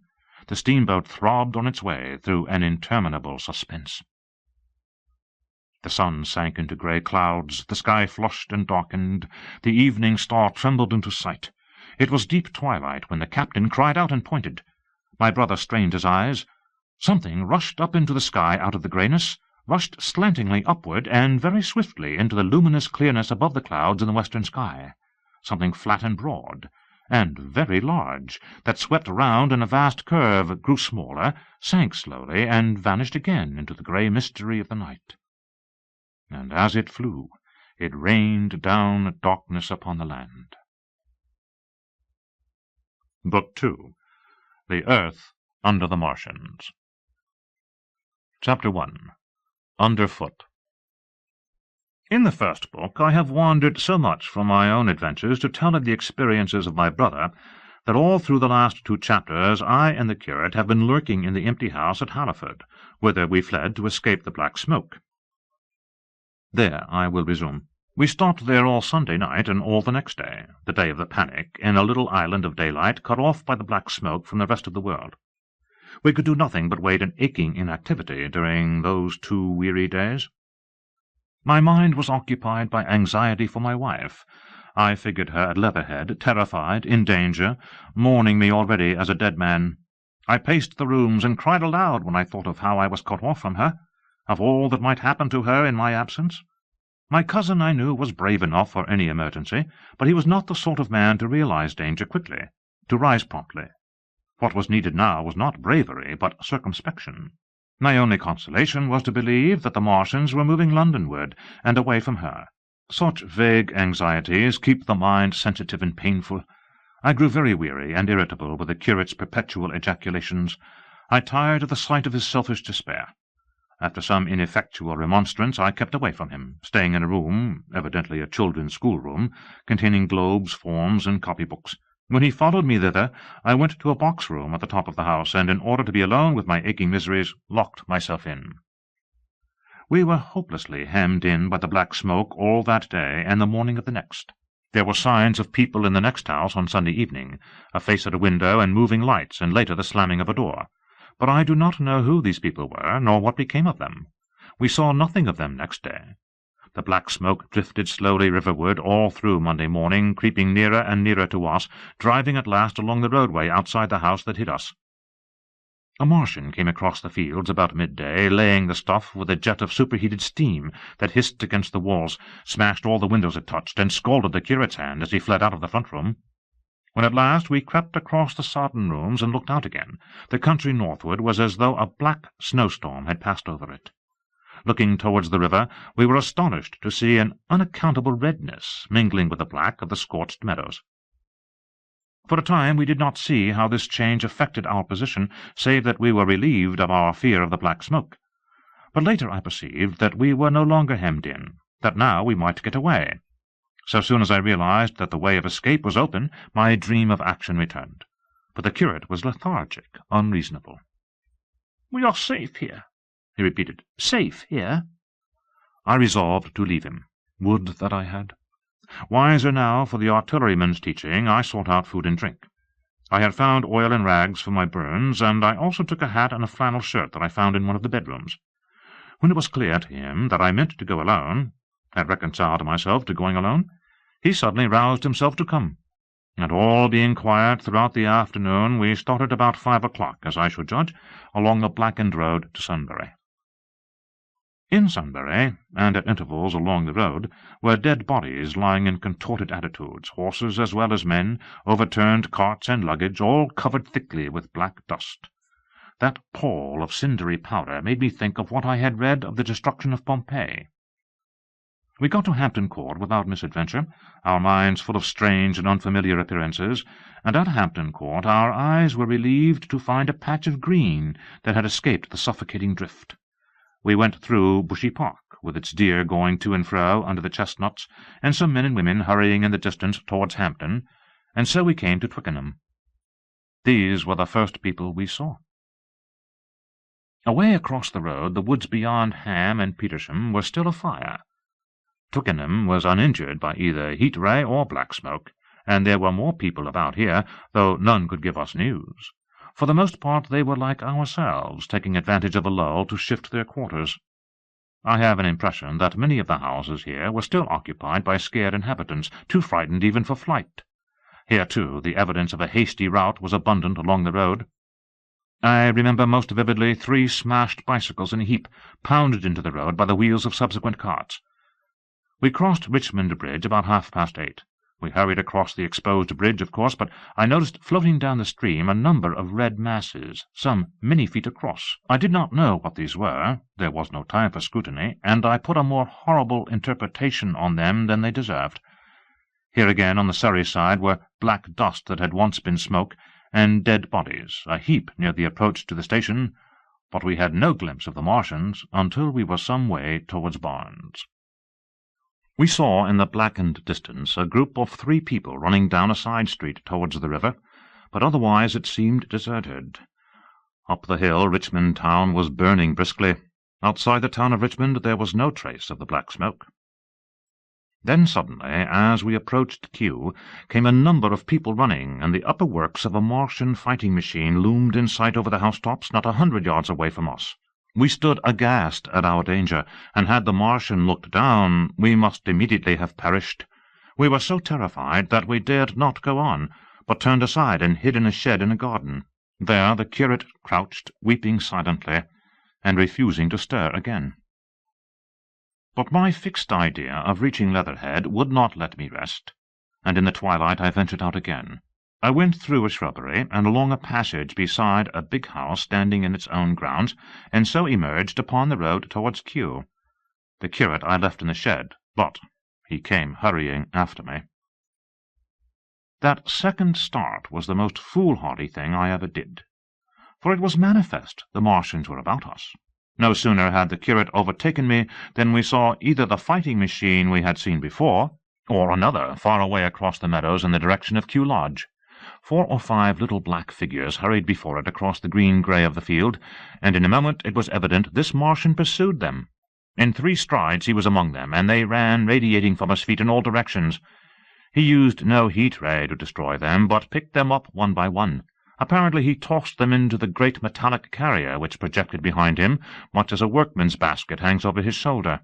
The steamboat throbbed on its way through an interminable suspense. The sun sank into grey clouds, the sky flushed and darkened, the evening star trembled into sight. It was deep twilight when the captain cried out and pointed. My brother strained his eyes. Something rushed up into the sky out of the greyness, rushed slantingly upward and very swiftly into the luminous clearness above the clouds in the western sky, something flat and broad, and very large, that swept round in a vast curve, grew smaller, sank slowly, and vanished again into the grey mystery of the night. And as it flew, it rained down darkness upon the land. Book 2. The Earth Under the Martians. Chapter 1. Underfoot. In the first book I have wandered so much from my own adventures to tell of the experiences of my brother that all through the last 2 chapters I and the curate have been lurking in the empty house at Halliford, whither we fled to escape the black smoke. There I will resume. We stopped there all Sunday night and all the next day, the day of the panic, in a little island of daylight cut off by the black smoke from the rest of the world. We could do nothing but wait in aching inactivity during those 2 weary days. My mind was occupied by anxiety for my wife. I figured her at Leatherhead, terrified, in danger, mourning me already as a dead man. I paced the rooms and cried aloud when I thought of how I was cut off from her, of all that might happen to her in my absence. My cousin, I knew, was brave enough for any emergency, but he was not the sort of man to realize danger quickly, to rise promptly. What was needed now was not bravery, but circumspection. My only consolation was to believe that the Martians were moving Londonward and away from her. Such vague anxieties keep the mind sensitive and painful. I grew very weary and irritable with the curate's perpetual ejaculations. I tired of the sight of his selfish despair. After some ineffectual remonstrance, I kept away from him, staying in a room, evidently a children's schoolroom, containing globes, forms, and copybooks. When he followed me thither, I went to a box-room at the top of the house, and in order to be alone with my aching miseries, locked myself in. We were hopelessly hemmed in by the black smoke all that day and the morning of the next. There were signs of people in the next house on Sunday evening, a face at a window and moving lights, and later the slamming of a door. But I do not know who these people were, nor what became of them. We saw nothing of them next day. The black smoke drifted slowly riverward all through Monday morning, creeping nearer and nearer to us, driving at last along the roadway outside the house that hid us. A Martian came across the fields about midday, laying the stuff with a jet of superheated steam that hissed against the walls, smashed all the windows it touched, and scalded the curate's hand as he fled out of the front room. When at last we crept across the sodden rooms and looked out again, the country northward was as though a black snowstorm had passed over it. Looking towards the river, we were astonished to see an unaccountable redness mingling with the black of the scorched meadows. For a time we did not see how this change affected our position, save that we were relieved of our fear of the black smoke. But later I perceived that we were no longer hemmed in, that now we might get away. So soon as I realized that the way of escape was open, my dream of action returned. But the curate was lethargic, unreasonable. "We are safe here," he repeated. "Safe here." I resolved to leave him. Would that I had. Wiser now for the artilleryman's teaching, I sought out food and drink. I had found oil and rags for my burns, and I also took a hat and a flannel shirt that I found in one of the bedrooms. When it was clear to him that I meant to go alone, had reconciled myself to going alone, he suddenly roused himself to come, and all being quiet throughout the afternoon, we started about 5 o'clock, as I should judge, along the blackened road to Sunbury. In Sunbury, and at intervals along the road, were dead bodies lying in contorted attitudes, horses as well as men, overturned carts and luggage, all covered thickly with black dust. That pall of cindery powder made me think of what I had read of the destruction of Pompeii. We got to Hampton Court without misadventure, our minds full of strange and unfamiliar appearances, and at Hampton Court our eyes were relieved to find a patch of green that had escaped the suffocating drift. We went through Bushy Park, with its deer going to and fro under the chestnuts, and some men and women hurrying in the distance towards Hampton, and so we came to Twickenham. These were the first people we saw. Away across the road, the woods beyond Ham and Petersham were still afire. Twickenham was uninjured by either heat ray or black smoke, and there were more people about here, though none could give us news. For the most part they were like ourselves, taking advantage of a lull to shift their quarters. I have an impression that many of the houses here were still occupied by scared inhabitants, too frightened even for flight. Here, too, the evidence of a hasty rout was abundant along the road. I remember most vividly 3 smashed bicycles in a heap, pounded into the road by the wheels of subsequent carts. We crossed Richmond Bridge about 8:30. We hurried across the exposed bridge, of course, but I noticed floating down the stream a number of red masses, some many feet across. I did not know what these were, there was no time for scrutiny, and I put a more horrible interpretation on them than they deserved. Here again, on the Surrey side, were black dust that had once been smoke, and dead bodies, a heap near the approach to the station, but we had no glimpse of the Martians until we were some way towards Barnes. We saw in the blackened distance a group of 3 people running down a side street towards the river, but otherwise it seemed deserted. Up the hill Richmond town was burning briskly. Outside the town of Richmond there was no trace of the black smoke. Then suddenly, as we approached Kew, came a number of people running, and the upper works of a Martian fighting machine loomed in sight over the housetops not 100 yards away from us. We stood aghast at our danger, and had the Martian looked down, we must immediately have perished. We were so terrified that we dared not go on, but turned aside and hid in a shed in a garden. There the curate crouched, weeping silently, and refusing to stir again. But my fixed idea of reaching Leatherhead would not let me rest, and in the twilight I ventured out again. I went through a shrubbery and along a passage beside a big house standing in its own grounds, and so emerged upon the road towards Kew. The curate I left in the shed, but he came hurrying after me. That second start was the most foolhardy thing I ever did, for it was manifest the Martians were about us. No sooner had the curate overtaken me than we saw either the fighting machine we had seen before, or another far away across the meadows in the direction of Kew Lodge. 4 or 5 little black figures hurried before it across the green-grey of the field, and in a moment it was evident this Martian pursued them. In 3 strides he was among them, and they ran radiating from his feet in all directions. He used no heat-ray to destroy them, but picked them up one by one. Apparently he tossed them into the great metallic carrier which projected behind him, much as a workman's basket hangs over his shoulder.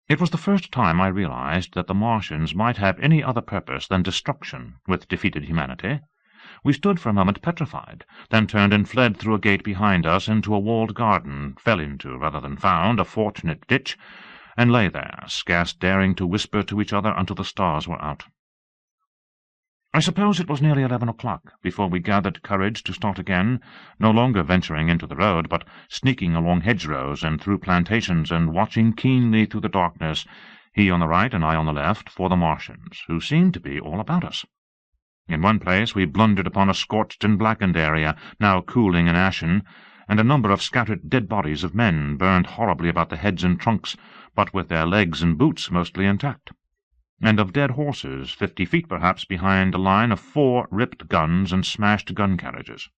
It was the first time I realized that the Martians might have any other purpose than destruction with defeated humanity. We stood for a moment petrified, then turned and fled through a gate behind us into a walled garden, fell into, rather than found, a fortunate ditch, and lay there, scarce daring to whisper to each other until the stars were out. I suppose it was nearly 11 o'clock before we gathered courage to start again, no longer venturing into the road, but sneaking along hedgerows and through plantations and watching keenly through the darkness, he on the right and I on the left, for the Martians, who seemed to be all about us. In one place we blundered upon a scorched and blackened area, now cooling and ashen, and a number of scattered dead bodies of men burned horribly about the heads and trunks, but with their legs and boots mostly intact, and of dead horses, 50 feet perhaps behind a line of 4 ripped guns and smashed gun carriages.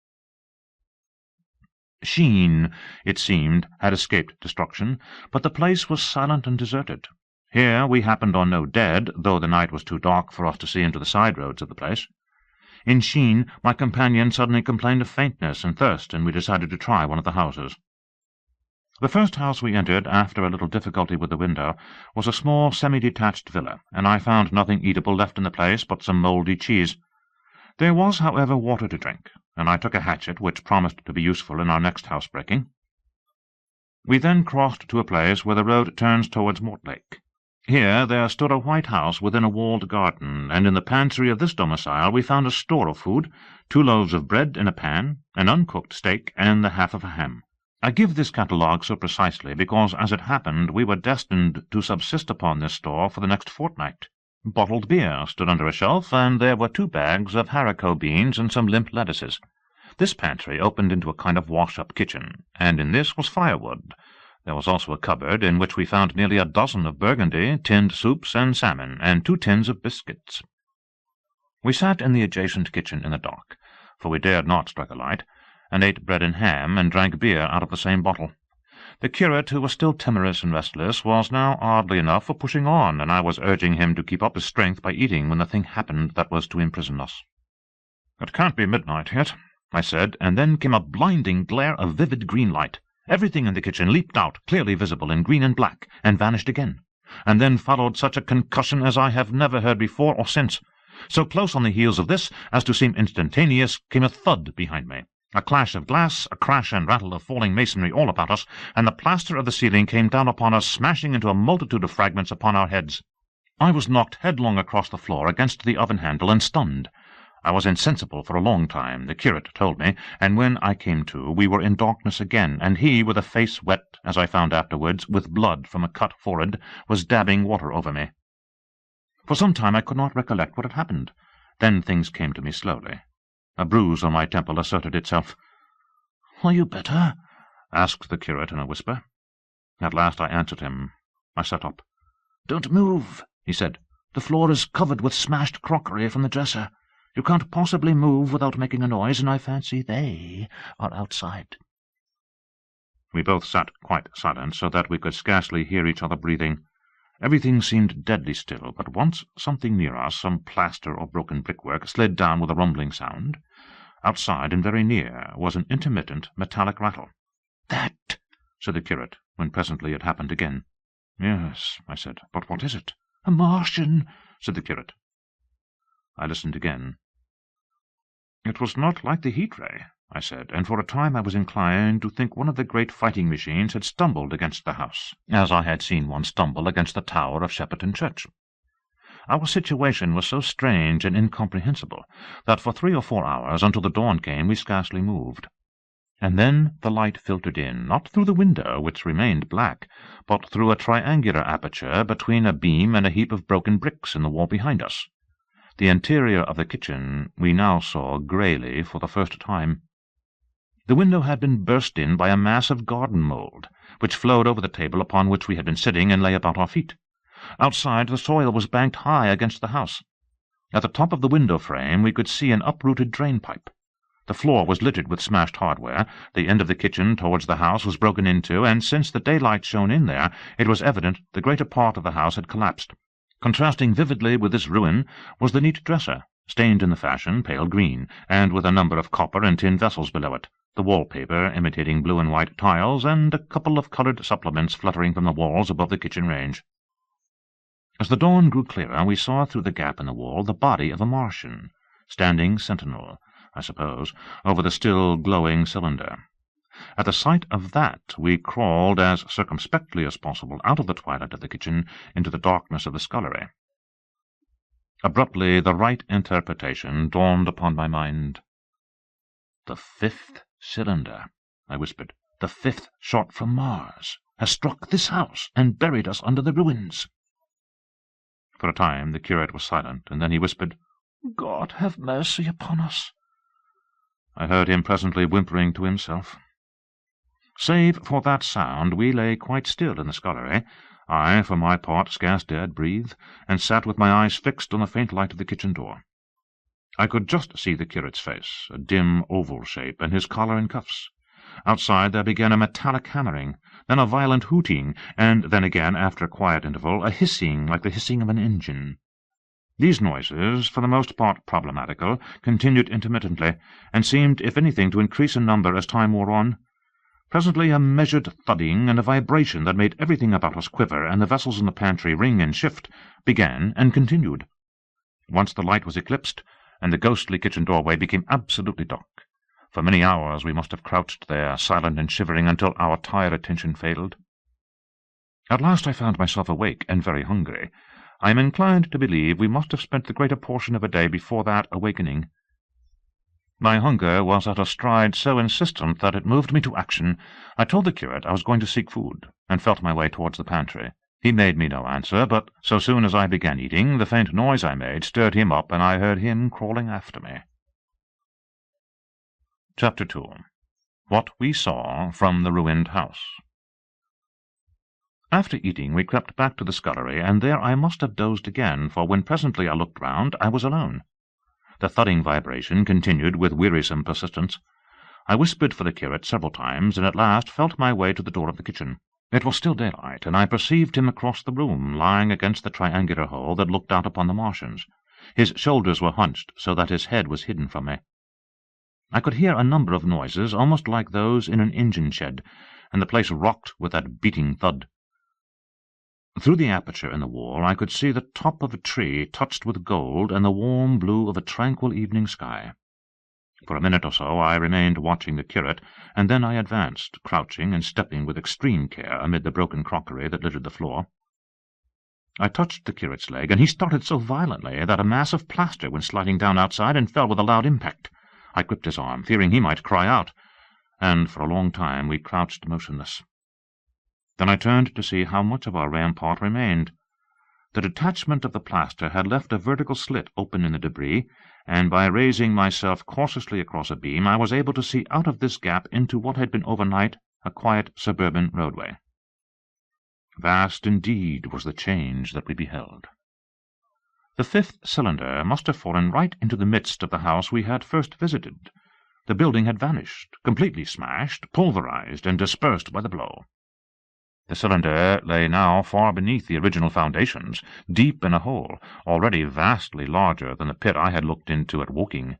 Sheen, it seemed, had escaped destruction, but the place was silent and deserted. Here we happened on no dead, though the night was too dark for us to see into the side roads of the place. In Sheen, my companion suddenly complained of faintness and thirst, and we decided to try one of the houses. The first house we entered, after a little difficulty with the window, was a small semi-detached villa, and I found nothing eatable left in the place but some mouldy cheese. There was, however, water to drink, and I took a hatchet which promised to be useful in our next housebreaking. We then crossed to a place where the road turns towards Mortlake. Here there stood a white house within a walled garden, and in the pantry of this domicile we found a store of food, 2 loaves of bread in a pan, an uncooked steak, and the half of a ham. I give this catalogue so precisely because, as it happened, we were destined to subsist upon this store for the next fortnight. Bottled beer stood under a shelf, and there were 2 bags of haricot beans and some limp lettuces. This pantry opened into a kind of wash-up kitchen, and in this was firewood. There was also a cupboard in which we found nearly a dozen of Burgundy, tinned soups and salmon, and 2 tins of biscuits. We sat in the adjacent kitchen in the dark, for we dared not strike a light, and ate bread and ham, and drank beer out of the same bottle. The curate, who was still timorous and restless, was now oddly enough for pushing on, and I was urging him to keep up his strength by eating when the thing happened that was to imprison us. "It can't be midnight yet," I said, and then came a blinding glare of vivid green light. Everything in the kitchen leaped out, clearly visible in green and black, and vanished again. And then followed such a concussion as I have never heard before or since. So close on the heels of this, as to seem instantaneous, came a thud behind me, a clash of glass, a crash and rattle of falling masonry all about us, and the plaster of the ceiling came down upon us, smashing into a multitude of fragments upon our heads. I was knocked headlong across the floor against the oven handle and stunned. I was insensible for a long time, the curate told me, and when I came to, we were in darkness again, and he, with a face wet, as I found afterwards, with blood from a cut forehead, was dabbing water over me. For some time I could not recollect what had happened. Then things came to me slowly. A bruise on my temple asserted itself. "Are you better?" asked the curate in a whisper. At last I answered him. I sat up. "Don't move," he said. "The floor is covered with smashed crockery from the dresser. You can't possibly move without making a noise, and I fancy they are outside." We both sat quite silent, so that we could scarcely hear each other breathing. Everything seemed deadly still, but once something near us, some plaster or broken brickwork, slid down with a rumbling sound. Outside, and very near, was an intermittent metallic rattle. "That," said the curate, when presently it happened again. "Yes," I said, "but what is it?" "A Martian," said the curate. I listened again. "It was not like the heat ray," I said, and for a time I was inclined to think one of the great fighting machines had stumbled against the house, as I had seen one stumble against the tower of Shepperton Church. Our situation was so strange and incomprehensible that for 3 or 4 hours, until the dawn came, we scarcely moved. And then the light filtered in, not through the window, which remained black, but through a triangular aperture between a beam and a heap of broken bricks in the wall behind us. The interior of the kitchen we now saw greyly for the first time. The window had been burst in by a mass of garden mould, which flowed over the table upon which we had been sitting and lay about our feet. Outside, the soil was banked high against the house. At the top of the window frame we could see an uprooted drain-pipe. The floor was littered with smashed hardware, the end of the kitchen towards the house was broken into, and since the daylight shone in there, it was evident the greater part of the house had collapsed. Contrasting vividly with this ruin was the neat dresser, stained in the fashion pale green, and with a number of copper and tin vessels below it, the wallpaper imitating blue and white tiles, and a couple of coloured supplements fluttering from the walls above the kitchen range. As the dawn grew clearer, we saw through the gap in the wall the body of a Martian, standing sentinel, I suppose, over the still glowing cylinder. At the sight of that, we crawled as circumspectly as possible out of the twilight of the kitchen into the darkness of the scullery. Abruptly, the right interpretation dawned upon my mind. "The 5th cylinder," I whispered. "The 5th shot from Mars has struck this house and buried us under the ruins." For a time the curate was silent, and then he whispered, "God have mercy upon us." I heard him presently whimpering to himself. Save for that sound, we lay quite still in the scullery. I, for my part, scarce dared breathe, and sat with my eyes fixed on the faint light of the kitchen door. I could just see the curate's face, a dim oval shape, and his collar and cuffs. Outside there began a metallic hammering, then a violent hooting, and then again, after a quiet interval, a hissing like the hissing of an engine. These noises, for the most part problematical, continued intermittently, and seemed, if anything, to increase in number as time wore on. Presently a measured thudding and a vibration that made everything about us quiver and the vessels in the pantry ring and shift began and continued. Once the light was eclipsed, and the ghostly kitchen doorway became absolutely dark. For many hours we must have crouched there, silent and shivering, until our tired attention failed. At last I found myself awake and very hungry. I am inclined to believe we must have spent the greater portion of a day before that awakening. My hunger was at a stride so insistent that it moved me to action. I told the curate I was going to seek food, and felt my way towards the pantry. He made me no answer, but so soon as I began eating, the faint noise I made stirred him up, and I heard him crawling after me. Chapter 2. What We Saw from the Ruined House. After eating, we crept back to the scullery, and there I must have dozed again, for when presently I looked round, I was alone. The thudding vibration continued with wearisome persistence. I whispered for the curate several times, and at last felt my way to the door of the kitchen. It was still daylight, and I perceived him across the room, lying against the triangular hole that looked out upon the Martians. His shoulders were hunched, so that his head was hidden from me. I could hear a number of noises, almost like those in an engine shed, and the place rocked with that beating thud. Through the aperture in the wall I could see the top of a tree touched with gold and the warm blue of a tranquil evening sky. For a minute or so I remained watching the curate, and then I advanced, crouching and stepping with extreme care amid the broken crockery that littered the floor. I touched the curate's leg, and he started so violently that a mass of plaster went sliding down outside and fell with a loud impact. I gripped his arm, fearing he might cry out, and for a long time we crouched motionless. Then I turned to see how much of our rampart remained. The detachment of the plaster had left a vertical slit open in the debris, and by raising myself cautiously across a beam I was able to see out of this gap into what had been overnight a quiet suburban roadway. Vast indeed was the change that we beheld. The 5th cylinder must have fallen right into the midst of the house we had first visited. The building had vanished, completely smashed, pulverized, and dispersed by the blow. The cylinder lay now far beneath the original foundations, deep in a hole, already vastly larger than the pit I had looked into at Woking.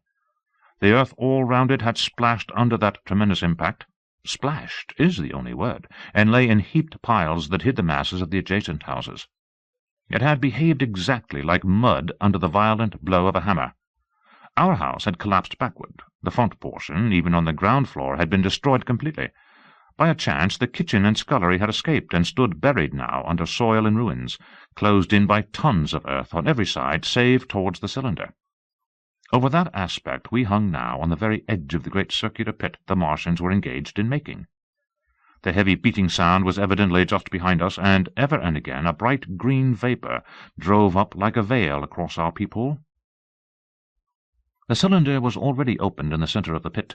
The earth all round it had splashed under that tremendous impact. Splashed is the only word, and lay in heaped piles that hid the masses of the adjacent houses. It had behaved exactly like mud under the violent blow of a hammer. Our house had collapsed backward. The front portion, even on the ground floor, had been destroyed completely. By a chance, the kitchen and scullery had escaped and stood buried now under soil and ruins, closed in by tons of earth on every side, save towards the cylinder. Over that aspect we hung now on the very edge of the great circular pit the Martians were engaged in making. The heavy beating sound was evidently just behind us, and ever and again a bright green vapour drove up like a veil across our peephole. The cylinder was already opened in the centre of the pit,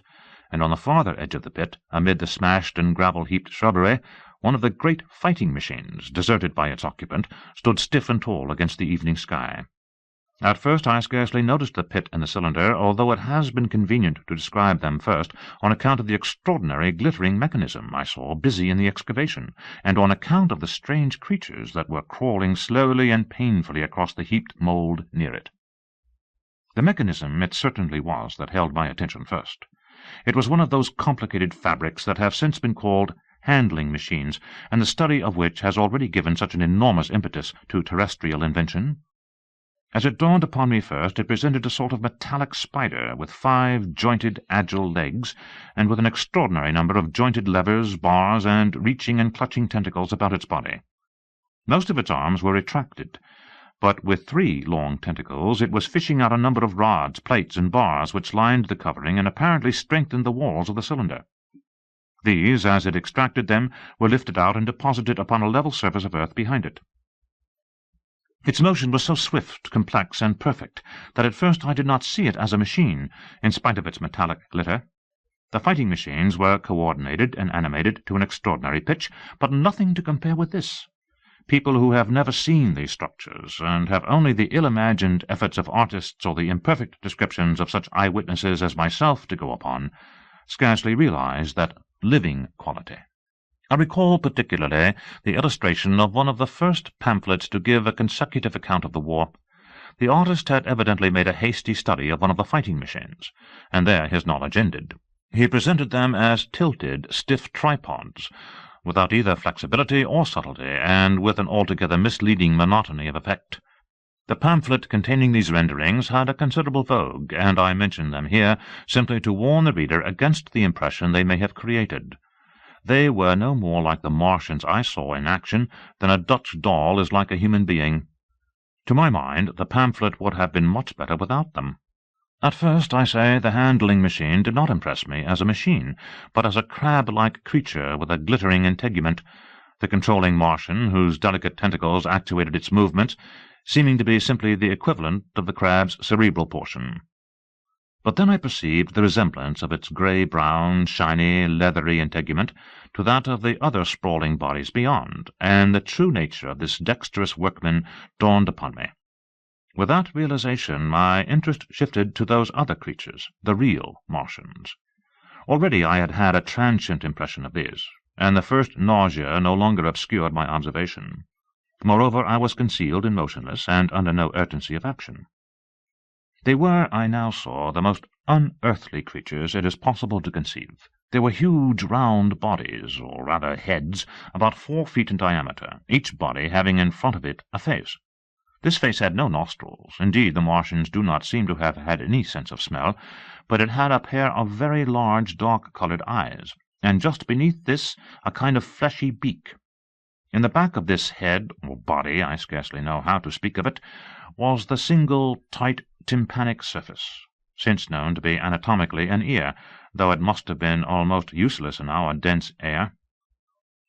and on the farther edge of the pit, amid the smashed and gravel-heaped shrubbery, one of the great fighting machines, deserted by its occupant, stood stiff and tall against the evening sky. At first I scarcely noticed the pit and the cylinder, although it has been convenient to describe them first, on account of the extraordinary glittering mechanism I saw busy in the excavation, and on account of the strange creatures that were crawling slowly and painfully across the heaped mould near it. The mechanism it certainly was that held my attention first. It was one of those complicated fabrics that have since been called handling machines, and the study of which has already given such an enormous impetus to terrestrial invention. As it dawned upon me first, it presented a sort of metallic spider with 5 jointed, agile legs, and with an extraordinary number of jointed levers, bars, and reaching and clutching tentacles about its body. Most of its arms were retracted, but with 3 long tentacles it was fishing out a number of rods, plates, and bars which lined the covering and apparently strengthened the walls of the cylinder. These, as it extracted them, were lifted out and deposited upon a level surface of earth behind it. Its motion was so swift, complex, and perfect that at first I did not see it as a machine, in spite of its metallic glitter. The fighting machines were coordinated and animated to an extraordinary pitch, but nothing to compare with this. People who have never seen these structures, and have only the ill-imagined efforts of artists or the imperfect descriptions of such eyewitnesses as myself to go upon, scarcely realize that living quality. I recall particularly the illustration of one of the first pamphlets to give a consecutive account of the war. The artist had evidently made a hasty study of one of the fighting machines, and there his knowledge ended. He presented them as tilted, stiff tripods, without either flexibility or subtlety, and with an altogether misleading monotony of effect. The pamphlet containing these renderings had a considerable vogue, and I mention them here simply to warn the reader against the impression they may have created. They were no more like the Martians I saw in action than a Dutch doll is like a human being. To my mind, the pamphlet would have been much better without them. At first, I say, the handling machine did not impress me as a machine, but as a crab-like creature with a glittering integument, the controlling Martian, whose delicate tentacles actuated its movements, seeming to be simply the equivalent of the crab's cerebral portion. But then I perceived the resemblance of its grey-brown, shiny, leathery integument to that of the other sprawling bodies beyond, and the true nature of this dexterous workman dawned upon me. With that realization, my interest shifted to those other creatures, the real Martians. Already I had had a transient impression of these, and the first nausea no longer obscured my observation. Moreover, I was concealed and motionless, and under no urgency of action. They were, I now saw, the most unearthly creatures it is possible to conceive. They were huge round bodies, or rather heads, about 4 feet in diameter, each body having in front of it a face. This face had no nostrils. Indeed, the Martians do not seem to have had any sense of smell, but it had a pair of very large dark-coloured eyes, and just beneath this a kind of fleshy beak. In the back of this head, or body, I scarcely know how to speak of it, was the single, tight, tympanic surface, since known to be anatomically an ear, though it must have been almost useless in our dense air.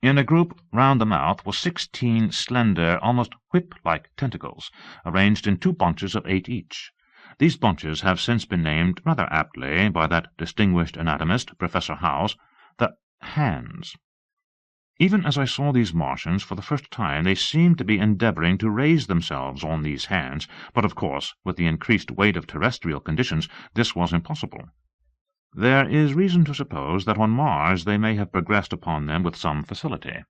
In a group round the mouth were 16 slender, almost whip-like tentacles, arranged in 2 bunches of 8 each. These bunches have since been named, rather aptly, by that distinguished anatomist, Professor Howes, the hands. Even as I saw these Martians for the first time, they seemed to be endeavouring to raise themselves on these hands, but of course, with the increased weight of terrestrial conditions, this was impossible. There is reason to suppose that on Mars they may have progressed upon them with some facility.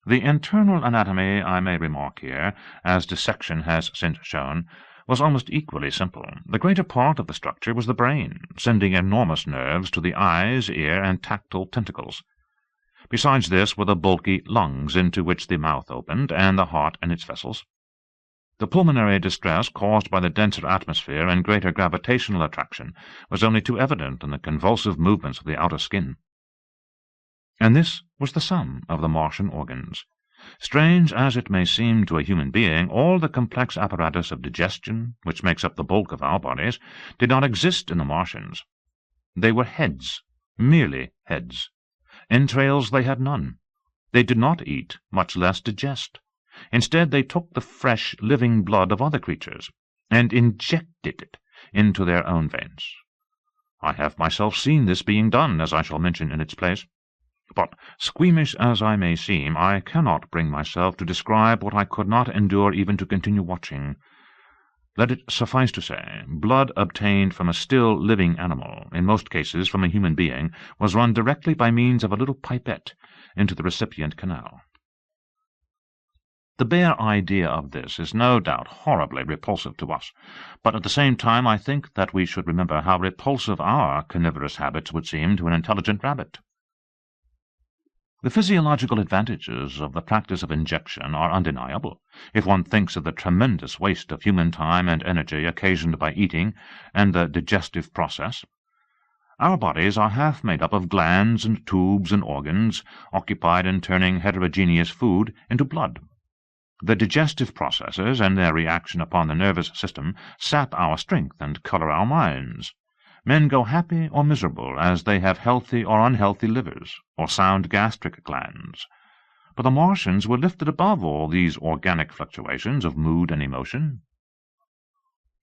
The internal anatomy, I may remark here, as dissection has since shown, was almost equally simple. The greater part of the structure was the brain, sending enormous nerves to the eyes, ear, and tactile tentacles. Besides this were the bulky lungs into which the mouth opened, and the heart and its vessels. The pulmonary distress caused by the denser atmosphere and greater gravitational attraction was only too evident in the convulsive movements of the outer skin. And this was the sum of the Martian organs. Strange as it may seem to a human being, all the complex apparatus of digestion, which makes up the bulk of our bodies, did not exist in the Martians. They were heads, merely heads. Entrails they had none. They did not eat, much less digest. Instead, they took the fresh, living blood of other creatures, and injected it into their own veins. I have myself seen this being done, as I shall mention in its place. But, squeamish as I may seem, I cannot bring myself to describe what I could not endure even to continue watching. Let it suffice to say, blood obtained from a still living animal, in most cases from a human being, was run directly by means of a little pipette into the recipient canal. The bare idea of this is no doubt horribly repulsive to us, but at the same time I think that we should remember how repulsive our carnivorous habits would seem to an intelligent rabbit. The physiological advantages of the practice of injection are undeniable, if one thinks of the tremendous waste of human time and energy occasioned by eating and the digestive process. Our bodies are half made up of glands and tubes and organs, occupied in turning heterogeneous food into blood. The digestive processes and their reaction upon the nervous system sap our strength and colour our minds. Men go happy or miserable as they have healthy or unhealthy livers, or sound gastric glands. But the Martians were lifted above all these organic fluctuations of mood and emotion.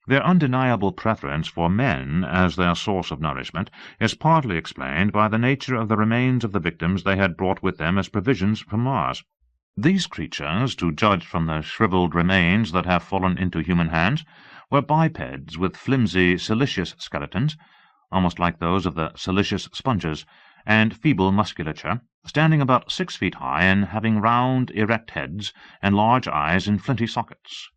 Their undeniable preference for men as their source of nourishment is partly explained by the nature of the remains of the victims they had brought with them as provisions from Mars. These creatures, to judge from the shriveled remains that have fallen into human hands, were bipeds with flimsy silicious skeletons, almost like those of the silicious sponges, and feeble musculature, standing about 6 feet high and having round, erect heads and large eyes in flinty sockets.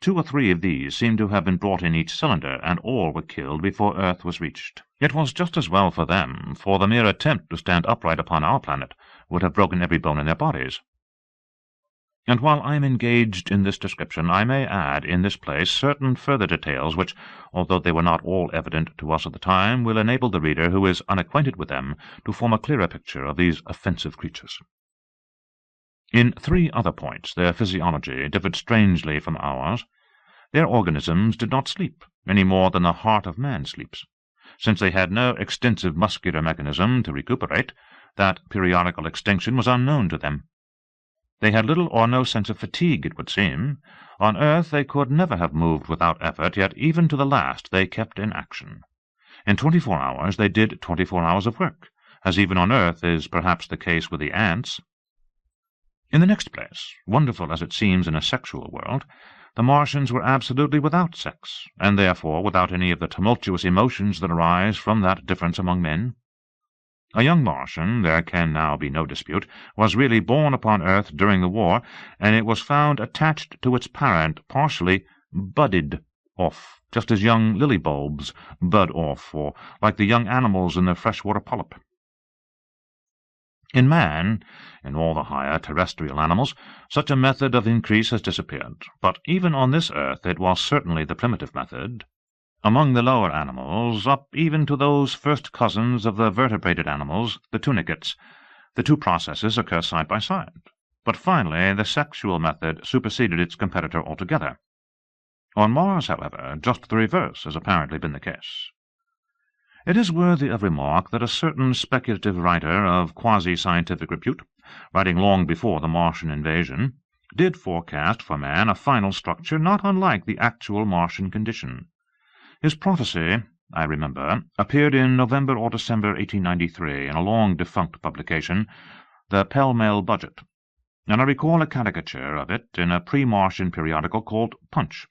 2 or 3 of these seem to have been brought in each cylinder, and all were killed before Earth was reached. It was just as well for them, for the mere attempt to stand upright upon our planet would have broken every bone in their bodies. And while I am engaged in this description, I may add in this place certain further details which, although they were not all evident to us at the time, will enable the reader who is unacquainted with them to form a clearer picture of these offensive creatures. In 3 other points their physiology differed strangely from ours. Their organisms did not sleep, any more than the heart of man sleeps. Since they had no extensive muscular mechanism to recuperate, that periodical extinction was unknown to them. They had little or no sense of fatigue, it would seem. On earth they could never have moved without effort, yet even to the last they kept in action. In 24 hours they did 24 hours of work, as even on earth is perhaps the case with the ants. In the next place, wonderful as it seems in a sexual world, the Martians were absolutely without sex, and therefore without any of the tumultuous emotions that arise from that difference among men. A young Martian, there can now be no dispute, was really born upon Earth during the war, and it was found attached to its parent, partially budded off, just as young lily bulbs bud off, or like the young animals in the freshwater polyp. In man, in all the higher terrestrial animals, such a method of increase has disappeared, but even on this earth it was certainly the primitive method. Among the lower animals, up even to those first cousins of the vertebrated animals, the tunicates, the 2 processes occur side by side. But finally the sexual method superseded its competitor altogether. On Mars, however, just the reverse has apparently been the case. It is worthy of remark that a certain speculative writer of quasi-scientific repute, writing long before the Martian invasion, did forecast for man a final structure not unlike the actual Martian condition. His prophecy, I remember, appeared in November or December 1893 in a long-defunct publication, the Pell-Mell Budget, and I recall a caricature of it in a pre-Martian periodical called Punch.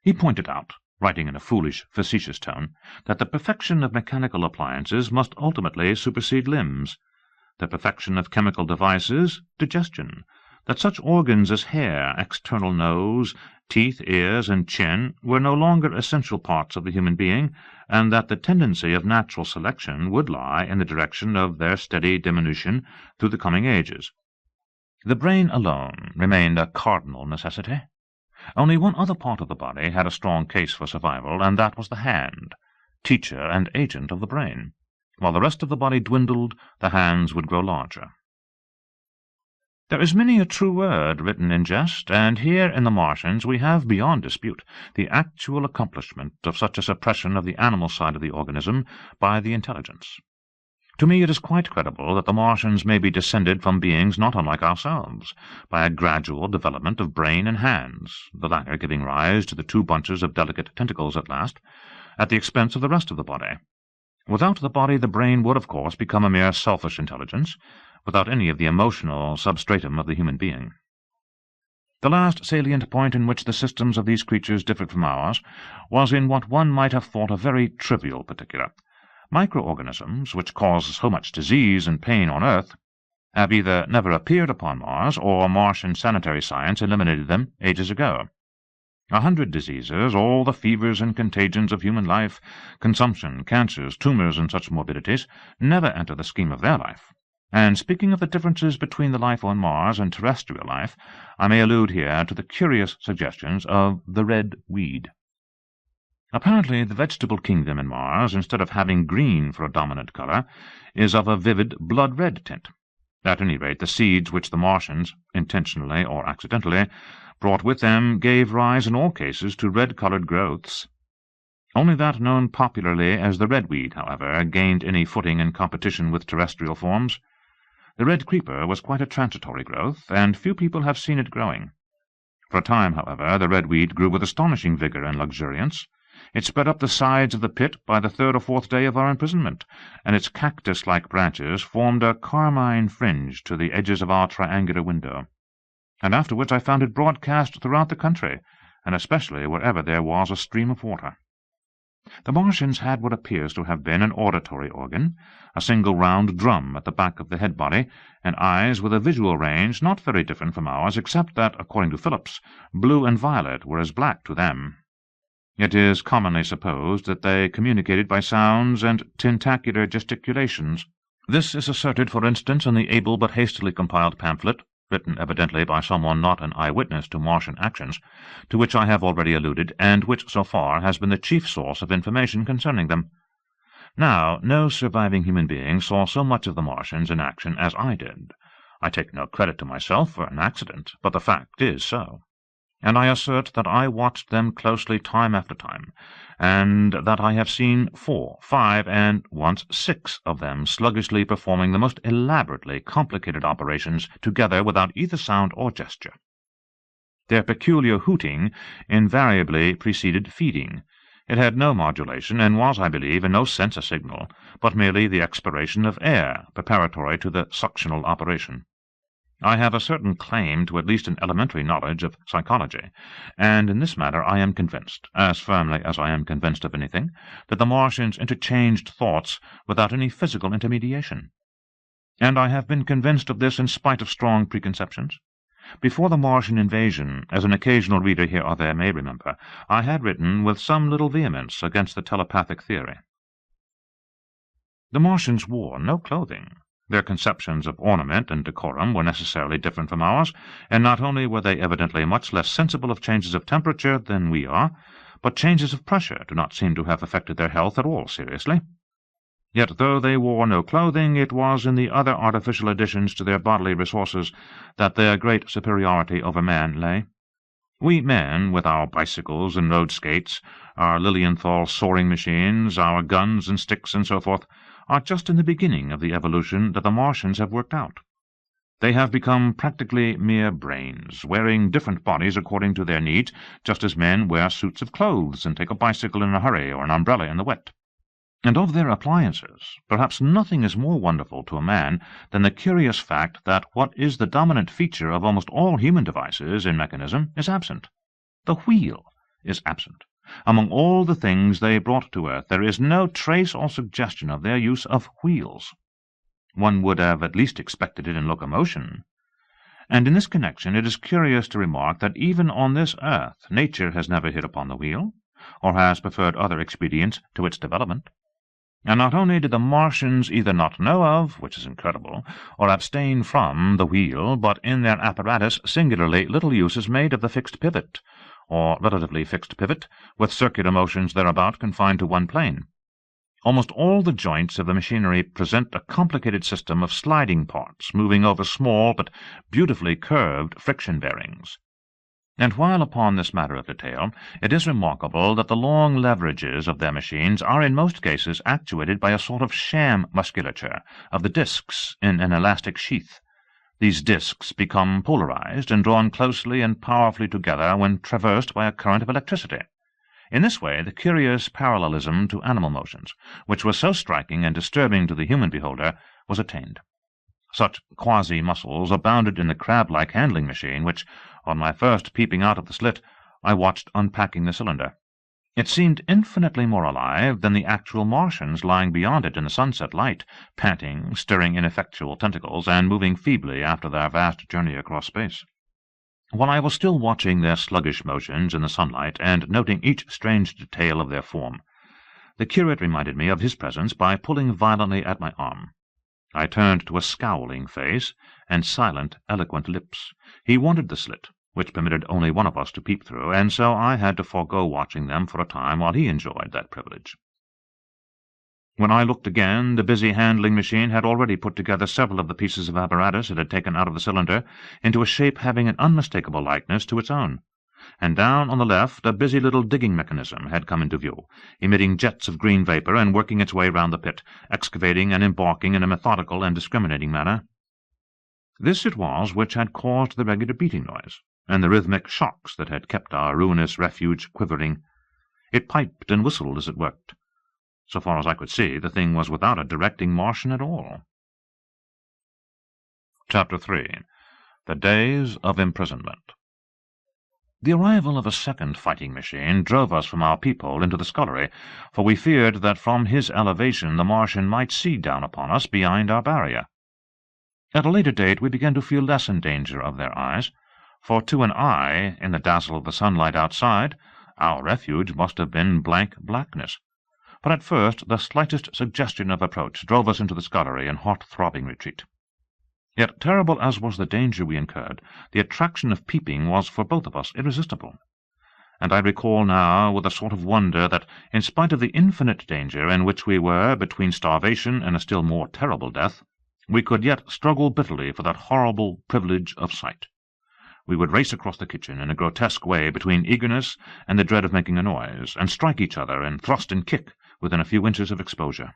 He pointed out, writing in a foolish, facetious tone, that the perfection of mechanical appliances must ultimately supersede limbs, the perfection of chemical devices, digestion, that such organs as hair, external nose, teeth, ears, and chin were no longer essential parts of the human being, and that the tendency of natural selection would lie in the direction of their steady diminution through the coming ages. The brain alone remained a cardinal necessity. Only one other part of the body had a strong case for survival, and that was the hand, teacher and agent of the brain. While the rest of the body dwindled, the hands would grow larger. There is many a true word written in jest, and here in the Martians we have, beyond dispute, the actual accomplishment of such a suppression of the animal side of the organism by the intelligence. To me it is quite credible that the Martians may be descended from beings not unlike ourselves, by a gradual development of brain and hands, the latter giving rise to the 2 bunches of delicate tentacles at last, at the expense of the rest of the body. Without the body the brain would, of course, become a mere selfish intelligence, without any of the emotional substratum of the human being. The last salient point in which the systems of these creatures differed from ours was in what one might have thought a very trivial particular. Microorganisms, which cause so much disease and pain on Earth, have either never appeared upon Mars, or Martian sanitary science eliminated them ages ago. 100 diseases, all the fevers and contagions of human life, consumption, cancers, tumours, and such morbidities, never enter the scheme of their life. And speaking of the differences between the life on Mars and terrestrial life, I may allude here to the curious suggestions of the red weed. Apparently the vegetable kingdom in Mars, instead of having green for a dominant colour, is of a vivid blood-red tint. At any rate, the seeds which the Martians, intentionally or accidentally, brought with them gave rise in all cases to red-coloured growths. Only that known popularly as the redweed, however, gained any footing in competition with terrestrial forms. The red creeper was quite a transitory growth, and few people have seen it growing. For a time, however, the redweed grew with astonishing vigour and luxuriance. It spread up the sides of the pit by the 3rd or 4th day of our imprisonment, and its cactus-like branches formed a carmine fringe to the edges of our triangular window. And afterwards I found it broadcast throughout the country, and especially wherever there was a stream of water. The Martians had what appears to have been an auditory organ, a single round drum at the back of the head body, and eyes with a visual range not very different from ours, except that, according to Phillips, blue and violet were as black to them. It is commonly supposed that they communicated by sounds and tentacular gesticulations. This is asserted, for instance, in the able but hastily compiled pamphlet, written evidently by someone not an eyewitness to Martian actions, to which I have already alluded, and which, so far, has been the chief source of information concerning them. Now, no surviving human being saw so much of the Martians in action as I did. I take no credit to myself for an accident, but the fact is so. And I assert that I watched them closely time after time, and that I have seen 4, 5, and once 6 of them sluggishly performing the most elaborately complicated operations together without either sound or gesture. Their peculiar hooting invariably preceded feeding. It had no modulation, and was, I believe, in no sense a signal, but merely the expiration of air preparatory to the suctional operation. I have a certain claim to at least an elementary knowledge of psychology, and in this matter I am convinced, as firmly as I am convinced of anything, that the Martians interchanged thoughts without any physical intermediation. And I have been convinced of this in spite of strong preconceptions. Before the Martian invasion, as an occasional reader here or there may remember, I had written with some little vehemence against the telepathic theory. The Martians wore no clothing. Their conceptions of ornament and decorum were necessarily different from ours, and not only were they evidently much less sensible of changes of temperature than we are, but changes of pressure do not seem to have affected their health at all seriously. Yet though they wore no clothing, it was in the other artificial additions to their bodily resources that their great superiority over man lay. We men, with our bicycles and road skates, our Lilienthal soaring machines, our guns and sticks and so forth, are just in the beginning of the evolution that the Martians have worked out. They have become practically mere brains, wearing different bodies according to their needs, just as men wear suits of clothes and take a bicycle in a hurry or an umbrella in the wet. And of their appliances, perhaps nothing is more wonderful to a man than the curious fact that what is the dominant feature of almost all human devices in mechanism is absent. The wheel is absent. Among all the things they brought to earth, there is no trace or suggestion of their use of wheels. One would have at least expected it in locomotion. And in this connection it is curious to remark that even on this earth nature has never hit upon the wheel, or has preferred other expedients to its development. And not only did the Martians either not know of, which is incredible, or abstain from the wheel, but in their apparatus singularly little use is made of the fixed pivot, or relatively fixed pivot, with circular motions thereabout confined to one plane. Almost all the joints of the machinery present a complicated system of sliding parts moving over small but beautifully curved friction bearings. And while upon this matter of detail, it is remarkable that the long leverages of their machines are in most cases actuated by a sort of sham musculature of the discs in an elastic sheath. These discs become polarized and drawn closely and powerfully together when traversed by a current of electricity. In this way the curious parallelism to animal motions, which was so striking and disturbing to the human beholder, was attained. Such quasi-muscles abounded in the crab-like handling machine which, on my first peeping out of the slit, I watched unpacking the cylinder. It seemed infinitely more alive than the actual Martians lying beyond it in the sunset light, panting, stirring ineffectual tentacles, and moving feebly after their vast journey across space. While I was still watching their sluggish motions in the sunlight, and noting each strange detail of their form, the curate reminded me of his presence by pulling violently at my arm. I turned to a scowling face and silent, eloquent lips. He wanted the slit, which permitted only one of us to peep through, and so I had to forego watching them for a time while he enjoyed that privilege. When I looked again, the busy handling machine had already put together several of the pieces of apparatus it had taken out of the cylinder into a shape having an unmistakable likeness to its own, and down on the left a busy little digging mechanism had come into view, emitting jets of green vapour and working its way round the pit, excavating and embarking in a methodical and discriminating manner. This it was which had caused the regular beating noise, and the rhythmic shocks that had kept our ruinous refuge quivering. It piped and whistled as it worked. So far as I could see, the thing was without a directing Martian at all. Chapter 3. The Days of Imprisonment. The arrival of a second fighting machine drove us from our peephole into the scullery, for we feared that from his elevation the Martian might see down upon us behind our barrier. At a later date we began to feel less in danger of their eyes, for to an eye, in the dazzle of the sunlight outside, our refuge must have been blank blackness. But at first the slightest suggestion of approach drove us into the scullery in hot, throbbing retreat. Yet, terrible as was the danger we incurred, the attraction of peeping was for both of us irresistible. And I recall now with a sort of wonder that, in spite of the infinite danger in which we were between starvation and a still more terrible death, we could yet struggle bitterly for that horrible privilege of sight. We would race across the kitchen in a grotesque way between eagerness and the dread of making a noise, and strike each other and thrust and kick within a few inches of exposure.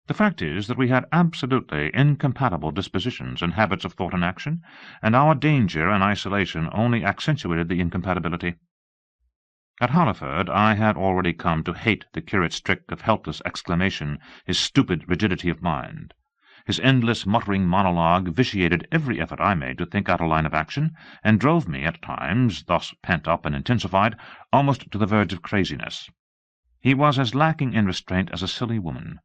The fact is that we had absolutely incompatible dispositions and habits of thought and action, and our danger and isolation only accentuated the incompatibility. At Halliford I had already come to hate the curate's trick of helpless exclamation, his stupid rigidity of mind. His endless muttering monologue vitiated every effort I made to think out a line of action, and drove me at times, thus pent up and intensified, almost to the verge of craziness. He was as lacking in restraint as a silly woman.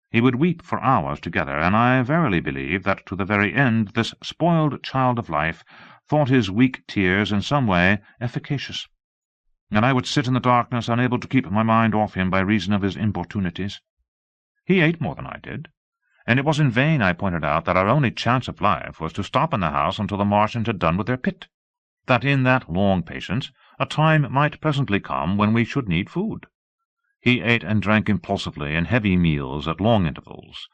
He would weep for hours together, and I verily believe that to the very end this spoiled child of life thought his weak tears in some way efficacious, and I would sit in the darkness unable to keep my mind off him by reason of his importunities. He ate more than I did, and it was in vain I pointed out that our only chance of life was to stop in the house until the Martians had done with their pit, that in that long patience a time might presently come when we should need food. He ate and drank impulsively in heavy meals at long intervals.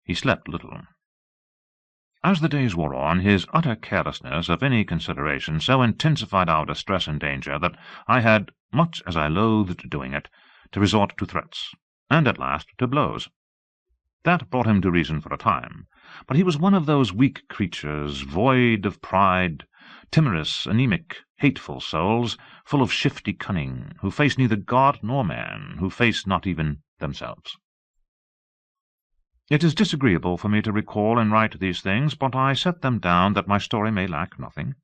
He slept little. As the days wore on, his utter carelessness of any consideration so intensified our distress and danger that I had, much as I loathed doing it, to resort to threats, and at last to blows. That brought him to reason for a time, but he was one of those weak creatures, void of pride, timorous, anemic, hateful souls, full of shifty cunning, who face neither God nor man, who face not even themselves. It is disagreeable for me to recall and write these things, but I set them down that my story may lack nothing.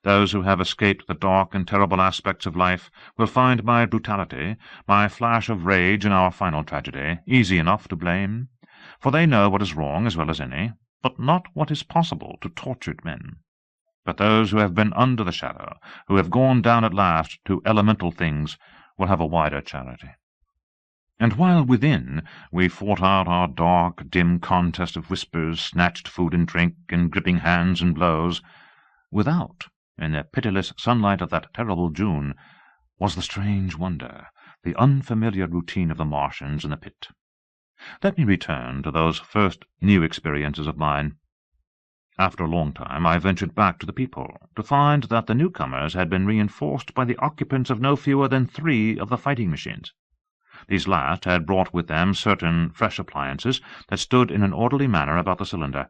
Those who have escaped the dark and terrible aspects of life will find my brutality, my flash of rage in our final tragedy, easy enough to blame, for they know what is wrong as well as any, but not what is possible to tortured men. But those who have been under the shadow, who have gone down at last to elemental things, will have a wider charity. And while within we fought out our dark, dim contest of whispers, snatched food and drink, and gripping hands and blows, without, in the pitiless sunlight of that terrible June, was the strange wonder, the unfamiliar routine of the Martians in the pit. Let me return to those first new experiences of mine. After a long time I ventured back to the peephole, to find that the newcomers had been reinforced by the occupants of no fewer than 3 of the fighting machines. These last had brought with them certain fresh appliances that stood in an orderly manner about the cylinder.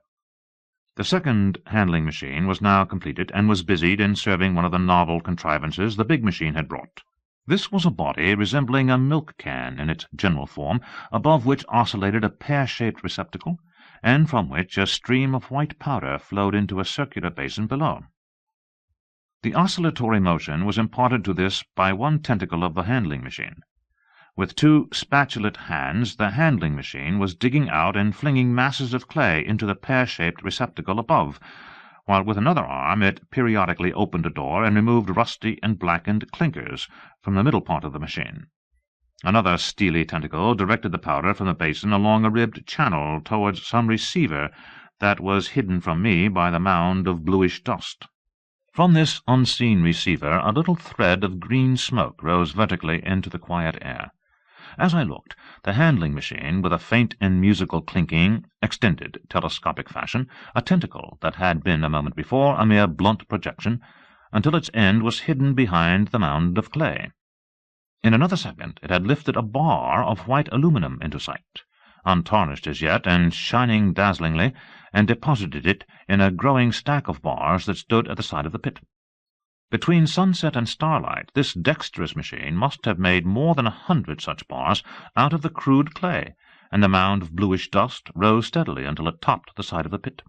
The second handling machine was now completed, and was busied in serving one of the novel contrivances the big machine had brought. This was a body resembling a milk-can in its general form, above which oscillated a pear-shaped receptacle, and from which a stream of white powder flowed into a circular basin below. The oscillatory motion was imparted to this by one tentacle of the handling machine. With 2 spatulate hands the handling machine was digging out and flinging masses of clay into the pear-shaped receptacle above, while with another arm it periodically opened a door and removed rusty and blackened clinkers from the middle part of the machine. Another steely tentacle directed the powder from the basin along a ribbed channel towards some receiver that was hidden from me by the mound of bluish dust. From this unseen receiver a little thread of green smoke rose vertically into the quiet air. As I looked, the handling machine, with a faint and musical clinking, extended, telescopic fashion, a tentacle that had been, a moment before, a mere blunt projection, until its end was hidden behind the mound of clay. In another second it had lifted a bar of white aluminum into sight, untarnished as yet and shining dazzlingly, and deposited it in a growing stack of bars that stood at the side of the pit. Between sunset and starlight, this dexterous machine must have made more than 100 such bars out of the crude clay, and the mound of bluish dust rose steadily until it topped the side of the pit.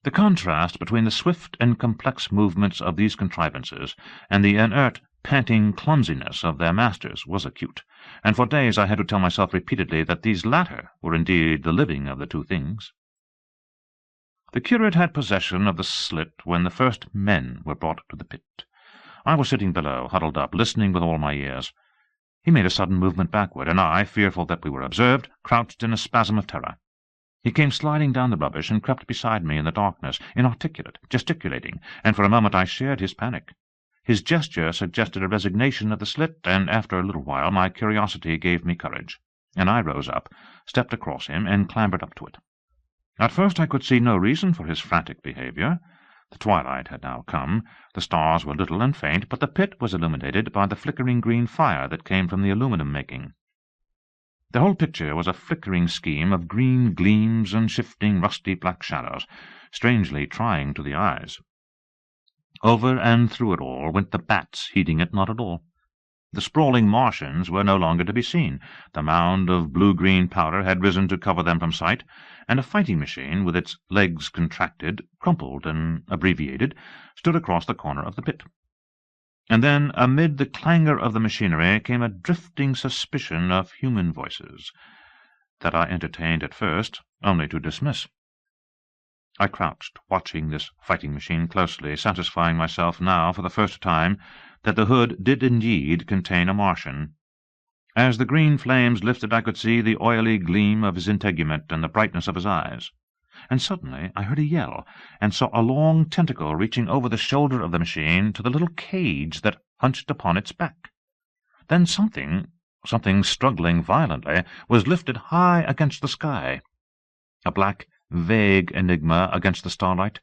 The contrast between the swift and complex movements of these contrivances and the inert, panting clumsiness of their masters was acute, and for days I had to tell myself repeatedly that these latter were indeed the living of the two things. The curate had possession of the slit when the first men were brought to the pit. I was sitting below, huddled up, listening with all my ears. He made a sudden movement backward, and I, fearful that we were observed, crouched in a spasm of terror. He came sliding down the rubbish and crept beside me in the darkness, inarticulate, gesticulating, and for a moment I shared his panic. His gesture suggested a resignation of the slit, and after a little while my curiosity gave me courage, and I rose up, stepped across him, and clambered up to it. At first I could see no reason for his frantic behaviour. The twilight had now come, the stars were little and faint, but the pit was illuminated by the flickering green fire that came from the aluminum-making. The whole picture was a flickering scheme of green gleams and shifting rusty black shadows, strangely trying to the eyes. Over and through it all went the bats, heeding it not at all. The sprawling Martians were no longer to be seen. The mound of blue-green powder had risen to cover them from sight, and a fighting machine, with its legs contracted, crumpled, and abbreviated, stood across the corner of the pit. And then, amid the clangor of the machinery, came a drifting suspicion of human voices, that I entertained at first, only to dismiss. I crouched, watching this fighting machine closely, satisfying myself now, for the first time, that the hood did indeed contain a Martian. As the green flames lifted I could see the oily gleam of his integument and the brightness of his eyes. And suddenly I heard a yell, and saw a long tentacle reaching over the shoulder of the machine to the little cage that hunched upon its back. Then something struggling violently, was lifted high against the sky, a black, vague enigma against the starlight,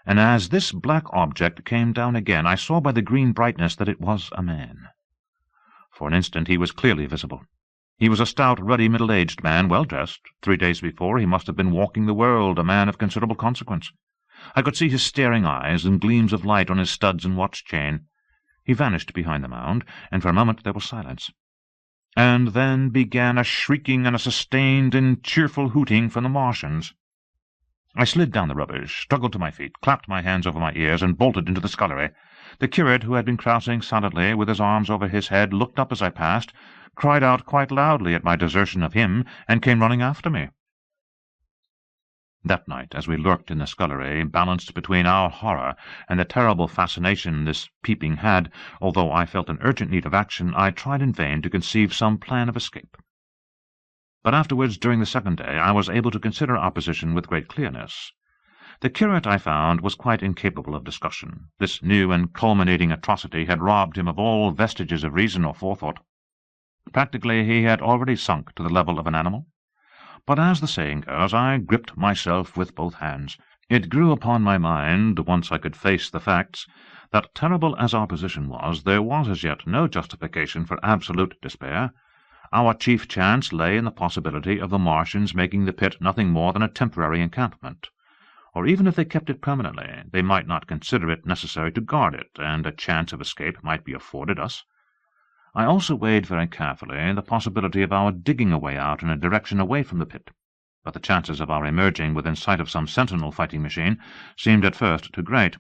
and as this black object came down again I saw by the green brightness that it was a man. For an instant he was clearly visible. He was a stout, ruddy, middle-aged man, well-dressed. 3 days before he must have been walking the world, a man of considerable consequence. I could see his staring eyes and gleams of light on his studs and watch-chain. He vanished behind the mound, and for a moment there was silence. And then began a shrieking and a sustained and cheerful hooting from the Martians. I slid down the rubbish, struggled to my feet, clapped my hands over my ears, and bolted into the scullery. The curate, who had been crouching silently with his arms over his head, looked up as I passed, cried out quite loudly at my desertion of him, and came running after me. That night, as we lurked in the scullery, balanced between our horror and the terrible fascination this peeping had, although I felt an urgent need of action, I tried in vain to conceive some plan of escape. But afterwards, during the second day, I was able to consider our position with great clearness. The curate, I found, was quite incapable of discussion. This new and culminating atrocity had robbed him of all vestiges of reason or forethought. Practically he had already sunk to the level of an animal. But as the saying goes, I gripped myself with both hands. It grew upon my mind, once I could face the facts, that terrible as our position was, there was as yet no justification for absolute despair. Our chief chance lay in the possibility of the Martians making the pit nothing more than a temporary encampment. Or even if they kept it permanently, they might not consider it necessary to guard it, and a chance of escape might be afforded us. I also weighed very carefully the possibility of our digging a way out in a direction away from the pit, but the chances of our emerging within sight of some sentinel fighting machine seemed at first too great,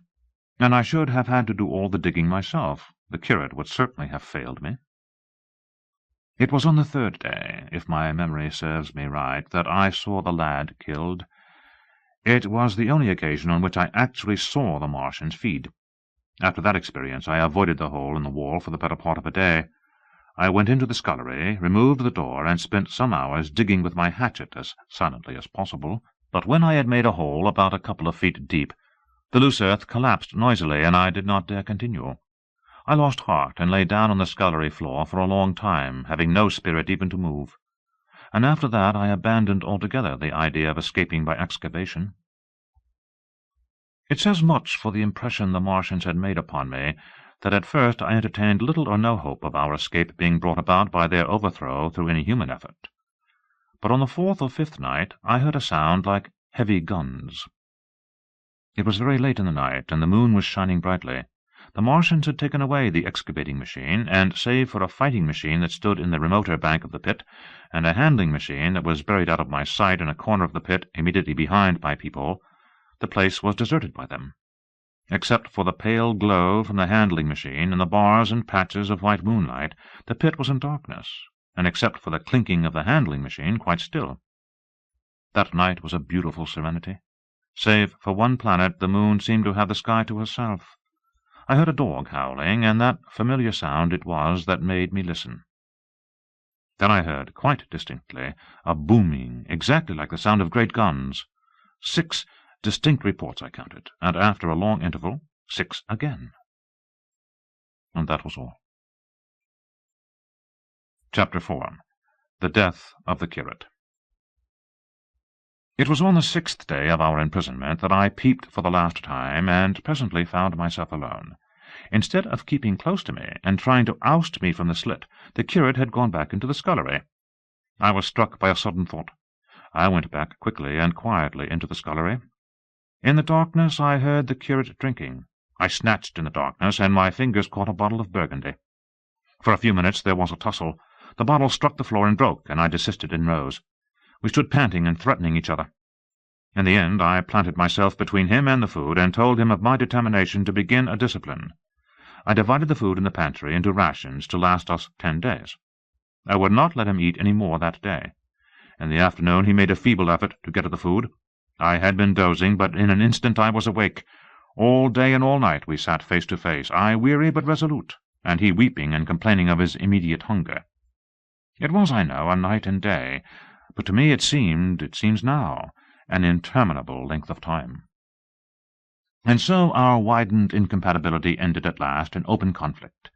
and I should have had to do all the digging myself. The curate would certainly have failed me. It was on the third day, if my memory serves me right, that I saw the lad killed. It was the only occasion on which I actually saw the Martians feed. After that experience I avoided the hole in the wall for the better part of a day. I went into the scullery, removed the door, and spent some hours digging with my hatchet as silently as possible. But when I had made a hole about a couple of feet deep, the loose earth collapsed noisily, and I did not dare continue. I lost heart and lay down on the scullery floor for a long time, having no spirit even to move. And after that I abandoned altogether the idea of escaping by excavation. It says much for the impression the Martians had made upon me that at first I entertained little or no hope of our escape being brought about by their overthrow through any human effort. But on the 4th or 5th night I heard a sound like heavy guns. It was very late in the night, and the moon was shining brightly. The Martians had taken away the excavating machine, and save for a fighting machine that stood in the remoter bank of the pit, and a handling machine that was buried out of my sight in a corner of the pit immediately behind my peephole, the place was deserted by them. Except for the pale glow from the handling machine and the bars and patches of white moonlight, the pit was in darkness, and except for the clinking of the handling machine, quite still. That night was a beautiful serenity. Save for one planet, the moon seemed to have the sky to herself. I heard a dog howling, and that familiar sound it was that made me listen. Then I heard, quite distinctly, a booming, exactly like the sound of great guns. 6 distinct reports I counted, and after a long interval, 6 again. And that was all. Chapter 4. The Death of the Curate. It was on the 6th day of our imprisonment that I peeped for the last time, and presently found myself alone. Instead of keeping close to me and trying to oust me from the slit, the curate had gone back into the scullery. I was struck by a sudden thought. I went back quickly and quietly into the scullery. In the darkness I heard the curate drinking. I snatched in the darkness, and my fingers caught a bottle of Burgundy. For a few minutes there was a tussle. The bottle struck the floor and broke, and I desisted and rose. We stood panting and threatening each other. In the end I planted myself between him and the food, and told him of my determination to begin a discipline. I divided the food in the pantry into rations to last us 10 days. I would not let him eat any more that day. In the afternoon he made a feeble effort to get at the food. I had been dozing, but in an instant I was awake. All day and all night we sat face to face, I weary but resolute, and he weeping and complaining of his immediate hunger. It was, I know, a night and day, but to me it seems now, an interminable length of time. And so our widened incompatibility ended at last in open conflict.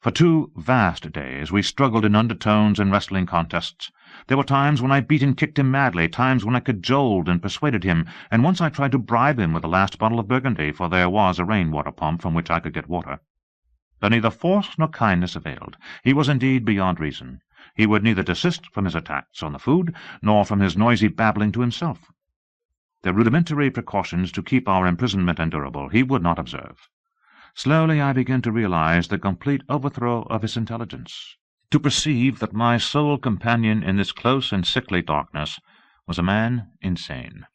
For 2 vast days we struggled in undertones and wrestling contests. There were times when I beat and kicked him madly, times when I cajoled and persuaded him, and once I tried to bribe him with the last bottle of Burgundy, for there was a rain-water pump from which I could get water. But neither force nor kindness availed. He was indeed beyond reason. He would neither desist from his attacks on the food, nor from his noisy babbling to himself. The rudimentary precautions to keep our imprisonment endurable he would not observe. Slowly I began to realize the complete overthrow of his intelligence, to perceive that my sole companion in this close and sickly darkness was a man insane.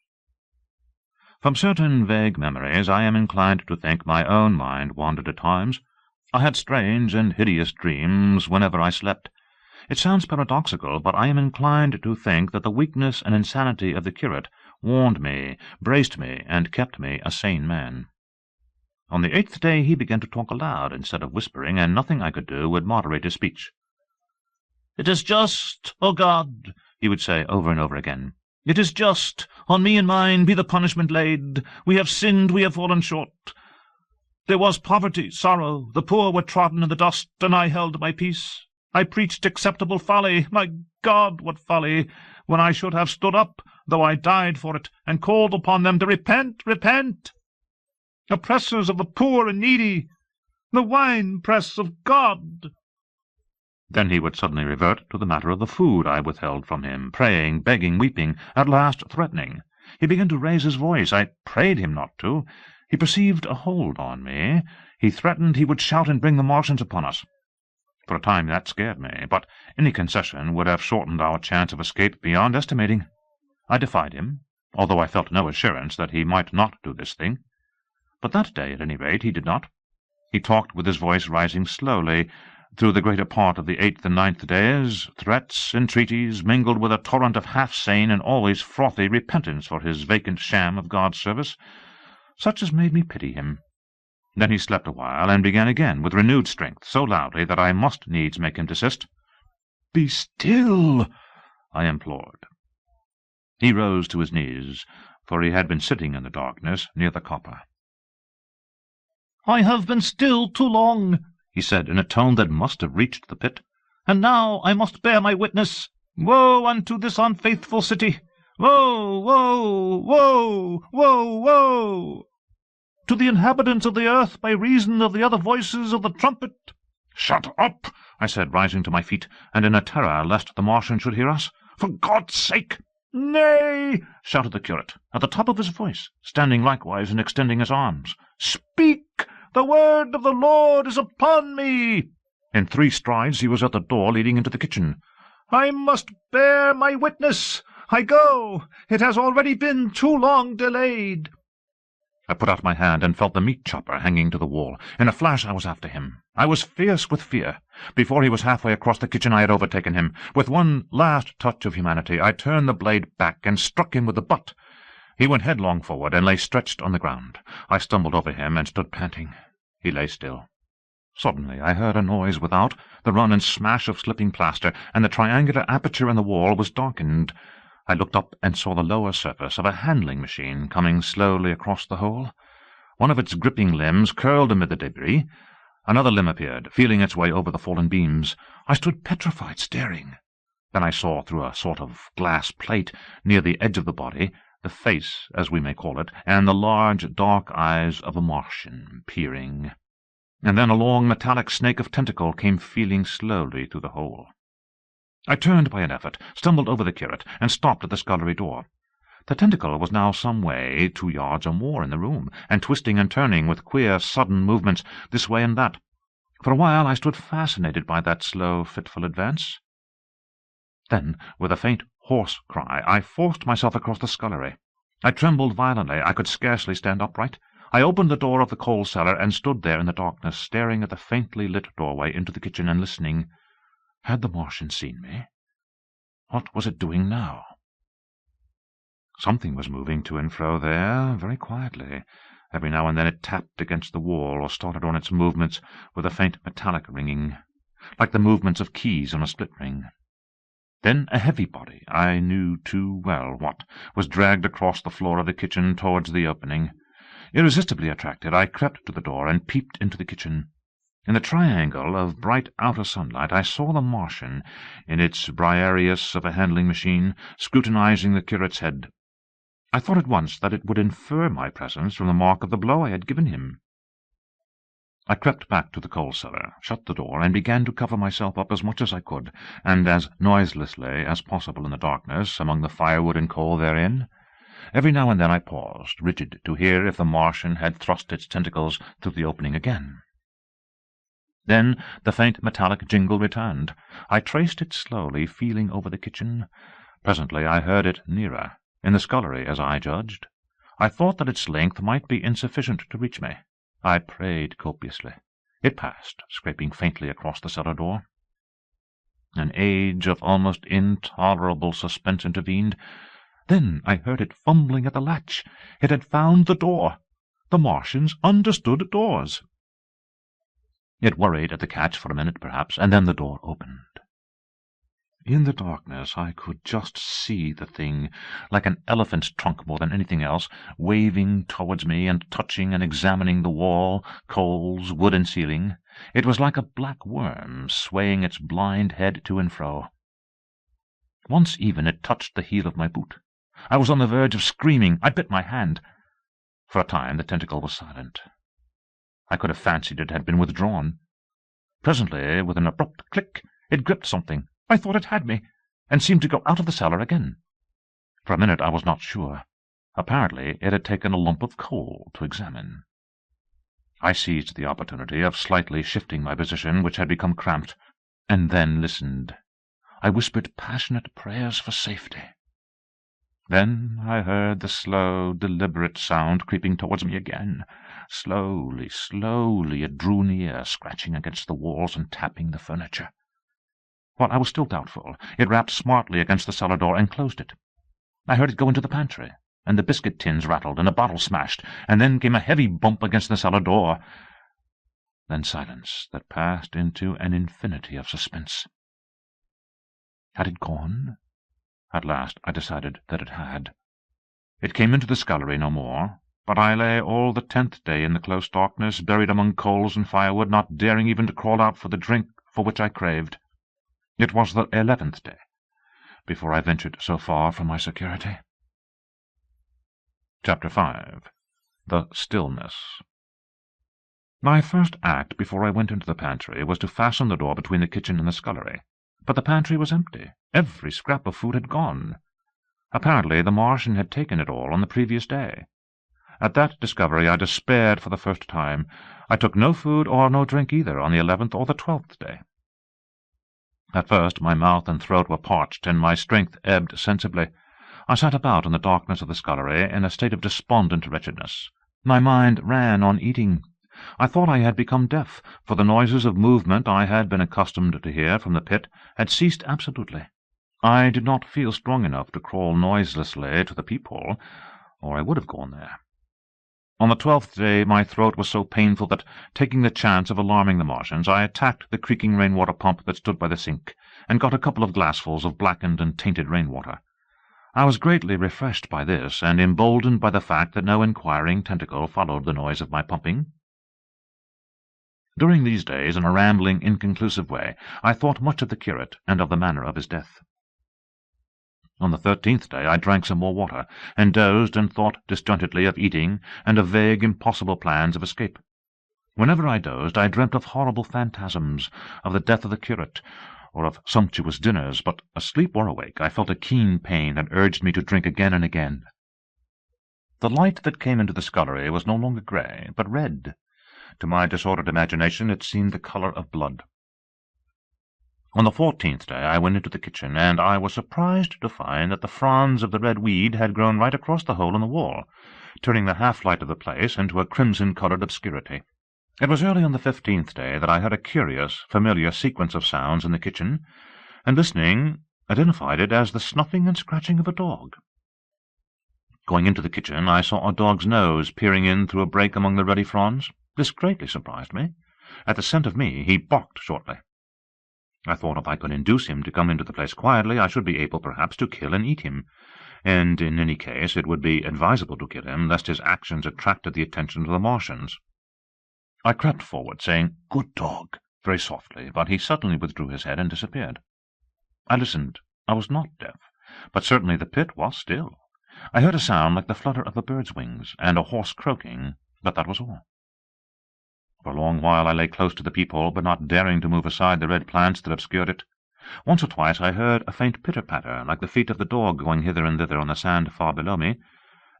From certain vague memories I am inclined to think my own mind wandered at times. I had strange and hideous dreams whenever I slept. It sounds paradoxical, but I am inclined to think that the weakness and insanity of the curate warned me, braced me, and kept me a sane man. On the 8th day he began to talk aloud instead of whispering, and nothing I could do would moderate his speech. "It is just, O God," he would say over and over again. "It is just. On me and mine be the punishment laid. We have sinned, we have fallen short. There was poverty, sorrow, the poor were trodden in the dust, and I held my peace. I preached acceptable folly. My God, what folly, when I should have stood up, though I died for it, and called upon them to repent, repent. Oppressors of the poor and needy, the wine-press of God." Then he would suddenly revert to the matter of the food I withheld from him, praying, begging, weeping, at last threatening. He began to raise his voice. I prayed him not to. He perceived a hold on me. He threatened he would shout and bring the Martians upon us. For a time that scared me, but any concession would have shortened our chance of escape beyond estimating. I defied him, although I felt no assurance that he might not do this thing. But that day, at any rate, he did not. He talked with his voice rising slowly through the greater part of the 8th and 9th days, threats, entreaties, mingled with a torrent of half-sane and always frothy repentance for his vacant sham of God's service, such as made me pity him. Then he slept a while, and began again with renewed strength, so loudly that I must needs make him desist. "Be still," I implored. He rose to his knees, for he had been sitting in the darkness near the copper. "I have been still too long," he said in a tone that must have reached the pit, "and now I must bear my witness. Woe unto this unfaithful city! Woe, woe, woe, woe, woe! To the inhabitants of the earth by reason of the other voices of the trumpet." "Shut up!" I said, rising to my feet, and in a terror lest the Martian should hear us. "For God's sake!" "Nay," shouted the curate, at the top of his voice, standing likewise and extending his arms. "Speak! The word of the Lord is upon me." In 3 strides he was at the door leading into the kitchen. "I must bear my witness. I go. It has already been too long delayed." I put out my hand and felt the meat chopper hanging to the wall. In a flash I was after him. I was fierce with fear. Before he was halfway across the kitchen I had overtaken him. With one last touch of humanity I turned the blade back and struck him with the butt. He went headlong forward and lay stretched on the ground. I stumbled over him and stood panting. He lay still. Suddenly I heard a noise without, the run and smash of slipping plaster, and the triangular aperture in the wall was darkened. I looked up and saw the lower surface of a handling machine coming slowly across the hole. One of its gripping limbs curled amid the debris. Another limb appeared, feeling its way over the fallen beams. I stood petrified, staring. Then I saw through a sort of glass plate near the edge of the body the face, as we may call it, and the large dark eyes of a Martian peering. And then a long metallic snake of tentacle came feeling slowly through the hole. I turned by an effort, stumbled over the curate, and stopped at the scullery door. The tentacle was now some way, 2 yards or more in the room, and twisting and turning with queer, sudden movements this way and that. For a while I stood fascinated by that slow, fitful advance. Then, with a faint, hoarse cry, I forced myself across the scullery. I trembled violently. I could scarcely stand upright. I opened the door of the coal cellar and stood there in the darkness, staring at the faintly lit doorway into the kitchen and listening. Had the Martian seen me? What was it doing now? Something was moving to and fro there, very quietly. Every now and then it tapped against the wall or started on its movements with a faint metallic ringing, like the movements of keys on a split ring. Then a heavy body, I knew too well what, was dragged across the floor of the kitchen towards the opening. Irresistibly attracted, I crept to the door and peeped into the kitchen. In the triangle of bright outer sunlight I saw the Martian, in its Briareus of a handling machine, scrutinizing the curate's head. I thought at once that it would infer my presence from the mark of the blow I had given him. I crept back to the coal cellar, shut the door, and began to cover myself up as much as I could, and as noiselessly as possible in the darkness among the firewood and coal therein. Every now and then I paused, rigid, to hear if the Martian had thrust its tentacles through the opening again. Then the faint metallic jingle returned. I traced it slowly, feeling over the kitchen. Presently I heard it nearer, in the scullery, as I judged. I thought that its length might be insufficient to reach me. I prayed copiously. It passed, scraping faintly across the cellar door. An age of almost intolerable suspense intervened. Then I heard it fumbling at the latch. It had found the door. The Martians understood doors. It worried at the catch for a minute, perhaps, and then the door opened. In the darkness I could just see the thing, like an elephant's trunk more than anything else, waving towards me and touching and examining the wall, coals, wood, and ceiling. It was like a black worm, swaying its blind head to and fro. Once even it touched the heel of my boot. I was on the verge of screaming. I bit my hand. For a time the tentacle was silent. I could have fancied it had been withdrawn. Presently, with an abrupt click, it gripped something. I thought it had me, and seemed to go out of the cellar again. For a minute I was not sure. Apparently it had taken a lump of coal to examine. I seized the opportunity of slightly shifting my position, which had become cramped, and then listened. I whispered passionate prayers for safety. Then I heard the slow, deliberate sound creeping towards me again. Slowly, slowly it drew near, scratching against the walls and tapping the furniture. While I was still doubtful, it rapped smartly against the cellar door and closed it. I heard it go into the pantry. and the biscuit tins rattled, and a bottle smashed, and then came a heavy bump against the cellar door. Then silence that passed into an infinity of suspense. Had it gone? At last I decided that it had. It came into the scullery no more, but I lay all the 10th day in the close darkness, buried among coals and firewood, not daring even to crawl out for the drink for which I craved. It was the 11th day before I ventured so far from my security. Chapter 5. The Stillness. My first act before I went into the pantry was to fasten the door between the kitchen and the scullery. But the pantry was empty. Every scrap of food had gone. Apparently the Martian had taken it all on the previous day. At that discovery I despaired for the first time. I took no food or no drink either on the 11th or the 12th day. At first my mouth and throat were parched, and my strength ebbed sensibly. I sat about in the darkness of the scullery in a state of despondent wretchedness. My mind ran on eating. I thought I had become deaf, for the noises of movement I had been accustomed to hear from the pit had ceased absolutely. I did not feel strong enough to crawl noiselessly to the peephole, or I would have gone there. On the 12th day my throat was so painful that, taking the chance of alarming the Martians, I attacked the creaking rainwater pump that stood by the sink, and got a couple of glassfuls of blackened and tainted rainwater. I was greatly refreshed by this, and emboldened by the fact that no inquiring tentacle followed the noise of my pumping. During these days, in a rambling, inconclusive way, I thought much of the curate and of the manner of his death. On the 13th day I drank some more water, and dozed and thought disjointedly of eating and of vague, impossible plans of escape. Whenever I dozed, I dreamt of horrible phantasms, of the death of the curate, or of sumptuous dinners, but asleep or awake I felt a keen pain that urged me to drink again and again. The light that came into the scullery was no longer grey, but red. To my disordered imagination it seemed the colour of blood. On the 14th day I went into the kitchen, and I was surprised to find that the fronds of the red weed had grown right across the hole in the wall, turning the half-light of the place into a crimson-coloured obscurity. It was early on the 15th day that I heard a curious, familiar sequence of sounds in the kitchen, and listening, identified it as the snuffing and scratching of a dog. Going into the kitchen, I saw a dog's nose peering in through a break among the ruddy fronds. This greatly surprised me. At the scent of me, he barked shortly. I thought if I could induce him to come into the place quietly, I should be able, perhaps, to kill and eat him, and in any case it would be advisable to kill him, lest his actions attracted the attention of the Martians. I crept forward, saying, "Good dog," very softly, but he suddenly withdrew his head and disappeared. I listened. I was not deaf, but certainly the pit was still. I heard a sound like the flutter of a bird's wings, and a hoarse croaking, but that was all. For a long while I lay close to the peephole, but not daring to move aside the red plants that obscured it. Once or twice I heard a faint pitter-patter, like the feet of the dog going hither and thither on the sand far below me,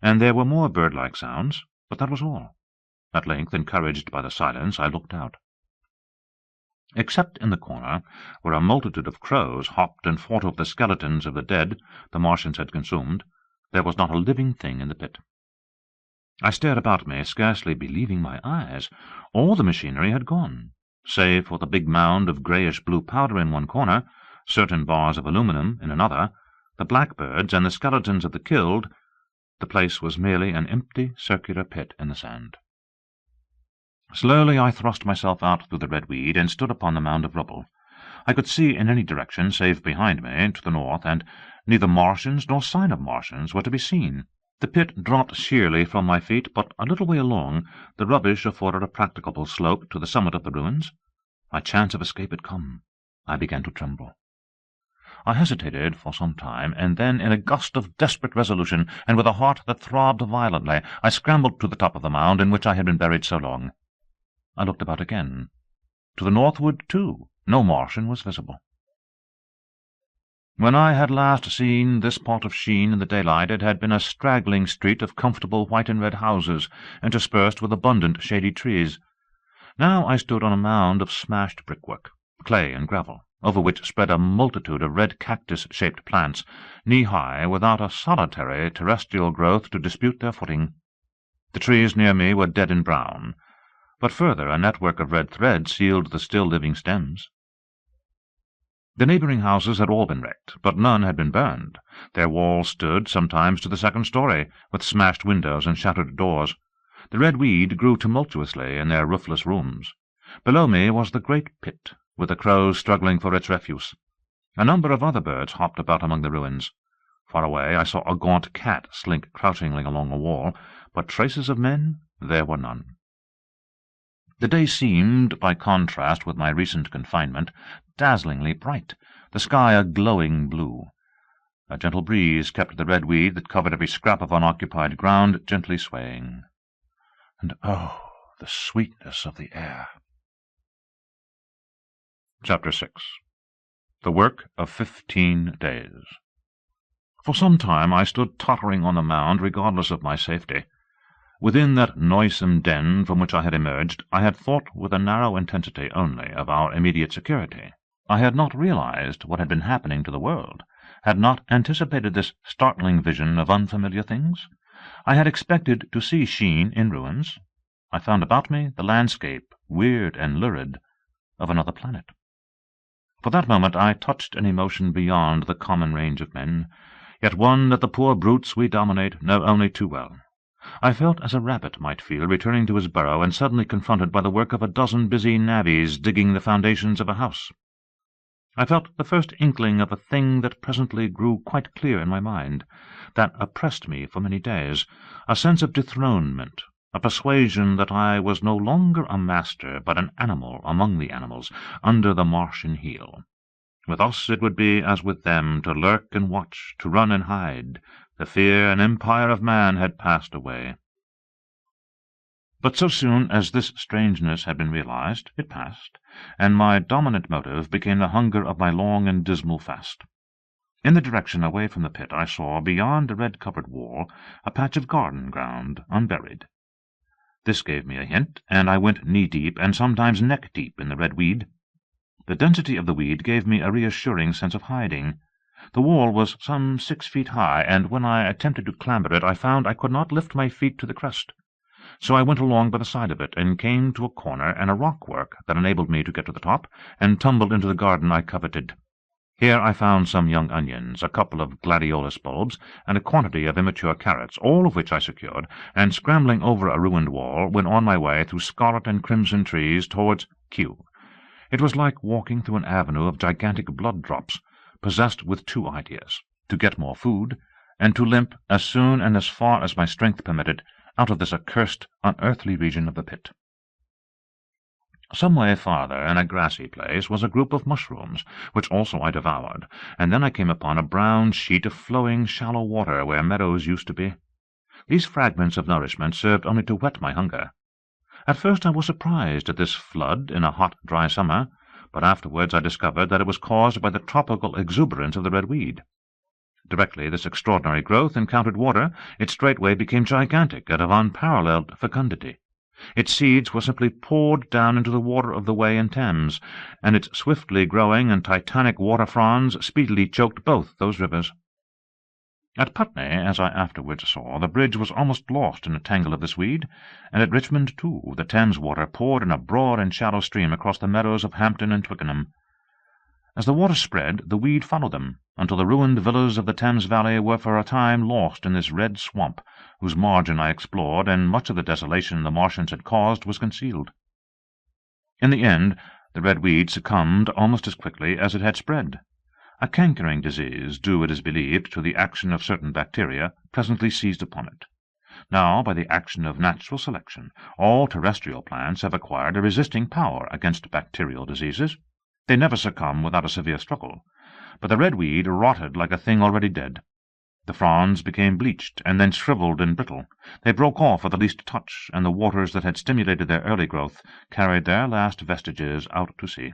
and there were more bird-like sounds, but that was all. At length, encouraged by the silence, I looked out. Except in the corner, where a multitude of crows hopped and fought over the skeletons of the dead the Martians had consumed, there was not a living thing in the pit. I stared about me, scarcely believing my eyes. All the machinery had gone, save for the big mound of greyish-blue powder in one corner, certain bars of aluminium in another, the blackbirds and the skeletons of the killed. The place was merely an empty, circular pit in the sand. Slowly I thrust myself out through the red weed and stood upon the mound of rubble. I could see in any direction save behind me, to the north, and neither Martians nor sign of Martians were to be seen. The pit dropped sheerly from my feet, but a little way along the rubbish afforded a practicable slope to the summit of the ruins. My chance of escape had come. I began to tremble. I hesitated for some time, and then, in a gust of desperate resolution, and with a heart that throbbed violently, I scrambled to the top of the mound in which I had been buried so long. I looked about again. To the northward, too, no Martian was visible. When I had last seen this pot of sheen in the daylight, it had been a straggling street of comfortable white and red houses, interspersed with abundant shady trees. Now I stood on a mound of smashed brickwork, clay and gravel, over which spread a multitude of red cactus-shaped plants, knee-high, without a solitary terrestrial growth to dispute their footing. The trees near me were dead and brown, but further a network of red thread sealed the still-living stems. The neighbouring houses had all been wrecked, but none had been burned. Their walls stood sometimes to the second story, with smashed windows and shattered doors. The red weed grew tumultuously in their roofless rooms. Below me was the great pit, with the crows struggling for its refuse. A number of other birds hopped about among the ruins. Far away I saw a gaunt cat slink crouchingly along a wall, but traces of men there were none. The day seemed, by contrast with my recent confinement, dazzlingly bright, the sky a glowing blue. A gentle breeze kept the red weed that covered every scrap of unoccupied ground gently swaying. And oh, the sweetness of the air! Chapter 6. The Work of 15 Days. For some time I stood tottering on the mound, regardless of my safety. Within that noisome den from which I had emerged, I had thought with a narrow intensity only of our immediate security. I had not realized what had been happening to the world, had not anticipated this startling vision of unfamiliar things. I had expected to see Sheen in ruins. I found about me the landscape, weird and lurid, of another planet. For that moment I touched an emotion beyond the common range of men, yet one that the poor brutes we dominate know only too well. I felt as a rabbit might feel returning to his burrow and suddenly confronted by the work of a dozen busy navvies digging the foundations of a house. I felt the first inkling of a thing that presently grew quite clear in my mind, that oppressed me for many days, a sense of dethronement, a persuasion that I was no longer a master but an animal among the animals, under the Martian heel. With us it would be as with them, to lurk and watch, to run and hide. The fear and empire of man had passed away. But so soon as this strangeness had been realized, it passed, and my dominant motive became the hunger of my long and dismal fast. In the direction away from the pit I saw, beyond a red-covered wall, a patch of garden ground, unburied. This gave me a hint, and I went knee-deep and sometimes neck-deep in the red weed. The density of the weed gave me a reassuring sense of hiding. The wall was some 6 feet high, and when I attempted to clamber it I found I could not lift my feet to the crest. So I went along by the side of it, and came to a corner and a rock-work that enabled me to get to the top, and tumbled into the garden I coveted. Here I found some young onions, a couple of gladiolus bulbs, and a quantity of immature carrots, all of which I secured, and scrambling over a ruined wall, went on my way through scarlet and crimson trees towards Kew. It was like walking through an avenue of gigantic blood-drops, possessed with 2 ideas, to get more food, and to limp, as soon and as far as my strength permitted, out of this accursed, unearthly region of the pit. Some way farther, in a grassy place, was a group of mushrooms, which also I devoured, and then I came upon a brown sheet of flowing, shallow water where meadows used to be. These fragments of nourishment served only to whet my hunger. At first I was surprised at this flood in a hot, dry summer, but afterwards I discovered that it was caused by the tropical exuberance of the red weed. Directly this extraordinary growth encountered water, it straightway became gigantic and of unparalleled fecundity. Its seeds were simply poured down into the water of the Wey and Thames, and its swiftly growing and titanic water fronds speedily choked both those rivers. At Putney, as I afterwards saw, the bridge was almost lost in a tangle of this weed, and at Richmond, too, the Thames water poured in a broad and shallow stream across the meadows of Hampton and Twickenham. As the water spread, the weed followed them, until the ruined villas of the Thames valley were for a time lost in this red swamp, whose margin I explored, and much of the desolation the Martians had caused was concealed. In the end, the red weed succumbed almost as quickly as it had spread. A cankering disease, due, it is believed, to the action of certain bacteria, presently seized upon it. Now, by the action of natural selection, all terrestrial plants have acquired a resisting power against bacterial diseases. They never succumb without a severe struggle, but the red weed rotted like a thing already dead. The fronds became bleached, and then shriveled and brittle. They broke off at the least touch, and the waters that had stimulated their early growth carried their last vestiges out to sea.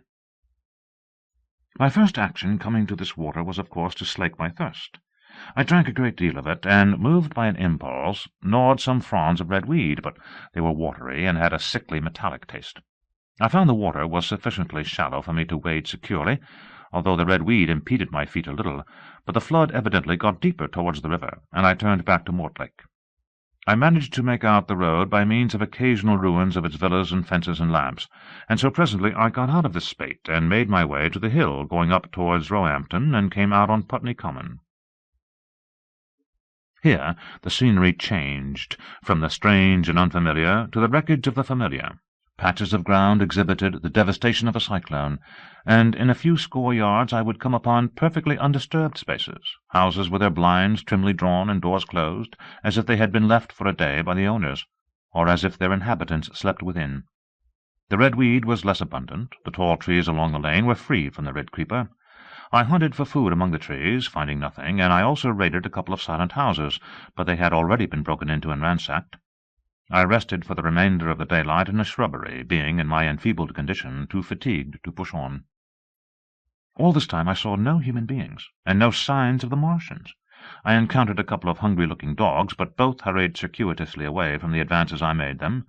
My first action coming to this water was, of course, to slake my thirst. I drank a great deal of it, and, moved by an impulse, gnawed some fronds of red weed, but they were watery and had a sickly metallic taste. I found the water was sufficiently shallow for me to wade securely, although the red weed impeded my feet a little, but the flood evidently got deeper towards the river, and I turned back to Mortlake. I managed to make out the road by means of occasional ruins of its villas and fences and lamps, and so presently I got out of this spate and made my way to the hill going up towards Roehampton, and came out on Putney Common. Here the scenery changed from the strange and unfamiliar to the wreckage of the familiar. Patches of ground exhibited the devastation of a cyclone, and in a few score yards I would come upon perfectly undisturbed spaces, houses with their blinds trimly drawn and doors closed, as if they had been left for a day by the owners, or as if their inhabitants slept within. The red weed was less abundant, the tall trees along the lane were free from the red creeper. I hunted for food among the trees, finding nothing, and I also raided a couple of silent houses, but they had already been broken into and ransacked. I rested for the remainder of the daylight in a shrubbery, being, in my enfeebled condition, too fatigued to push on. All this time I saw no human beings, and no signs of the Martians. I encountered a couple of hungry-looking dogs, but both hurried circuitously away from the advances I made them.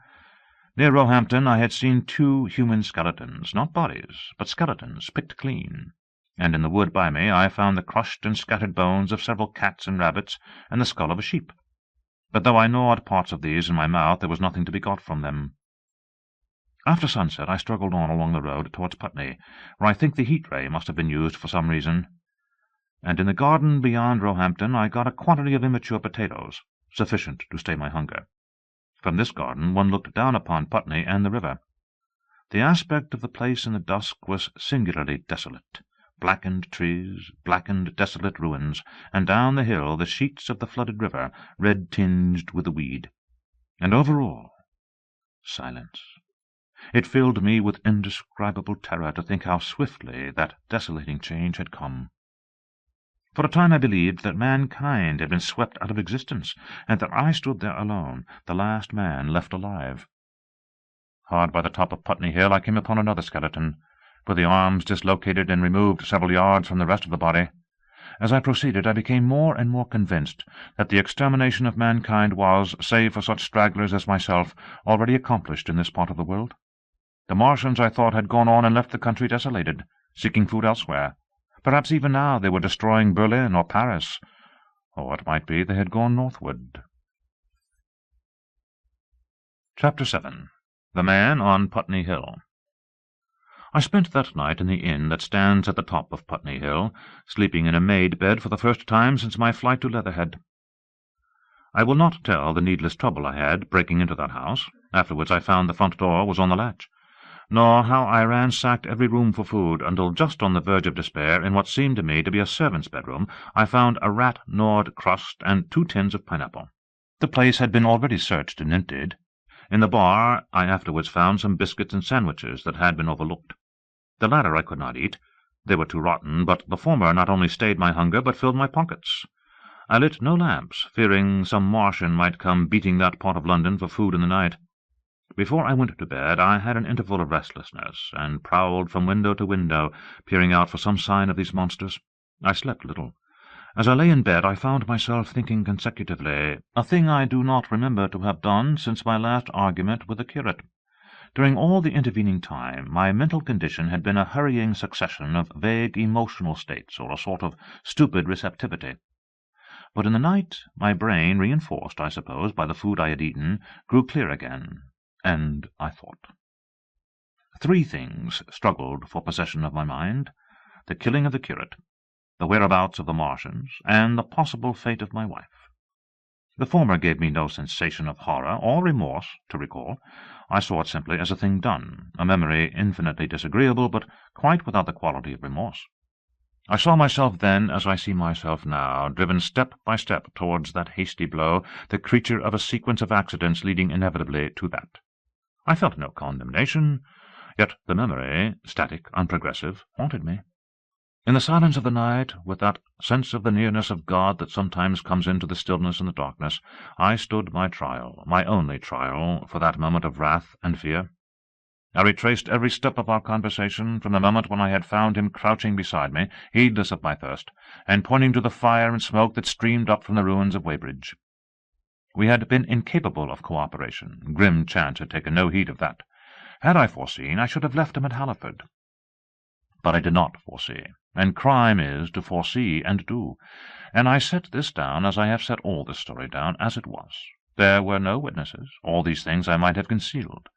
Near Roehampton I had seen 2 human skeletons, not bodies, but skeletons, picked clean, and in the wood by me I found the crushed and scattered bones of several cats and rabbits, and the skull of a sheep. But though I gnawed parts of these in my mouth, there was nothing to be got from them. After sunset I struggled on along the road towards Putney, where I think the heat-ray must have been used for some reason, and in the garden beyond Roehampton I got a quantity of immature potatoes, sufficient to stay my hunger. From this garden one looked down upon Putney and the river. The aspect of the place in the dusk was singularly desolate. Blackened trees, blackened, desolate ruins, and down the hill the sheets of the flooded river, red-tinged with the weed. And over all, silence. It filled me with indescribable terror to think how swiftly that desolating change had come. For a time I believed that mankind had been swept out of existence, and that I stood there alone, the last man left alive. Hard by the top of Putney Hill I came upon another skeleton, with the arms dislocated and removed several yards from the rest of the body. As I proceeded, I became more and more convinced that the extermination of mankind was, save for such stragglers as myself, already accomplished in this part of the world. The Martians, I thought, had gone on and left the country desolated, seeking food elsewhere. Perhaps even now they were destroying Berlin or Paris, or it might be they had gone northward. Chapter 7. The Man on Putney Hill. I spent that night in the inn that stands at the top of Putney Hill, sleeping in a maid bed for the first time since my flight to Leatherhead. I will not tell the needless trouble I had breaking into that house. Afterwards I found the front door was on the latch, nor how I ransacked every room for food, until just on the verge of despair, in what seemed to me to be a servant's bedroom, I found a rat-gnawed crust and 2 tins of pineapple. The place had been already searched and emptied. In the bar I afterwards found some biscuits and sandwiches that had been overlooked. The latter I could not eat. They were too rotten, but the former not only stayed my hunger, but filled my pockets. I lit no lamps, fearing some Martian might come beating that part of London for food in the night. Before I went to bed I had an interval of restlessness, and prowled from window to window, peering out for some sign of these monsters. I slept little. As I lay in bed I found myself thinking consecutively, a thing I do not remember to have done since my last argument with the curate. During all the intervening time my mental condition had been a hurrying succession of vague emotional states, or a sort of stupid receptivity. But in the night my brain, reinforced, I suppose, by the food I had eaten, grew clear again, and I thought. 3 things struggled for possession of my mind: the killing of the curate, the whereabouts of the Martians, and the possible fate of my wife. The former gave me no sensation of horror or remorse to recall. I saw it simply as a thing done, a memory infinitely disagreeable, but quite without the quality of remorse. I saw myself then, as I see myself now, driven step by step towards that hasty blow, the creature of a sequence of accidents leading inevitably to that. I felt no condemnation, yet the memory, static, unprogressive, haunted me. In the silence of the night, with that sense of the nearness of God that sometimes comes into the stillness and the darkness, I stood my trial, my only trial, for that moment of wrath and fear. I retraced every step of our conversation from the moment when I had found him crouching beside me, heedless of my thirst, and pointing to the fire and smoke that streamed up from the ruins of Weybridge. We had been incapable of cooperation. Grim chance had taken no heed of that. Had I foreseen, I should have left him at Halliford. But I did not foresee, and crime is to foresee and do, and I set this down as I have set all this story down, as it was. There were no witnesses. All these things I might have concealed,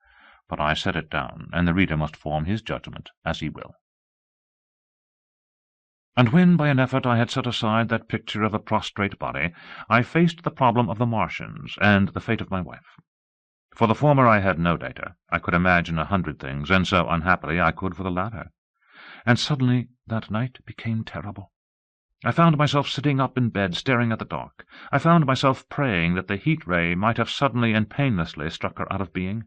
but I set it down, and the reader must form his judgment as he will. And when, by an effort, I had set aside that picture of a prostrate body, I faced the problem of the Martians and the fate of my wife. For the former I had no data. I could imagine 100 things, and so, unhappily, I could for the latter. And suddenly that night became terrible. I found myself sitting up in bed, staring at the dark. I found myself praying that the heat ray might have suddenly and painlessly struck her out of being.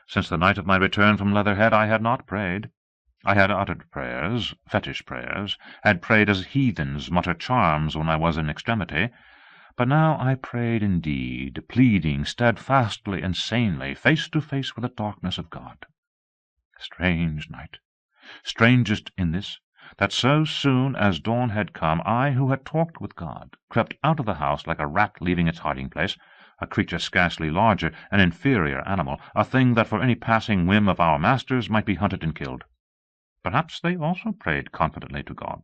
Since the night of my return from Leatherhead I had not prayed. I had uttered prayers, fetish prayers, had prayed as heathens mutter charms when I was in extremity, but now I prayed indeed, pleading steadfastly and sanely, face to face with the darkness of God. Strange night! Strangest in this, that so soon as dawn had come, I, who had talked with God, crept out of the house like a rat leaving its hiding-place, a creature scarcely larger, an inferior animal, a thing that for any passing whim of our masters might be hunted and killed. Perhaps they also prayed confidently to God.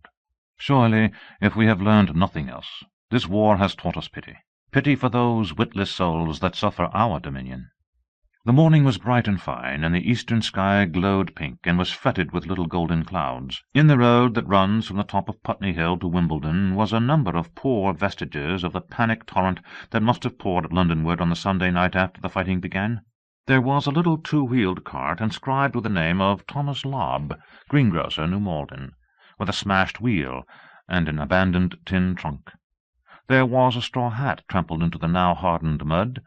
Surely, if we have learned nothing else, this war has taught us pity. Pity for those witless souls that suffer our dominion. The morning was bright and fine, and the eastern sky glowed pink, and was fretted with little golden clouds. In the road that runs from the top of Putney Hill to Wimbledon was a number of poor vestiges of the panic torrent that must have poured Londonward on the Sunday night after the fighting began. There was a little two-wheeled cart inscribed with the name of Thomas Lobb, greengrocer, New Malden, with a smashed wheel and an abandoned tin trunk. There was a straw hat trampled into the now hardened mud,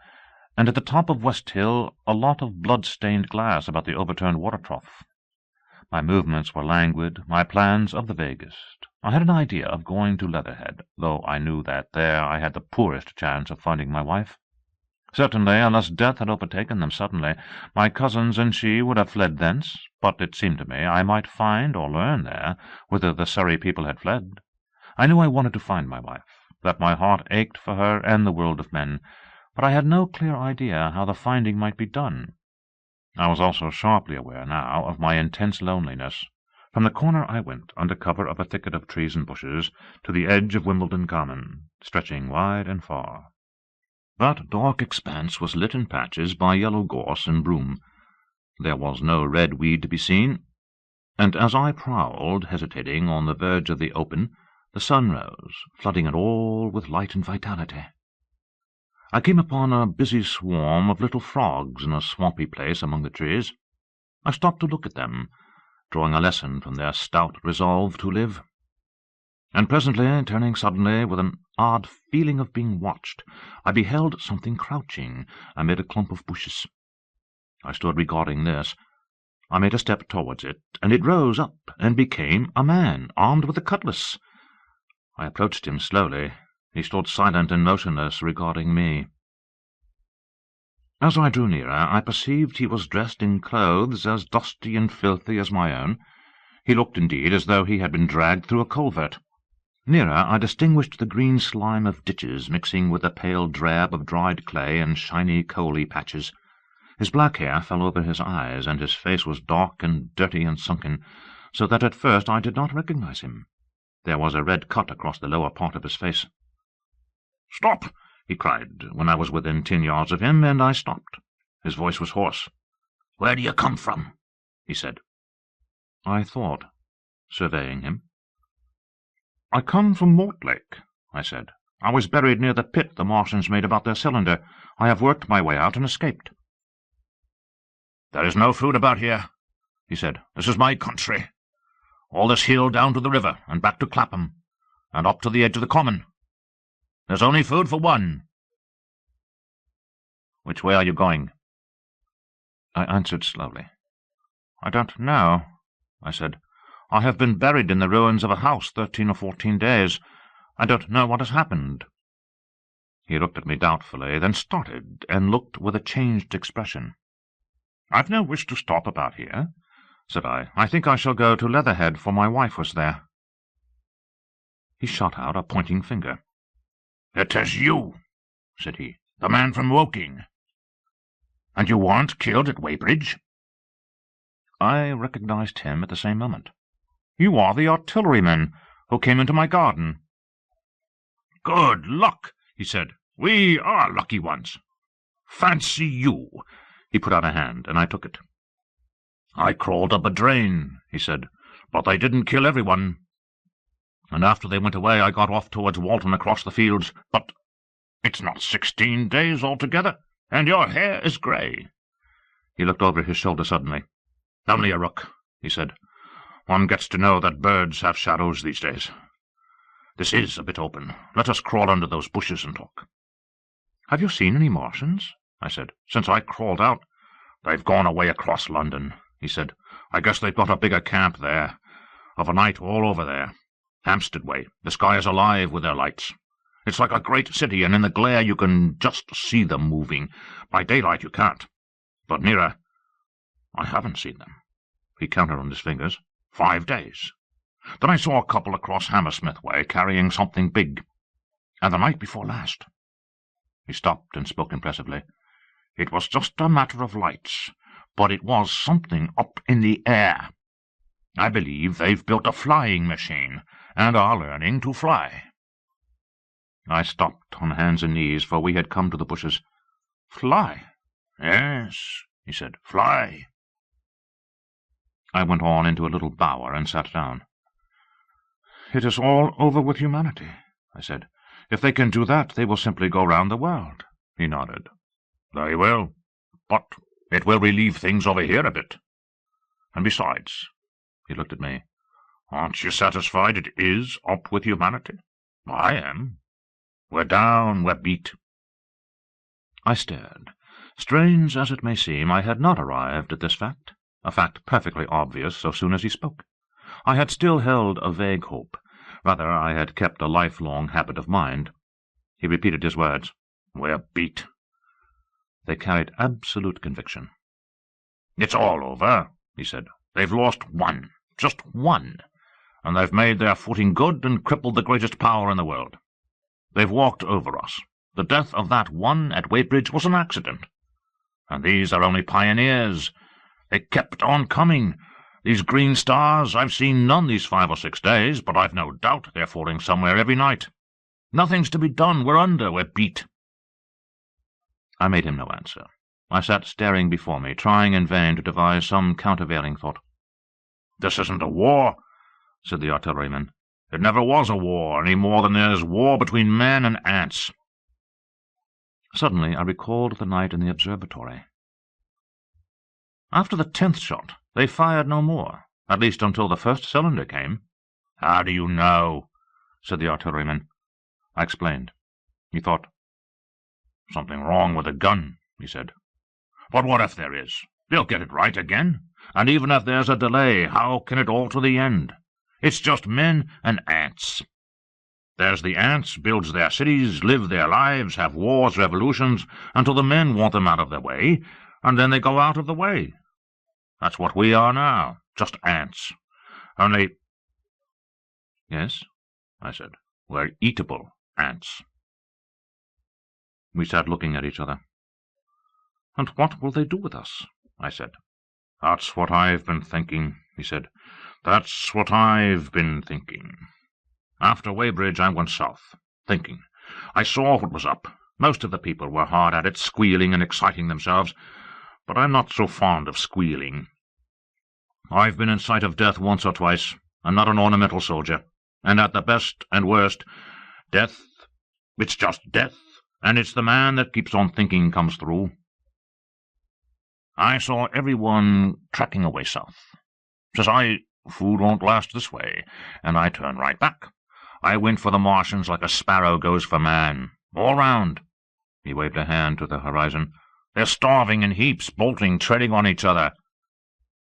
and at the top of West Hill a lot of blood-stained glass about the overturned water trough. My movements were languid, my plans of the vaguest. I had an idea of going to Leatherhead, though I knew that there I had the poorest chance of finding my wife. Certainly, unless death had overtaken them suddenly, my cousins and she would have fled thence, but it seemed to me I might find or learn there whither the Surrey people had fled. I knew I wanted to find my wife, that my heart ached for her and the world of men, but I had no clear idea how the finding might be done. I was also sharply aware now of my intense loneliness. From the corner I went, under cover of a thicket of trees and bushes, to the edge of Wimbledon Common, stretching wide and far. That dark expanse was lit in patches by yellow gorse and broom. There was no red weed to be seen, and as I prowled, hesitating, on the verge of the open, the sun rose, flooding it all with light and vitality. I came upon a busy swarm of little frogs in a swampy place among the trees. I stopped to look at them, drawing a lesson from their stout resolve to live. And presently, turning suddenly with an odd feeling of being watched, I beheld something crouching amid a clump of bushes. I stood regarding this. I made a step towards it, and it rose up and became a man, armed with a cutlass. I approached him slowly. He stood silent and motionless, regarding me. As I drew nearer, I perceived he was dressed in clothes as dusty and filthy as my own. He looked, indeed, as though he had been dragged through a culvert. Nearer, I distinguished the green slime of ditches mixing with the pale drab of dried clay and shiny coaly patches. His black hair fell over his eyes, and his face was dark and dirty and sunken, so that at first I did not recognize him. There was a red cut across the lower part of his face. "Stop!" he cried, when I was within 10 yards of him, and I stopped. His voice was hoarse. "Where do you come from?" he said. I thought, surveying him. "I come from Mortlake," I said. "I was buried near the pit the Martians made about their cylinder. I have worked my way out and escaped." "There is no food about here," he said. "This is my country. All this hill down to the river, and back to Clapham, and up to the edge of the common. There's only food for one." "Which way are you going?" I answered slowly. "I don't know," I said. "I have been buried in the ruins of a house 13 or 14 days. I don't know what has happened." He looked at me doubtfully, then started, and looked with a changed expression. "I've no wish to stop about here," said I. "I think I shall go to Leatherhead, for my wife was there." He shot out a pointing finger. "It is you," said he, "the man from Woking. And you weren't killed at Weybridge?" I recognized him at the same moment. "You are the artilleryman who came into my garden." "Good luck," he said. "We are lucky ones. Fancy you! He put out a hand, and I took it. I crawled up a drain, he said, but they didn't kill everyone. And after they went away, I got off towards Walton across the fields, but it's not 16 days altogether, and your hair is grey. He looked over his shoulder suddenly. Only a rook, he said. One gets to know that birds have shadows these days. This is a bit open. Let us crawl under those bushes and talk. Have you seen any Martians? I said. Since I crawled out. They've gone away across London, he said. I guess they've got a bigger camp there. Of a night all over there. Hampstead way. The sky is alive with their lights. It's like a great city, and in the glare you can just see them moving. By daylight you can't. But nearer, I haven't seen them. He counted on his fingers. 5 days. Then I saw a couple across Hammersmith way carrying something big. And the night before last. He stopped and spoke impressively. It was just a matter of lights, but it was something up in the air. I believe they've built a flying machine, and are learning to fly. I stopped on hands and knees, for we had come to the bushes. Fly? Yes, he said, fly. I went on into a little bower and sat down. It is all over with humanity, I said. If they can do that, they will simply go round the world. He nodded. They will, but it will relieve things over here a bit. And besides, he looked at me, aren't you satisfied it is up with humanity? I am. We're down, we're beat. I stared. Strange as it may seem, I had not arrived at this fact, a fact perfectly obvious so soon as he spoke. I had still held a vague hope. Rather, I had kept a lifelong habit of mind. He repeated his words. We're beat. They carried absolute conviction. It's all over, he said. They've lost one, just one, and they've made their footing good and crippled the greatest power in the world. They've walked over us. The death of that one at Weybridge was an accident. And these are only pioneers. They kept on coming. These green stars, I've seen none these 5 or 6 days, but I've no doubt they're falling somewhere every night. Nothing's to be done. We're under. We're beat. I made him no answer. I sat staring before me, trying in vain to devise some countervailing thought. This isn't a war, said the artilleryman. It never was a war, any more than there's war between men and ants. Suddenly I recalled the night in the observatory. After the 10th shot, they fired no more, at least until the first cylinder came. How do you know? Said the artilleryman. I explained. He thought. Something wrong with the gun, he said. But what if there is? They'll get it right again. And even if there's a delay, how can it alter the end? It's just men and ants. There's the ants, builds their cities, live their lives, have wars, revolutions, until the men want them out of their way, and then they go out of the way. That's what we are now, just ants. Only— Yes, I said, we're eatable ants. We sat looking at each other. And what will they do with us? I said. That's what I've been thinking, he said. That's what I've been thinking. After Weybridge I went south, thinking. I saw what was up. Most of the people were hard at it, squealing and exciting themselves, but I'm not so fond of squealing. I've been in sight of death once or twice. I'm not an ornamental soldier, and at the best and worst, death, it's just death, and it's the man that keeps on thinking comes through. I saw everyone trekking away south. Says I, food won't last this way, and I turned right back. I went for the Martians like a sparrow goes for man, all round. He waved a hand to the horizon. They're starving in heaps, bolting, treading on each other.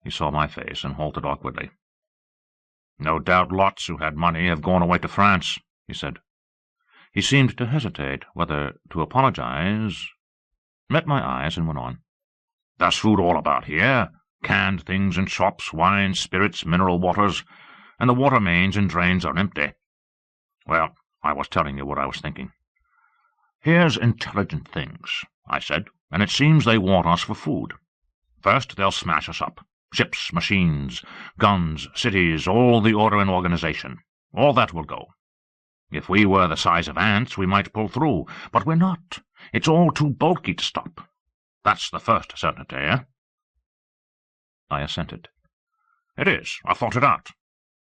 He saw my face and halted awkwardly. No doubt lots who had money have gone away to France, he said. He seemed to hesitate whether to apologize, met my eyes, and went on. There's food all about here, canned things in shops, wine, spirits, mineral waters, and the water mains and drains are empty. Well, I was telling you what I was thinking. Here's intelligent things, I said, and it seems they want us for food. First they'll smash us up. Ships, machines, guns, cities, all the order and organization. All that will go. If we were the size of ants, we might pull through, but we're not. It's all too bulky to stop. That's the first certainty, eh?" I assented. "It is. I've thought it out."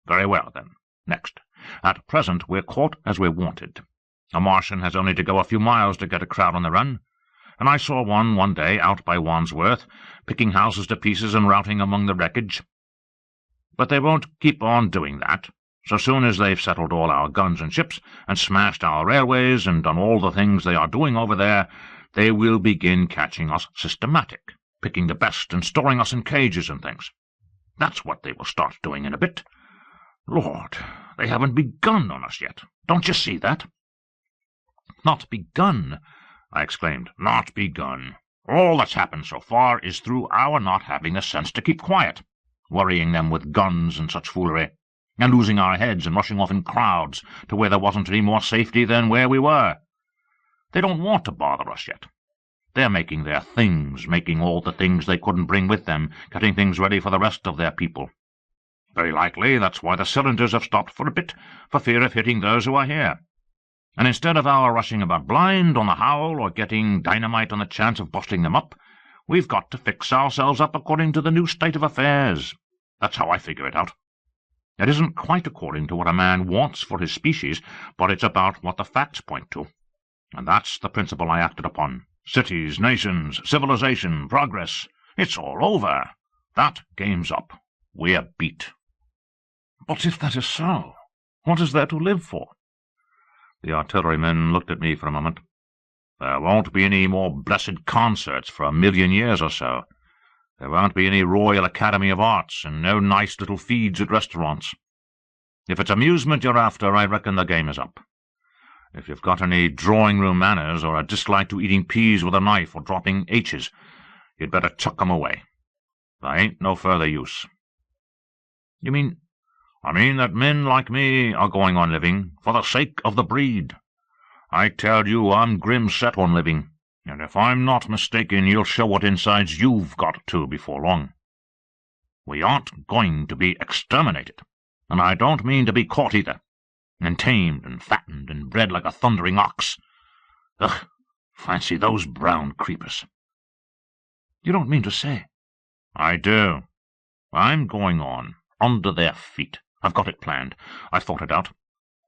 "Very well, then. Next. At present we're caught as we're wanted. A Martian has only to go a few miles to get a crowd on the run, and I saw one day out by Wandsworth, picking houses to pieces and routing among the wreckage. But they won't keep on doing that. So soon as they've settled all our guns and ships, and smashed our railways, and done all the things they are doing over there, they will begin catching us systematic, picking the best and storing us in cages and things. That's what they will start doing in a bit. Lord, they haven't begun on us yet. Don't you see that?" "Not begun?" I exclaimed. "Not begun. All that's happened so far is through our not having the sense to keep quiet, worrying them with guns and such foolery, and losing our heads and rushing off in crowds to where there wasn't any more safety than where we were. They don't want to bother us yet. They're making their things, making all the things they couldn't bring with them, getting things ready for the rest of their people. Very likely that's why the cylinders have stopped for a bit, for fear of hitting those who are here. And instead of our rushing about blind on the howl or getting dynamite on the chance of busting them up, we've got to fix ourselves up according to the new state of affairs. That's how I figure it out. It isn't quite according to what a man wants for his species, but it's about what the facts point to. And that's the principle I acted upon. Cities, nations, civilization, progress. It's all over. That game's up. We're beat." "But if that is so, what is there to live for?" The artillerymen looked at me for a moment. "There won't be any more blessed concerts for 1,000,000 years or so. There won't be any Royal Academy of Arts, and no nice little feeds at restaurants. If it's amusement you're after, I reckon the game is up. If you've got any drawing-room manners, or a dislike to eating peas with a knife or dropping H's, you'd better chuck 'em away. There ain't no further use." "You mean—" "I mean that men like me are going on living for the sake of the breed. I tell you I'm grim set on living, and if I'm not mistaken you'll show what insides you've got to before long. We aren't going to be exterminated, and I don't mean to be caught either, and tamed and fattened and bred like a thundering ox. Ugh, fancy those brown creepers." "You don't mean to say—" "I do. I'm going on, under their feet. I've got it planned. I've thought it out.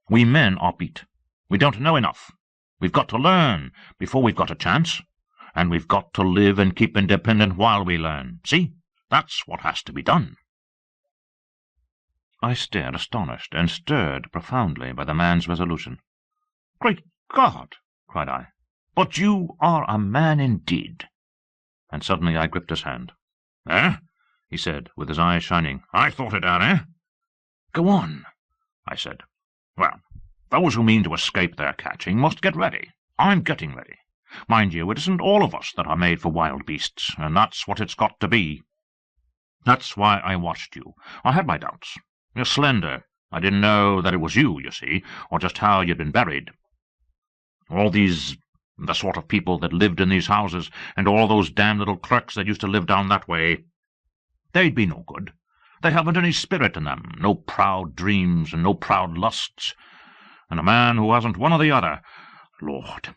We men are beat. We don't know enough. We've got to learn before we've got a chance, and we've got to live and keep independent while we learn. See? That's what has to be done." I stared astonished, and stirred profoundly by the man's resolution. "Great God!" cried I. "But you are a man indeed." And suddenly I gripped his hand. "Eh?" he said, with his eyes shining. "I thought it out, eh?" "Go on," I said. "Well, those who mean to escape their catching must get ready. I'm getting ready. Mind you, it isn't all of us that are made for wild beasts, and that's what it's got to be. That's why I watched you. I had my doubts. You're slender. I didn't know that it was you, you see, or just how you'd been buried. All these, the sort of people that lived in these houses, and all those damn little clerks that used to live down that way, they'd be no good. They haven't any spirit in them, no proud dreams and no proud lusts. And a man who hasn't one or the other, Lord,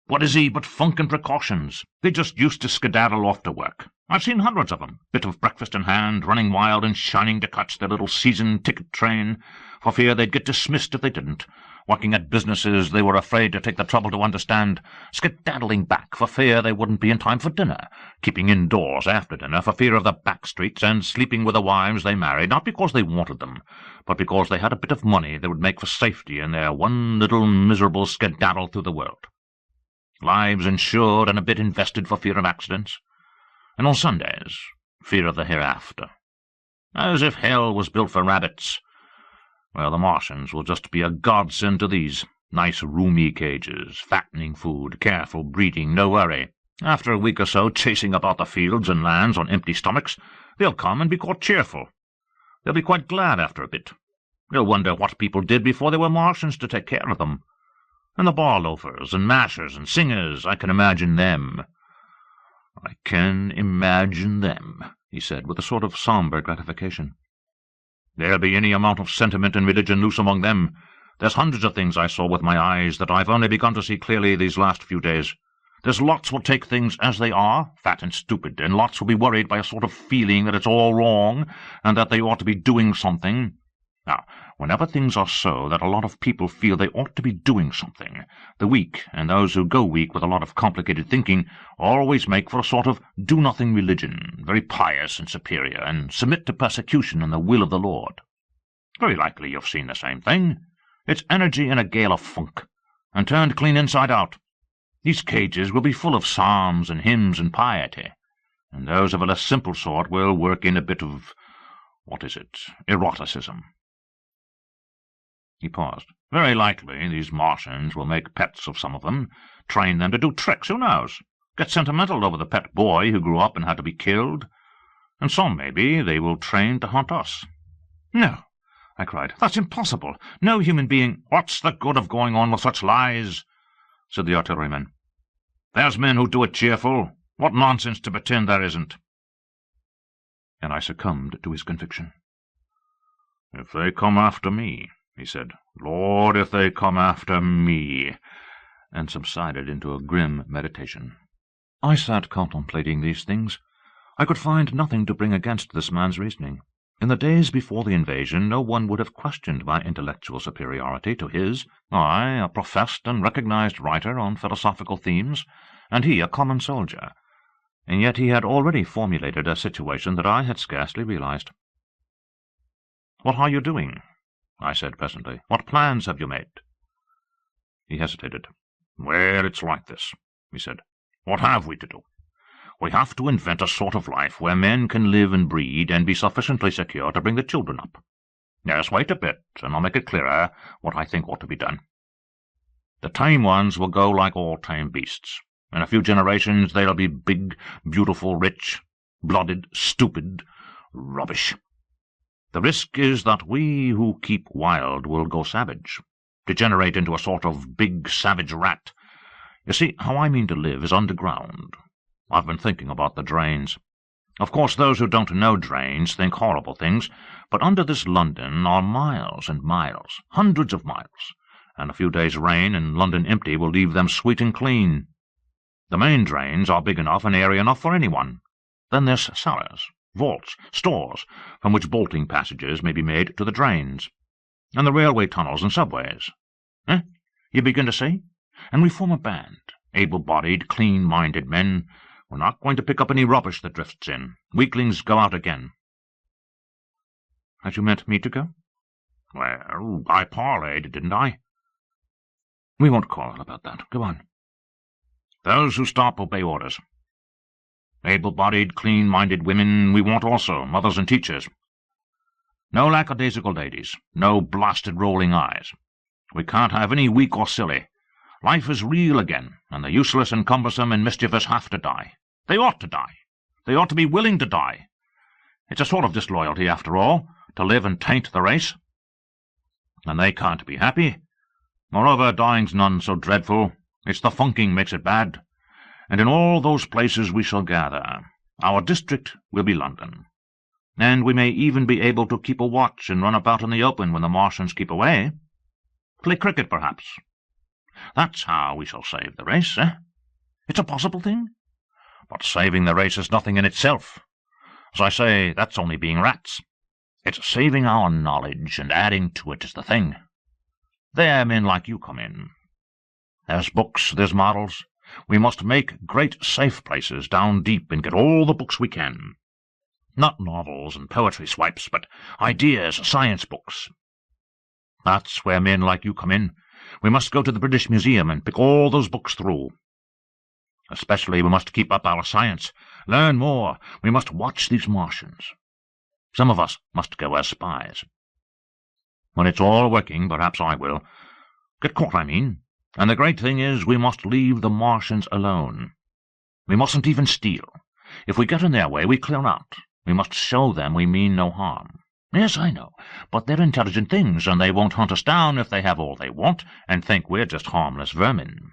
what is he but funk and precautions? They just used to skedaddle off to work. I've seen hundreds of 'em, bit of breakfast in hand, running wild and shining to catch their little season-ticket train, for fear they'd get dismissed if they didn't, working at businesses they were afraid to take the trouble to understand, skedaddling back for fear they wouldn't be in time for dinner, keeping indoors after dinner for fear of the back streets, and sleeping with the wives they married, not because they wanted them, but because they had a bit of money they would make for safety in their one little miserable skedaddle through the world. Lives insured and a bit invested for fear of accidents. And on Sundays, fear of the hereafter. As if hell was built for rabbits. Well, the Martians will just be a godsend to these. Nice roomy cages, fattening food, careful breeding, no worry. After a week or so chasing about the fields and lands on empty stomachs, they'll come and be caught cheerful. They'll be quite glad after a bit. They'll wonder what people did before there were Martians to take care of them. And the bar loafers and mashers and singers, I can imagine them. I can imagine them, he said, with a sort of sombre gratification. There'll be any amount of sentiment and religion loose among them. There's hundreds of things I saw with my eyes that I've only begun to see clearly these last few days. There's lots will take things as they are, fat and stupid, and lots will be worried by a sort of feeling that it's all wrong, and that they ought to be doing something. Now, whenever things are so that a lot of people feel they ought to be doing something, the weak, and those who go weak with a lot of complicated thinking, always make for a sort of do-nothing religion, very pious and superior, and submit to persecution and the will of the Lord. Very likely you've seen the same thing. It's energy in a gale of funk, and turned clean inside out. These cages will be full of psalms and hymns and piety, and those of a less simple sort will work in a bit of, eroticism. He paused. Very likely these Martians will make pets of some of them, train them to do tricks, who knows? Get sentimental over the pet boy who grew up and had to be killed. And some, maybe, they will train to hunt us. No, I cried. That's impossible. No human being— What's the good of going on with such lies? Said the artilleryman. There's men who do it cheerful. What nonsense to pretend there isn't. And I succumbed to his conviction. If they come after me, he said. Lord, if they come after me, and subsided into a grim meditation. I sat contemplating these things. I could find nothing to bring against this man's reasoning. In the days before the invasion, no one would have questioned my intellectual superiority to his, I, a professed and recognized writer on philosophical themes, and he a common soldier. And yet he had already formulated a situation that I had scarcely realized. "What are you doing?" I said presently. "What plans have you made?" He hesitated. "Well, it's like this," he said. "What have we to do? We have to invent a sort of life where men can live and breed and be sufficiently secure to bring the children up. Yes, wait a bit, and I'll make it clearer what I think ought to be done. The tame ones will go like all tame beasts. In a few generations they'll be big, beautiful, rich, blooded, stupid, rubbish. The risk is that we who keep wild will go savage, degenerate into a sort of big savage rat. You see, how I mean to live is underground. I've been thinking about the drains. Of course, those who don't know drains think horrible things, but under this London are miles and miles, hundreds of miles, and a few days' rain and London empty will leave them sweet and clean. The main drains are big enough and airy enough for anyone. Then there's cellars, vaults, stores, from which bolting passages may be made to the drains, and the railway tunnels and subways. You begin to see? And we form a band, able-bodied, clean-minded men. We're not going to pick up any rubbish that drifts in. Weaklings go out again." "Had you meant me to go?" "Well, I parleyed, didn't I?" "We won't quarrel about that. Go on." "Those who stop obey orders. Able-bodied, clean-minded women we want also, mothers and teachers. No lackadaisical ladies, no blasted rolling eyes. We can't have any weak or silly. Life is real again, and the useless and cumbersome and mischievous have to die. They ought to die. They ought to be willing to die. It's a sort of disloyalty, after all, to live and taint the race. And they can't be happy. Moreover, dying's none so dreadful. It's the funking makes it bad. And in all those places we shall gather. Our district will be London. And we may even be able to keep a watch and run about in the open when the Martians keep away. Play cricket, perhaps. That's how we shall save the race, eh? It's a possible thing. But saving the race is nothing in itself. As I say, that's only being rats. It's saving our knowledge and adding to it is the thing. There men like you come in. There's books, there's models. We must make great safe places down deep and get all the books we can. Not novels and poetry swipes, but ideas, science books. That's where men like you come in. We must go to the British Museum and pick all those books through. Especially we must keep up our science, learn more. We must watch these Martians. Some of us must go as spies. When it's all working, perhaps I will. Get caught, I mean. And the great thing is we must leave the Martians alone. We mustn't even steal. If we get in their way, we clear out. We must show them we mean no harm. Yes, I know, but they're intelligent things, and they won't hunt us down if they have all they want, and think we're just harmless vermin."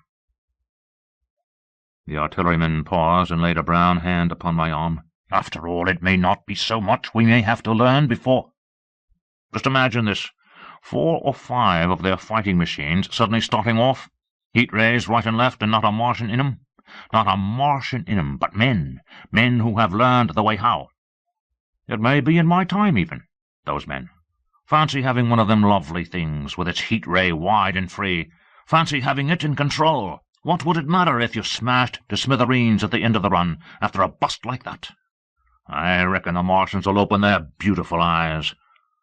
The artilleryman paused and laid a brown hand upon my arm. "After all, it may not be so much we may have to learn before. Just imagine this. 4 or 5 of their fighting machines suddenly starting off, heat rays right and left and not a Martian in 'em. not a Martian in 'em, but men who have learned the way how. It may be in my time even, those men. Fancy having one of them lovely things, with its heat ray wide and free. Fancy having it in control. What would it matter if you smashed to smithereens at the end of the run, after a bust like that? I reckon the Martians will open their beautiful eyes.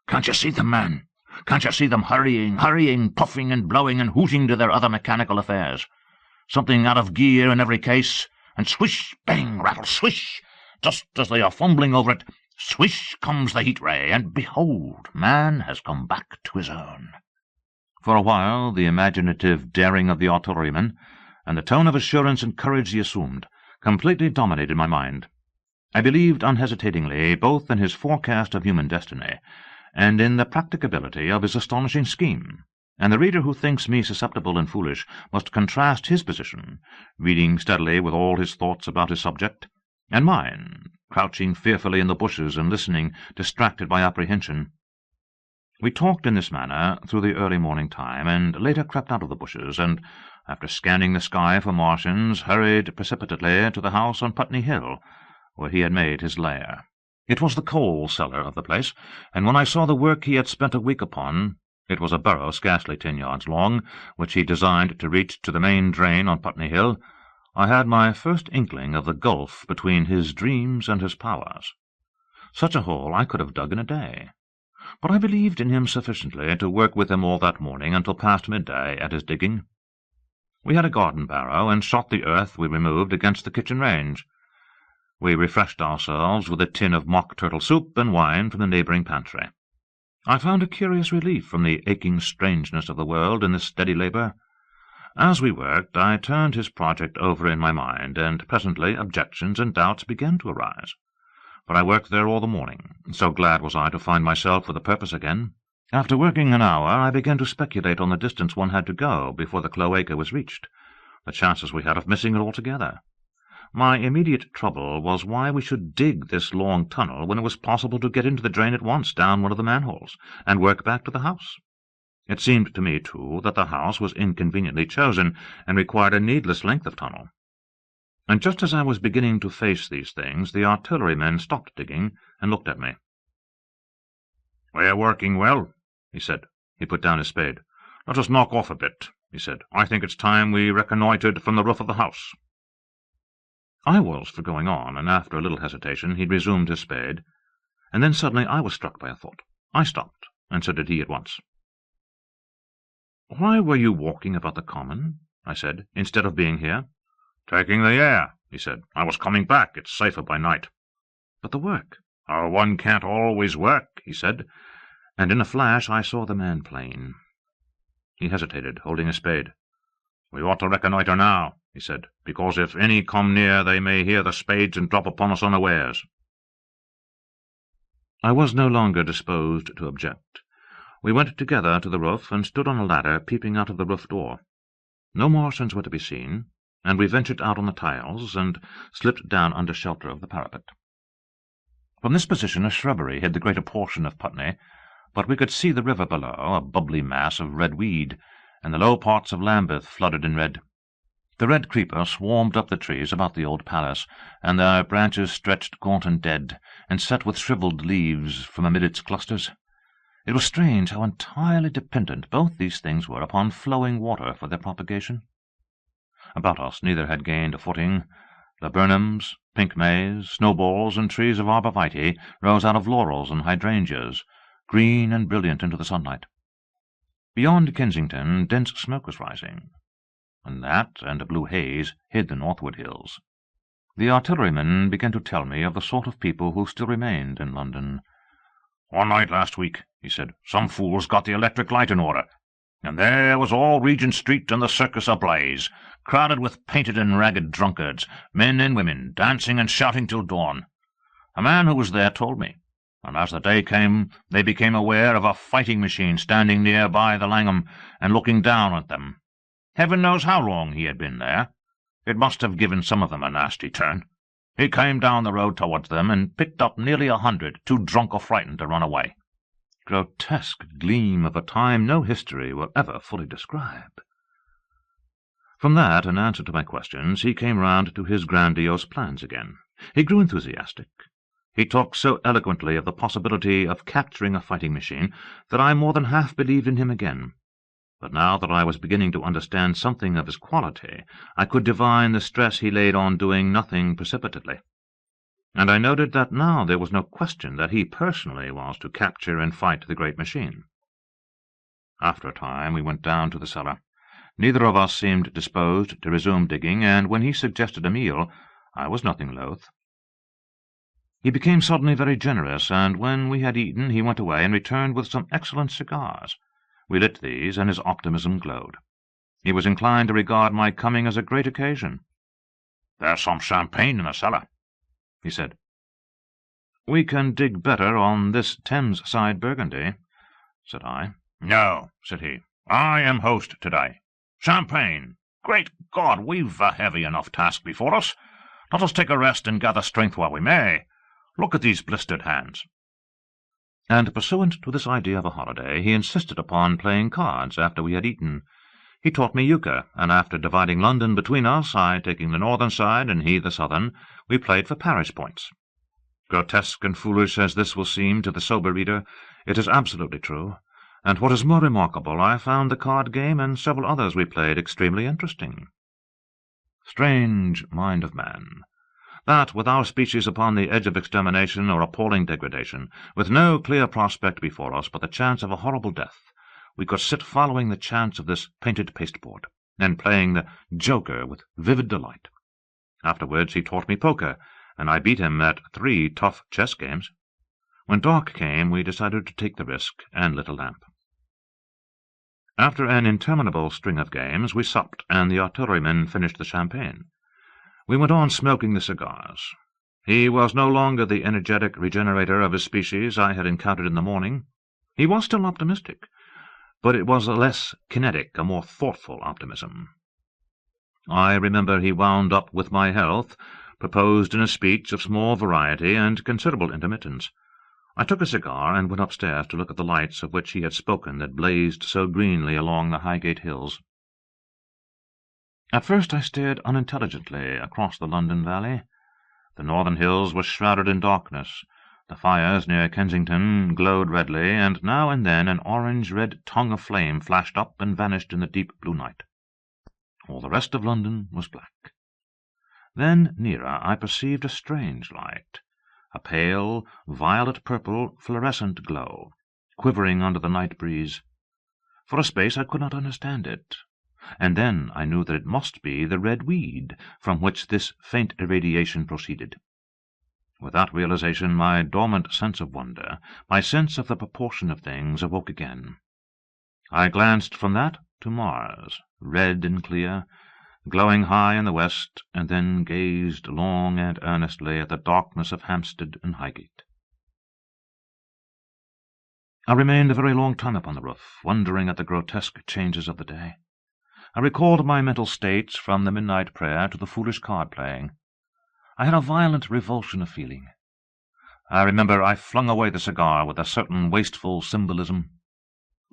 Can't you see them, man? Can't you see them hurrying, puffing and blowing and hooting to their other mechanical affairs? Something out of gear in every case, and swish, bang, rattle, swish, just as they are fumbling over it, swish comes the heat ray, and behold, man has come back to his own. For a while the imaginative daring of the artilleryman, and the tone of assurance and courage he assumed, completely dominated my mind. I believed unhesitatingly both in his forecast of human destiny, and in the practicability of his astonishing scheme, and the reader who thinks me susceptible and foolish must contrast his position, reading steadily with all his thoughts about his subject, and mine, crouching fearfully in the bushes and listening, distracted by apprehension. We talked in this manner through the early morning time, and later crept out of the bushes, and, after scanning the sky for Martians, hurried precipitately to the house on Putney Hill, where he had made his lair. It was the coal cellar of the place, and when I saw the work he had spent a week upon, it was a burrow scarcely 10 yards long, which he designed to reach to the main drain on Putney Hill, I had my first inkling of the gulf between his dreams and his powers. Such a hole I could have dug in a day, but I believed in him sufficiently to work with him all that morning until past midday at his digging. We had a garden barrow, and shot the earth we removed against the kitchen range. We refreshed ourselves with a tin of mock turtle soup and wine from the neighbouring pantry. I found a curious relief from the aching strangeness of the world in this steady labour. As we worked, I turned his project over in my mind, and presently objections and doubts began to arise. But I worked there all the morning, so glad was I to find myself with a purpose again. After working an hour, I began to speculate on the distance one had to go before the cloaca was reached, the chances we had of missing it altogether. My immediate trouble was why we should dig this long tunnel when it was possible to get into the drain at once down one of the manholes, and work back to the house. It seemed to me, too, that the house was inconveniently chosen, and required a needless length of tunnel. And just as I was beginning to face these things, the artilleryman stopped digging and looked at me. "We're working well," he said. He put down his spade. "Let us knock off a bit," he said. "I think it's time we reconnoitred from the roof of the house." I was for going on, and after a little hesitation he resumed his spade, and then suddenly I was struck by a thought. I stopped, and so did he at once. "Why were you walking about the common," I said, "instead of being here?" "Taking the air," he said. "I was coming back. It's safer by night." "But the work?" "Oh, one can't always work," he said, and in a flash I saw the man plain. He hesitated, holding a spade. "We ought to reconnoitre now," he said, "because if any come near they may hear the spades and drop upon us unawares." I was no longer disposed to object. We went together to the roof and stood on a ladder peeping out of the roof door. No Martians were to be seen, and we ventured out on the tiles and slipped down under shelter of the parapet. From this position a shrubbery hid the greater portion of Putney, but we could see the river below, a bubbly mass of red weed, and the low parts of Lambeth flooded in red. The red creeper swarmed up the trees about the old palace, and their branches stretched gaunt and dead, and set with shriveled leaves from amid its clusters. It was strange how entirely dependent both these things were upon flowing water for their propagation. About us neither had gained a footing. Laburnums, pink maize, snowballs, and trees of arborvitae rose out of laurels and hydrangeas, green and brilliant into the sunlight. Beyond Kensington dense smoke was rising, and that and a blue haze hid the northward hills. The artilleryman began to tell me of the sort of people who still remained in London. "One night last week," he said, "some fools got the electric light in order, and there was all Regent Street and the Circus ablaze, crowded with painted and ragged drunkards, men and women, dancing and shouting till dawn. A man who was there told me, and as the day came they became aware of a fighting machine standing near by the Langham and looking down at them. Heaven knows how long he had been there. It must have given some of them a nasty turn. He came down the road towards them and picked up nearly 100, too drunk or frightened to run away." Grotesque gleam of a time no history will ever fully describe. From that, in answer to my questions, he came round to his grandiose plans again. He grew enthusiastic. He talked so eloquently of the possibility of capturing a fighting machine that I more than half believed in him again. But now that I was beginning to understand something of his quality, I could divine the stress he laid on doing nothing precipitately. And I noted that now there was no question that he personally was to capture and fight the great machine. After a time we went down to the cellar. Neither of us seemed disposed to resume digging, and when he suggested a meal, I was nothing loath. He became suddenly very generous, and when we had eaten he went away and returned with some excellent cigars. We lit these, and his optimism glowed. He was inclined to regard my coming as a great occasion. "There's some champagne in the cellar," he said. "We can dig better on this Thames-side Burgundy," said I. "No," said he. "I am host today. Champagne! Great God, we've a heavy enough task before us. Let us take a rest and gather strength while we may. Look at these blistered hands." And pursuant to this idea of a holiday, he insisted upon playing cards after we had eaten. He taught me euchre, and after dividing London between us, I taking the northern side and he the southern, we played for parish points. Grotesque and foolish as this will seem to the sober reader, it is absolutely true, and what is more remarkable, I found the card game and several others we played extremely interesting. Strange mind of man! That, with our species upon the edge of extermination or appalling degradation, with no clear prospect before us but the chance of a horrible death, we could sit following the chance of this painted pasteboard, and playing the joker with vivid delight. Afterwards he taught me poker, and I beat him at 3 tough chess games. When dark came, we decided to take the risk, and lit a lamp. After an interminable string of games, we supped, and the artilleryman finished the champagne. We went on smoking the cigars. He was no longer the energetic regenerator of his species I had encountered in the morning. He was still optimistic, but it was a less kinetic, a more thoughtful optimism. I remember he wound up with my health, proposed in a speech of small variety and considerable intermittence. I took a cigar and went upstairs to look at the lights of which he had spoken that blazed so greenly along the Highgate hills. At first I stared unintelligently across the London valley. The northern hills were shrouded in darkness. The fires near Kensington glowed redly, and now and then an orange-red tongue of flame flashed up and vanished in the deep blue night. All the rest of London was black. Then, nearer, I perceived a strange light, a pale, violet-purple, fluorescent glow, quivering under the night breeze. For a space I could not understand it, and then I knew that it must be the red weed from which this faint irradiation proceeded. With that realization, my dormant sense of wonder, my sense of the proportion of things, awoke again. I glanced from that to Mars, red and clear, glowing high in the west, and then gazed long and earnestly at the darkness of Hampstead and Highgate. I remained a very long time upon the roof, wondering at the grotesque changes of the day. I recalled my mental states from the midnight prayer to the foolish card-playing. I had a violent revulsion of feeling. I remember I flung away the cigar with a certain wasteful symbolism.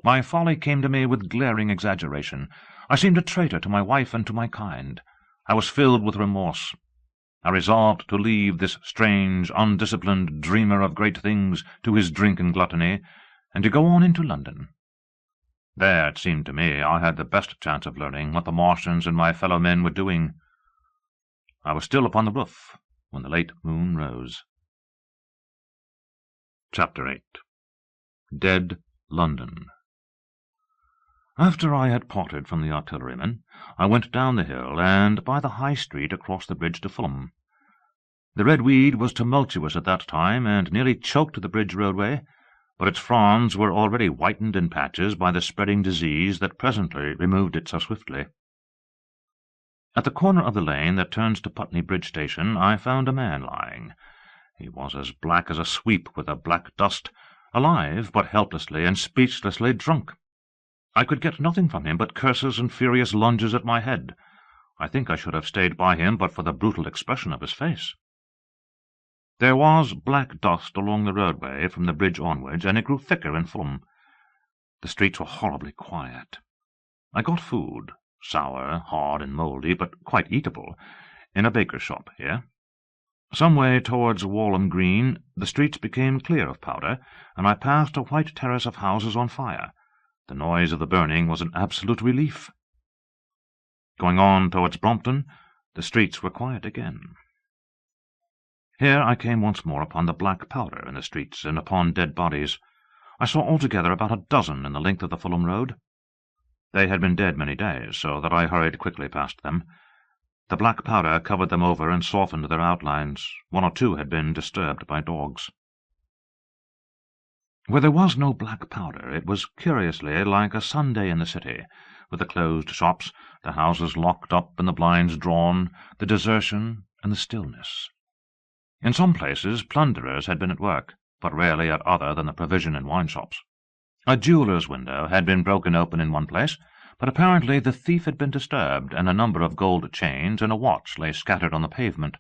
My folly came to me with glaring exaggeration. I seemed a traitor to my wife and to my kind. I was filled with remorse. I resolved to leave this strange, undisciplined dreamer of great things to his drink and gluttony, and to go on into London. There, it seemed to me, I had the best chance of learning what the Martians and my fellow men were doing. I was still upon the roof when the late moon rose. Chapter 8. Dead London. After I had parted from the artilleryman, I went down the hill and by the High Street across the bridge to Fulham. The red weed was tumultuous at that time and nearly choked the bridge roadway, but its fronds were already whitened in patches by the spreading disease that presently removed it so swiftly. At the corner of the lane that turns to Putney Bridge Station, I found a man lying. He was as black as a sweep with a black dust, alive but helplessly and speechlessly drunk. I could get nothing from him but curses and furious lunges at my head. I think I should have stayed by him but for the brutal expression of his face. There was black dust along the roadway from the bridge onwards, and it grew thicker in Fulham. The streets were horribly quiet. I got food, sour, hard, and mouldy, but quite eatable, in a baker's shop here. Some way towards Walham Green the streets became clear of powder, and I passed a white terrace of houses on fire. The noise of the burning was an absolute relief. Going on towards Brompton, the streets were quiet again. Here I came once more upon the black powder in the streets and upon dead bodies. I saw altogether about a dozen in the length of the Fulham Road. They had been dead many days, so that I hurried quickly past them. The black powder covered them over and softened their outlines. One or two had been disturbed by dogs. Where there was no black powder, it was curiously like a Sunday in the city, with the closed shops, the houses locked up and the blinds drawn, the desertion and the stillness. In some places plunderers had been at work, but rarely at other than the provision and wine shops. A jeweller's window had been broken open in one place, but apparently the thief had been disturbed, and a number of gold chains and a watch lay scattered on the pavement.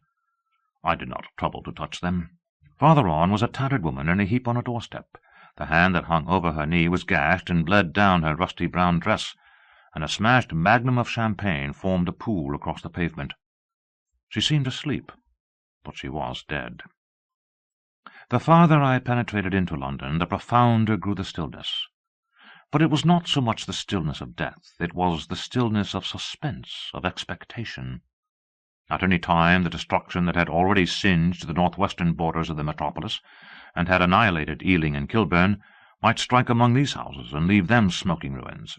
I did not trouble to touch them. Farther on was a tattered woman in a heap on a doorstep. The hand that hung over her knee was gashed and bled down her rusty brown dress, and a smashed magnum of champagne formed a pool across the pavement. She seemed asleep, but she was dead. The farther I penetrated into London, the profounder grew the stillness. But it was not so much the stillness of death, it was the stillness of suspense, of expectation. At any time the destruction that had already singed the northwestern borders of the metropolis, and had annihilated Ealing and Kilburn, might strike among these houses and leave them smoking ruins.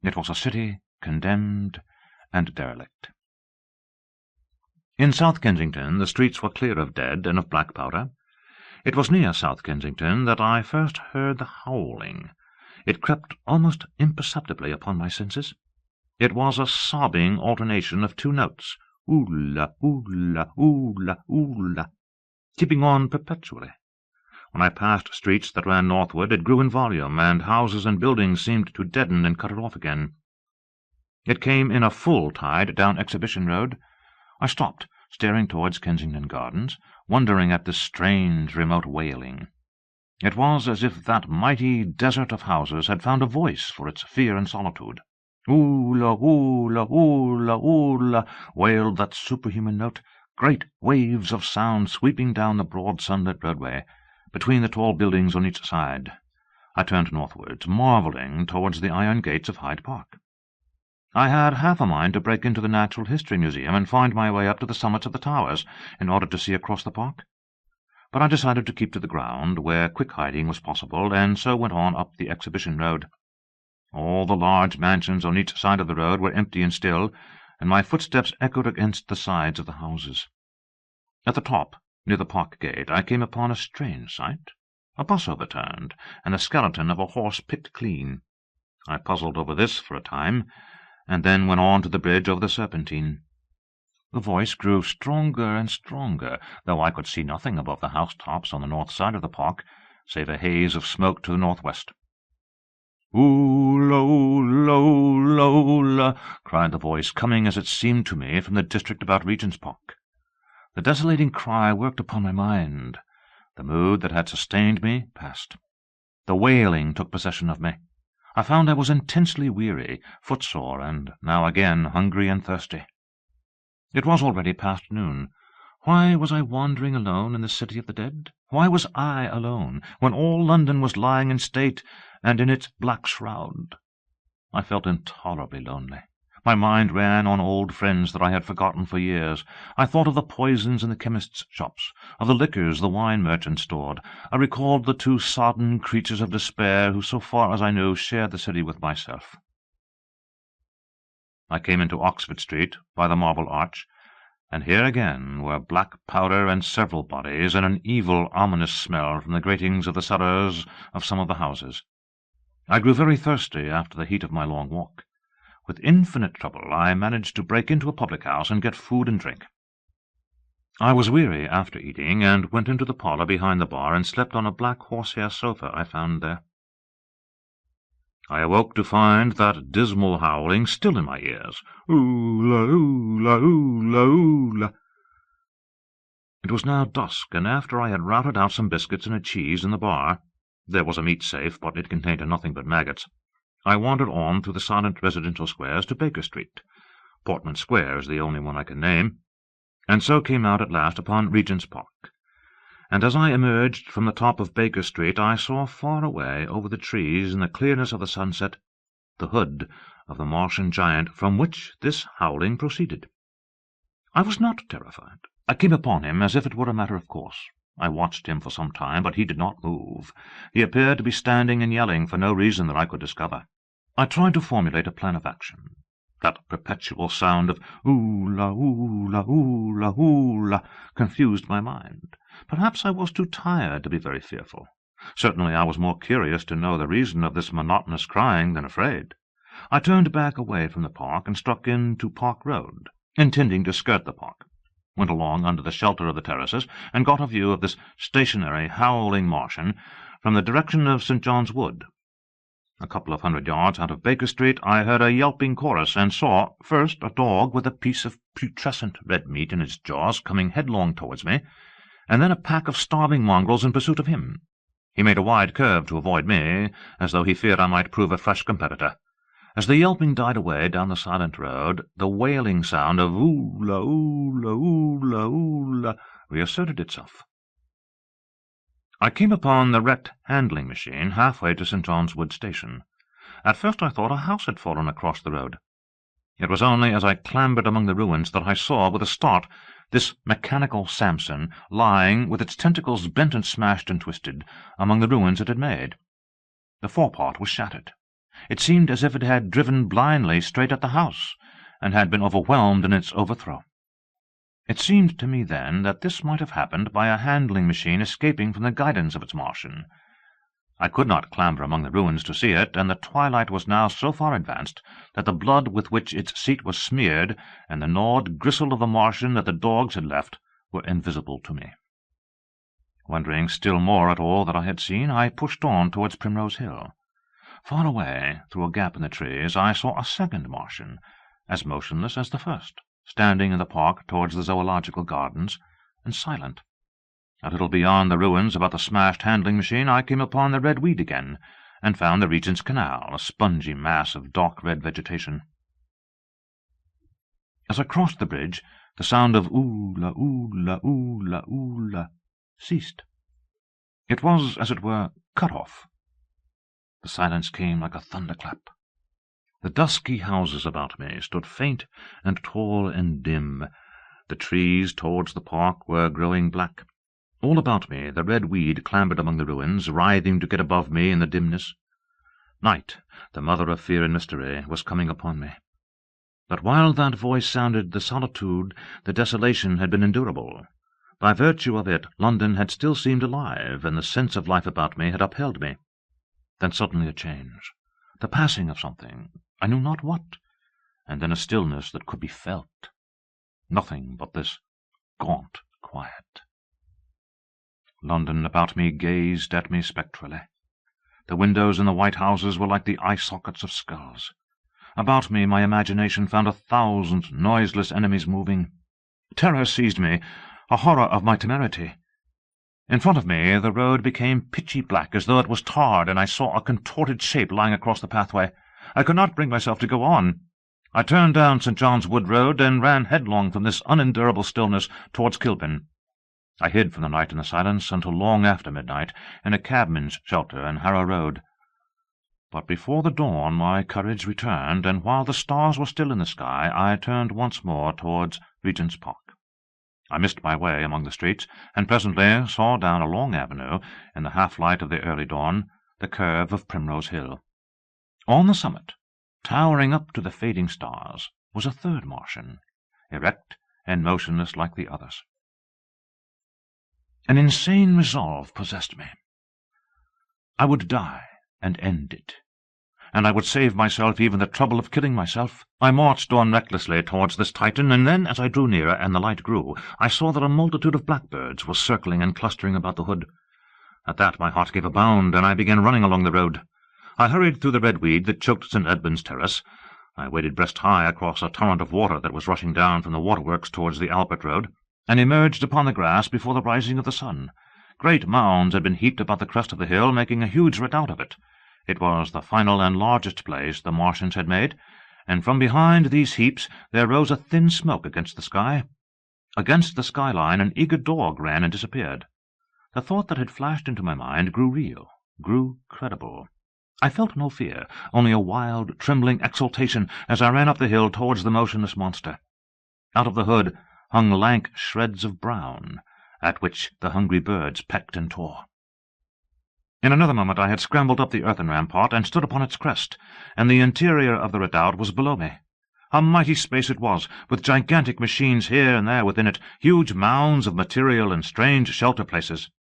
It was a city condemned and derelict. In South Kensington the streets were clear of dead and of black powder. It was near South Kensington that I first heard the howling. It crept almost imperceptibly upon my senses. It was a sobbing alternation of two notes, oola, oola, oola, oola, keeping on perpetually. When I passed streets that ran northward, it grew in volume, and houses and buildings seemed to deaden and cut it off again. It came in a full tide down Exhibition Road. I stopped, staring towards Kensington Gardens, wondering at this strange, remote wailing. It was as if that mighty desert of houses had found a voice for its fear and solitude. Oola, oola, oola, oola, wailed that superhuman note, great waves of sound sweeping down the broad sunlit roadway, between the tall buildings on each side. I turned northwards, marvelling towards the iron gates of Hyde Park. I had half a mind to break into the Natural History Museum and find my way up to the summits of the towers in order to see across the park. But I decided to keep to the ground, where quick hiding was possible, and so went on up the Exhibition Road. All the large mansions on each side of the road were empty and still, and my footsteps echoed against the sides of the houses. At the top, near the park gate, I came upon a strange sight. A bus overturned, and the skeleton of a horse picked clean. I puzzled over this for a time, and then went on to the bridge over the Serpentine. The voice grew stronger and stronger, though I could see nothing above the housetops on the north side of the park, save a haze of smoke to the northwest. "Oola, oola, oola, oola," cried the voice, coming, as it seemed to me, from the district about Regent's Park. The desolating cry worked upon my mind. The mood that had sustained me passed. The wailing took possession of me. I found I was intensely weary, footsore, and now again hungry and thirsty. It was already past noon. Why was I wandering alone in the city of the dead? Why was I alone, when all London was lying in state and in its black shroud? I felt intolerably lonely. My mind ran on old friends that I had forgotten for years. I thought of the poisons in the chemists' shops, of the liquors the wine merchants stored. I recalled the two sodden creatures of despair who, so far as I knew, shared the city with myself. I came into Oxford Street, by the Marble Arch, and here again were black powder and several bodies, and an evil, ominous smell from the gratings of the cellars of some of the houses. I grew very thirsty after the heat of my long walk. With infinite trouble I managed to break into a public-house and get food and drink. I was weary after eating, and went into the parlour behind the bar and slept on a black horsehair sofa I found there. I awoke to find that dismal howling still in my ears. Oola, oola, oola, oola. It was now dusk, and after I had routed out some biscuits and a cheese in the bar — there was a meat safe, but it contained nothing but maggots — I wandered on through the silent residential squares to Baker Street. Portman Square is the only one I can name, and so came out at last upon Regent's Park. And as I emerged from the top of Baker Street, I saw far away over the trees in the clearness of the sunset the hood of the Martian giant from which this howling proceeded. I was not terrified. I came upon him as if it were a matter of course. I watched him for some time, but he did not move. He appeared to be standing and yelling for no reason that I could discover. I tried to formulate a plan of action. That perpetual sound of ooh-la, ooh-la, ooh-la, ooh-la confused my mind. Perhaps I was too tired to be very fearful. Certainly I was more curious to know the reason of this monotonous crying than afraid. I turned back away from the park and struck into Park Road, intending to skirt the park, went along under the shelter of the terraces, and got a view of this stationary, howling Martian from the direction of St. John's Wood. A couple of 100 yards out of Baker Street I heard a yelping chorus, and saw, first, a dog with a piece of putrescent red meat in its jaws coming headlong towards me, and then a pack of starving mongrels in pursuit of him. He made a wide curve to avoid me, as though he feared I might prove a fresh competitor. As the yelping died away down the silent road, the wailing sound of ooh-la, ooh-la, ooh-la, ooh-la reasserted itself. I came upon the wrecked handling machine halfway to St. John's Wood Station. At first I thought a house had fallen across the road. It was only as I clambered among the ruins that I saw, with a start, this mechanical Samson lying, with its tentacles bent and smashed and twisted, among the ruins it had made. The forepart was shattered. It seemed as if it had driven blindly straight at the house, and had been overwhelmed in its overthrow. It seemed to me then that this might have happened by a handling machine escaping from the guidance of its Martian. I could not clamber among the ruins to see it, and the twilight was now so far advanced that the blood with which its seat was smeared and the gnawed gristle of the Martian that the dogs had left were invisible to me. Wondering still more at all that I had seen, I pushed on towards Primrose Hill. Far away, through a gap in the trees, I saw a second Martian, as motionless as the first, standing in the park towards the zoological gardens, and silent. A little beyond the ruins about the smashed handling machine, I came upon the red weed again, and found the Regent's Canal, a spongy mass of dark red vegetation. As I crossed the bridge, the sound of ooh-la, ooh-la, ooh-la, ooh-la ceased. It was, as it were, cut off. The silence came like a thunderclap. The dusky houses about me stood faint and tall and dim. The trees towards the park were growing black. All about me the red weed clambered among the ruins, writhing to get above me in the dimness. Night, the mother of fear and mystery, was coming upon me. But while that voice sounded, the solitude, the desolation had been endurable. By virtue of it, London had still seemed alive, and the sense of life about me had upheld me. Then suddenly a change, the passing of something, I knew not what, and then a stillness that could be felt. Nothing but this gaunt quiet. London about me gazed at me spectrally. The windows in the white houses were like the eye-sockets of skulls. About me my imagination found 1,000 noiseless enemies moving. Terror seized me, a horror of my temerity. In front of me the road became pitchy black, as though it was tarred, and I saw a contorted shape lying across the pathway. I could not bring myself to go on. I turned down St. John's Wood Road and ran headlong from this unendurable stillness towards Kilpin. I hid from the night in the silence until long after midnight, in a cabman's shelter in Harrow Road. But before the dawn my courage returned, and while the stars were still in the sky, I turned once more towards Regent's Park. I missed my way among the streets, and presently saw down a long avenue, in the half-light of the early dawn, the curve of Primrose Hill. On the summit, towering up to the fading stars, was a third Martian, erect and motionless like the others. An insane resolve possessed me. I would die and end it, and I would save myself even the trouble of killing myself. I marched on recklessly towards this Titan, and then, as I drew nearer and the light grew, I saw that a multitude of blackbirds were circling and clustering about the hood. At that my heart gave a bound, and I began running along the road. I hurried through the red weed that choked St. Edmund's Terrace. I waded breast-high across a torrent of water that was rushing down from the waterworks towards the Albert Road, and emerged upon the grass before the rising of the sun. Great mounds had been heaped about the crest of the hill, making a huge redoubt of it. It was the final and largest blaze the Martians had made, and from behind these heaps there rose a thin smoke against the sky. Against the skyline an eager dog ran and disappeared. The thought that had flashed into my mind grew real, grew credible. I felt no fear, only a wild, trembling exultation as I ran up the hill towards the motionless monster. Out of the hood hung lank shreds of brown, at which the hungry birds pecked and tore. In another moment I had scrambled up the earthen rampart and stood upon its crest, and the interior of the redoubt was below me. A mighty space it was, with gigantic machines here and there within it, huge mounds of material and strange shelter-places.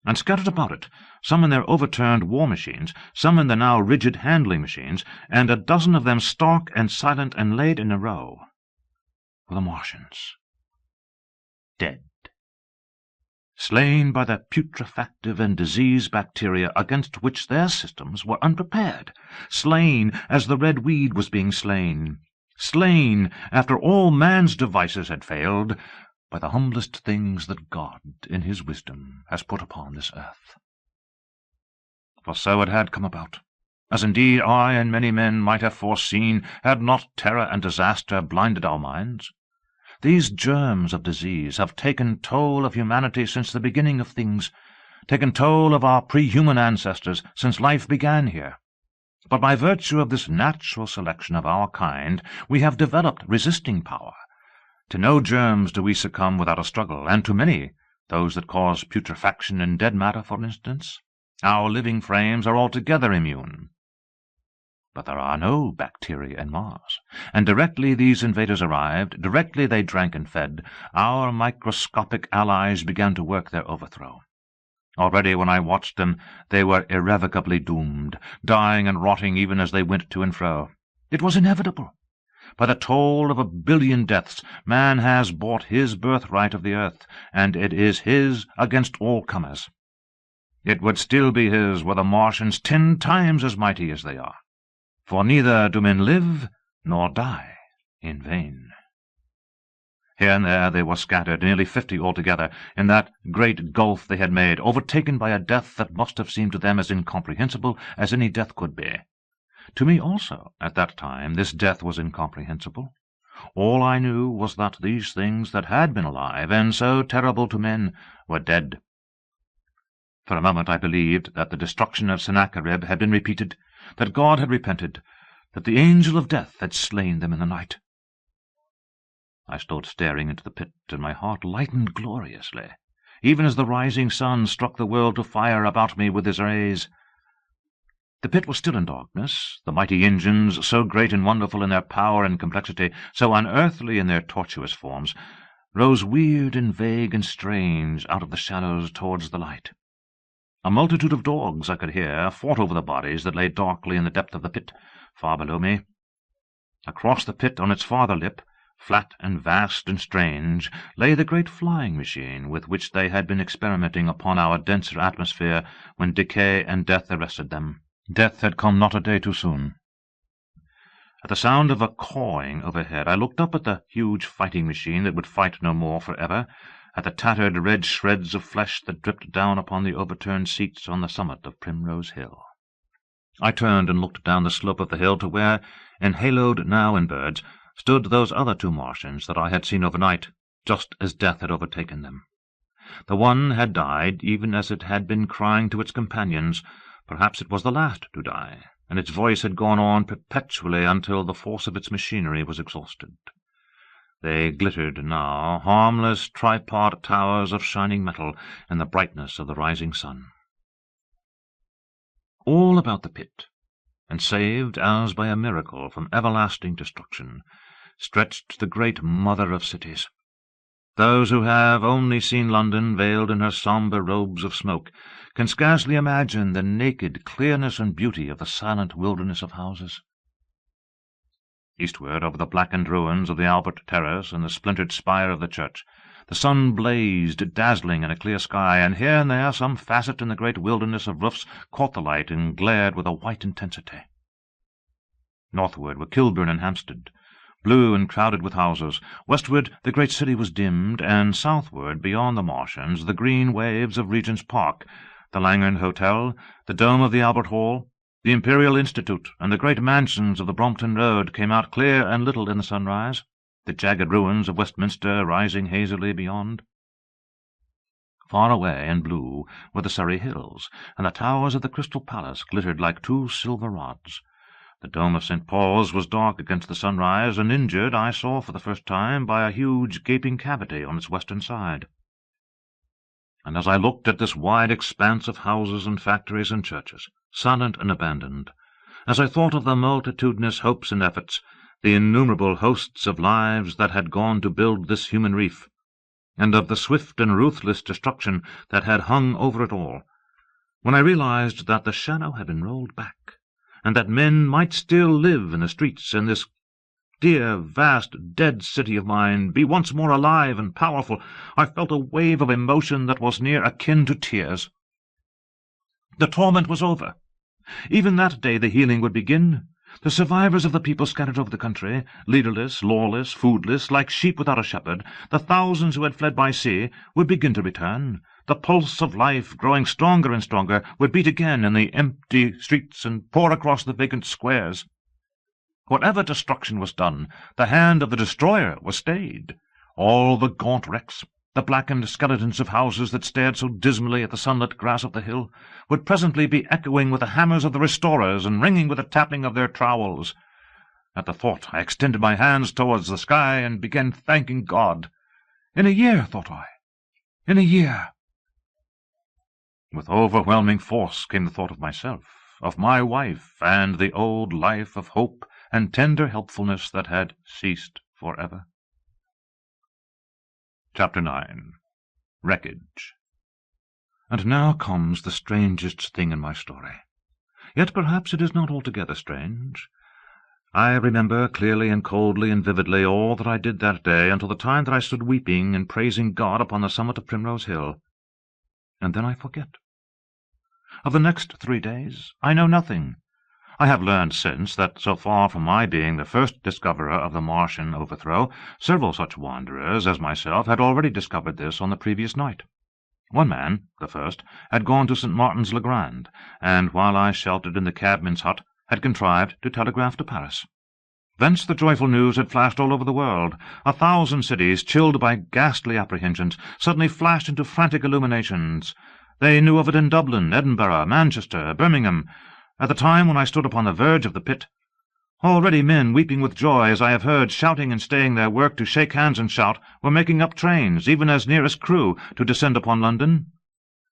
And scattered about it, some in their overturned war machines, some in the now rigid handling machines, and a dozen of them stark and silent and laid in a row, were the Martians. Dead. Slain by the putrefactive and disease bacteria against which their systems were unprepared. Slain as the red weed was being slain. Slain after all man's devices had failed, by the humblest things that God, in his wisdom, has put upon this earth. For so it had come about, as indeed I and many men might have foreseen, had not terror and disaster blinded our minds. These germs of disease have taken toll of humanity since the beginning of things, taken toll of our pre-human ancestors since life began here. But by virtue of this natural selection of our kind, we have developed resisting power. To no germs do we succumb without a struggle, and to many, those that cause putrefaction in dead matter, for instance, our living frames are altogether immune. But there are no bacteria in Mars, and directly these invaders arrived, directly they drank and fed, our microscopic allies began to work their overthrow. Already when I watched them, they were irrevocably doomed, dying and rotting even as they went to and fro. It was inevitable. By the toll of 1 billion deaths, man has bought his birthright of the earth, and it is his against all comers. It would still be his were the Martians 10 times as mighty as they are, for neither do men live nor die in vain. Here and there they were scattered, nearly 50 altogether, in that great gulf they had made, overtaken by a death that must have seemed to them as incomprehensible as any death could be. To me also, at that time, this death was incomprehensible. All I knew was that these things that had been alive, and so terrible to men, were dead. For a moment I believed that the destruction of Sennacherib had been repeated, that God had repented, that the angel of death had slain them in the night. I stood staring into the pit, and my heart lightened gloriously, even as the rising sun struck the world to fire about me with his rays. The pit was still in darkness. The mighty engines, so great and wonderful in their power and complexity, so unearthly in their tortuous forms, rose weird and vague and strange out of the shadows towards the light. A multitude of dogs, I could hear, fought over the bodies that lay darkly in the depth of the pit, far below me. Across the pit, on its farther lip, flat and vast and strange, lay the great flying machine with which they had been experimenting upon our denser atmosphere when decay and death arrested them. Death had come not a day too soon. At the sound of a cawing overhead, I looked up at the huge fighting machine that would fight no more forever, at the tattered red shreds of flesh that dripped down upon the overturned seats on the summit of Primrose Hill. I turned and looked down the slope of the hill to where, enhaloed now in birds, stood those other 2 Martians that I had seen overnight, just as death had overtaken them. The one had died, even as it had been crying to its companions. Perhaps it was the last to die, and its voice had gone on perpetually until the force of its machinery was exhausted. They glittered now, harmless tripod towers of shining metal in the brightness of the rising sun. All about the pit, and saved as by a miracle from everlasting destruction, stretched the great mother of cities. Those who have only seen London veiled in her sombre robes of smoke can scarcely imagine the naked clearness and beauty of the silent wilderness of houses. Eastward, over the blackened ruins of the Albert Terrace and the splintered spire of the church, the sun blazed dazzling in a clear sky, and here and there some facet in the great wilderness of roofs caught the light and glared with a white intensity. Northward were Kilburn and Hampstead, blue and crowded with houses. Westward the great city was dimmed, and southward, beyond the Martians, the green waves of Regent's Park, the Langhorne Hotel, the dome of the Albert Hall, The Imperial Institute and the great mansions of the Brompton Road came out clear and little in the sunrise, the jagged ruins of Westminster rising hazily beyond. Far away and blue were the Surrey hills, and the towers of the Crystal Palace glittered like two silver rods. The dome of St. Paul's was dark against the sunrise, and injured, I saw for the first time, by a huge gaping cavity on its western side. And as I looked at this wide expanse of houses and factories and churches, silent and abandoned, as I thought of the multitudinous hopes and efforts, the innumerable hosts of lives that had gone to build this human reef, and of the swift and ruthless destruction that had hung over it all, when I realized that the shadow had been rolled back, and that men might still live in the streets, and this dear, vast, dead city of mine be once more alive and powerful, I felt a wave of emotion that was near akin to tears. The torment was over. Even that day the healing would begin. The survivors of the people scattered over the country, leaderless, lawless, foodless, like sheep without a shepherd, the thousands who had fled by sea, would begin to return. The pulse of life, growing stronger and stronger, would beat again in the empty streets and pour across the vacant squares. Whatever destruction was done, the hand of the destroyer was stayed. All the gaunt wrecks, the blackened skeletons of houses that stared so dismally at the sunlit grass of the hill, would presently be echoing with the hammers of the restorers and ringing with the tapping of their trowels. At the thought I extended my hands towards the sky and began thanking God. In a year, thought I, in a year. With overwhelming force came the thought of myself, of my wife, and the old life of hope and tender helpfulness that had ceased forever. Chapter 9. Wreckage. And now comes the strangest thing in my story. Yet perhaps it is not altogether strange. I remember clearly and coldly and vividly all that I did that day until the time that I stood weeping and praising God upon the summit of Primrose Hill. And then I forget. Of the next 3 days I know nothing. I have learned since that, so far from my being the first discoverer of the Martian overthrow, several such wanderers as myself had already discovered this on the previous night. One man, the first, had gone to St. Martin's-le-Grand, and while I sheltered in the cabman's hut, had contrived to telegraph to Paris. Thence the joyful news had flashed all over the world. 1,000 cities, chilled by ghastly apprehensions, suddenly flashed into frantic illuminations. They knew of it in Dublin, Edinburgh, Manchester, Birmingham, at the time when I stood upon the verge of the pit. Already men, weeping with joy, as I have heard, shouting and staying their work to shake hands and shout, were making up trains, even as near as Crewe, to descend upon London.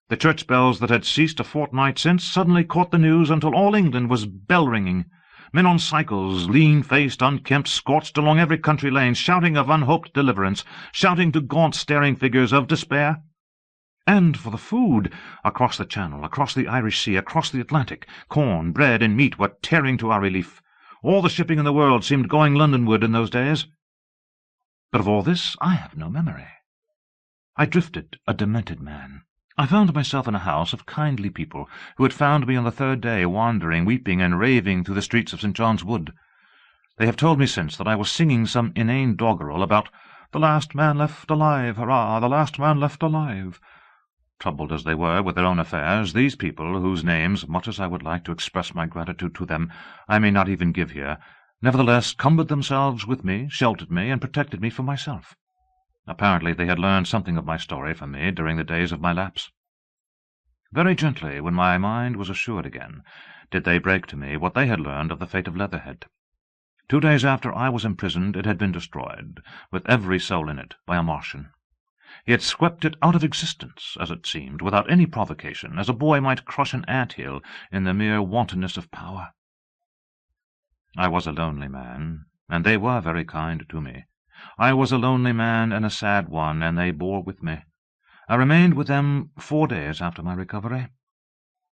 The church bells that had ceased a fortnight since suddenly caught the news until all England was bell-ringing. Men on cycles, lean-faced, unkempt, scorched along every country lane, shouting of unhoped deliverance, shouting to gaunt staring figures of despair. And for the food, across the Channel, across the Irish Sea, across the Atlantic, corn, bread, and meat were tearing to our relief. All the shipping in the world seemed going Londonward in those days. But of all this I have no memory. I drifted, a demented man. I found myself in a house of kindly people, who had found me on the 3rd day, wandering, weeping, and raving through the streets of St. John's Wood. They have told me since that I was singing some inane doggerel about "the last man left alive, hurrah, the last man left alive." Troubled as they were with their own affairs, these people, whose names, much as I would like to express my gratitude to them, I may not even give here, nevertheless cumbered themselves with me, sheltered me, and protected me from myself. Apparently they had learned something of my story from me during the days of my lapse. Very gently, when my mind was assured again, did they break to me what they had learned of the fate of Leatherhead. 2 days after I was imprisoned, it had been destroyed, with every soul in it, by a Martian. He had swept it out of existence, as it seemed, without any provocation, as a boy might crush an ant-hill in the mere wantonness of power. I was a lonely man, and they were very kind to me. I was a lonely man and a sad one, and they bore with me. I remained with them 4 days after my recovery.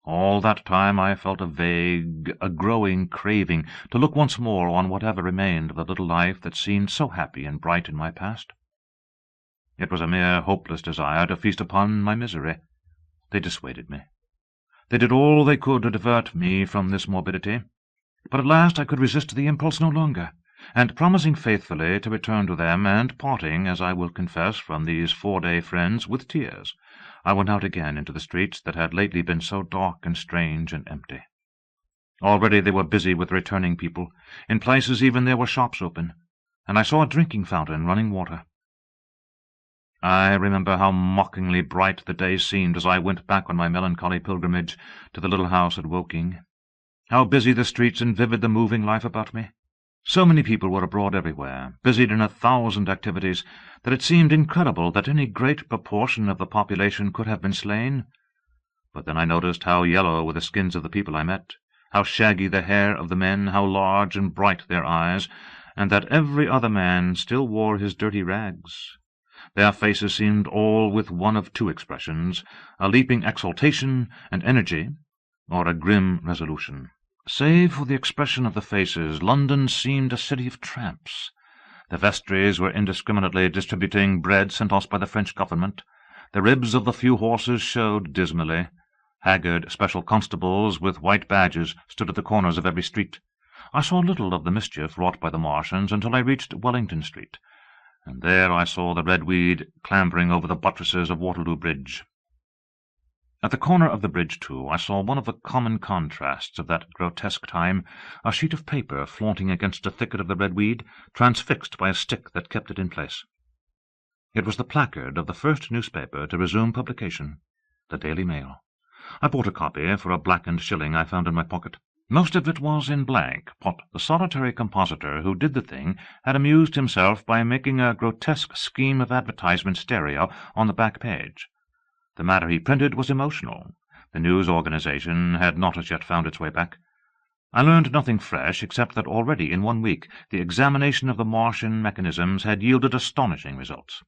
All that time I felt a vague, a growing craving to look once more on whatever remained of the little life that seemed so happy and bright in my past. It was a mere hopeless desire to feast upon my misery. They dissuaded me. They did all they could to divert me from this morbidity, but at last I could resist the impulse no longer, and promising faithfully to return to them, and parting, as I will confess, from these 4-day friends with tears, I went out again into the streets that had lately been so dark and strange and empty. Already they were busy with returning people. In places even there were shops open, and I saw a drinking fountain running water. I remember how mockingly bright the day seemed as I went back on my melancholy pilgrimage to the little house at Woking. How busy the streets and vivid the moving life about me. So many people were abroad everywhere, busied in 1,000 activities, that it seemed incredible that any great proportion of the population could have been slain. But then I noticed how yellow were the skins of the people I met, how shaggy the hair of the men, how large and bright their eyes, and that every other man still wore his dirty rags. Their faces seemed all with one of two expressions, a leaping exultation and energy, or a grim resolution. Save for the expression of the faces, London seemed a city of tramps. The vestries were indiscriminately distributing bread sent us by the French government. The ribs of the few horses showed dismally. Haggard special constables with white badges stood at the corners of every street. I saw little of the mischief wrought by the Martians until I reached Wellington Street, and there I saw the red weed clambering over the buttresses of Waterloo Bridge. At the corner of the bridge, too, I saw one of the common contrasts of that grotesque time, a sheet of paper flaunting against a thicket of the red weed, transfixed by a stick that kept it in place. It was the placard of the first newspaper to resume publication, the Daily Mail. I bought a copy for a blackened shilling I found in my pocket. Most of it was in blank, but the solitary compositor who did the thing had amused himself by making a grotesque scheme of advertisement stereo on the back page. The matter he printed was emotional. The news organization had not as yet found its way back. I learned nothing fresh, except that already in 1 week the examination of the Martian mechanisms had yielded astonishing results.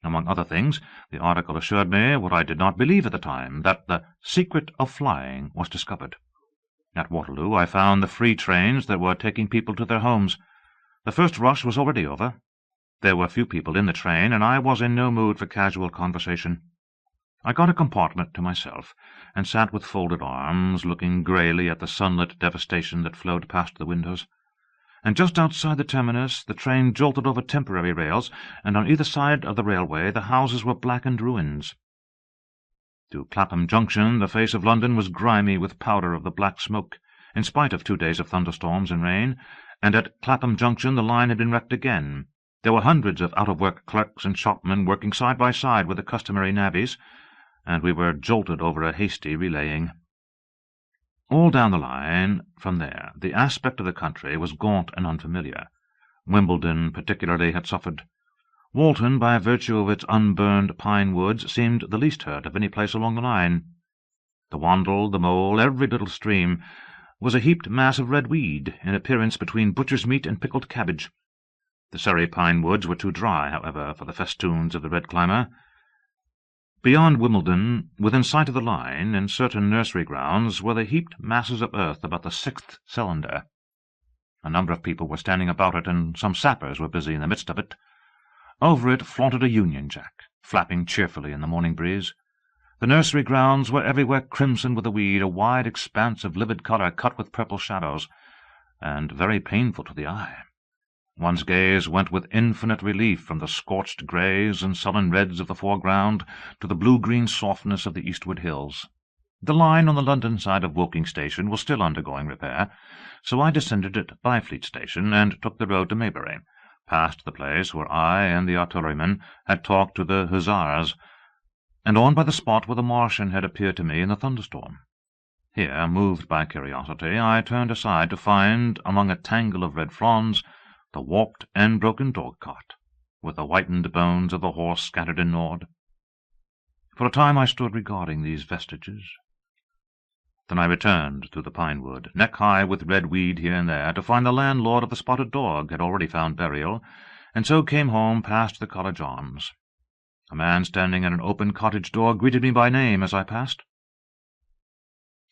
Among other things, the article assured me, what I did not believe at the time, that the secret of flying was discovered. At Waterloo I found the free trains that were taking people to their homes. The first rush was already over. There were few people in the train, and I was in no mood for casual conversation. I got a compartment to myself, and sat with folded arms, looking greyly at the sunlit devastation that flowed past the windows. And just outside the terminus the train jolted over temporary rails, and on either side of the railway the houses were blackened ruins. To Clapham Junction the face of London was grimy with powder of the black smoke, in spite of 2 days of thunderstorms and rain, and at Clapham Junction the line had been wrecked again. There were hundreds of out-of-work clerks and shopmen working side by side with the customary navvies, and we were jolted over a hasty relaying. All down the line, from there, the aspect of the country was gaunt and unfamiliar. Wimbledon particularly had suffered. Walton, by virtue of its unburned pine woods, seemed the least hurt of any place along the line. The Wandle, the Mole, every little stream, was a heaped mass of red weed, in appearance between butcher's meat and pickled cabbage. The Surrey pine woods were too dry, however, for the festoons of the red climber. Beyond Wimbledon, within sight of the line, in certain nursery grounds, were the heaped masses of earth about the 6th cylinder. A number of people were standing about it, and some sappers were busy in the midst of it. Over it flaunted a Union Jack, flapping cheerfully in the morning breeze. The nursery grounds were everywhere crimson with the weed, a wide expanse of livid colour cut with purple shadows, and very painful to the eye. One's gaze went with infinite relief from the scorched greys and sullen reds of the foreground to the blue-green softness of the eastward hills. The line on the London side of Woking Station was still undergoing repair, so I descended at Byfleet Station and took the road to Maybury, past the place where I and the artilleryman had talked to the hussars, and on by the spot where the Martian had appeared to me in the thunderstorm. Here, moved by curiosity, I turned aside to find, among a tangle of red fronds, the warped and broken dog-cart, with the whitened bones of the horse scattered and gnawed. For a time I stood regarding these vestiges. Then I returned through the pine wood, neck-high with red weed here and there, to find the landlord of the Spotted Dog had already found burial, and so came home past the College Arms. A man standing at an open cottage door greeted me by name as I passed.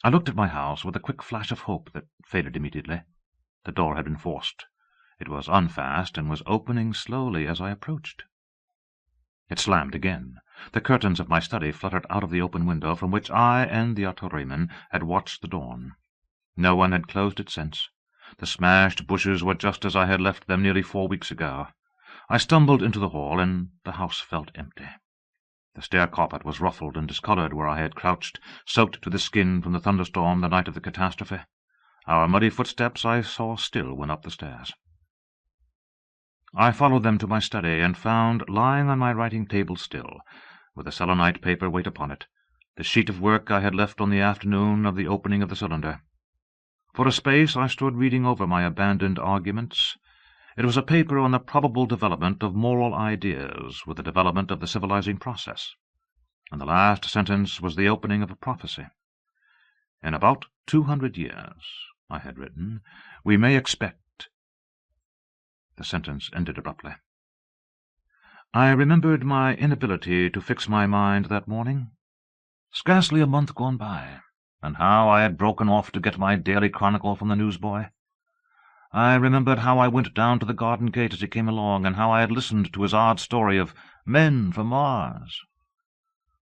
I looked at my house with a quick flash of hope that faded immediately. The door had been forced. It was unfast, and was opening slowly as I approached. It slammed again. The curtains of my study fluttered out of the open window from which I and the artilleryman had watched the dawn. No one had closed it since. The smashed bushes were just as I had left them nearly 4 weeks ago. I stumbled into the hall, and the house felt empty. The stair carpet was ruffled and discoloured where I had crouched, soaked to the skin from the thunderstorm the night of the catastrophe. Our muddy footsteps I saw still went up the stairs. I followed them to my study, and found lying on my writing table still, with a selenite paper weight upon it, the sheet of work I had left on the afternoon of the opening of the cylinder. For a space I stood reading over my abandoned arguments. It was a paper on the probable development of moral ideas with the development of the civilizing process, and the last sentence was the opening of a prophecy. In about 200 years, I had written, we may expect— The sentence ended abruptly. I remembered my inability to fix my mind that morning. Scarcely a month gone by, and how I had broken off to get my daily chronicle from the newsboy. I remembered how I went down to the garden gate as he came along, and how I had listened to his odd story of men from Mars.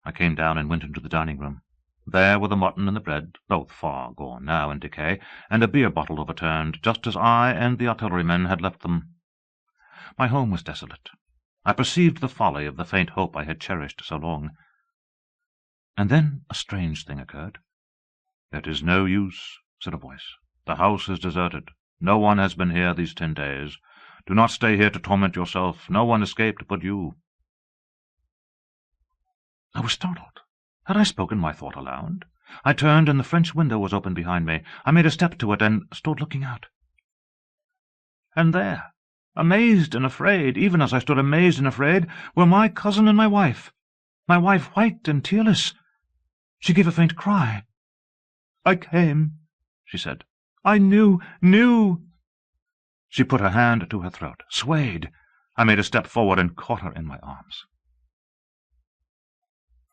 I came down and went into the dining-room. There were the mutton and the bread, both far gone now in decay, and a beer bottle overturned, just as I and the artillerymen had left them. My home was desolate. I perceived the folly of the faint hope I had cherished so long. And then a strange thing occurred. "It is no use," said a voice. "The house is deserted. No one has been here these 10 days. Do not stay here to torment yourself. No one escaped but you." I was startled. Had I spoken my thought aloud? I turned, and the French window was open behind me. I made a step to it, and stood looking out. And there, amazed and afraid, even as I stood amazed and afraid, were my cousin and my wife white and tearless. She gave a faint cry. "I came," she said. "I knew. She put her hand to her throat, swayed. I made a step forward and caught her in my arms.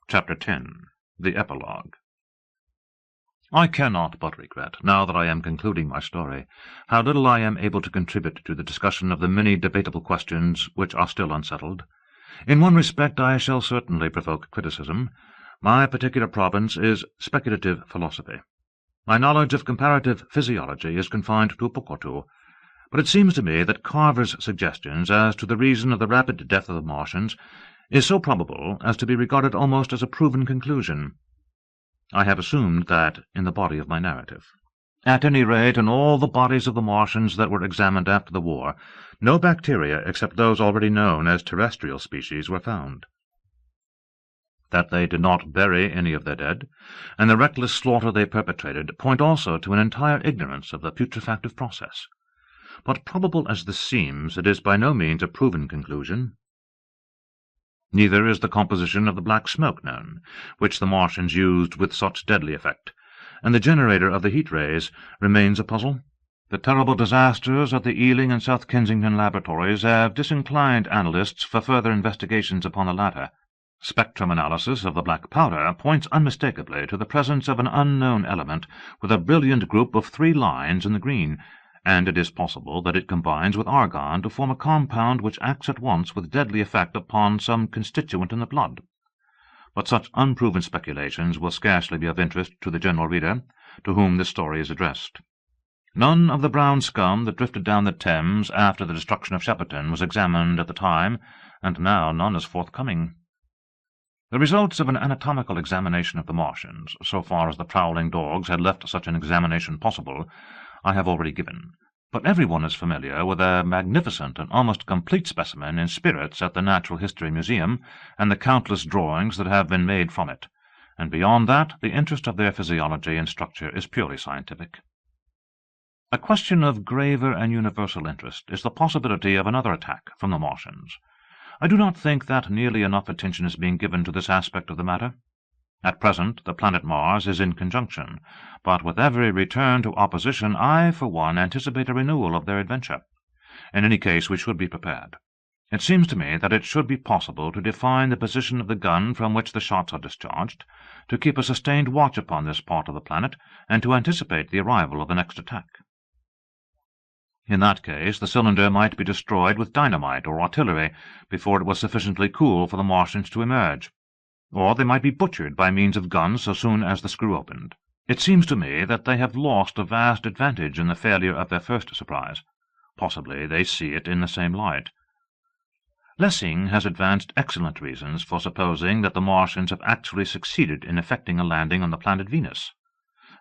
Chapter 10. The Epilogue. I cannot but regret, now that I am concluding my story, how little I am able to contribute to the discussion of the many debatable questions which are still unsettled. In one respect I shall certainly provoke criticism. My particular province is speculative philosophy. My knowledge of comparative physiology is confined to a book or two, but it seems to me that Carver's suggestions as to the reason of the rapid death of the Martians is so probable as to be regarded almost as a proven conclusion. I have assumed that in the body of my narrative. At any rate, in all the bodies of the Martians that were examined after the war, no bacteria except those already known as terrestrial species were found. That they did not bury any of their dead, and the reckless slaughter they perpetrated, point also to an entire ignorance of the putrefactive process. But probable as this seems, it is by no means a proven conclusion. Neither is the composition of the black smoke known, which the Martians used with such deadly effect, and the generator of the heat rays remains a puzzle. The terrible disasters at the Ealing and South Kensington laboratories have disinclined analysts for further investigations upon the latter. Spectrum analysis of the black powder points unmistakably to the presence of an unknown element with a brilliant group of 3 lines in the green, and it is possible that it combines with argon to form a compound which acts at once with deadly effect upon some constituent in the blood. But such unproven speculations will scarcely be of interest to the general reader, to whom this story is addressed. None of the brown scum that drifted down the Thames after the destruction of Shepperton was examined at the time, and now none is forthcoming. The results of an anatomical examination of the Martians, so far as the prowling dogs had left such an examination possible, I have already given, but everyone is familiar with a magnificent and almost complete specimen in spirits at the Natural History Museum, and the countless drawings that have been made from it, and beyond that the interest of their physiology and structure is purely scientific. A question of graver and universal interest is the possibility of another attack from the Martians. I do not think that nearly enough attention is being given to this aspect of the matter. At present the planet Mars is in conjunction, but with every return to opposition I, for one, anticipate a renewal of their adventure. In any case we should be prepared. It seems to me that it should be possible to define the position of the gun from which the shots are discharged, to keep a sustained watch upon this part of the planet, and to anticipate the arrival of the next attack. In that case the cylinder might be destroyed with dynamite or artillery before it was sufficiently cool for the Martians to emerge, or they might be butchered by means of guns so soon as the screw opened. It seems to me that they have lost a vast advantage in the failure of their first surprise. Possibly they see it in the same light. Lessing has advanced excellent reasons for supposing that the Martians have actually succeeded in effecting a landing on the planet Venus.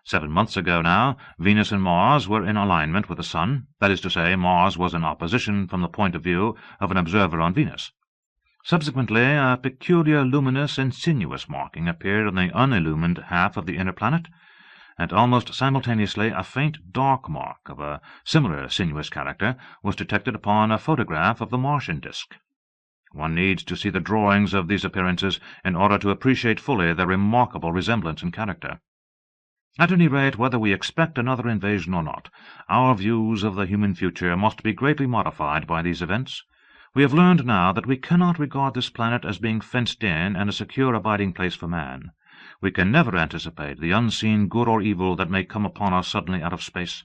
7 months ago now, Venus and Mars were in alignment with the Sun. That is to say, Mars was in opposition from the point of view of an observer on Venus. Subsequently, a peculiar luminous and sinuous marking appeared on the unillumined half of the inner planet, and almost simultaneously a faint dark mark of a similar sinuous character was detected upon a photograph of the Martian disk. One needs to see the drawings of these appearances in order to appreciate fully their remarkable resemblance in character. At any rate, whether we expect another invasion or not, our views of the human future must be greatly modified by these events. We have learned now that we cannot regard this planet as being fenced in and a secure abiding place for man. We can never anticipate the unseen good or evil that may come upon us suddenly out of space.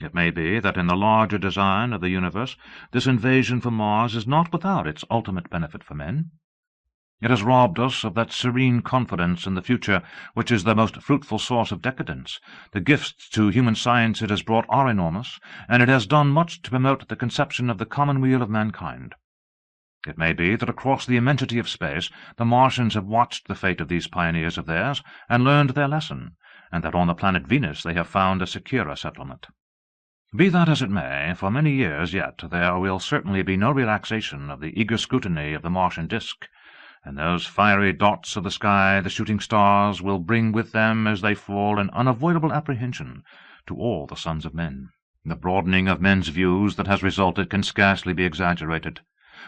It may be that in the larger design of the universe, this invasion from Mars is not without its ultimate benefit for men. It has robbed us of that serene confidence in the future which is the most fruitful source of decadence. The gifts to human science it has brought are enormous, and it has done much to promote the conception of the commonweal of mankind. It may be that across the immensity of space the Martians have watched the fate of these pioneers of theirs and learned their lesson, and that on the planet Venus they have found a securer settlement. Be that as it may, for many years yet there will certainly be no relaxation of the eager scrutiny of the Martian disk, and those fiery dots of the sky, the shooting stars, will bring with them as they fall an unavoidable apprehension to all the sons of men. The broadening of men's views that has resulted can scarcely be exaggerated.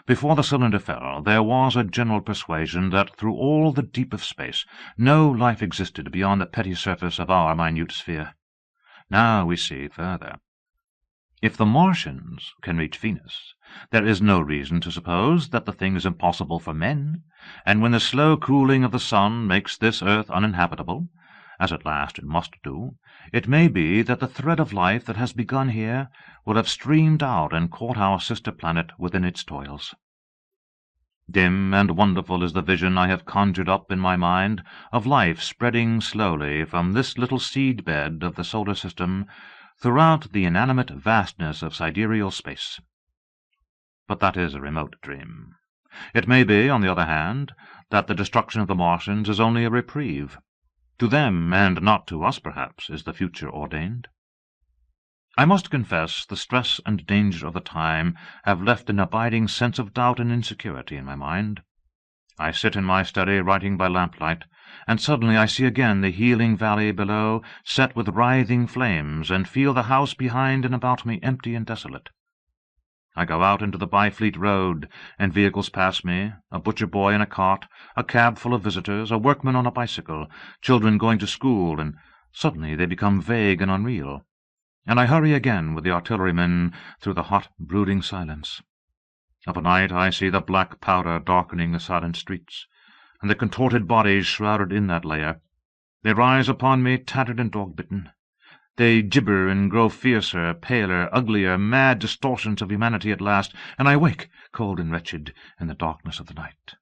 Before the cylinder fell, there was a general persuasion that through all the deep of space no life existed beyond the petty surface of our minute sphere. Now we see further. If the Martians can reach Venus, there is no reason to suppose that the thing is impossible for men, and when the slow cooling of the sun makes this earth uninhabitable, as at last it must do, it may be that the thread of life that has begun here will have streamed out and caught our sister planet within its toils. Dim and wonderful is the vision I have conjured up in my mind of life spreading slowly from this little seed-bed of the solar system throughout the inanimate vastness of sidereal space. But that is a remote dream. It may be, on the other hand, that the destruction of the Martians is only a reprieve. To them, and not to us perhaps, is the future ordained. I must confess the stress and danger of the time have left an abiding sense of doubt and insecurity in my mind. I sit in my study writing by lamplight, and suddenly I see again the healing valley below set with writhing flames, and feel the house behind and about me empty and desolate. I go out into the Byfleet Road, and vehicles pass me, a butcher boy in a cart, a cab full of visitors, a workman on a bicycle, children going to school, and suddenly they become vague and unreal, and I hurry again with the artillerymen through the hot, brooding silence. Of a night I see the black powder darkening the silent streets, and the contorted bodies shrouded in that layer. They rise upon me tattered and dog-bitten. They gibber and grow fiercer, paler, uglier, mad distortions of humanity at last, and I wake, cold and wretched, in the darkness of the night.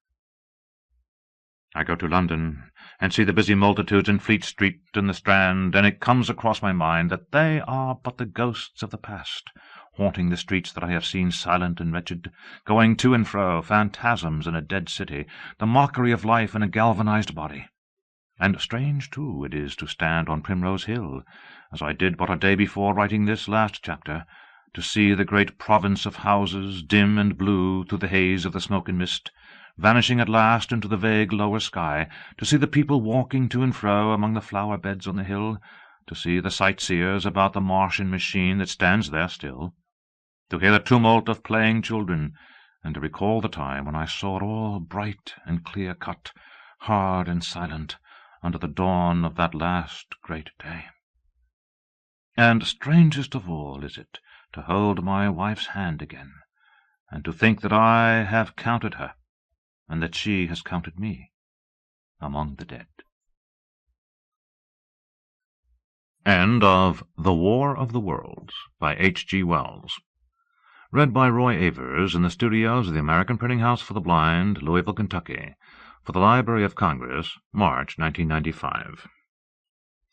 I go to London, and see the busy multitudes in Fleet Street and the Strand, and it comes across my mind that they are but the ghosts of the past, haunting the streets that I have seen silent and wretched, going to and fro, phantasms in a dead city, the mockery of life in a galvanized body. And strange, too, it is to stand on Primrose Hill, as I did but a day before writing this last chapter, to see the great province of houses, dim and blue through the haze of the smoke and mist, vanishing at last into the vague lower sky, to see the people walking to and fro among the flower-beds on the hill, to see the sightseers about the Martian machine that stands there still, to hear the tumult of playing children, and to recall the time when I saw it all bright and clear-cut, hard and silent, under the dawn of that last great day. And strangest of all is it to hold my wife's hand again, and to think that I have counted her, and that she has counted me, among the dead. End of The War of the Worlds by H.G. Wells. Read by Roy Avers in the studios of the American Printing House for the Blind, Louisville, Kentucky, for the Library of Congress, March 1995.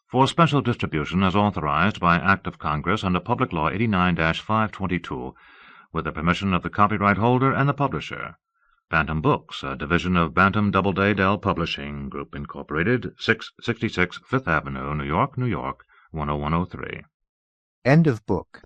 For special distribution as authorized by Act of Congress under Public Law 89-522, with the permission of the copyright holder and the publisher. Bantam Books, a division of Bantam Doubleday Dell Publishing Group, Incorporated, 666 Fifth Avenue, New York, New York, 10103. End of book.